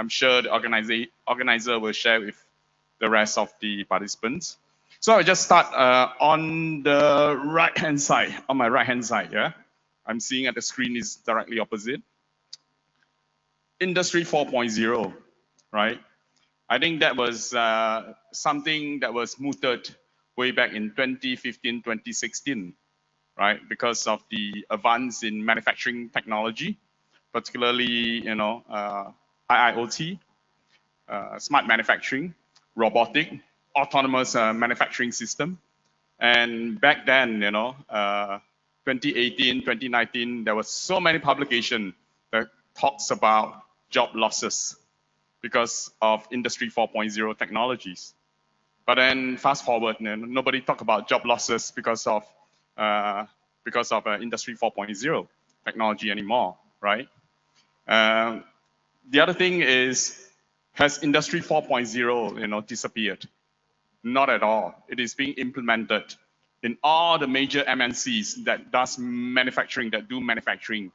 sure the organizer will share with the rest of the participants. So I'll just start on the right-hand side, on my right-hand side, yeah? I'm seeing at the screen is directly opposite. Industry 4.0, right? I think that was something that was mooted way back in 2015, 2016, right? Because of the advance in manufacturing technology, particularly, IIoT, smart manufacturing, robotic, autonomous manufacturing system. And back then, 2018, 2019, there was so many publications that talks about job losses because of Industry 4.0 technologies. But then fast forward, nobody talk about job losses because of Industry 4.0 technology anymore, right? The other thing is, has Industry 4.0 disappeared? Not at all. It is being implemented in all the major MNCs that do manufacturing.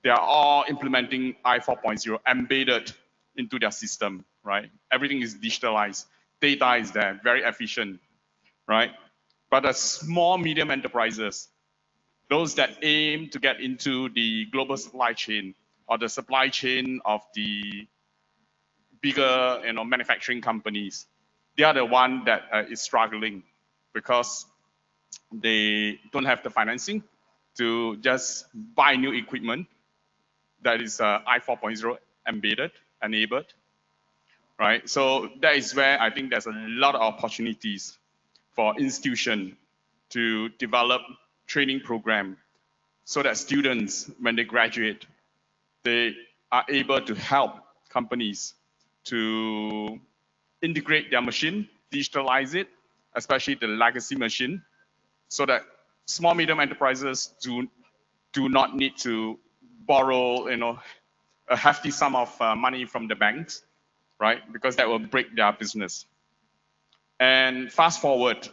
They are all implementing I 4.0 embedded into their system, right? Everything is digitalized. Data is there, very efficient, right? But the small, medium enterprises, those that aim to get into the global supply chain or the supply chain of the bigger, manufacturing companies, they are the one that is struggling because they don't have the financing to just buy new equipment that is I 4.0 embedded, enabled, right? So that is where I think there's a lot of opportunities for institution to develop training program so that students, when they graduate, they are able to help companies to integrate their machine, digitalize it, especially the legacy machine, so that small, medium enterprises do not need to borrow, a hefty sum of money from the banks, right? Because that will break their business. And fast forward,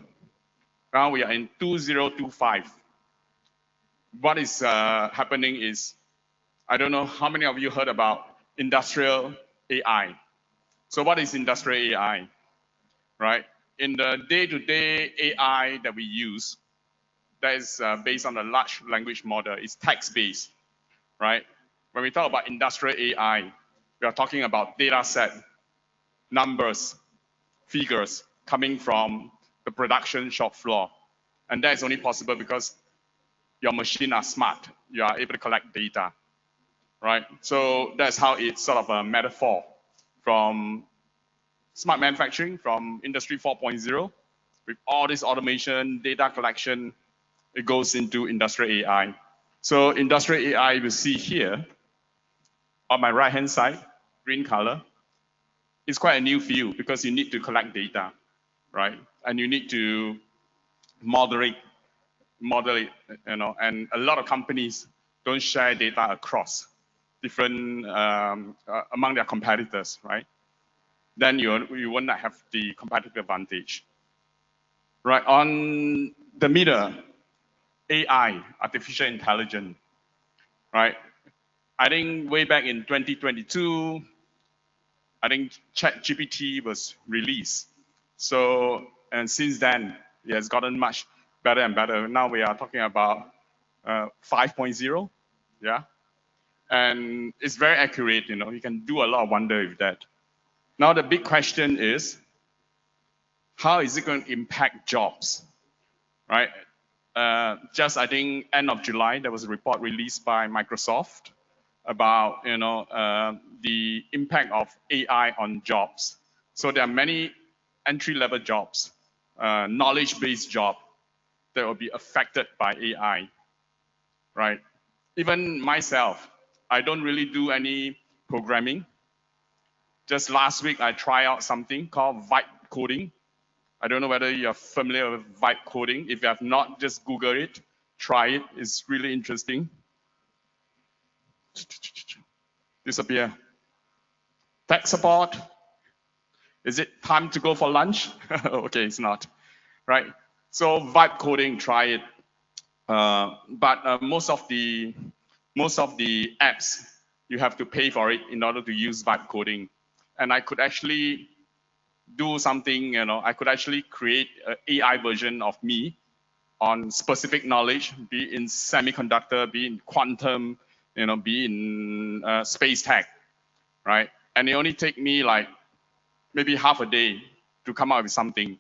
now we are in 2025. What is happening is, I don't know how many of you heard about industrial AI. So what is industrial AI, right? In the day-to-day AI that we use, that is based on a large language model, it's text-based, right? When we talk about industrial AI, we are talking about data set, numbers, figures coming from the production shop floor. And that is only possible because your machine are smart. You are able to collect data, right? So that's how it's sort of a metaphor from smart manufacturing, from Industry 4.0, with all this automation, data collection, it goes into industrial AI. So industrial AI, you see here, on my right-hand side, green color, it's quite a new field because you need to collect data, right? And you need to model it, and a lot of companies don't share data across different, among their competitors, right? Then you will not have the competitive advantage. Right, on the middle, AI, artificial intelligence, right? I think way back in 2022, I think ChatGPT was released. So, and since then, it has gotten much better and better. Now we are talking about 5.0, yeah? And it's very accurate, you can do a lot of wonder with that. Now the big question is, how is it going to impact jobs, right? Just I think end of July, there was a report released by Microsoft about the impact of AI on jobs. So there are many entry-level jobs, knowledge-based job that will be affected by AI, right? Even myself, I don't really do any programming. Just last week, I tried out something called vibe coding. I don't know whether you're familiar with vibe coding. If you have not, just Google it, try it. It's really interesting. Disappear. Tech support. Is it time to go for lunch? Okay, it's not, right? So vibe coding, try it. But most of the apps, you have to pay for it in order to use vibe coding. And I could actually do something, I could actually create an AI version of me on specific knowledge, be it in semiconductor, be it in quantum, be it in space tech, right? And it only take me like maybe half a day to come up with something.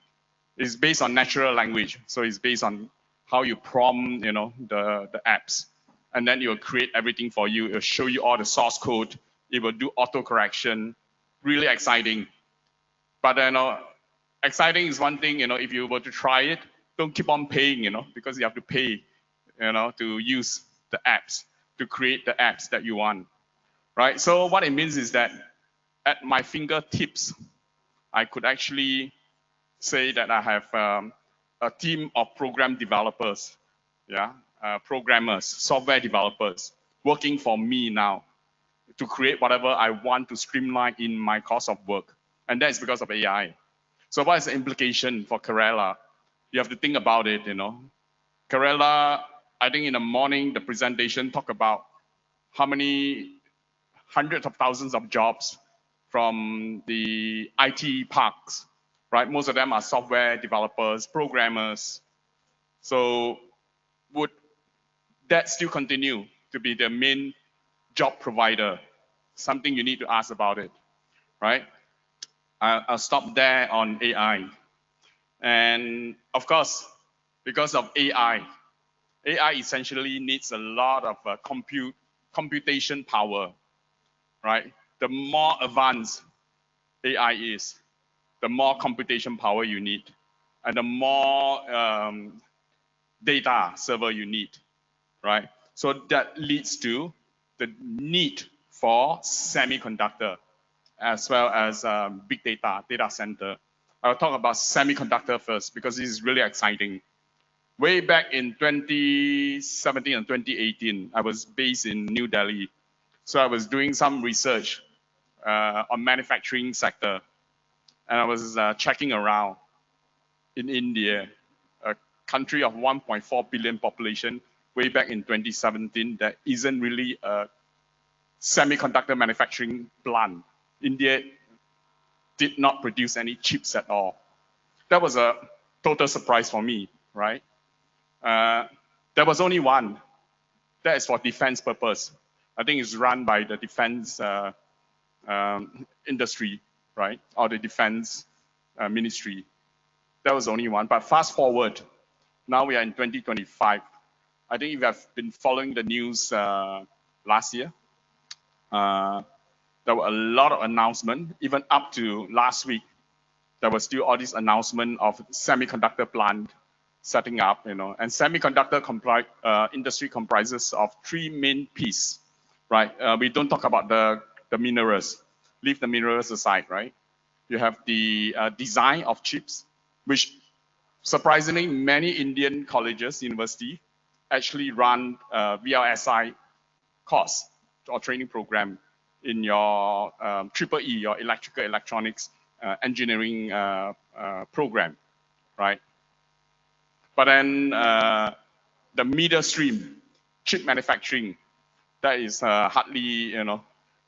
It's based on natural language, so it's based on how you prompt, the apps, and then it will create everything for you. It will show you all the source code. It will do auto correction. Really exciting. But exciting is one thing. If you were to try it, don't keep on paying. Because you have to pay, to use the apps, to create the apps that you want, right? So what it means is that at my fingertips, I could actually say that I have a team of program developers, programmers, software developers working for me now to create whatever I want to streamline in my course of work. And that's because of AI. So what is the implication for Karela? You have to think about it, Karela, I think in the morning, the presentation talked about how many hundreds of thousands of jobs from the IT parks, right? Most of them are software developers, programmers. So would that still continue to be the main job provider? Something you need to ask about it, right? I'll stop there on AI. And of course, because of AI essentially needs a lot of computation power, right? The more advanced AI is, the more computation power you need, and the more data server you need, right? So that leads to the need for semiconductor as well as big data center. I'll talk about semiconductor first because this is really exciting. Way back in 2017 and 2018, I was based in New Delhi. So I was doing some research on manufacturing sector. And I was checking around in India, a country of 1.4 billion population, way back in 2017, that isn't really a semiconductor manufacturing plant. India did not produce any chips at all. That was a total surprise for me, right? There was only one. That is for defense purpose. I think it's run by the defense industry, right? Or the defense ministry. That was only one. But fast forward, now we are in 2025. I think if you have been following the news last year, there were a lot of announcements, even up to last week. There was still all this announcement of semiconductor plant setting up, and semiconductor industry comprises of three main pieces, right? We don't talk about the minerals, leave the minerals aside, right? You have the design of chips, which surprisingly many Indian colleges, university, actually run VLSI course or training program in your EEE, your electrical electronics engineering program, right? But then the middle stream, chip manufacturing, that is hardly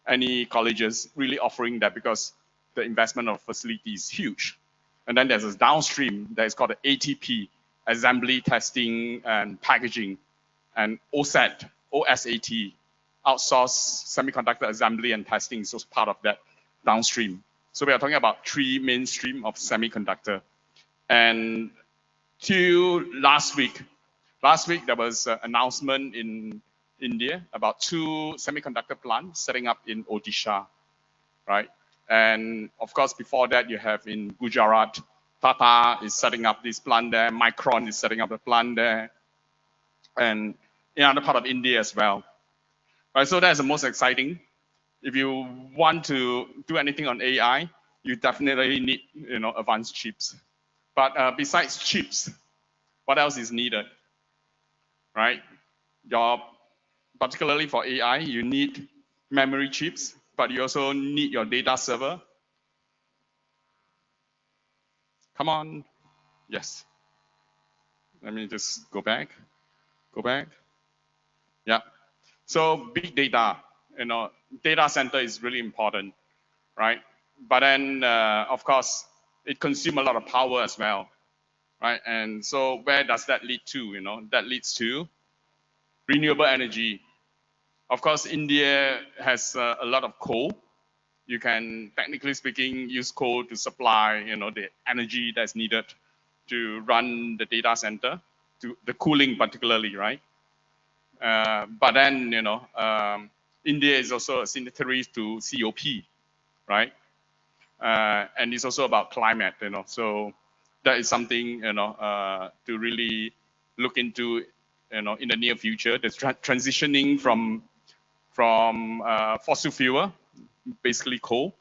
any colleges really offering that because the investment of facility is huge. And then there's a downstream that is called the ATP, assembly, testing, and packaging, and OSAT, OSAT, outsourced semiconductor assembly and testing is also part of that downstream. So we are talking about three mainstream of semiconductor. And till last week there was an announcement in India about 2 semiconductor plants setting up in Odisha, right? And of course, before that, you have in Gujarat, Tata is setting up this plant there, Micron is setting up a plant there, and in other part of India as well. Right, so that's the most exciting. If you want to do anything on AI, you definitely need advanced chips. But besides chips, what else is needed? Right? Particularly for AI, you need memory chips, but you also need your data server. Come on. Yes. Let me just go back. Go back. Yeah. So big data, data center is really important, right? But then, of course, it consumes a lot of power as well, right? And so where does that lead to? That leads to renewable energy. Of course, India has a lot of coal. You can, technically speaking, use coal to supply, the energy that's needed to run the data center, to the cooling particularly, right? But then, India is also a signatory to COP, right? And it's also about climate, So that is something, to really look into, in the near future. The transitioning from fossil fuel, basically coal,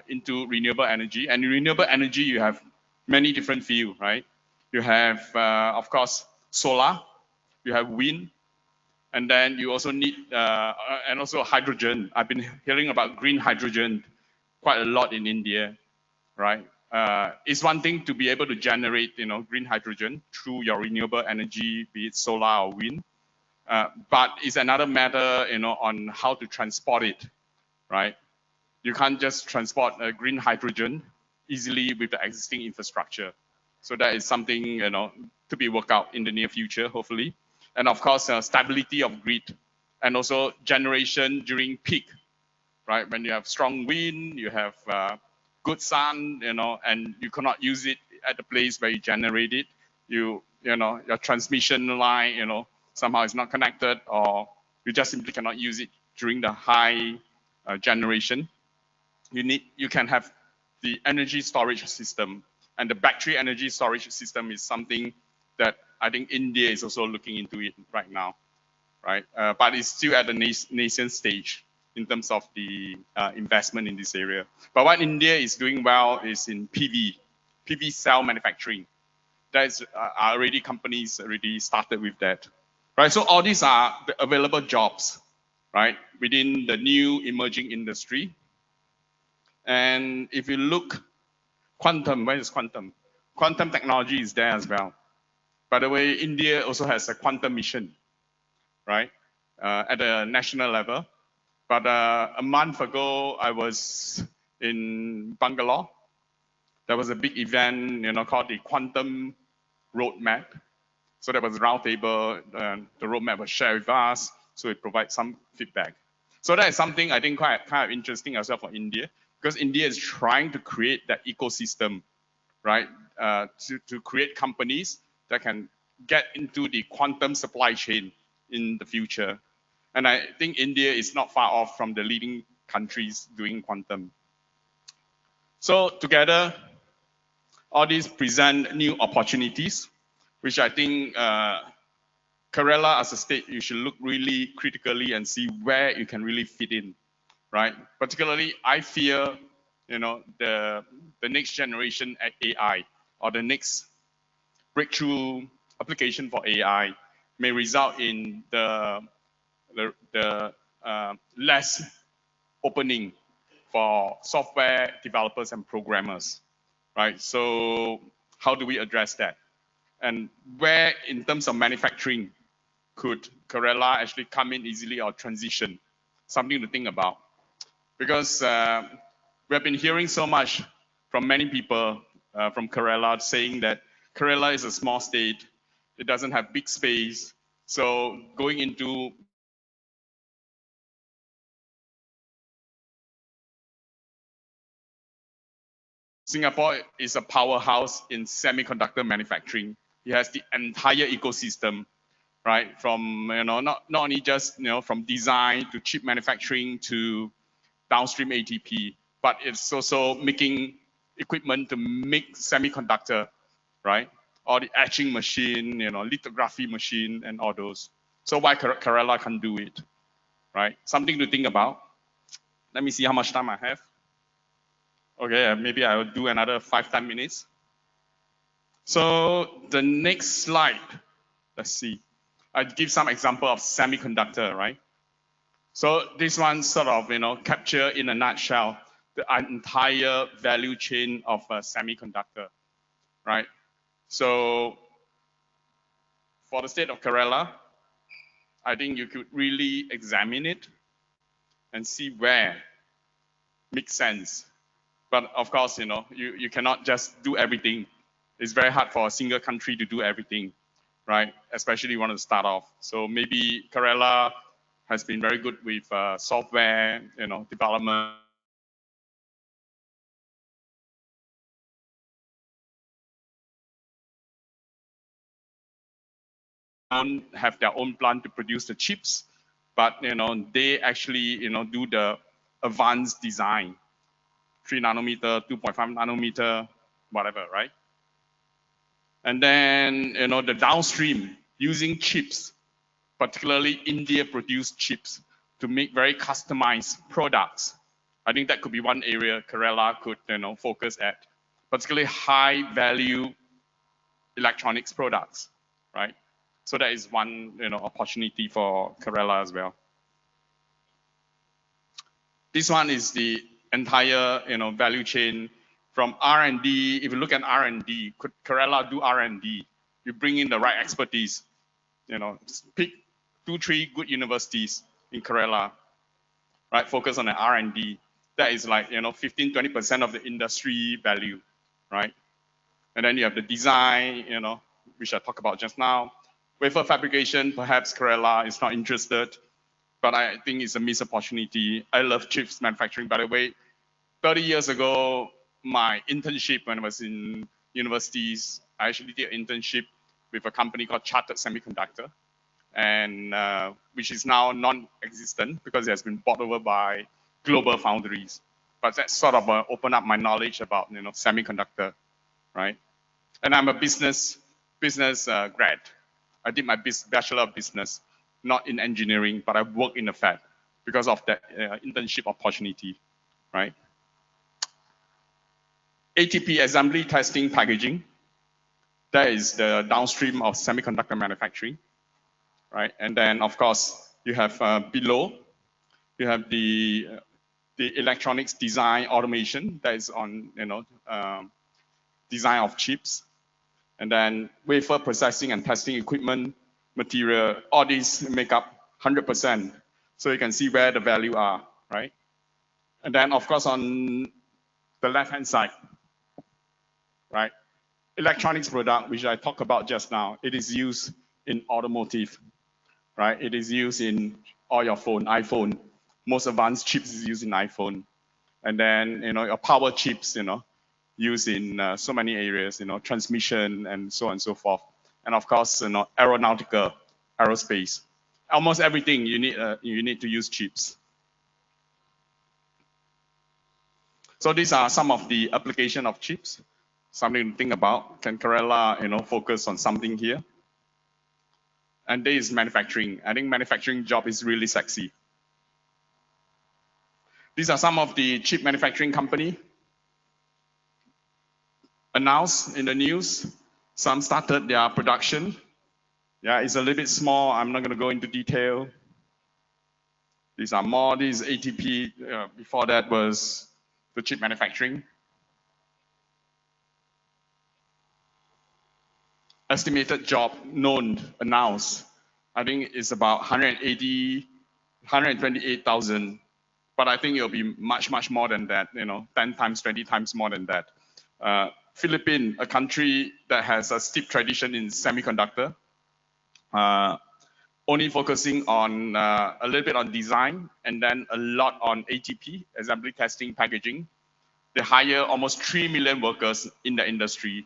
into renewable energy. And in renewable energy, you have many different fields, right? You have, of course, solar, you have wind, and then you also need, and also hydrogen. I've been hearing about green hydrogen quite a lot in India, right? It's one thing to be able to generate, green hydrogen through your renewable energy, be it solar or wind. But it's another matter, on how to transport it, right? You can't just transport green hydrogen easily with the existing infrastructure. So that is something, to be worked out in the near future, hopefully. And of course, stability of grid and also generation during peak, right? When you have strong wind, you have good sun, and you cannot use it at the place where you generate it. Your transmission line, somehow is not connected, or you just simply cannot use it during the high generation. You can have the energy storage system, and the battery energy storage system is something that I think India is also looking into it right now, right? But it's still at the nascent stage in terms of the investment in this area. But what India is doing well is in PV cell manufacturing. That is companies already started with that, right? So all these are the available jobs, right, within the new emerging industry. And if you look, quantum, where is quantum? Quantum technology is there as well. By the way, India also has a quantum mission, right, at the national level. But a month ago, I was in Bangalore. There was a big event, called the Quantum Roadmap. So there was a roundtable, the roadmap was shared with us, so it provides some feedback. So that is something I think kind of interesting as well for India, because India is trying to create that ecosystem, right, to create companies that can get into the quantum supply chain in the future. And I think India is not far off from the leading countries doing quantum. So together, all these present new opportunities, which I think Kerala as a state, you should look really critically and see where you can really fit in, right? Particularly, I fear, the next generation at AI, or the next breakthrough application for AI may result in the less opening for software developers and programmers, right? So how do we address that? And where, in terms of manufacturing, could Kerala actually come in easily or transition? Something to think about. Because we have been hearing so much from many people from Kerala saying that Kerala is a small state, it doesn't have big space, so going into Singapore is a powerhouse in semiconductor manufacturing. It has the entire ecosystem, right? From not only just from design to chip manufacturing to downstream ATP, but it's also making equipment to make semiconductor, right? Or the etching machine, lithography machine, and all those. So why Kerala can't do it, right? Something to think about. Let me see how much time I have. Okay, maybe I'll do another 5-10 minutes. So the next slide, let's see. I give some example of semiconductor, right? So this one sort of, capture in a nutshell the entire value chain of a semiconductor, right? So for the state of Kerala, I think you could really examine it and see where makes sense. But of course, you cannot just do everything. It's very hard for a single country to do everything, right? Especially you want to start off. So maybe Kerala has been very good with software, development. Don't have their own plant to produce the chips, but they actually do the advanced design, 3 nanometer, 2.5 nanometer, whatever, right? And then the downstream using chips, particularly India produced chips to make very customized products. I think that could be one area Kerala could focus at, particularly high value electronics products, right? So that is one opportunity for Kerala as well. This one is the entire value chain from R&D. If you look at R&D, could Kerala do R&D? You bring in the right expertise. Pick 2-3 good universities in Kerala, right? Focus on the R&D. That is like 15-20% of the industry value, right? And then you have the design, which I talked about just now. Wafer fabrication, perhaps Kerala is not interested, but I think it's a missed opportunity. I love chips manufacturing, by the way. 30 years ago, my internship when I was in universities, I actually did an internship with a company called Chartered Semiconductor, and which is now non-existent because it has been bought over by Global Foundries. But that sort of opened up my knowledge about semiconductor, right? And I'm a business grad. I did my Bachelor of Business, not in engineering, but I work in the fab because of that internship opportunity, right? ATP, assembly, testing, packaging. That is the downstream of semiconductor manufacturing, right? And then, of course, you have below, you have the electronics design automation that is on, design of chips. And then wafer processing and testing equipment, material, all these make up 100%. So you can see where the value are, right? And then, of course, on the left-hand side, right? Electronics product, which I talked about just now, it is used in automotive, right? It is used in all your phone, iPhone. Most advanced chips is used in iPhone. And then, your power chips, used in so many areas, transmission and so on and so forth. And of course, aeronautical, aerospace. Almost everything you need to use chips. So these are some of the application of chips. Something to think about. Can Kerala, focus on something here? And there is manufacturing. I think manufacturing job is really sexy. These are some of the chip manufacturing company announced in the news. Some started their production. Yeah, it's a little bit small. I'm not going to go into detail. These are more. This is ATP. Before that was the chip manufacturing. estimated job known, announced, I think it's about 128,000. But I think it'll be much, much more than that, 10 times, 20 times more than that. Philippines, a country that has a steep tradition in semiconductor, only focusing on a little bit on design and then a lot on ATP, assembly, testing, packaging. They hire almost 3 million workers in the industry,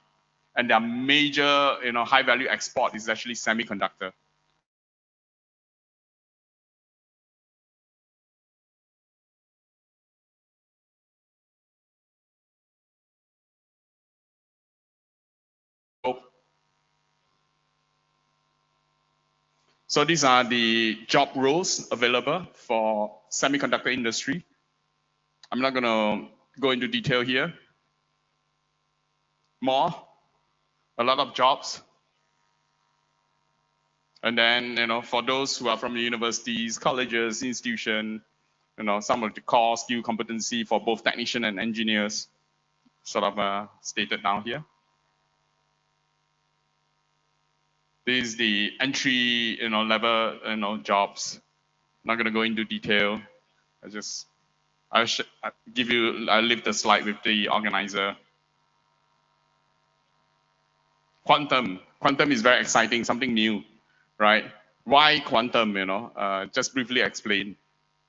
and their major, high value export is actually semiconductor. So these are the job roles available for semiconductor industry. I'm not going to go into detail here. More, a lot of jobs. And then, for those who are from the universities, colleges, institution, some of the core skill competency for both technician and engineers, sort of stated down here. This is the entry, level, jobs. I'm not going to go into detail. I'll leave the slide with the organizer. Quantum is very exciting, something new, right? Why quantum? Just briefly explain.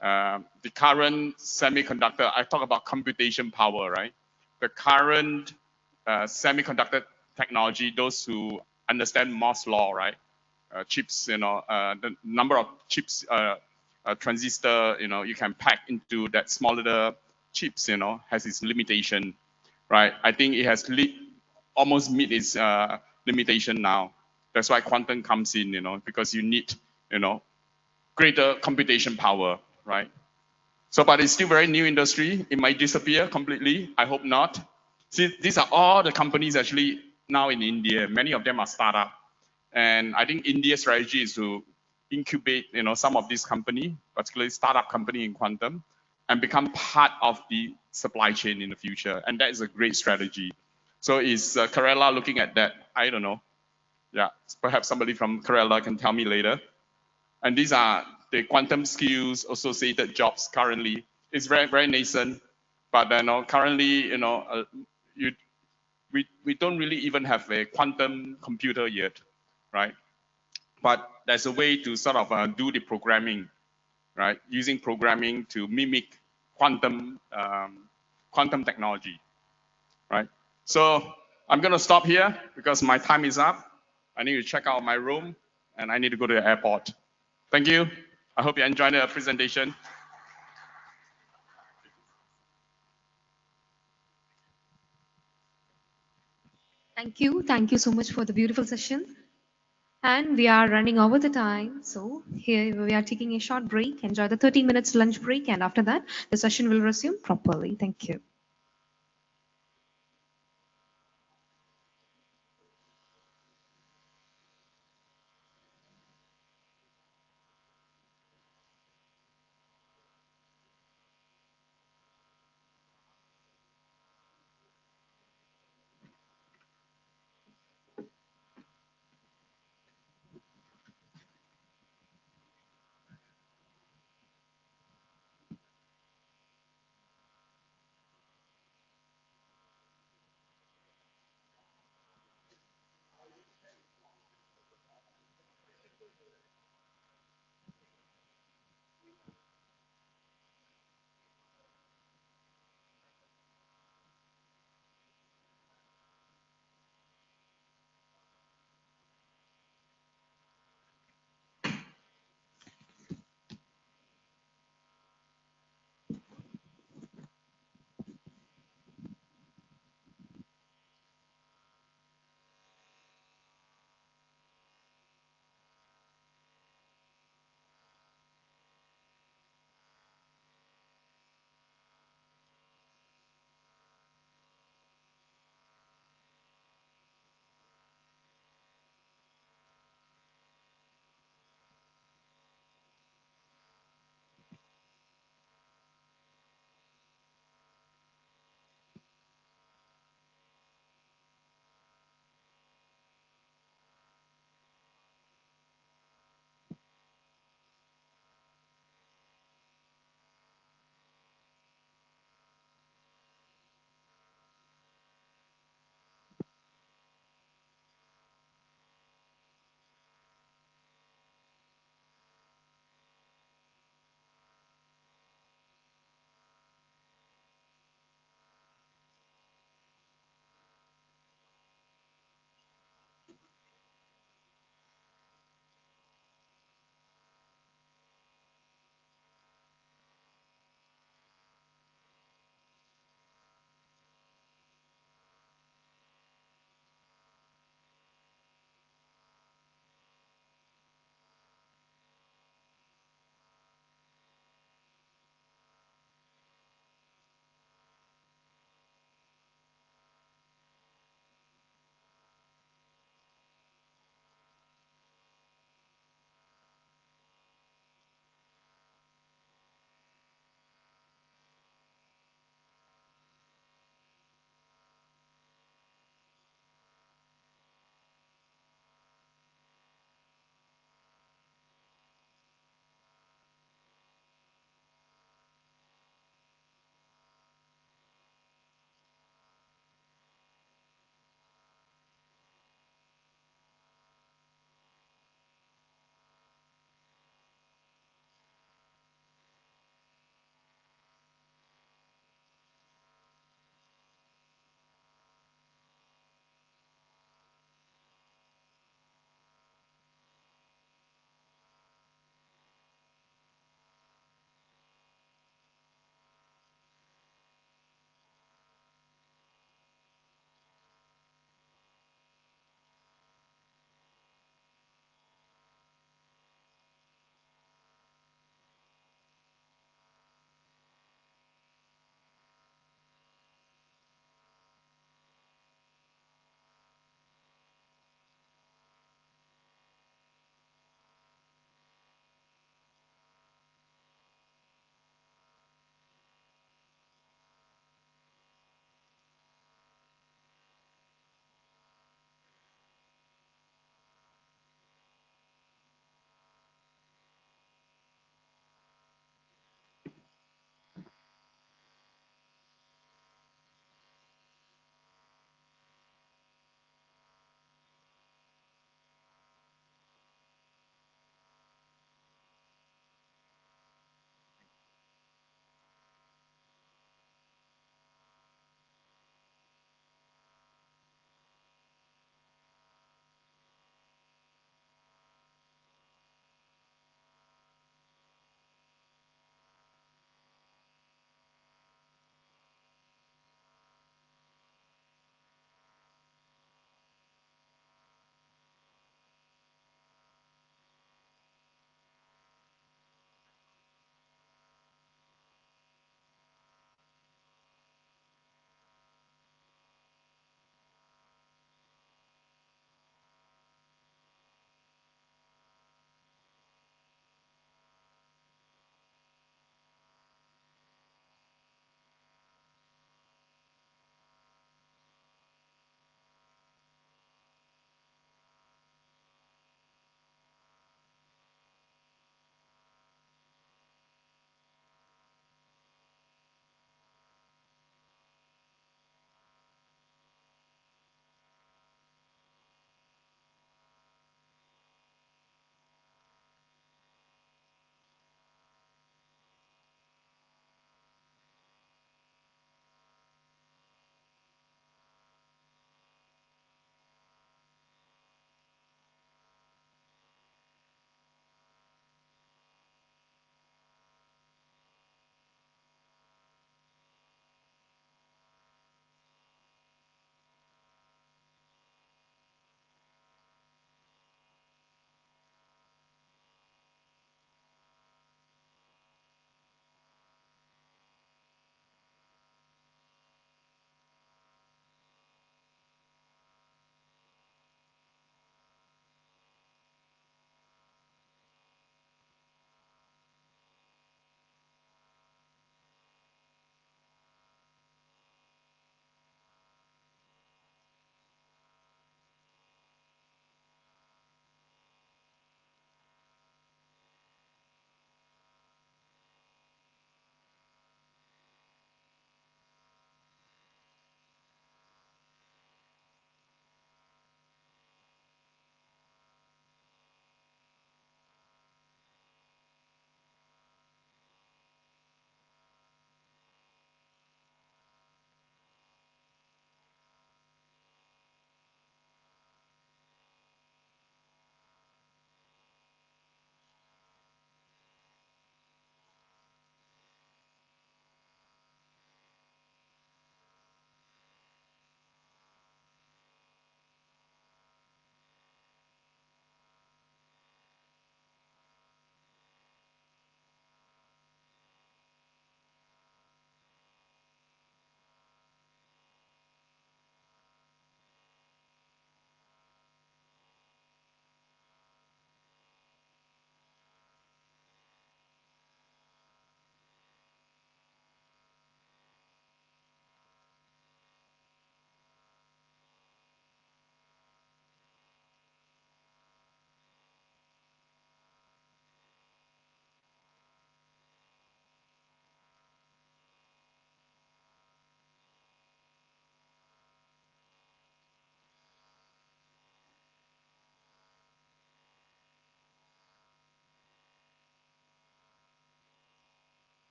The current semiconductor, I talk about computation power, right? The current semiconductor technology, those who understand Moore's law, right? Chips, the number of chips, transistor, you can pack into that smaller chips, has its limitation, right? I think it has almost meet its limitation now. That's why quantum comes in, because you need, greater computation power, right? So, but it's still very new industry. It might disappear completely. I hope not. See, these are all the companies actually now in India. Many of them are startup. And I think India's strategy is to incubate, some of these company, particularly startup company in quantum, and become part of the supply chain in the future. And that is a great strategy. So is Kerala looking at that? I don't know. Yeah, perhaps somebody from Kerala can tell me later. And these are the quantum skills associated jobs currently. It's very, very nascent, but currently, we don't really even have a quantum computer yet, right? But there's a way to sort of do the programming, right? Using programming to mimic quantum technology, right? So I'm going to stop here because my time is up. I need to check out my room and I need to go to the airport. Thank you. I hope you enjoyed the presentation. Thank you. Thank you so much for the beautiful session. And we are running over the time. So here we are taking a short break. Enjoy the 30 minutes lunch break. And after that, the session will resume properly. Thank you.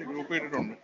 Group ചെയ്തിട്ടുണ്ട്.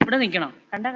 ഇവിടെ നിൽക്കണം കണ്ട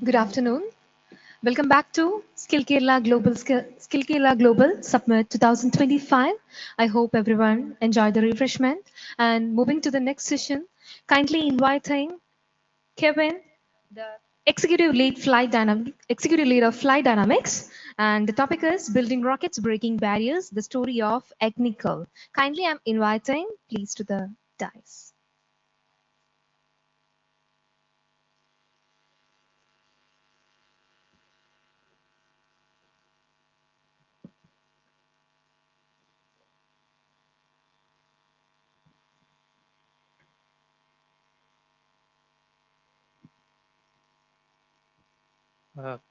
Good afternoon. Welcome back to Skill Kerala Global Summit 2025. I hope everyone enjoyed the refreshment. And moving to the next session, kindly inviting Kevin, the Executive Lead of Flight Dynamics, and the topic is Building Rockets, Breaking Barriers: The Story of Agnical. Kindly, I'm inviting, please, to the dais.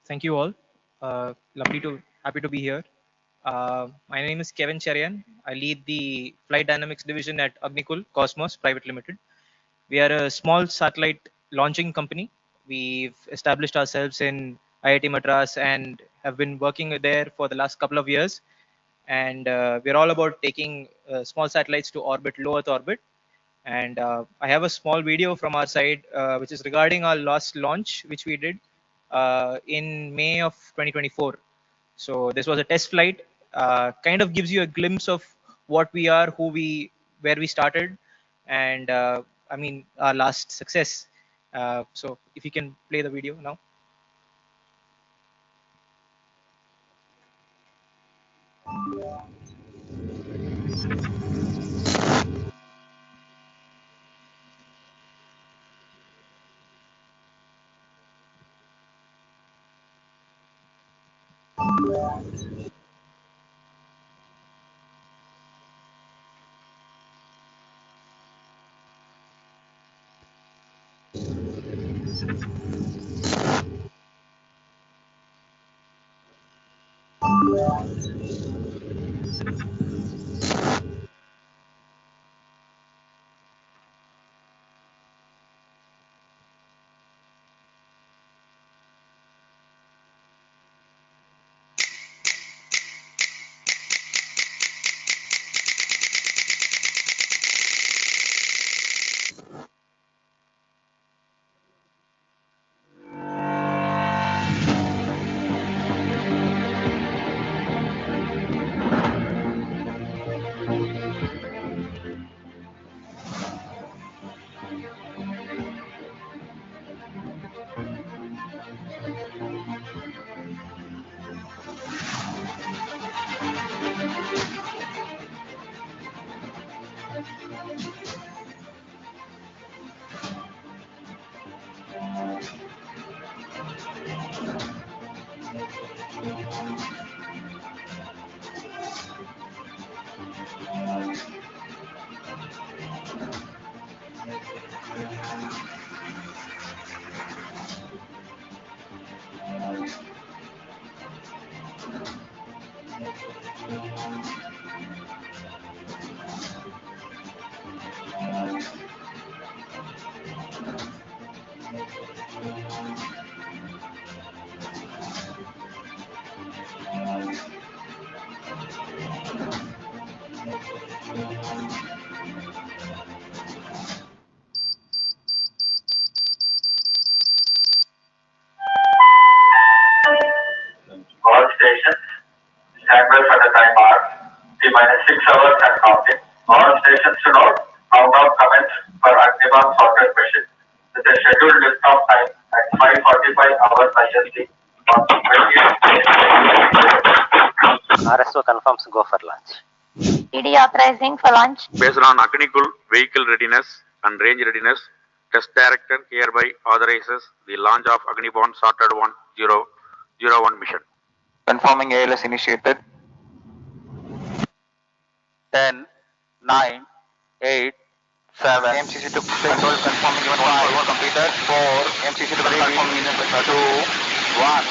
Thank you all. Happy to be here. My name is Kevin Cherian. I lead the Flight Dynamics division at Agnikul Cosmos Private Limited. We are a small satellite launching company. We've established ourselves in IIT Madras and have been working there for the last couple of years. And we're all about taking small satellites to orbit, low Earth orbit. And I have a small video from our side, which is regarding our last launch, which we did in May of 2024. So this was a test flight. Kind of gives you a glimpse of what we are, where we started, and I mean our last success. So if you can play the video now. All stations, stand by for the time mark. T-minus 6 hours and counting. All stations to note. Countdown commence for Agniban software mission with a scheduled lift-off time at 5:45 hours IST on 20th. RSO confirms go for launch. TD authorizing for launch. Based on Agnikul vehicle readiness and range readiness, test director hereby authorizes the launch of Agniborn Sorted 1001 mission. Confirming ALS initiated. 10, 9, 8, 7. MCC took control, confirming even 5. Completed. 4. MCC took confirming 2, 1,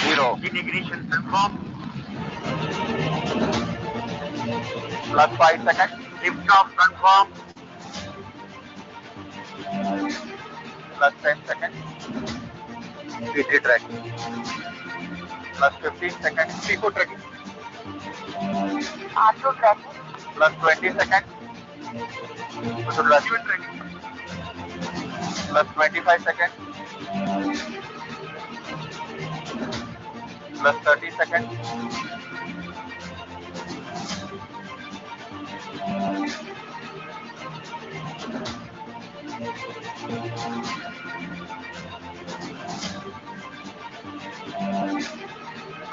0. Ignition confirm. Plus 5 seconds. Lift off confirm. Plus 10 seconds. PT track. Plus 15 seconds. T2 tracking. R2 tracking. Plus 20 seconds. Plus 25 seconds. plus 30 seconds.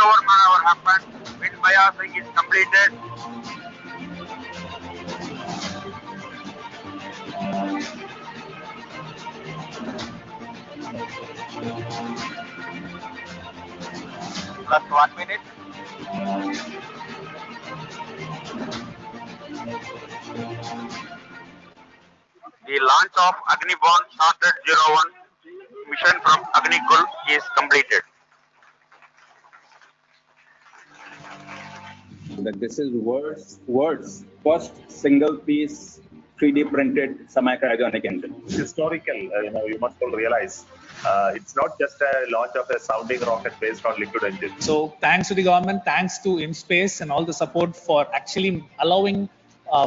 Over maneuver happened. Wind biasing is completed. Plus 1 minute. The launch of Agni-Bon Chartered 01 mission from Agnikul is completed. That this is world's first single piece 3D printed semi-cryogenic engine. Historical, you must all realize. It's not just a launch of a sounding rocket based on liquid engine. So thanks to the government, thanks to InSpace and all the support for actually allowing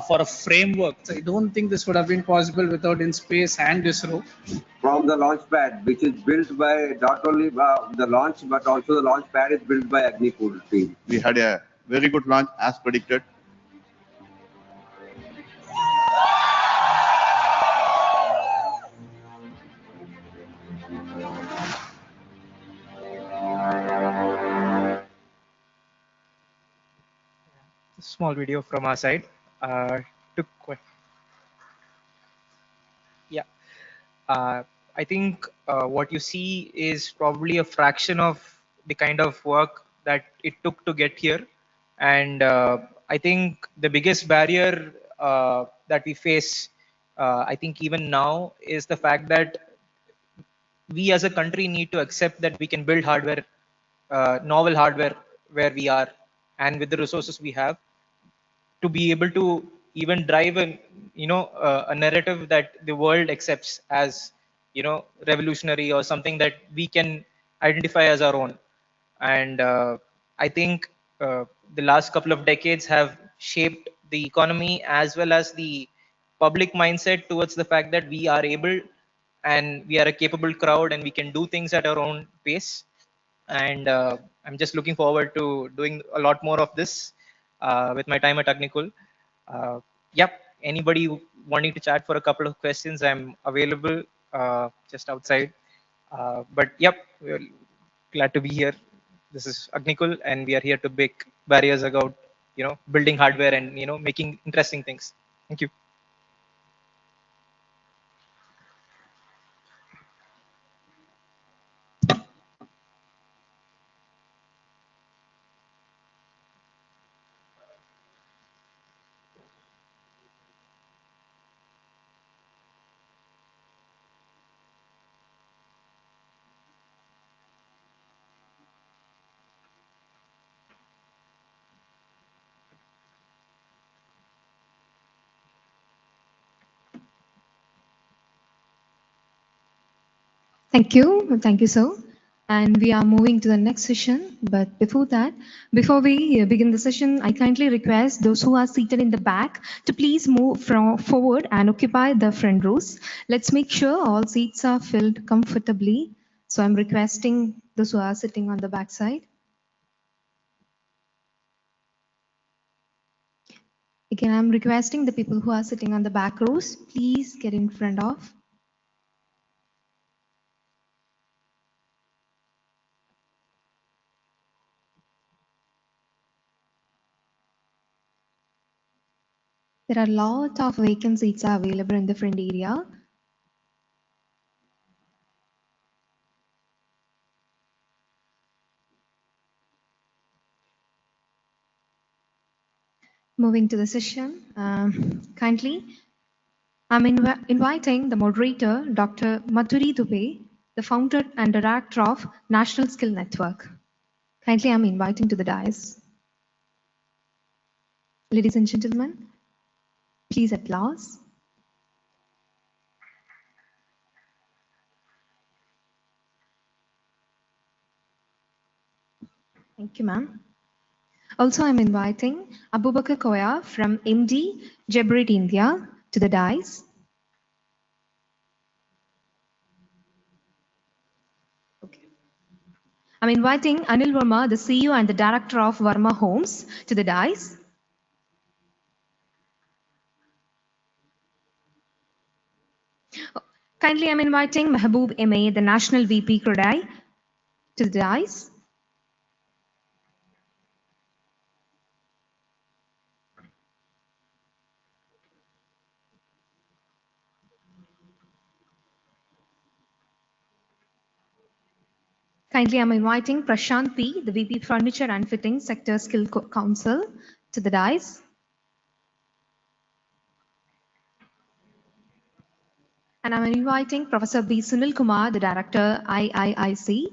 for a framework. So I don't think this would have been possible without InSpace and ISRO. From the launch pad, which is built by not only the launch, but also the launch pad is built by Agnikul team. We had a very good launch as predicted. Small video from our side. Yeah. I think what you see is probably a fraction of the kind of work that it took to get here. And I think the biggest barrier that we face, I think even now, is the fact that we as a country need to accept that we can build hardware, novel hardware where we are and with the resources we have, to be able to even drive a narrative that the world accepts as revolutionary or something that we can identify as our own. And I think the last couple of decades have shaped the economy as well as the public mindset towards the fact that we are able and we are a capable crowd and we can do things at our own pace. And I'm just looking forward to doing a lot more of this with my time at Agnikul. Yep, anybody wanting to chat for a couple of questions, I'm available just outside. But yep, we're glad to be here. This is Agnikul, and we are here to break barriers about building hardware and making interesting things. Thank you. Thank you, sir. And we are moving to the next session. But before that, before we begin the session, I kindly request those who are seated in the back to please move forward and occupy the front rows. Let's make sure all seats are filled comfortably. So I'm requesting those who are sitting on the back side. Again, I'm requesting the people who are sitting on the back rows, please get in front of. There are a lot of vacant seats are available in the front area. Moving to the session, kindly, I'm inviting the moderator, Dr. Madhuri Dubey, the founder and director of National Skill Network. Kindly, I'm inviting to the dais. Ladies and gentlemen, please applause. Thank you, ma'am. Also, I'm inviting Abubakar Koya from MD Jebrit India to the dais. I'm inviting Anil Verma, the CEO and the Director of Verma Homes, to the dais. Kindly, I'm inviting Mehboob MA, the National VP Credai, to the dais. Kindly, I'm inviting Prashant P, the VP Furniture and Fitting Sector Skill Council, to the dais. And I'm inviting Professor B. Sunil Kumar, the Director, IIIC.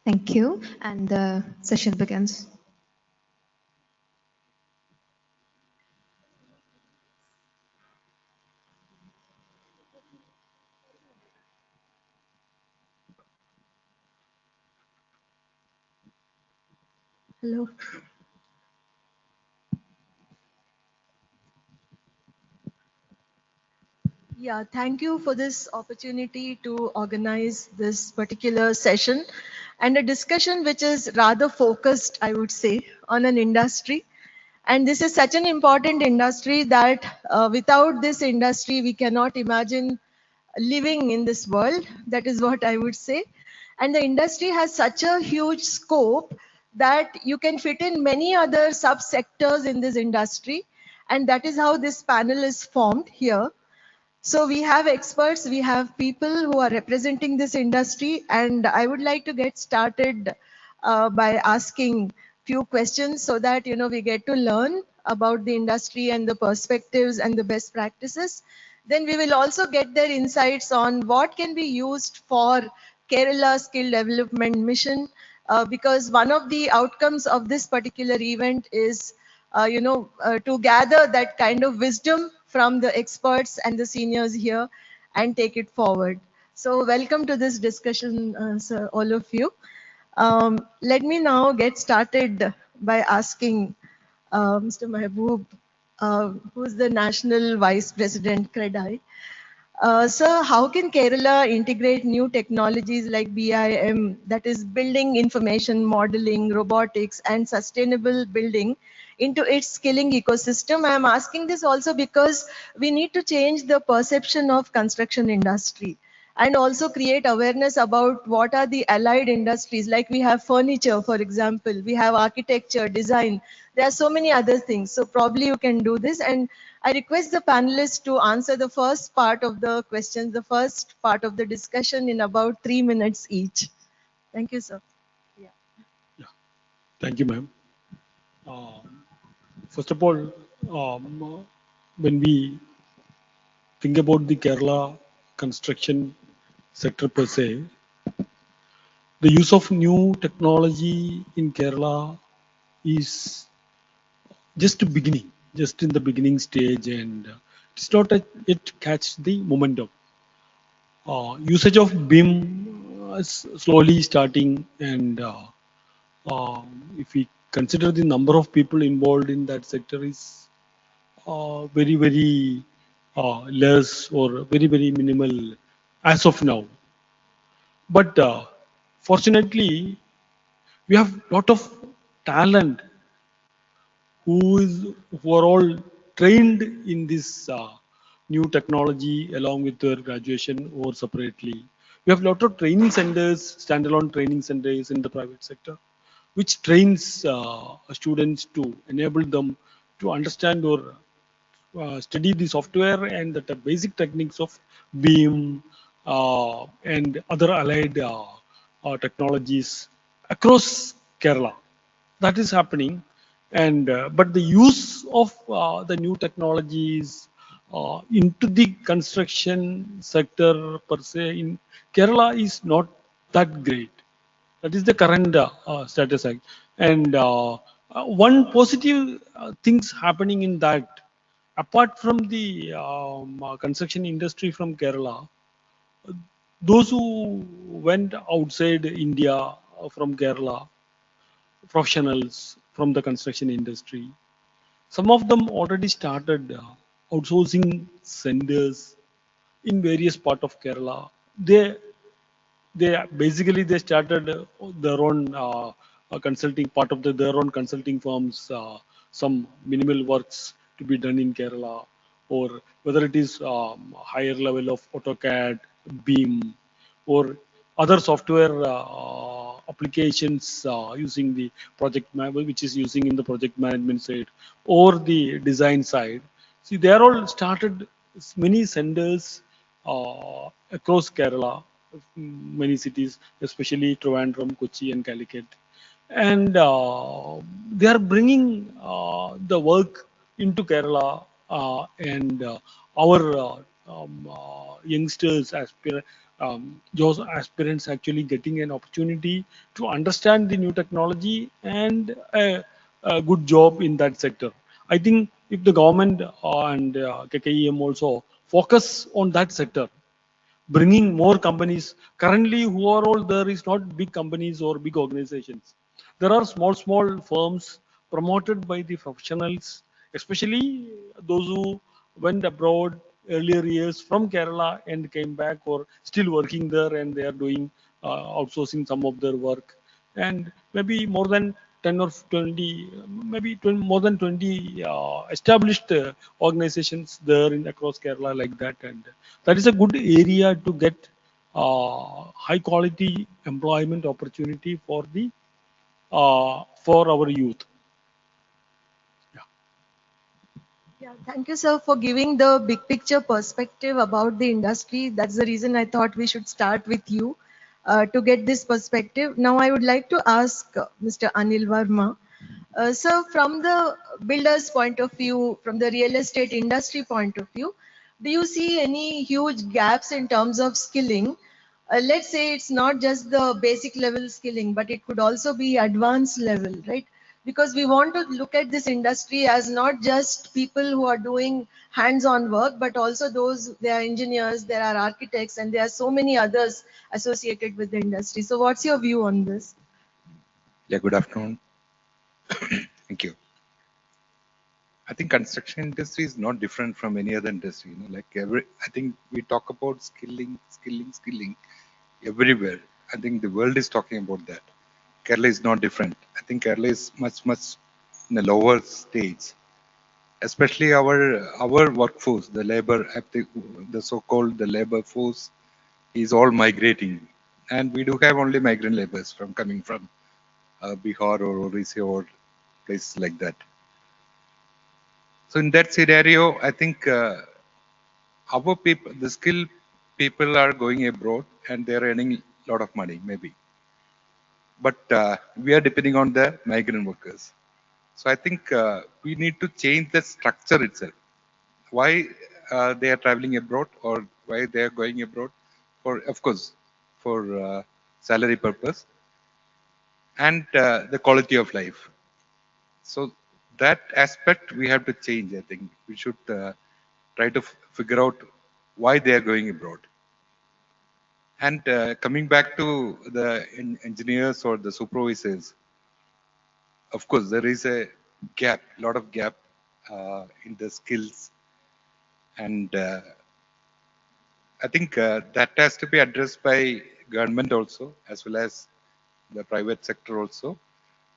Thank you. And the session begins. Hello. Yeah, thank you for this opportunity to organize this particular session and a discussion which is rather focused, I would say, on an industry. And this is such an important industry that without this industry, we cannot imagine living in this world. That is what I would say. And the industry has such a huge scope that you can fit in many other subsectors in this industry. And that is how this panel is formed here. So we have experts, we have people who are representing this industry, and I would like to get started by asking few questions so that we get to learn about the industry and the perspectives and the best practices. Then we will also get their insights on what can be used for Kerala Skill Development Mission, because one of the outcomes of this particular event is to gather that kind of wisdom from the experts and the seniors here and take it forward. So welcome to this discussion, sir, all of you. Let me now get started by asking Mr. Mehboob, who's the National Vice President, CREDAI. Sir, how can Kerala integrate new technologies like BIM, that is building information modeling, robotics, and sustainable building into its skilling ecosystem? I am asking this also because we need to change the perception of construction industry and also create awareness about what are the allied industries. Like we have furniture, for example, we have architecture, design. There are so many other things. So probably you can do this. And I request the panelists to answer the first part of the questions, the first part of the discussion in about 3 minutes each. Thank you, sir. Thank you, ma'am. First of all, when we think about the Kerala construction sector per se, the use of new technology in Kerala is just beginning, just in the beginning stage, and it's not yet catch the momentum. Usage of BIM is slowly starting, and if we consider the number of people involved in that sector is very less or very minimal as of now. But fortunately, we have a lot of talent who are all trained in this new technology along with their graduation or separately. We have a lot of training centers, standalone training centers in the private sector, which trains students to enable them to understand or study the software and the basic techniques of BIM and other allied technologies across Kerala. That is happening, and but the use of the new technologies into the construction sector per se in Kerala is not that great. That is the current status. And one positive things happening in that, apart from the construction industry from Kerala, those who went outside India from Kerala, professionals from the construction industry. Some of them already started outsourcing centers in various part of Kerala. They started their own consulting part of their own consulting firms, some minimal works to be done in Kerala, or whether it is higher level of AutoCAD, Beam, or other software applications using the which is using in the project management side or the design side. See, they are all started many centers across Kerala, many cities, especially Trivandrum, Kochi, and Calicut, and they are bringing the work into Kerala, and our youngsters, those aspirants actually getting an opportunity to understand the new technology and a good job in that sector. I think if the government and KKEM also focus on that sector, bringing more companies. Currently, who are all there is not big companies or big organizations. There are small firms promoted by the professionals, especially those who went abroad earlier years from Kerala and came back or still working there, and they are doing outsourcing some of their work. And maybe more than 10 or 20, maybe 20, more than 20 established organizations there in across Kerala like that. And that is a good area to get high quality employment opportunity for our youth. Yeah, thank you, sir, for giving the big picture perspective about the industry. That's the reason I thought we should start with you to get this perspective. Now, I would like to ask Mr. Anil Verma. Sir, from the builder's point of view, from the real estate industry point of view, do you see any huge gaps in terms of skilling? Let's say it's not just the basic level skilling, but it could also be advanced level, right? Because we want to look at this industry as not just people who are doing hands-on work, but also those, there are engineers, there are architects, and there are so many others associated with the industry. So what's your view on this? Yeah, good afternoon. Thank you. I think construction industry is not different from any other industry. I think we talk about skilling everywhere. I think the world is talking about that. Kerala is not different. I think Kerala is much in a lower stage, especially our workforce, the labor, the so-called the labor force is all migrating, and we do have only migrant laborers coming from Bihar or Orissa or places like that. So in that scenario, I think our people, the skilled people are going abroad and they're earning a lot of money, maybe. But we are depending on the migrant workers. So I think we need to change the structure itself. Why they are traveling abroad or why they are going abroad? Of course, for salary purpose and the quality of life. So that aspect we have to change. I think we should try to figure out why they are going abroad. And coming back to the engineers or the supervisors, of course, there is a lot of gap in the skills. And I think that has to be addressed by government also, as well as the private sector also.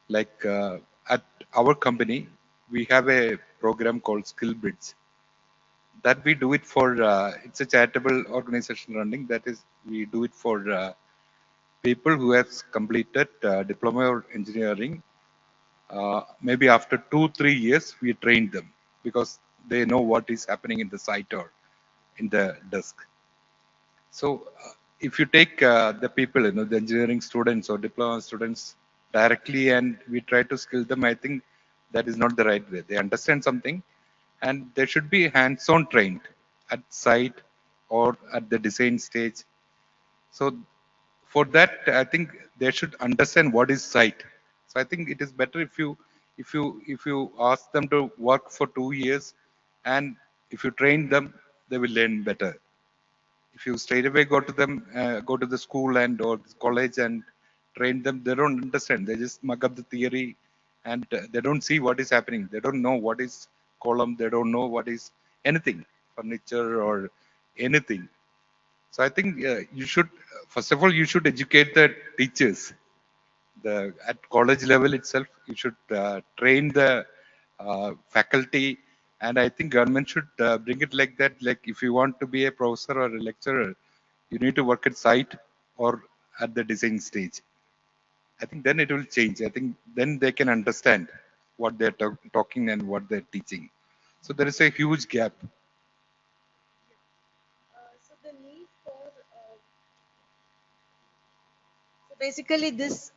Like at our company, we have a program called Skill Bridge. That we do it for, it's a charitable organization running. That is, we do it for people who have completed diploma or engineering. Maybe after 2-3 years, we train them because they know what is happening in the site or in the desk. So if you take the people, the engineering students or diploma students directly and we try to skill them, I think that is not the right way. They understand something and they should be hands-on trained at site or at the design stage. So for that, I think they should understand what is site. So I think it is better if you ask them to work for 2 years, and if you train them, they will learn better. If you straight away go to the school and or college and train them, they don't understand. They just mug up the theory and they don't see what is happening. They don't know what is column. They don't know what is anything, furniture or anything. So I think you should, first of all, you should educate the teachers. At college level itself, you should train the faculty, and I think government should bring it like that. Like if you want to be a professor or a lecturer, you need to work at site or at the design stage. I think then it will change. I think then they can understand what they're talking and what they're teaching. So there is a huge gap. So the need for so basically this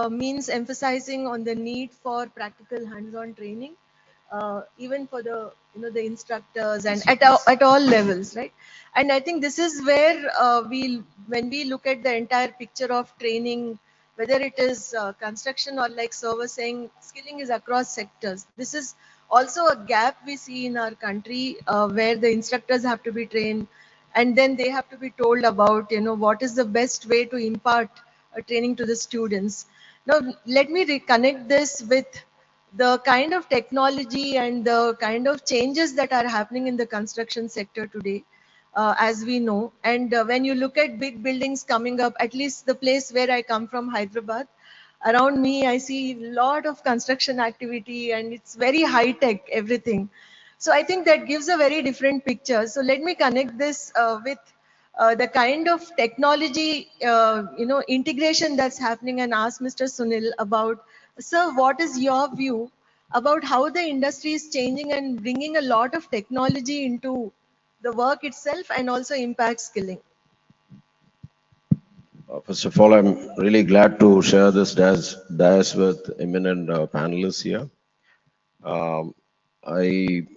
means emphasizing on the need for practical hands-on training, even for the the instructors and at all levels, right? And I think this is where when we look at the entire picture of training, whether it is construction or like Sir was saying, skilling is across sectors. This is also a gap we see in our country where the instructors have to be trained, and then they have to be told about what is the best way to impart training to the students. Now let me reconnect this with the kind of technology and the kind of changes that are happening in the construction sector today, as we know. And when you look at big buildings coming up, at least the place where I come from, Hyderabad, around me, I see a lot of construction activity and it's very high tech, everything. So I think that gives a very different picture. So let me connect this with the kind of technology, integration that's happening, and ask Mr. Sunil about, sir, what is your view about how the industry is changing and bringing a lot of technology into the work itself and also impact skilling? First of all, I'm really glad to share this dais with eminent panelists here. I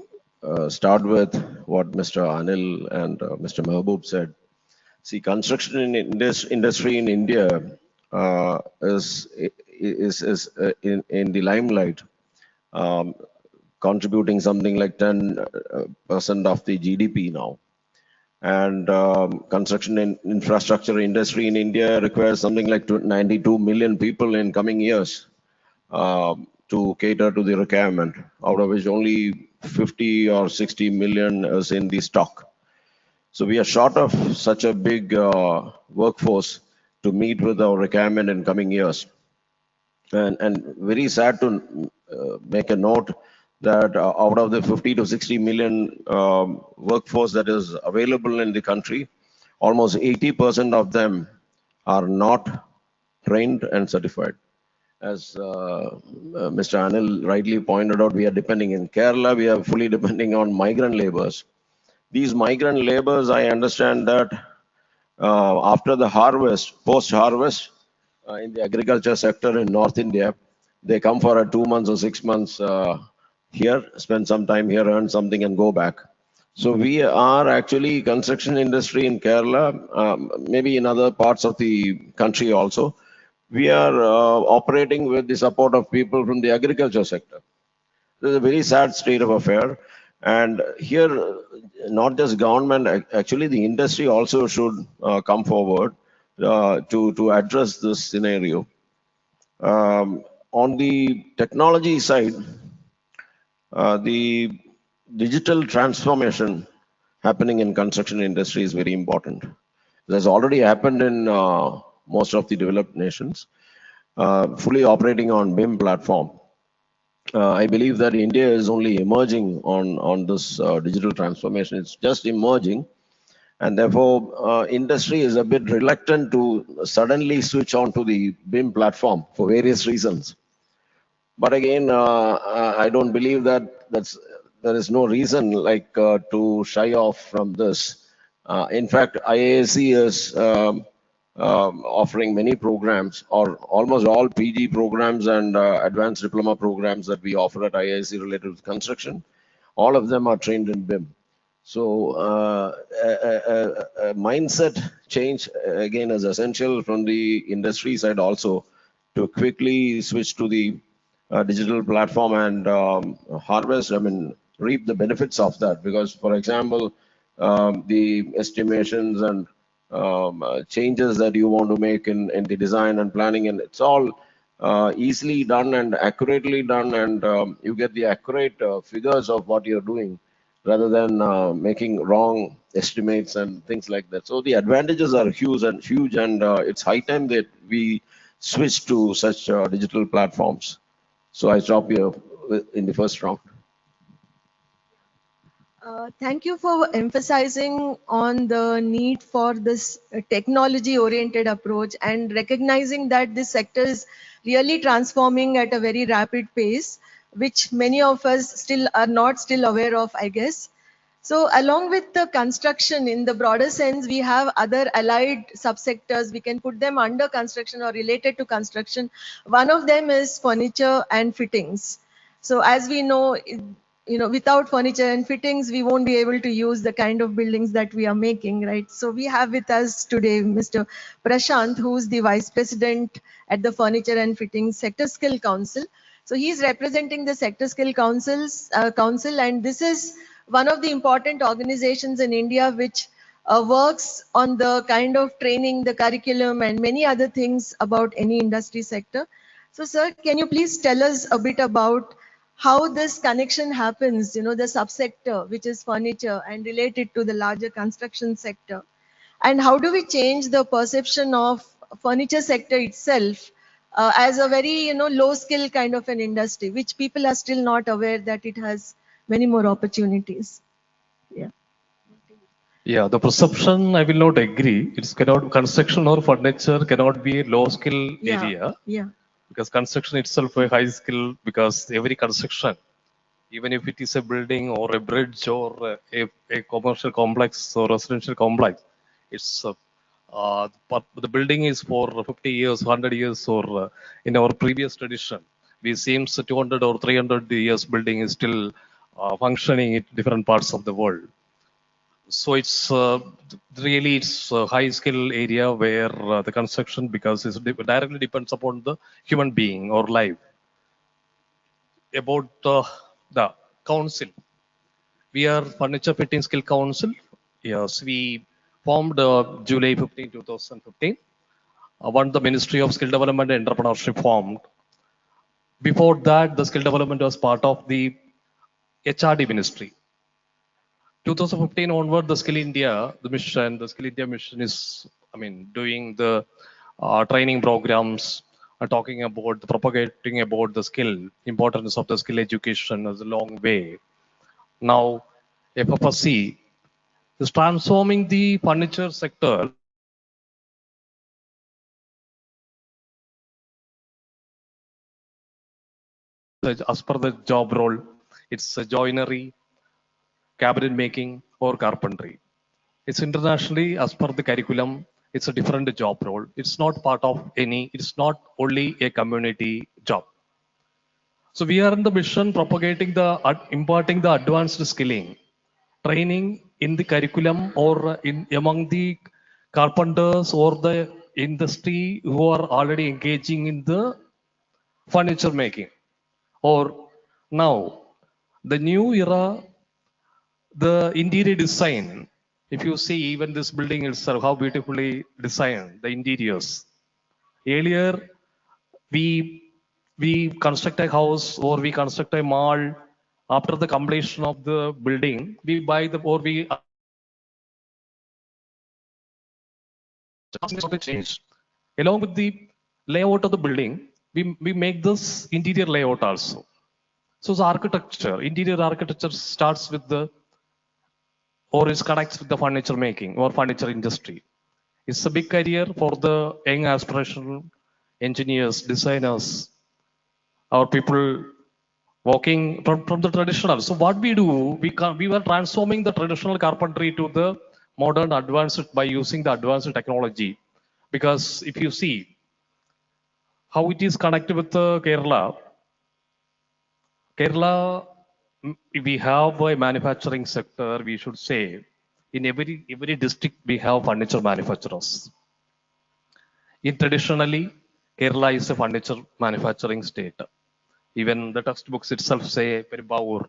start with what Mr. Anil and Mr. Mahbub said. See, construction industry in India is in the limelight, contributing something like 10% of the GDP now. And construction infrastructure industry in India requires something like 92 million people in coming years to cater to the requirement, out of which only 50 or 60 million is in the stock. So we are short of such a big workforce to meet with our requirement in coming years. And very sad to make a note that out of the 50 to 60 million workforce that is available in the country, almost 80% of them are not trained and certified. As Mr. Anil rightly pointed out, we are depending in Kerala, we are fully depending on migrant laborers. These migrant laborers, I understand that after the harvest, post-harvest, in the agriculture sector in North India, they come for a 2 months or 6 months here, spend some time here, earn something and go back. So we are actually construction industry in Kerala, maybe in other parts of the country also. We are operating with the support of people from the agriculture sector. This is a very sad state of affair. And here, not just government, actually the industry also should come forward to address this scenario. On the technology side, the digital transformation happening in construction industry is very important. It has already happened in most of the developed nations, fully operating on BIM platform. I believe that India is only emerging on this digital transformation. It's just emerging, and therefore industry is a bit reluctant to suddenly switch on to the BIM platform for various reasons. But again, I don't believe that there is no reason like to shy off from this. In fact, IASC is offering many programs, or almost all PG programs and advanced diploma programs that we offer at IISc related to construction. All of them are trained in BIM. So a mindset change again is essential from the industry side also, to quickly switch to the digital platform and harvest, reap the benefits of that. Because, for example, the estimations and changes that you want to make in the design and planning, and it's all easily done and accurately done, and you get the accurate figures of what you're doing rather than making wrong estimates and things like that. So the advantages are huge, and it's high time that we switch to such digital platforms. So I stop here in the first round. Thank you for emphasizing on the need for this technology-oriented approach and recognizing that this sector is really transforming at a very rapid pace, which many of us still are not still aware of, I guess. So along with the construction in the broader sense, we have other allied subsectors. We can put them under construction or related to construction. One of them is furniture and fittings. So as we know, without furniture and fittings, we won't be able to use the kind of buildings that we are making, right? So we have with us today Mr. Prashant, who's the Vice President at the Furniture and Fittings Sector Skill Council. So he's representing the Sector Skill Council, and this is one of the important organizations in India which works on the kind of training, the curriculum, and many other things about any industry sector. So, sir, can you please tell us a bit about how this connection happens, the subsector, which is furniture, and related to the larger construction sector? And how do we change the perception of furniture sector itself as a very, low skill kind of an industry, which people are still not aware that it has many more opportunities? Yeah. Yeah, the perception I will not agree. It's cannot construction or furniture cannot be a low skill area. Yeah. Because construction itself a high skill, because every construction, even if it is a building or a bridge or a commercial complex or residential complex, it's the building is for 50 years, 100 years, or in our previous tradition, we seems 200 or 300 years building is still functioning in different parts of the world. So it's really it's a high skill area where the construction, because it directly depends upon the human being or life. About the council, we are Furniture Fitting Skill Council. Yes, we formed July 15, 2015. When the Ministry of Skill Development and Entrepreneurship formed. Before that, the skill development was part of the HRD ministry. 2015 onward, the Skill India, the Skill India mission is, doing the training programs, talking about, propagating about the skill, importance of the skill education is a long way. Now, FFSC is transforming the furniture sector as per the job role. It's a joinery, cabinet making, or carpentry. It's internationally, as per the curriculum, it's a different job role. It's not part of it's not only a community job. So we are in the mission propagating imparting the advanced skilling, training in the curriculum or among the carpenters or the industry who are already engaging in the furniture making. Or now, the new era, the interior design, if you see even this building itself, how beautifully designed, the interiors. Earlier, we construct a house or we construct a mall. After the completion of the building, we buy the, or we change. Along with the layout of the building, we make this interior layout also. So the architecture, interior architecture starts with the, or is connects with the furniture making or furniture industry. It's a big career for the young aspirational engineers, designers, our people walking from the traditional. So what we do, we were transforming the traditional carpentry to the modern advanced by using the advanced technology. Because if you see how it is connected with Kerala, we have a manufacturing sector, we should say. In every district, we have furniture manufacturers. Traditionally, Kerala is a furniture manufacturing state. Even the textbooks itself say Peribaur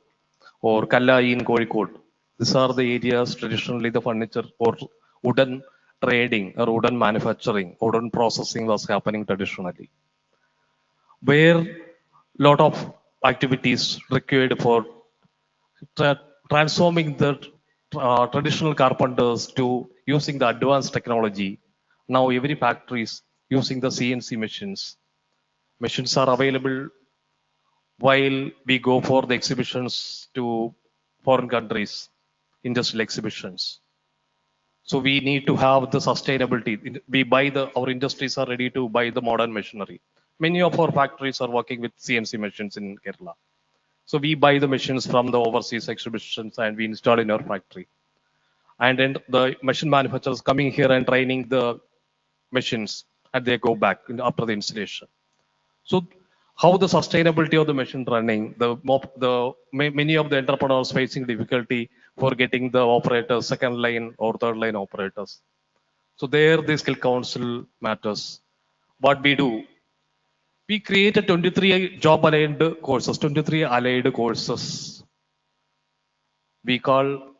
or Kallai in Kozhikode. These are the areas traditionally the furniture or wooden trading or wooden manufacturing, wooden processing was happening traditionally. where lot of activities required for transforming the traditional carpenters to using the advanced technology. Now every factory is using the CNC machines. Machines are available while we go for the exhibitions to foreign countries, industrial exhibitions. So we need to have the sustainability. We buy our industries are ready to buy the modern machinery. Many of our factories are working with CNC machines in Kerala. So we buy the machines from the overseas exhibitions and we install in our factory. And then the machine manufacturers coming here and training the machines and they go back after the installation. So how the sustainability of the machine running, many of the entrepreneurs facing difficulty for getting the operators, second line or third line operators. So there the skill council matters. What we do, we created 23 job aligned courses, 23 allied courses. We call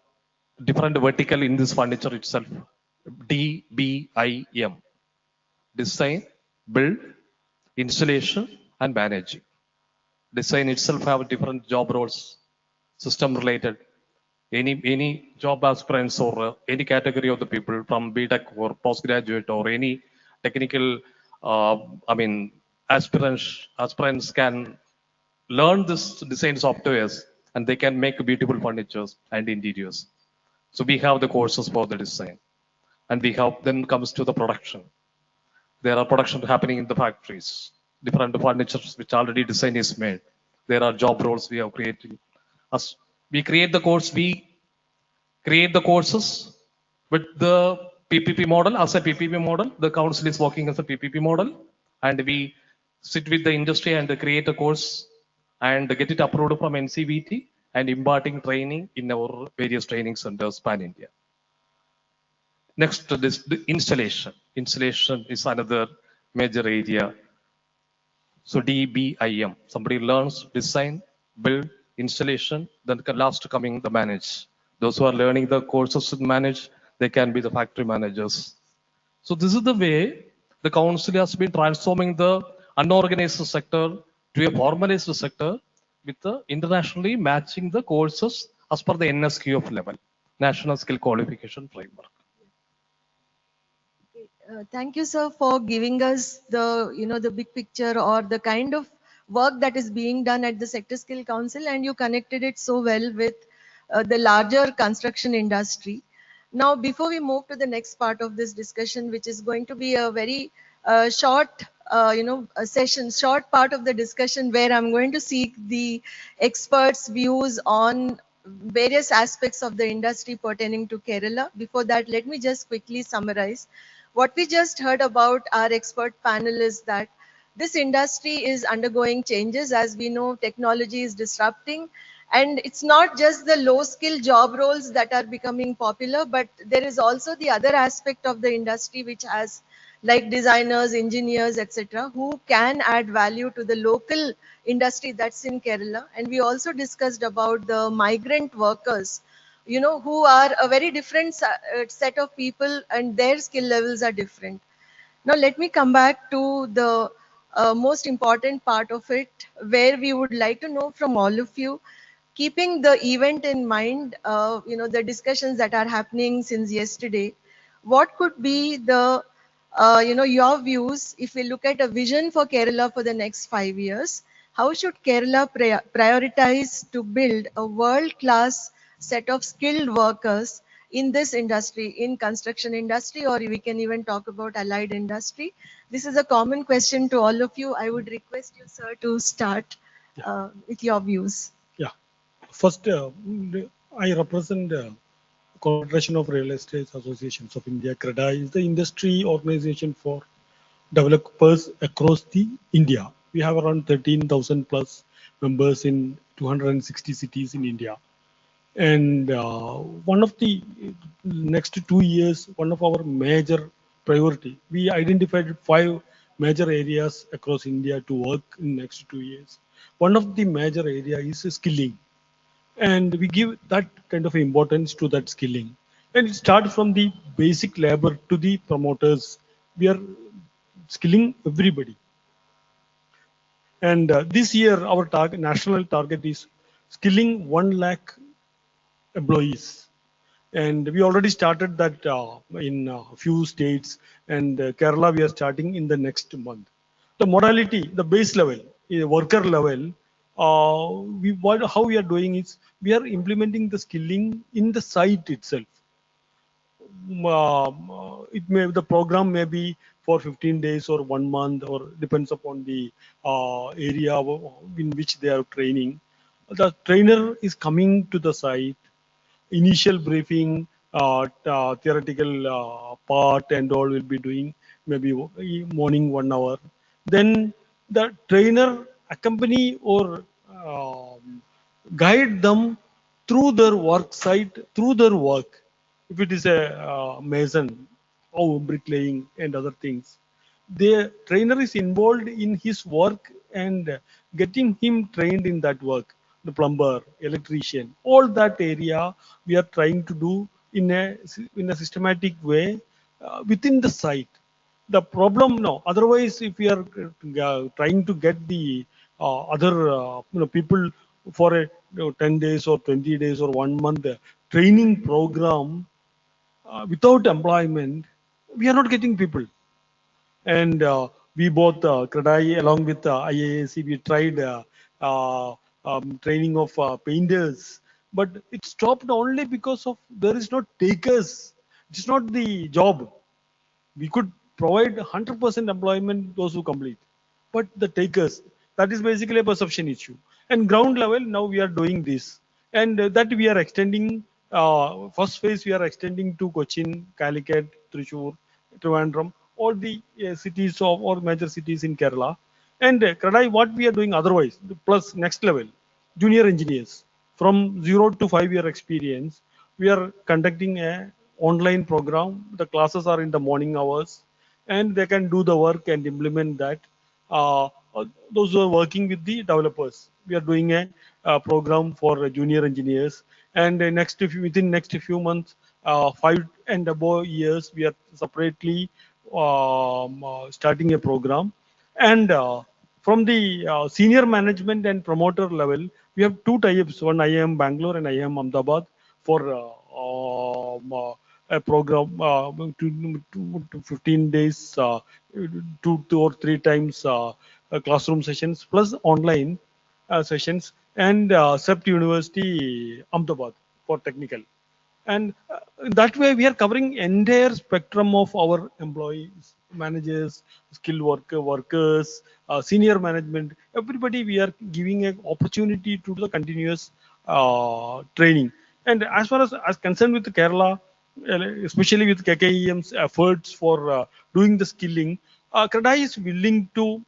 different vertical in this furniture itself, DBIM, design, build, installation and managing. Design itself have different job roles, system related. Any job aspirants or any category of the people from BTech or postgraduate or any technical, aspirants can learn this design softwares and they can make beautiful furnitures and interiors. So we have the courses for the design, and we have then comes to the production. There are production happening in the factories. Different furnitures which already design is made. There are job roles we are creating. As we create the course, we create the courses with the PPP model. As a PPP model, the council is working as a PPP model, and we sit with the industry and create a course and get it approved from NCVT and imparting training in our various training centers pan India. Next to this, the installation. Installation is another major area. So DBIM, somebody learns design, build, installation, then last coming the manage. Those who are learning the courses to manage, they can be the factory managers. So this is the way the council has been transforming the unorganized sector to a formalized sector with the internationally matching the courses as per the NSQF level, National Skill Qualification Framework. Thank you, sir, for giving us the big picture or the kind of work that is being done at the Sector Skill Council, and you connected it so well with the larger construction industry. Now, before we move to the next part of this discussion, which is going to be a very short, short part of the discussion where I'm going to seek the experts' views on various aspects of the industry pertaining to Kerala. Before that, let me just quickly summarize. What we just heard about our expert panel is that this industry is undergoing changes. As we know, technology is disrupting, and it's not just the low skill job roles that are becoming popular, but there is also the other aspect of the industry which has like designers, engineers, etc., who can add value to the local industry that's in Kerala. And we also discussed about the migrant workers, who are a very different set of people, and their skill levels are different. Now, let me come back to the most important part of it, where we would like to know from all of you, keeping the event in mind, the discussions that are happening since yesterday, what could be the, your views if we look at a vision for Kerala for the next 5 years? How should Kerala prioritize to build a world-class set of skilled workers in this industry, in construction industry, or we can even talk about allied industry? This is a common question to all of you. I would request you, sir, to start with your views. Yeah. First, I represent Confederation of Real Estate Associations of India. CREDA is the industry organization for developers across the India. We have around 13,000 plus members in 260 cities in India. And one of the next 2 years, one of our major priority, we identified 5 major areas across India to work in next 2 years. One of the major area is skilling. And we give that kind of importance to that skilling. And it starts from the basic labor to the promoters. We are skilling everybody. And this year, our national target is skilling 1 lakh employees. And we already started that in a few states, and Kerala we are starting in the next month. The modality, the base level, worker level, how we are doing is we are implementing the skilling in the site itself. It may the program may be for 15 days or 1 month, or depends upon the area in which they are training. The trainer is coming to the site, initial briefing, theoretical part and all will be doing maybe morning 1 hour. Then the trainer accompany or guide them through their work site, through their work. If it is a mason, or bricklaying and other things, the trainer is involved in his work and getting him trained in that work. The plumber, electrician, all that area we are trying to do in a systematic way within the site. The problem no, otherwise if we are trying to get the other people for a 10 days or 20 days or 1 month training program without employment, we are not getting people. And we both, Kradai along with IAAC, we tried training of painters, but it stopped only because of there is not takers. It's not the job. We could provide 100% employment those who complete, but the takers, that is basically a perception issue. And ground level, now we are doing this, and that we are extending. First phase we are extending to Cochin, Calicut, Thrissur, Trivandrum, all the cities of or major cities in Kerala. And Kradai, what we are doing otherwise, plus next level, junior engineers from 0 to 5 year experience, we are conducting a online program. The classes are in the morning hours, and they can do the work and implement that. Uh, those who are working with the developers, we are doing a program for junior engineers. And within next few months, 5 and above years, we are separately starting a program. And from the senior management and promoter level, we have two tie-ups. One IIM Bangalore and IIM Ahmedabad for a program to 15 days, 2 or 3 times classroom sessions plus online sessions, and SEPT University Ahmedabad for technical. And that way we are covering entire spectrum of our employees, managers, skilled workers, senior management, everybody. We are giving an opportunity to the continuous training. And as far as concerned with Kerala, especially with KKEM's efforts for doing the skilling, Kradai is willing to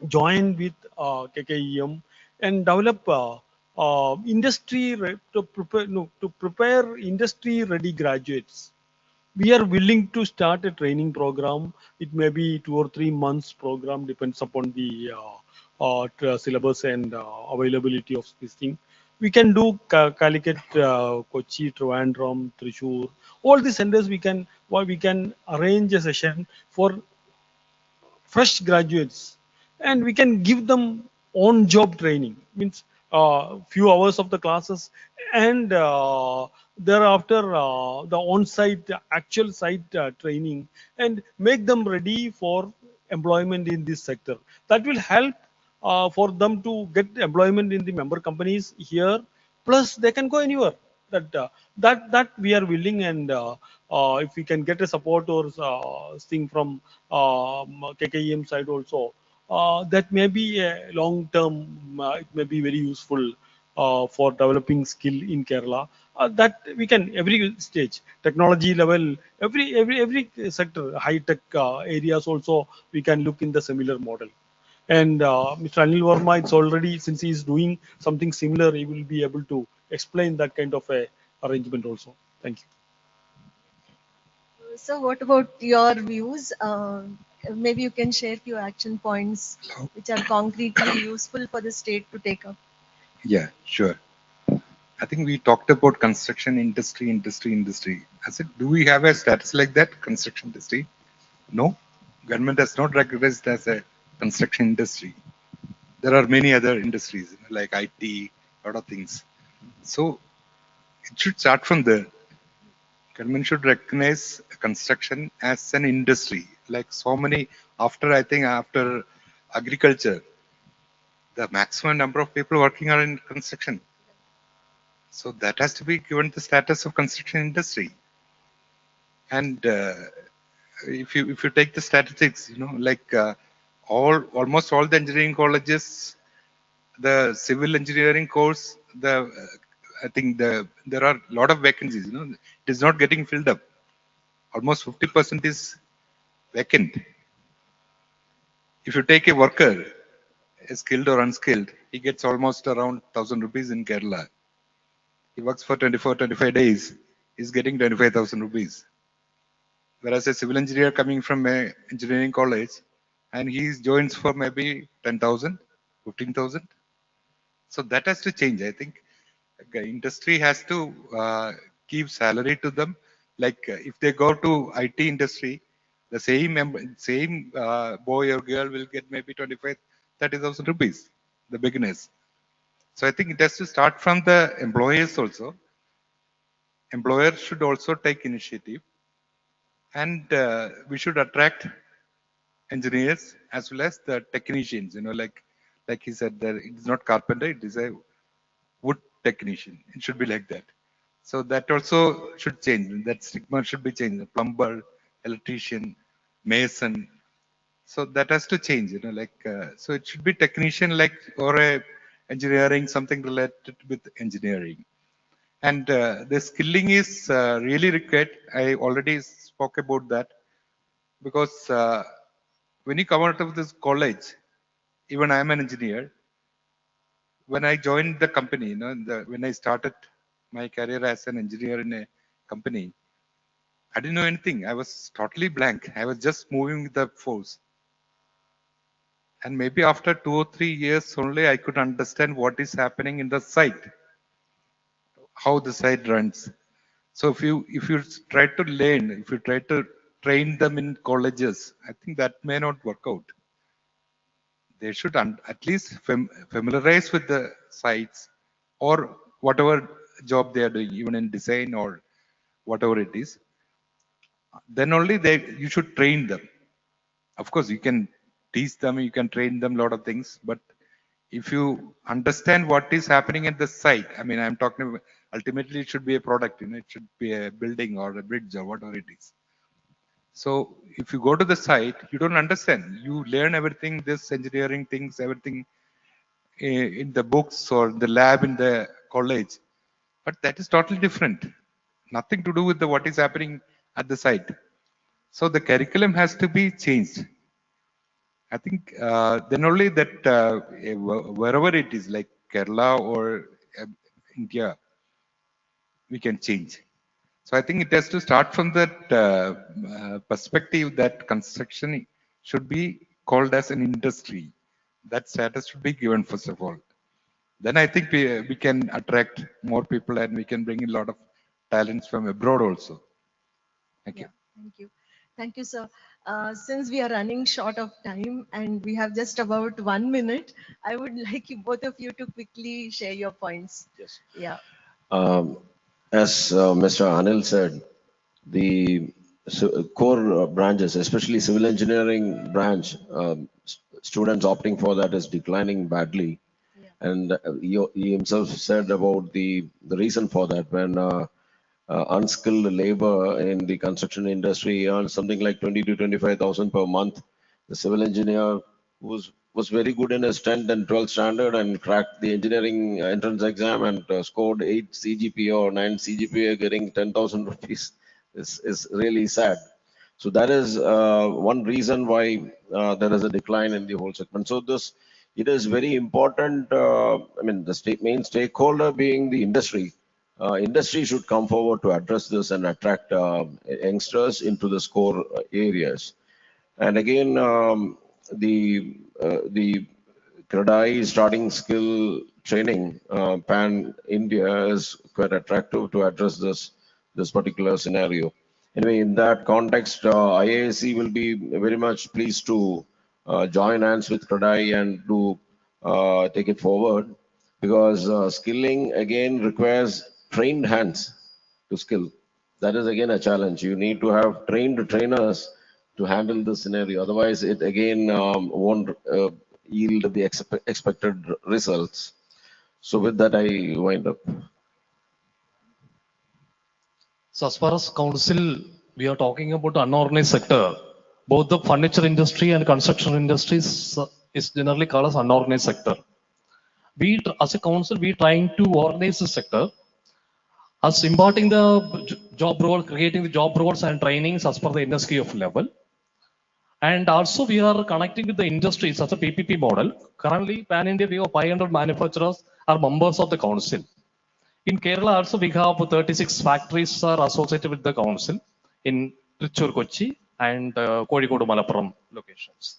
join with KKEM and develop to prepare industry ready graduates. We are willing to start a training program. It may be 2 or 3 months program, depends upon the syllabus and availability of this thing. We can do Calicut, Kochi, Trivandrum, Thrissur, all these centers. We can arrange a session for fresh graduates, and we can give them on job training, means few hours of the classes, and thereafter the on site actual site training, and make them ready for employment in this sector. That will help for them to get employment in the member companies here, plus they can go anywhere. That we are willing. And if we can get a support or thing from KKEM side also, that may be a long term, it may be very useful for developing skill in Kerala. That we can every stage, technology level, every sector, high tech areas also, we can look in the similar model. And Mr. Anil Verma, it's already, since he is doing something similar, he will be able to explain that kind of a arrangement also. Thank you. So what about your views? Maybe you can share few action points which are concretely useful for the state to take up. Yeah, sure. I think we talked about construction industry. I said, do we have a status like that, construction industry? No, government has not recognized as a construction industry. there are many other industries like IT, lot of things. So it should start from there. Government should recognize construction as an industry. Like so many, I think after agriculture, the maximum number of people working are in construction. So that has to be given the status of construction industry. And if you take the statistics, like almost all the engineering colleges, the civil engineering course, I think there are a lot of vacancies. It is not getting filled up. Almost 50% is vacant. If you take a worker, skilled or unskilled, he gets almost around 1,000 rupees in Kerala. He works for 25 days, he's getting 25,000 rupees. Whereas a civil engineer coming from a engineering college, and he joins for maybe 10,000, 15,000. So that has to change. I think the industry has to give salary to them. Like if they go to IT industry, the same boy or girl will get maybe 25, 30,000 rupees, the beginners. So I think it has to start from the employers also. Employers should also take initiative, and we should attract engineers as well as the technicians. Like he said, that it's not carpenter; it is a wood technician. It should be like that. So that also should change. That stigma should be changed. Plumber, electrician, mason. So that has to change. So it should be technician or a engineering, something related with engineering. And the skilling is really required. I already spoke about that because when you come out of this college, even I am an engineer. When I joined the company, when I started my career as an engineer in a company, I didn't know anything. I was totally blank. I was just moving with the force. And maybe after 2 or 3 years only, I could understand what is happening in the site, how the site runs. So if you try to learn, if you try to train them in colleges, I think that may not work out. They should at least familiarize with the sites or whatever job they are doing, even in design or whatever it is. Then only you should train them. Of course, you can teach them, you can train them a lot of things, but if you understand what is happening at the site, I mean, I'm talking about, ultimately it should be a product, it should be a building or a bridge or whatever it is. So if you go to the site, you don't understand. You learn everything, this engineering things, everything in the books or the lab in the college, but that is totally different. Nothing to do with what is happening at the site. So the curriculum has to be changed. I think then only that wherever it is, like Kerala or India, we can change. So I think it has to start from that perspective that construction should be called as an industry. That status should be given first of all. Then I think we can attract more people and we can bring in a lot of talents from abroad also. Thank you. Thank you. Thank you, sir. Since we are running short of time and we have just about 1 minute, I would like you, both of you to quickly share your points. Yes. Yeah. As Mr. Anil said, the core branches, especially civil engineering branch, students opting for that is declining badly. Yeah. And he himself said about the reason for that. When unskilled labor in the construction industry earns something like 20 to 25,000 per month, the civil engineer was very good in his 10th and 12th standard and cracked the engineering entrance exam and scored 8 CGPA or 9 CGPA, getting 10,000 rupees is really sad. So that is one reason why there is a decline in the whole segment. So it is very important. I mean, the main stakeholder being the industry. Industry should come forward to address this and attract youngsters into the core areas. And again, the CREDAI starting skill training pan India is quite attractive to address this particular scenario. Anyway, in that context, IASC will be very much pleased to join hands with CREDAI and do take it forward, because skilling again requires trained hands to skill. That is again a challenge. You need to have trained trainers to handle the scenario. Otherwise, it again won't yield the expected results. So with that, I wind up. So as far as council, we are talking about unorganized sector. Both the furniture industry and construction industries is generally called as unorganized sector. We, as a council, we trying to organize the sector as imparting the job role, creating the job roles and trainings as per the industry of level. And also we are connecting with the industries as a PPP model. Currently, Pan India, we have 500 manufacturers are members of the council. In Kerala also we have 36 factories are associated with the council in Trichur, Kochi and Kozhikode, Malappuram locations.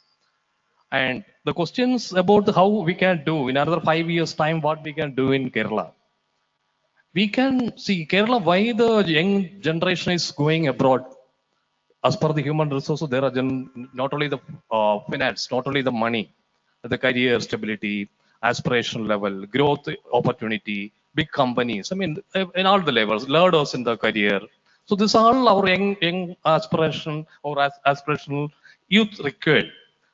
And the questions about how we can do in another 5 years time, what we can do in Kerala. We can see Kerala, why the young generation is going abroad. As per the human resources, there are not only the finance, not only the money, the career stability, aspiration level, growth opportunity, big companies. I mean, in all the levels, learners in the career. So this all our young aspiration or aspirational youth required.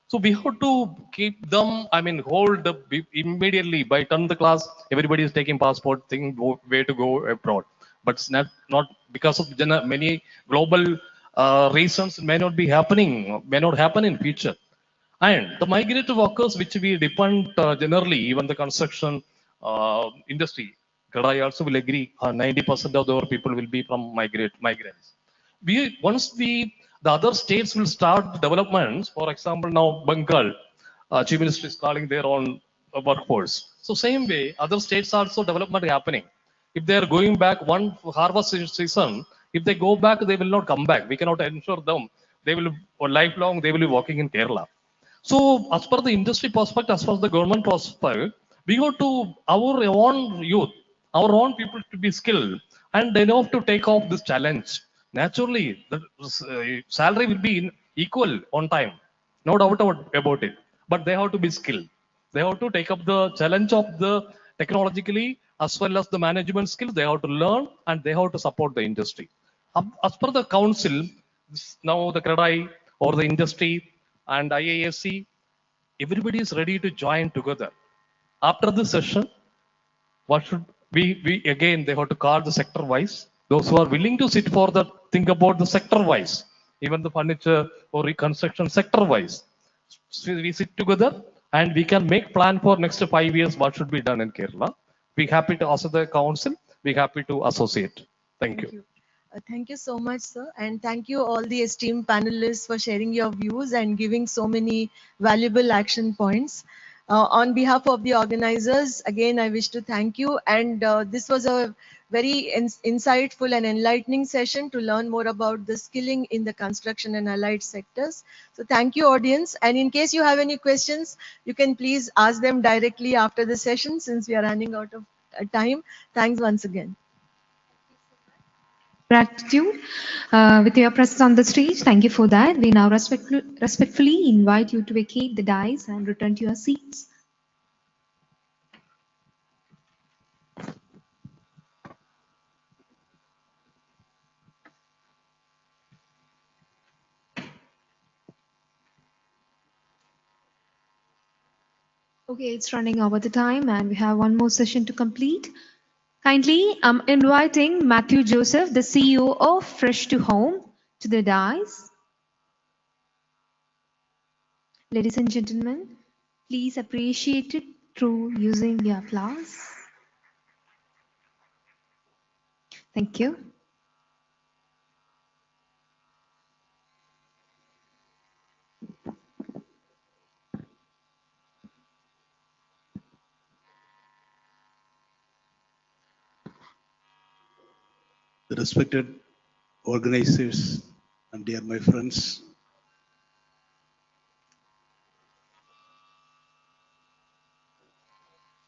So we have to keep them, I mean, hold up immediately by 10th class, everybody is taking passport, thinking where to go abroad. But it's not because of many global reasons may not be happening, may not happen in future. And the migratory workers, which we depend generally, even the construction industry, I also will agree, 90% of our people will be from migrants. Once the other states will start developments, for example, now Bengal, Chief Minister is calling their own workforce. So same way, other states also development happening. If they are going back one harvest season, if they go back, they will not come back. We cannot ensure them. They will, for lifelong, they will be working in Kerala. So as per the industry perspective, as far as the government perspective, we go to our own youth, our own people to be skilled, and they know to take off this challenge. Naturally, the salary will be equal on time, no doubt about it. But they have to be skilled. They have to take up the challenge of the technologically as well as the management skills. They have to learn and they have to support the industry. As per the council, now the CREDAI or the industry and IASC, everybody is ready to join together. After this session, what should we again, they have to call the sector wise. Those who are willing to sit for that, think about the sector wise, even the furniture or reconstruction sector wise. So we sit together and we can make plan for next 5 years what should be done in Kerala. Be happy to also the council, be happy to associate. Thank you. Thank you so much, sir. And thank you all the esteemed panelists for sharing your views and giving so many valuable action points. On behalf of the organizers, again, I wish to thank you. And this was a very insightful and enlightening session to learn more about the skilling in the construction and allied sectors. So thank you, audience. And in case you have any questions, you can please ask them directly after the session since we are running out of time. Thanks once again. Gratitude with your presence on the stage. Thank you for that. We now respectfully invite you to vacate the dais and return to your seats. Okay, it's running over the time and we have one more session to complete. Kindly, I'm inviting Matthew Joseph, the CEO of Fresh to Home, to the dais. Ladies and gentlemen, please appreciate it through using the applause. Thank you. The respected organizers and dear my friends,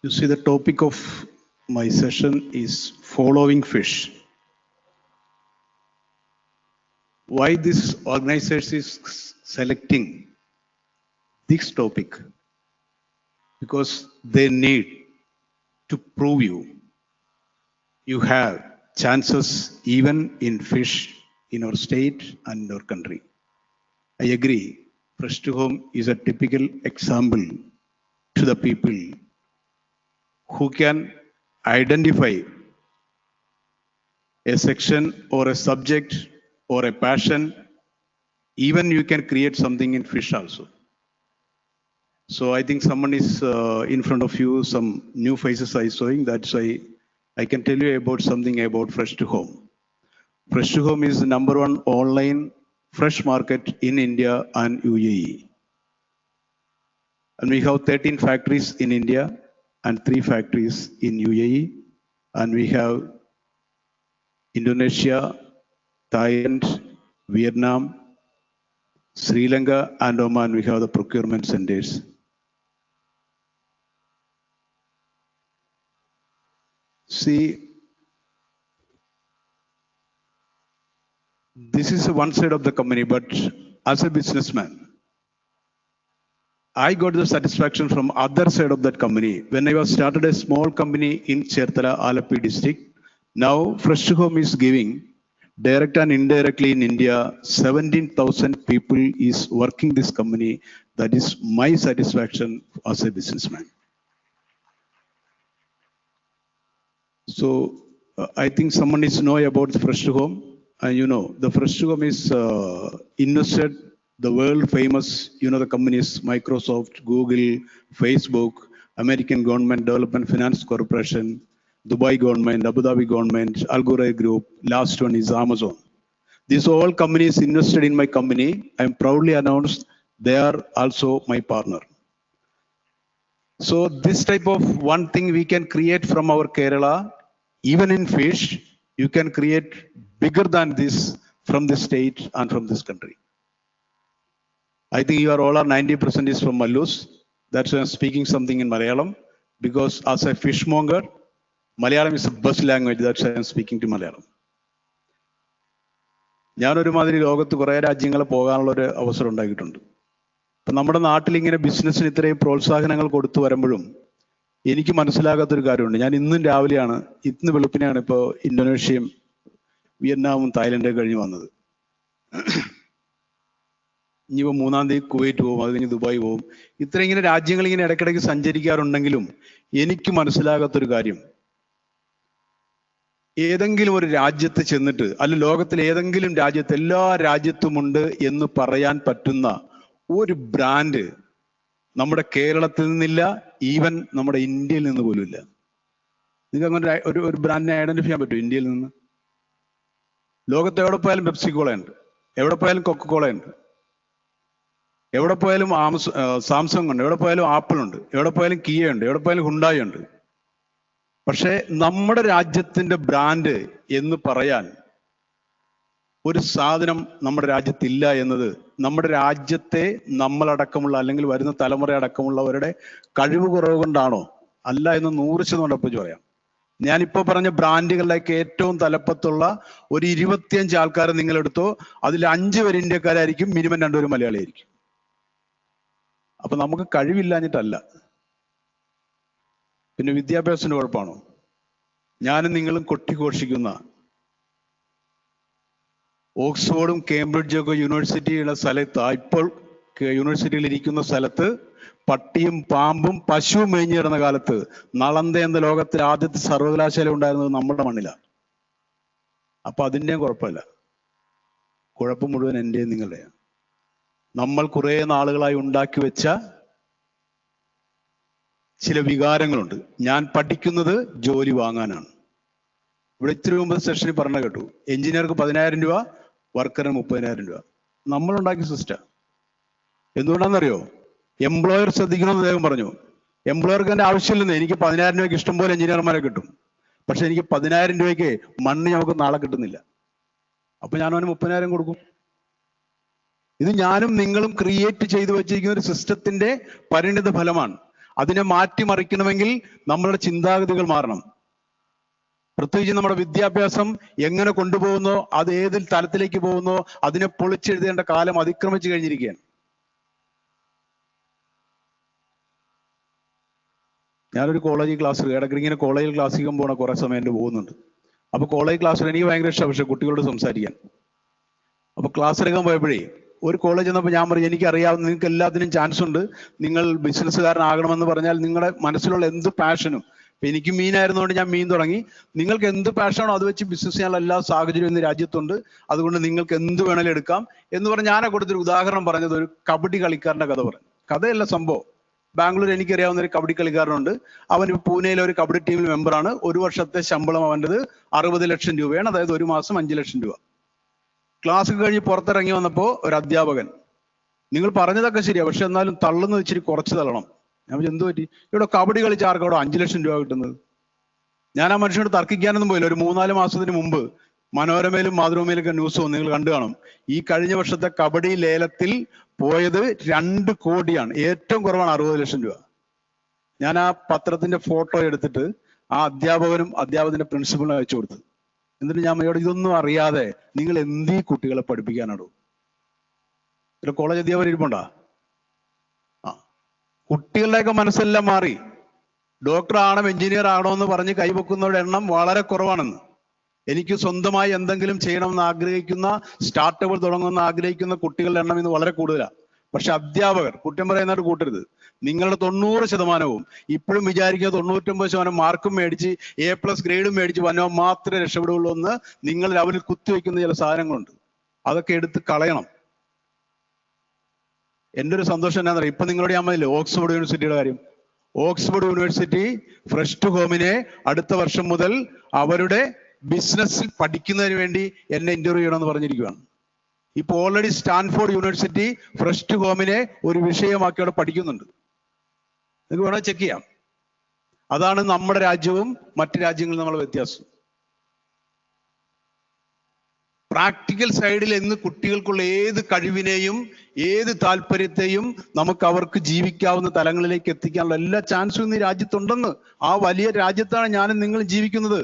you see the topic of my session is following fish. Why this organizer is selecting this topic? because they need to prove you have chances even in fish in our state and in our country. I agree. Fresh to Home is a typical example to the people who can identify a section or a subject or a passion. Even you can create something in fish also. So I think someone is in front of you, some new faces I showing. That's why I can tell you about something about Fresh to Home. Fresh to Home is the #1 online fresh market in India and UAE. And we have 13 factories in India and 3 factories in UAE. And we have Indonesia, Thailand, Vietnam, Sri Lanka, and Oman. We have the procurement centers. See, this is one side of the company, but as a businessman, I got the satisfaction from other side of that company. When I was started a small company in Chertala, Alapi district, now Fresh to Home is giving direct and indirectly in India, 17,000 people is working this company. That is my satisfaction as a businessman. So I think someone needs to know about the Fresh to Home. And you know, the Fresh to Home is invested, the world famous, you know, the companies Microsoft, Google, Facebook, American Government Development Finance Corporation, Dubai Government, Abu Dhabi Government, Al Ghurair Group, last one is Amazon. These all companies invested in my company. I am proudly announced they are also my partner. So this type of one thing we can create from our Kerala, even in fish, you can create bigger than this from this state and from this country. I think you are all are 90% is from Malus. That's why I'm speaking something in Malayalam, because as a fishmonger, Malayalam is the best language. That's why I'm speaking to Malayalam. ഞാനൊരുമാതിരി ലോകത്ത് കുറേ രാജ്യങ്ങൾ പോകാനുള്ള ഒരു അവസരം ഉണ്ടാക്കിയിട്ടുണ്ട്. അപ്പം നമ്മുടെ നാട്ടിൽ ഇങ്ങനെ ബിസിനസ്സിന് ഇത്രയും പ്രോത്സാഹനങ്ങൾ കൊടുത്തു വരുമ്പോഴും എനിക്ക് മനസ്സിലാകാത്തൊരു കാര്യമുണ്ട്. ഞാൻ ഇന്നും രാവിലെയാണ്, ഇന്ന് വെളുപ്പിനെയാണ് ഇപ്പോൾ ഇന്തോനേഷ്യയും വിയറ്റ്നാമും തായ്ലൻഡും കഴിഞ്ഞ് വന്നത്. ഇനിയിപ്പോൾ 3-ാം തീയതി കുവൈറ്റ് പോകും, അത് കഴിഞ്ഞ് ദുബായ് പോകും. ഇത്ര ഇങ്ങനെ രാജ്യങ്ങൾ ഇങ്ങനെ ഇടയ്ക്കിടയ്ക്ക് സഞ്ചരിക്കാറുണ്ടെങ്കിലും എനിക്ക് മനസ്സിലാകാത്തൊരു കാര്യം, ഏതെങ്കിലും ഒരു രാജ്യത്ത് ചെന്നിട്ട്, അല്ല ലോകത്തിലെ ഏതെങ്കിലും രാജ്യത്ത്, എല്ലാ രാജ്യത്തുമുണ്ട് എന്ന് പറയാൻ പറ്റുന്ന ഒരു ബ്രാൻഡ് നമ്മുടെ കേരളത്തിൽ നിന്നില്ല, ഈവൻ നമ്മുടെ ഇന്ത്യയിൽ നിന്ന് പോലും ഇല്ല. നിങ്ങൾക്ക് അങ്ങനെ ഒരു ബ്രാൻഡിനെ ഐഡന്റിഫൈ ചെയ്യാൻ പറ്റും ഇന്ത്യയിൽ നിന്ന്? ലോകത്ത് എവിടെ പോയാലും പെപ്സിക്കോള ഉണ്ട്, എവിടെ പോയാലും കൊക്കക്കോള ഉണ്ട്, എവിടെ പോയാലും സാംസങ് ഉണ്ട്, എവിടെ പോയാലും ആപ്പിൾ ഉണ്ട്, എവിടെ പോയാലും കിയ ഉണ്ട്, എവിടെ പോയാലും ഹുണ്ടായി ഉണ്ട്. പക്ഷേ നമ്മുടെ രാജ്യത്തിന്റെ ബ്രാൻഡ് എന്ന് പറയാൻ ഒരു സാധനം നമ്മുടെ രാജ്യത്തില്ല എന്നത് നമ്മുടെ രാജ്യത്തെ നമ്മളടക്കമുള്ള അല്ലെങ്കിൽ വരുന്ന തലമുറ അടക്കമുള്ളവരുടെ കഴിവ് കുറവ് കൊണ്ടാണോ? അല്ല എന്ന് 100% ഉറപ്പിച്ച് പറയാം. ഞാനിപ്പോ പറഞ്ഞ ബ്രാൻഡുകളിലേക്ക് ഏറ്റവും തലപ്പത്തുള്ള ഒരു 25 ആൾക്കാരെ നിങ്ങളെടുത്തോ, അതിൽ 5 പേര് ഇന്ത്യക്കാരായിരിക്കും, മിനിമം 2 പേര് മലയാളിയായിരിക്കും. അപ്പൊ നമുക്ക് കഴിവില്ലാഞ്ഞിട്ടല്ല. പിന്നെ വിദ്യാഭ്യാസത്തിന്റെ കുഴപ്പമാണോ? ഞാനും നിങ്ങളും കൊട്ടിഘോഷിക്കുന്ന ഓക്സ്ഫോർഡും കേംബ്രിഡ്ജും ഒക്കെ യൂണിവേഴ്സിറ്റിയുള്ള സ്ഥലത്ത്, ഇപ്പോൾ യൂണിവേഴ്സിറ്റിയിൽ ഇരിക്കുന്ന സ്ഥലത്ത് പട്ടിയും പാമ്പും പശുവും മേഞ്ഞു കിടന്ന കാലത്ത് നളന്ദ എന്ന ലോകത്തിലെ ആദ്യത്തെ സർവകലാശാല ഉണ്ടായിരുന്നത് നമ്മുടെ മണ്ണിലാണ്. അപ്പൊ അതിൻ്റെയും കുഴപ്പമില്ല. കുഴപ്പം മുഴുവൻ എൻ്റെയും നിങ്ങളുടെയാണ്. നമ്മൾ കുറെ നാളുകളായി ഉണ്ടാക്കി വെച്ച ചില വികാരങ്ങളുണ്ട്. ഞാൻ പഠിക്കുന്നത് ജോലി വാങ്ങാനാണ്. ഇവിടെ ഇത്തിരി മുമ്പ് സെഷനിൽ പറഞ്ഞ കേട്ടു, എഞ്ചിനീയർക്ക് 10,000 രൂപ, വർക്കറിന് 30,000 രൂപ. നമ്മളുണ്ടാക്കിയ സിസ്റ്റം. എന്തുകൊണ്ടാണെന്നറിയോ? എംപ്ലോയർ ശ്രദ്ധിക്കണമെന്ന് അദ്ദേഹം പറഞ്ഞു. എംപ്ലോയർക്ക് എൻ്റെ ആവശ്യമില്ലെന്ന്. എനിക്ക് 10,000 രൂപയ്ക്ക് ഇഷ്ടംപോലെ എഞ്ചിനീയർമാരെ കിട്ടും, പക്ഷെ എനിക്ക് 10,000 രൂപയ്ക്ക് മണ്ണ് നമുക്ക് നാളെ കിട്ടുന്നില്ല. അപ്പൊ ഞാൻ അവന് 30,000 കൊടുക്കും. ഇത് ഞാനും നിങ്ങളും ക്രിയേറ്റ് ചെയ്തു വെച്ചിരിക്കുന്ന ഒരു സിസ്റ്റത്തിന്റെ പരിണിത ഫലമാണ്. അതിനെ മാറ്റിമറിക്കണമെങ്കിൽ നമ്മളുടെ ചിന്താഗതികൾ മാറണം. പ്രത്യേകിച്ച് നമ്മുടെ വിദ്യാഭ്യാസം എങ്ങനെ കൊണ്ടുപോകുന്നോ, അത് ഏത് തലത്തിലേക്ക് പോകുന്നോ, അതിനെ പൊളിച്ചെഴുതേണ്ട കാലം അതിക്രമിച്ചു കഴിഞ്ഞിരിക്കുകയാണ്. ഞാനൊരു കോളേജ് ക്ലാസ് ഇടയ്ക്ക് ഇങ്ങനെ കോളേജിൽ ക്ലാസ്സിക്കാൻ പോകണ കുറേ സമയം എൻ്റെ പോകുന്നുണ്ട്. അപ്പോൾ കോളേജ് ക്ലാസ്സിൽ എനിക്ക് ഭയങ്കര ഇഷ്ടമാണ് പക്ഷേ കുട്ടികളോട് സംസാരിക്കാൻ. അപ്പോൾ ക്ലാസ് എടുക്കാൻ പോയപ്പോഴേ ഒരു കോളേജ് എന്നപ്പോൾ ഞാൻ പറയും എനിക്കറിയാവുന്ന നിങ്ങൾക്ക് എല്ലാത്തിനും ചാൻസ് ഉണ്ട്, നിങ്ങൾ ബിസിനസ്സുകാരനാകണമെന്ന് പറഞ്ഞാൽ നിങ്ങളുടെ മനസ്സിലുള്ള എന്ത് പാഷനും, ഇപ്പം എനിക്ക് മീനായിരുന്നുകൊണ്ട് ഞാൻ മീൻ തുടങ്ങി, നിങ്ങൾക്ക് എന്ത് പാഷനാണോ അത് വെച്ച് ബിസിനസ് ചെയ്യാനുള്ള എല്ലാ സാഹചര്യവും ഇന്ന് രാജ്യത്തുണ്ട്, അതുകൊണ്ട് നിങ്ങൾക്ക് എന്ത് വേണേലും എടുക്കാം എന്ന് പറഞ്ഞ് ഞാനെ കൊടുത്തൊരു ഉദാഹരണം പറഞ്ഞത് ഒരു കബഡി കളിക്കാരൻ്റെ കഥ പറഞ്ഞു. കഥയല്ല സംഭവം. ബാംഗ്ലൂർ എനിക്കറിയാവുന്ന ഒരു കബഡി കളിക്കാരനുണ്ട്. അവൻ പൂനെയിലെ ഒരു കബഡി ടീമിൽ മെമ്പറാണ്. ഒരു വർഷത്തെ ശമ്പളം അവൻ്റെത് 60 ലക്ഷം രൂപയാണ്, അതായത് ഒരു മാസം 5 ലക്ഷം രൂപ. ക്ലാസ് കഴിഞ്ഞ് പുറത്തിറങ്ങി വന്നപ്പോൾ ഒരു അധ്യാപകൻ, നിങ്ങൾ പറഞ്ഞതൊക്കെ ശരിയാ, പക്ഷെ എന്നാലും തള്ളുന്ന ഇച്ചിരി കുറച്ച് തള്ളണം. ഞാൻ എന്തു പറ്റി? ഇവിടെ കബഡി കളിച്ച് ആർക്കും അവിടെ 5 ലക്ഷം രൂപ കിട്ടുന്നത്? ഞാൻ ആ മനുഷ്യനോട് തർക്കിക്കാനൊന്നും പോയില്ല. ഒരു 3-4 മാസത്തിന് മുമ്പ് മനോരമയിലും മാതൃഭൂമിയിലൊക്കെ ന്യൂസ് വന്നു, നിങ്ങൾ കണ്ടു കാണും. ഈ കഴിഞ്ഞ വർഷത്തെ കബഡി ലേലത്തിൽ പോയത് 2 കോടിയാണ്. ഏറ്റവും കുറവാണ് 60 ലക്ഷം രൂപ. ഞാൻ ആ പത്രത്തിന്റെ ഫോട്ടോ എടുത്തിട്ട് ആ അധ്യാപകനും അദ്ദേഹത്തിന്റെ പ്രിൻസിപ്പളിനും അയച്ചു കൊടുത്തു. എന്നിട്ട് ഞാൻ അമ്മയോട് ഇതൊന്നും അറിയാതെ നിങ്ങൾ എന്തീ കുട്ടികളെ പഠിപ്പിക്കാനാണോ? ഇതിൽ കോളേജ് അധ്യാപകർ ഇരിപ്പുണ്ടാ? ആ, കുട്ടികളുടെയൊക്കെ മനസ്സെല്ലാം മാറി. ഡോക്ടർ ആണോ എഞ്ചിനീയർ ആണോ എന്ന് പറഞ്ഞ് കൈവെക്കുന്നവരുടെ എണ്ണം വളരെ കുറവാണെന്ന്. എനിക്ക് സ്വന്തമായി എന്തെങ്കിലും ചെയ്യണമെന്ന് ആഗ്രഹിക്കുന്ന, സ്റ്റാർട്ടപ്പുകൾ തുടങ്ങുമെന്ന് ആഗ്രഹിക്കുന്ന കുട്ടികളുടെ എണ്ണം ഇന്ന് വളരെ കൂടുതലാണ്. പക്ഷെ അധ്യാപകർ, കുറ്റം പറയുന്നതായിട്ട് കൂട്ടരുത്, നിങ്ങളുടെ 90% ഇപ്പോഴും വിചാരിക്കുക 99% മാർക്കും മേടിച്ച് A+ ഗ്രേഡും മേടിച്ച് വന്നോ മാത്രമേ രക്ഷപ്പെടുകയുള്ളൂ എന്ന് നിങ്ങൾ അവരിൽ കുത്തിവെക്കുന്ന ചില സാധനങ്ങളുണ്ട്. അതൊക്കെ എടുത്ത് കളയണം. എൻ്റെ ഒരു സന്തോഷം എന്താണെന്ന് അറിയാം, ഇപ്പൊ നിങ്ങളോട് ഞാൻ പറഞ്ഞില്ലേ ഓക്സ്ഫോർഡ് യൂണിവേഴ്സിറ്റിയുടെ കാര്യം. ഓക്സ്ഫോർഡ് യൂണിവേഴ്സിറ്റി ഫ്രഷ് ടു ഹോമിനെ അടുത്ത വർഷം മുതൽ അവരുടെ ബിസിനസ്സിൽ പഠിക്കുന്നതിന് വേണ്ടി എന്നെ ഇന്റർവ്യൂ ചെയ്യണമെന്ന് പറഞ്ഞിരിക്കുകയാണ്. ഇപ്പോൾ already Stanford University fresh to ഹോമിനെ ഒരു വിഷയമാക്കി അവിടെ പഠിക്കുന്നുണ്ട്. നിങ്ങൾക്ക് വേണമെങ്കിൽ ചെക്ക് ചെയ്യാം. അതാണ് നമ്മുടെ രാജ്യവും മറ്റു രാജ്യങ്ങളും തമ്മിലുള്ള വ്യത്യാസം. പ്രാക്ടിക്കൽ സൈഡിൽ ഇന്ന് കുട്ടികൾക്കുള്ള ഏത് കഴിവിനെയും ഏത് താല്പര്യത്തെയും നമുക്ക് അവർക്ക് ജീവിക്കാവുന്ന തലങ്ങളിലേക്ക് എത്തിക്കാനുള്ള എല്ലാ ചാൻസും ഇന്ന് ഈ രാജ്യത്തുണ്ടെന്ന്. ആ വലിയ രാജ്യത്താണ് ഞാനും നിങ്ങളും ജീവിക്കുന്നത്.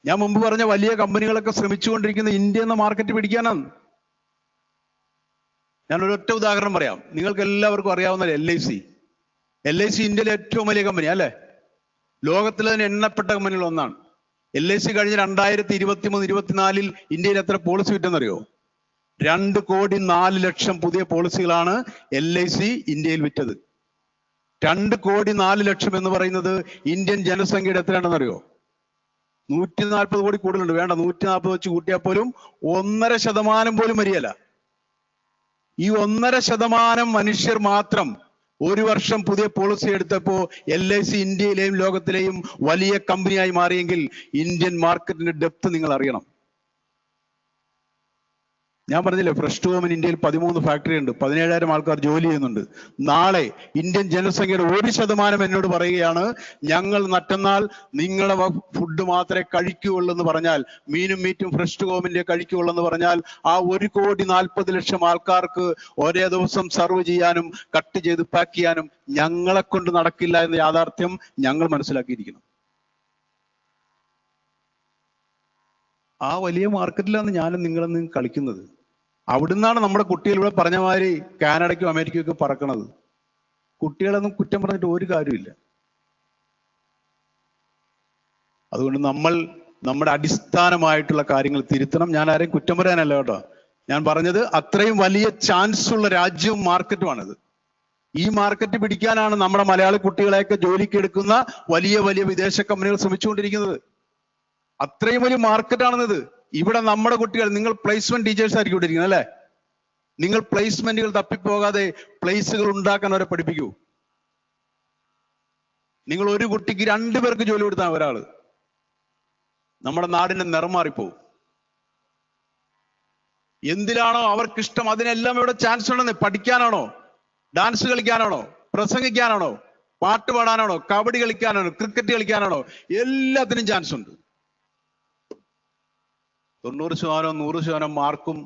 ഞാൻ മുമ്പ് പറഞ്ഞ വലിയ കമ്പനികളൊക്കെ ശ്രമിച്ചുകൊണ്ടിരിക്കുന്ന ഇന്ത്യ എന്ന മാർക്കറ്റ് പിടിക്കാനാണ്. ഞാൻ ഒരൊറ്റ ഉദാഹരണം പറയാം. നിങ്ങൾക്ക് എല്ലാവർക്കും അറിയാവുന്ന LIC. LIC ഇന്ത്യയിലെ ഏറ്റവും വലിയ കമ്പനി അല്ലേ? ലോകത്തിലെ തന്നെ എണ്ണപ്പെട്ട കമ്പനികൾ ഒന്നാണ്. LIC കഴിഞ്ഞ 2023-24 ഇന്ത്യയിൽ എത്ര പോളിസി വിറ്റെന്നറിയോ? 2,04,00,000 പുതിയ പോളിസികളാണ് LIC ഇന്ത്യയിൽ വിറ്റത്. 2,04,00,000 എന്ന് പറയുന്നത് ഇന്ത്യൻ ജനസംഖ്യയുടെ എത്രയാണെന്നറിയോ? 140 കോടി കൂടുതലുണ്ട്. വേണ്ട, 140 വെച്ച് കൂട്ടിയാൽ പോലും 1.5% പോലും വരികയില്ല. ഈ 1.5% മനുഷ്യർ മാത്രം ഒരു വർഷം പുതിയ പോളിസി എടുത്തപ്പോ LIC ഇന്ത്യയിലെയും ലോകത്തിലെയും വലിയ കമ്പനിയായി മാറിയെങ്കിൽ ഇന്ത്യൻ മാർക്കറ്റിന്റെ ഡെപ്ത് നിങ്ങൾ അറിയണം. ഞാൻ പറഞ്ഞില്ലേ, ഫ്രഷ് ടു ഹോമിന് ഇന്ത്യയിൽ 13 ഫാക്ടറി ഉണ്ട്, 17,000 ആൾക്കാർ ജോലി ചെയ്യുന്നുണ്ട്. നാളെ ഇന്ത്യൻ ജനസംഖ്യയുടെ 1% എന്നോട് പറയുകയാണ് ഞങ്ങൾ മറ്റന്നാൾ നിങ്ങളുടെ ഫുഡ് മാത്രമേ കഴിക്കുകയുള്ളൂ എന്ന് പറഞ്ഞാൽ, മീനും മീറ്റും ഫ്രഷ് ടു ഹോമിന്റെ കഴിക്കുകയുള്ളൂ എന്ന് പറഞ്ഞാൽ, ആ 1,40,00,000 ആൾക്കാർക്ക് ഒരേ ദിവസം സർവ് ചെയ്യാനും കട്ട് ചെയ്ത് പാക്ക് ചെയ്യാനും ഞങ്ങളെ കൊണ്ട് നടക്കില്ല എന്ന യാഥാർത്ഥ്യം ഞങ്ങൾ മനസ്സിലാക്കിയിരിക്കണം. ആ വലിയ മാർക്കറ്റിലാണ് ഞാനും നിങ്ങളും കളിക്കുന്നത്. അവിടുന്നാണ് നമ്മുടെ കുട്ടികൾ ഇവിടെ പറഞ്ഞ മാതിരി കാനഡയ്ക്കും അമേരിക്കയ്ക്കും ഒക്കെ പറക്കണത്. കുട്ടികളൊന്നും കുറ്റം പറഞ്ഞിട്ട് ഒരു കാര്യമില്ല. അതുകൊണ്ട് നമ്മൾ നമ്മുടെ അടിസ്ഥാനമായിട്ടുള്ള കാര്യങ്ങൾ തിരുത്തണം. ഞാൻ ആരെയും കുറ്റം പറയാനല്ല കേട്ടോ. ഞാൻ പറഞ്ഞത് അത്രയും വലിയ ചാൻസ് ഉള്ള രാജ്യവും മാർക്കറ്റുമാണിത്. ഈ മാർക്കറ്റ് പിടിക്കാനാണ് നമ്മുടെ മലയാളി കുട്ടികളെയൊക്കെ ജോലിക്ക് എടുക്കുന്ന വലിയ വലിയ വിദേശ കമ്പനികൾ ശ്രമിച്ചുകൊണ്ടിരിക്കുന്നത്. അത്രയും വലിയ മാർക്കറ്റാണെന്നത്. ഇവിടെ നമ്മുടെ കുട്ടികൾ, നിങ്ങൾ പ്ലേസ്മെന്റ് ടീച്ചേഴ്സ് ആയിരിക്കും ഇവിടെ ഇരിക്കുന്നത് അല്ലേ? നിങ്ങൾ പ്ലേസ്മെന്റുകൾ തപ്പിപ്പോകാതെ പ്ലേസുകൾ ഉണ്ടാക്കാൻ അവരെ പഠിപ്പിക്കൂ. നിങ്ങൾ ഒരു കുട്ടിക്ക് 2 പേർക്ക് ജോലി കൊടുത്താൽ ഒരാള്, നമ്മുടെ നാടിന്റെ നിറം മാറിപ്പോവും. എന്തിനാണോ അവർക്കിഷ്ടം അതിനെല്ലാം ഇവിടെ ചാൻസ് ഉണ്ടെന്ന്. പഠിക്കാനാണോ, ഡാൻസ് കളിക്കാനാണോ, പ്രസംഗിക്കാനാണോ, പാട്ട് പാടാനാണോ, കബഡി കളിക്കാനാണോ, ക്രിക്കറ്റ് കളിക്കാനാണോ, എല്ലാത്തിനും ചാൻസ് ഉണ്ട്. 90%, 100% മാർക്കും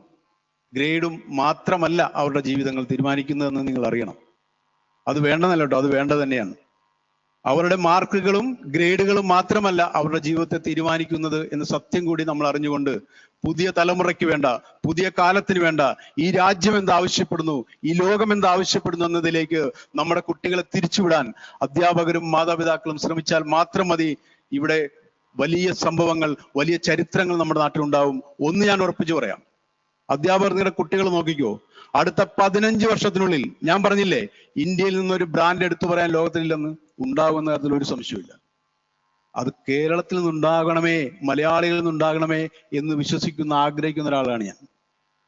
ഗ്രേഡും മാത്രമല്ല അവരുടെ ജീവിതങ്ങൾ തീരുമാനിക്കുന്നതെന്ന് നിങ്ങൾ അറിയണം. അത് വേണ്ടെന്നല്ല കേട്ടോ, അത് വേണ്ടത് തന്നെയാണ്. അവരുടെ മാർക്കുകളും ഗ്രേഡുകളും മാത്രമല്ല അവരുടെ ജീവിതത്തെ തീരുമാനിക്കുന്നത് എന്ന സത്യം കൂടി നമ്മൾ അറിഞ്ഞുകൊണ്ട് പുതിയ തലമുറയ്ക്ക് വേണ്ട, പുതിയ കാലത്തിന് വേണ്ട, ഈ രാജ്യം എന്ത് ആവശ്യപ്പെടുന്നു, ഈ ലോകം എന്ത് ആവശ്യപ്പെടുന്നു എന്നതിലേക്ക് നമ്മുടെ കുട്ടികളെ തിരിച്ചുവിടാൻ അധ്യാപകരും മാതാപിതാക്കളും ശ്രമിച്ചാൽ മാത്രം മതി. ഇവിടെ വലിയ സംഭവങ്ങൾ, വലിയ ചരിത്രങ്ങൾ നമ്മുടെ നാട്ടിലുണ്ടാവും. ഒന്ന് ഞാൻ ഉറപ്പിച്ചു പറയാം, അധ്യാപകർ നിങ്ങളുടെ കുട്ടികൾ നോക്കിക്കോ, അടുത്ത 15 വർഷത്തിനുള്ളിൽ ഞാൻ പറഞ്ഞില്ലേ ഇന്ത്യയിൽ നിന്നൊരു ബ്രാൻഡ് എടുത്തു പറയാൻ ലോകത്തിലില്ലെന്ന്, ഉണ്ടാകുമെന്ന കാര്യത്തിൽ ഒരു സംശയമില്ല. അത് കേരളത്തിൽ നിന്നുണ്ടാകണമേ, മലയാളികളിൽ നിന്നുണ്ടാകണമേ എന്ന് വിശ്വസിക്കുന്ന, ആഗ്രഹിക്കുന്ന ഒരാളാണ് ഞാൻ.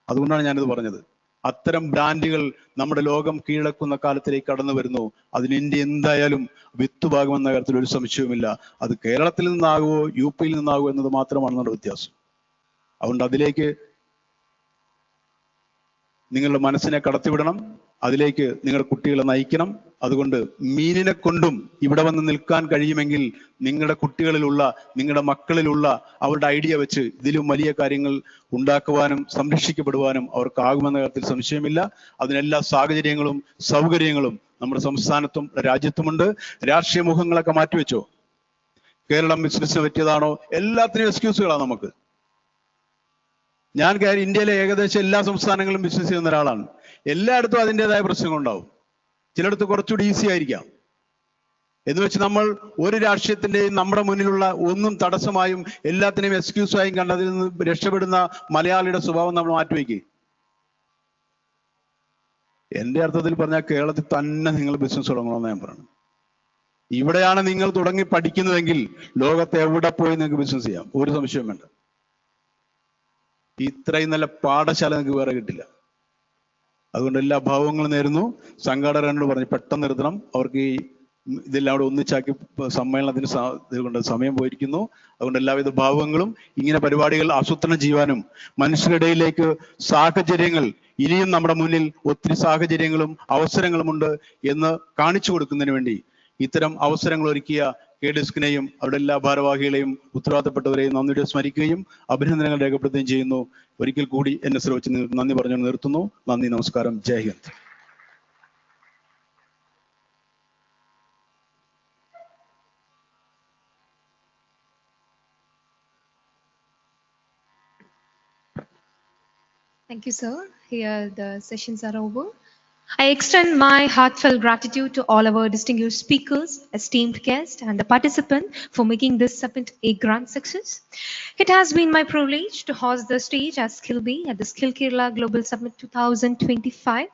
അതുകൊണ്ടാണ് ഞാനിത് പറഞ്ഞത്. അത്തരം ബ്രാൻഡുകൾ നമ്മുടെ ലോകം കീഴടക്കുന്ന കാലത്തിലേക്ക് കടന്നു വരുന്നു. അതിന് ഇന്ത്യ എന്തായാലും വിത്തുപാകുമെന്ന കാര്യത്തിൽ ഒരു സംശയവുമില്ല. അത് കേരളത്തിൽ നിന്നാകുമോ UP-യിൽ നിന്നാകുമോ എന്നത് മാത്രമാണ് നമ്മുടെ വ്യത്യാസം. അതുകൊണ്ട് അതിലേക്ക് നിങ്ങളുടെ മനസ്സിനെ കടത്തിവിടണം, അതിലേക്ക് നിങ്ങളുടെ കുട്ടികളെ നയിക്കണം. അതുകൊണ്ട് മീനിനെ കൊണ്ടും ഇവിടെ വന്ന് നിൽക്കാൻ കഴിയുമെങ്കിൽ നിങ്ങളുടെ കുട്ടികളിലുള്ള, നിങ്ങളുടെ മക്കളിലുള്ള അവരുടെ ഐഡിയ വെച്ച് ഇതിലും വലിയ കാര്യങ്ങൾ ഉണ്ടാക്കുവാനും സംരക്ഷിക്കപ്പെടുവാനും അവർക്കാകുമെന്ന കാര്യത്തിൽ സംശയമില്ല. അതിനെല്ലാ സാഹചര്യങ്ങളും സൗകര്യങ്ങളും നമ്മുടെ സംസ്ഥാനത്തും രാജ്യത്തുമുണ്ട്. രാഷ്ട്രീയ മുഖങ്ങളൊക്കെ മാറ്റിവെച്ചോ, കേരളം ബിസിനസ്സിന് പറ്റിയതാണോ, എല്ലാത്തിനും എക്സ്ക്യൂസുകളാണ് നമുക്ക്. ഞാൻ ഇന്ത്യയിലെ ഏകദേശം എല്ലാ സംസ്ഥാനങ്ങളും ബിസിനസ് ചെയ്യുന്ന ഒരാളാണ്. എല്ലായിടത്തും അതിൻ്റെതായ പ്രശ്നങ്ങളുണ്ടാവും. ചിലയിടത്ത് കുറച്ചുകൂടി ഈസി ആയിരിക്കാം. എന്ന് വെച്ച് നമ്മൾ ഒരു രാഷ്ട്രീയത്തിന്റെയും നമ്മുടെ മുന്നിലുള്ള ഒന്നും തടസ്സമായും എല്ലാത്തിനെയും എക്സ്ക്യൂസായും കണ്ട് അതിൽ നിന്ന് രക്ഷപ്പെടുന്ന മലയാളിയുടെ സ്വഭാവം നമ്മൾ മാറ്റിവെക്കുക. എന്റെ അർത്ഥത്തിൽ പറഞ്ഞാൽ കേരളത്തിൽ തന്നെ നിങ്ങൾ ബിസിനസ് തുടങ്ങണമെന്ന് ഞാൻ പറഞ്ഞു. ഇവിടെയാണ് നിങ്ങൾ തുടങ്ങി പഠിക്കുന്നതെങ്കിൽ ലോകത്തെ എവിടെ പോയി നിങ്ങൾക്ക് ബിസിനസ് ചെയ്യാം, ഒരു സംശയവും വേണ്ട. ഇത്രയും നല്ല പാഠശാല നിങ്ങൾക്ക് വേറെ കിട്ടില്ല. അതുകൊണ്ട് എല്ലാ ഭാവങ്ങളും നേരുന്നു. സംഘാടകരോട് പറഞ്ഞു പെട്ടെന്ന് നിർത്തണം, അവർക്ക് ഈ ഇതെല്ലാം അവിടെ ഒന്നിച്ചാക്കി സമ്മേളനത്തിന് ഇതുകൊണ്ട് സമയം പോയിരിക്കുന്നു. അതുകൊണ്ട് എല്ലാവിധ ഭാവങ്ങളും ഇങ്ങനെ പരിപാടികൾ ആസൂത്രണം ചെയ്യുവാനും മനുഷ്യരുടെ ഇടയിലേക്ക് സാഹചര്യങ്ങൾ, ഇനിയും നമ്മുടെ മുന്നിൽ ഒത്തിരി സാഹചര്യങ്ങളും അവസരങ്ങളുമുണ്ട് എന്ന് കാണിച്ചു കൊടുക്കുന്നതിന് വേണ്ടി ഇത്തരം അവസരങ്ങൾ ഒരുക്കിയ KDSCനെയും അവരുടെ എല്ലാ ഭാരവാഹികളെയും ഉത്തരവാദിത്തപ്പെട്ടവരെയും നന്ദിയോടെ സ്മരിക്കുകയും അഭിനന്ദനങ്ങൾ രേഖപ്പെടുത്തുകയും ചെയ്യുന്നു. ഒരിക്കൽ കൂടി എന്നെ ശ്രമിച്ച് നന്ദി പറഞ്ഞു നിർത്തുന്നു. നന്ദി, നമസ്കാരം, ജയ് Hind. Thank you, sir. Here the sessions are over. I extend my heartfelt gratitude to all our distinguished speakers, esteemed guests, and the participants for making this summit a grand success. It has been my privilege to host the stage as Skill Bee at the Skill Kerala Global Summit 2025.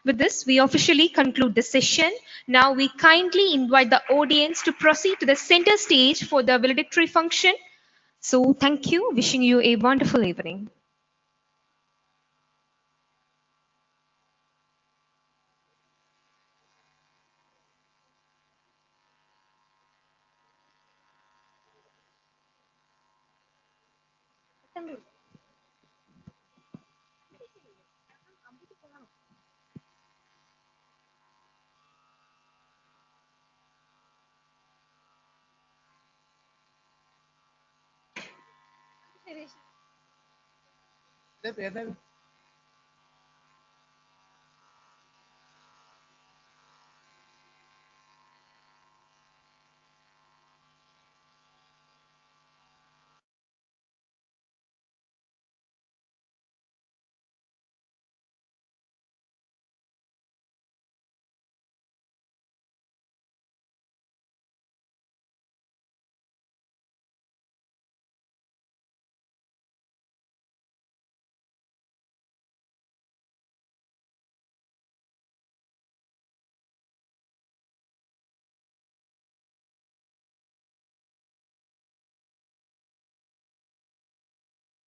With this, we officially conclude the session. Now we kindly invite the audience to proceed to the center stage for the valedictory function. So thank you. Wishing you a wonderful evening. Finish.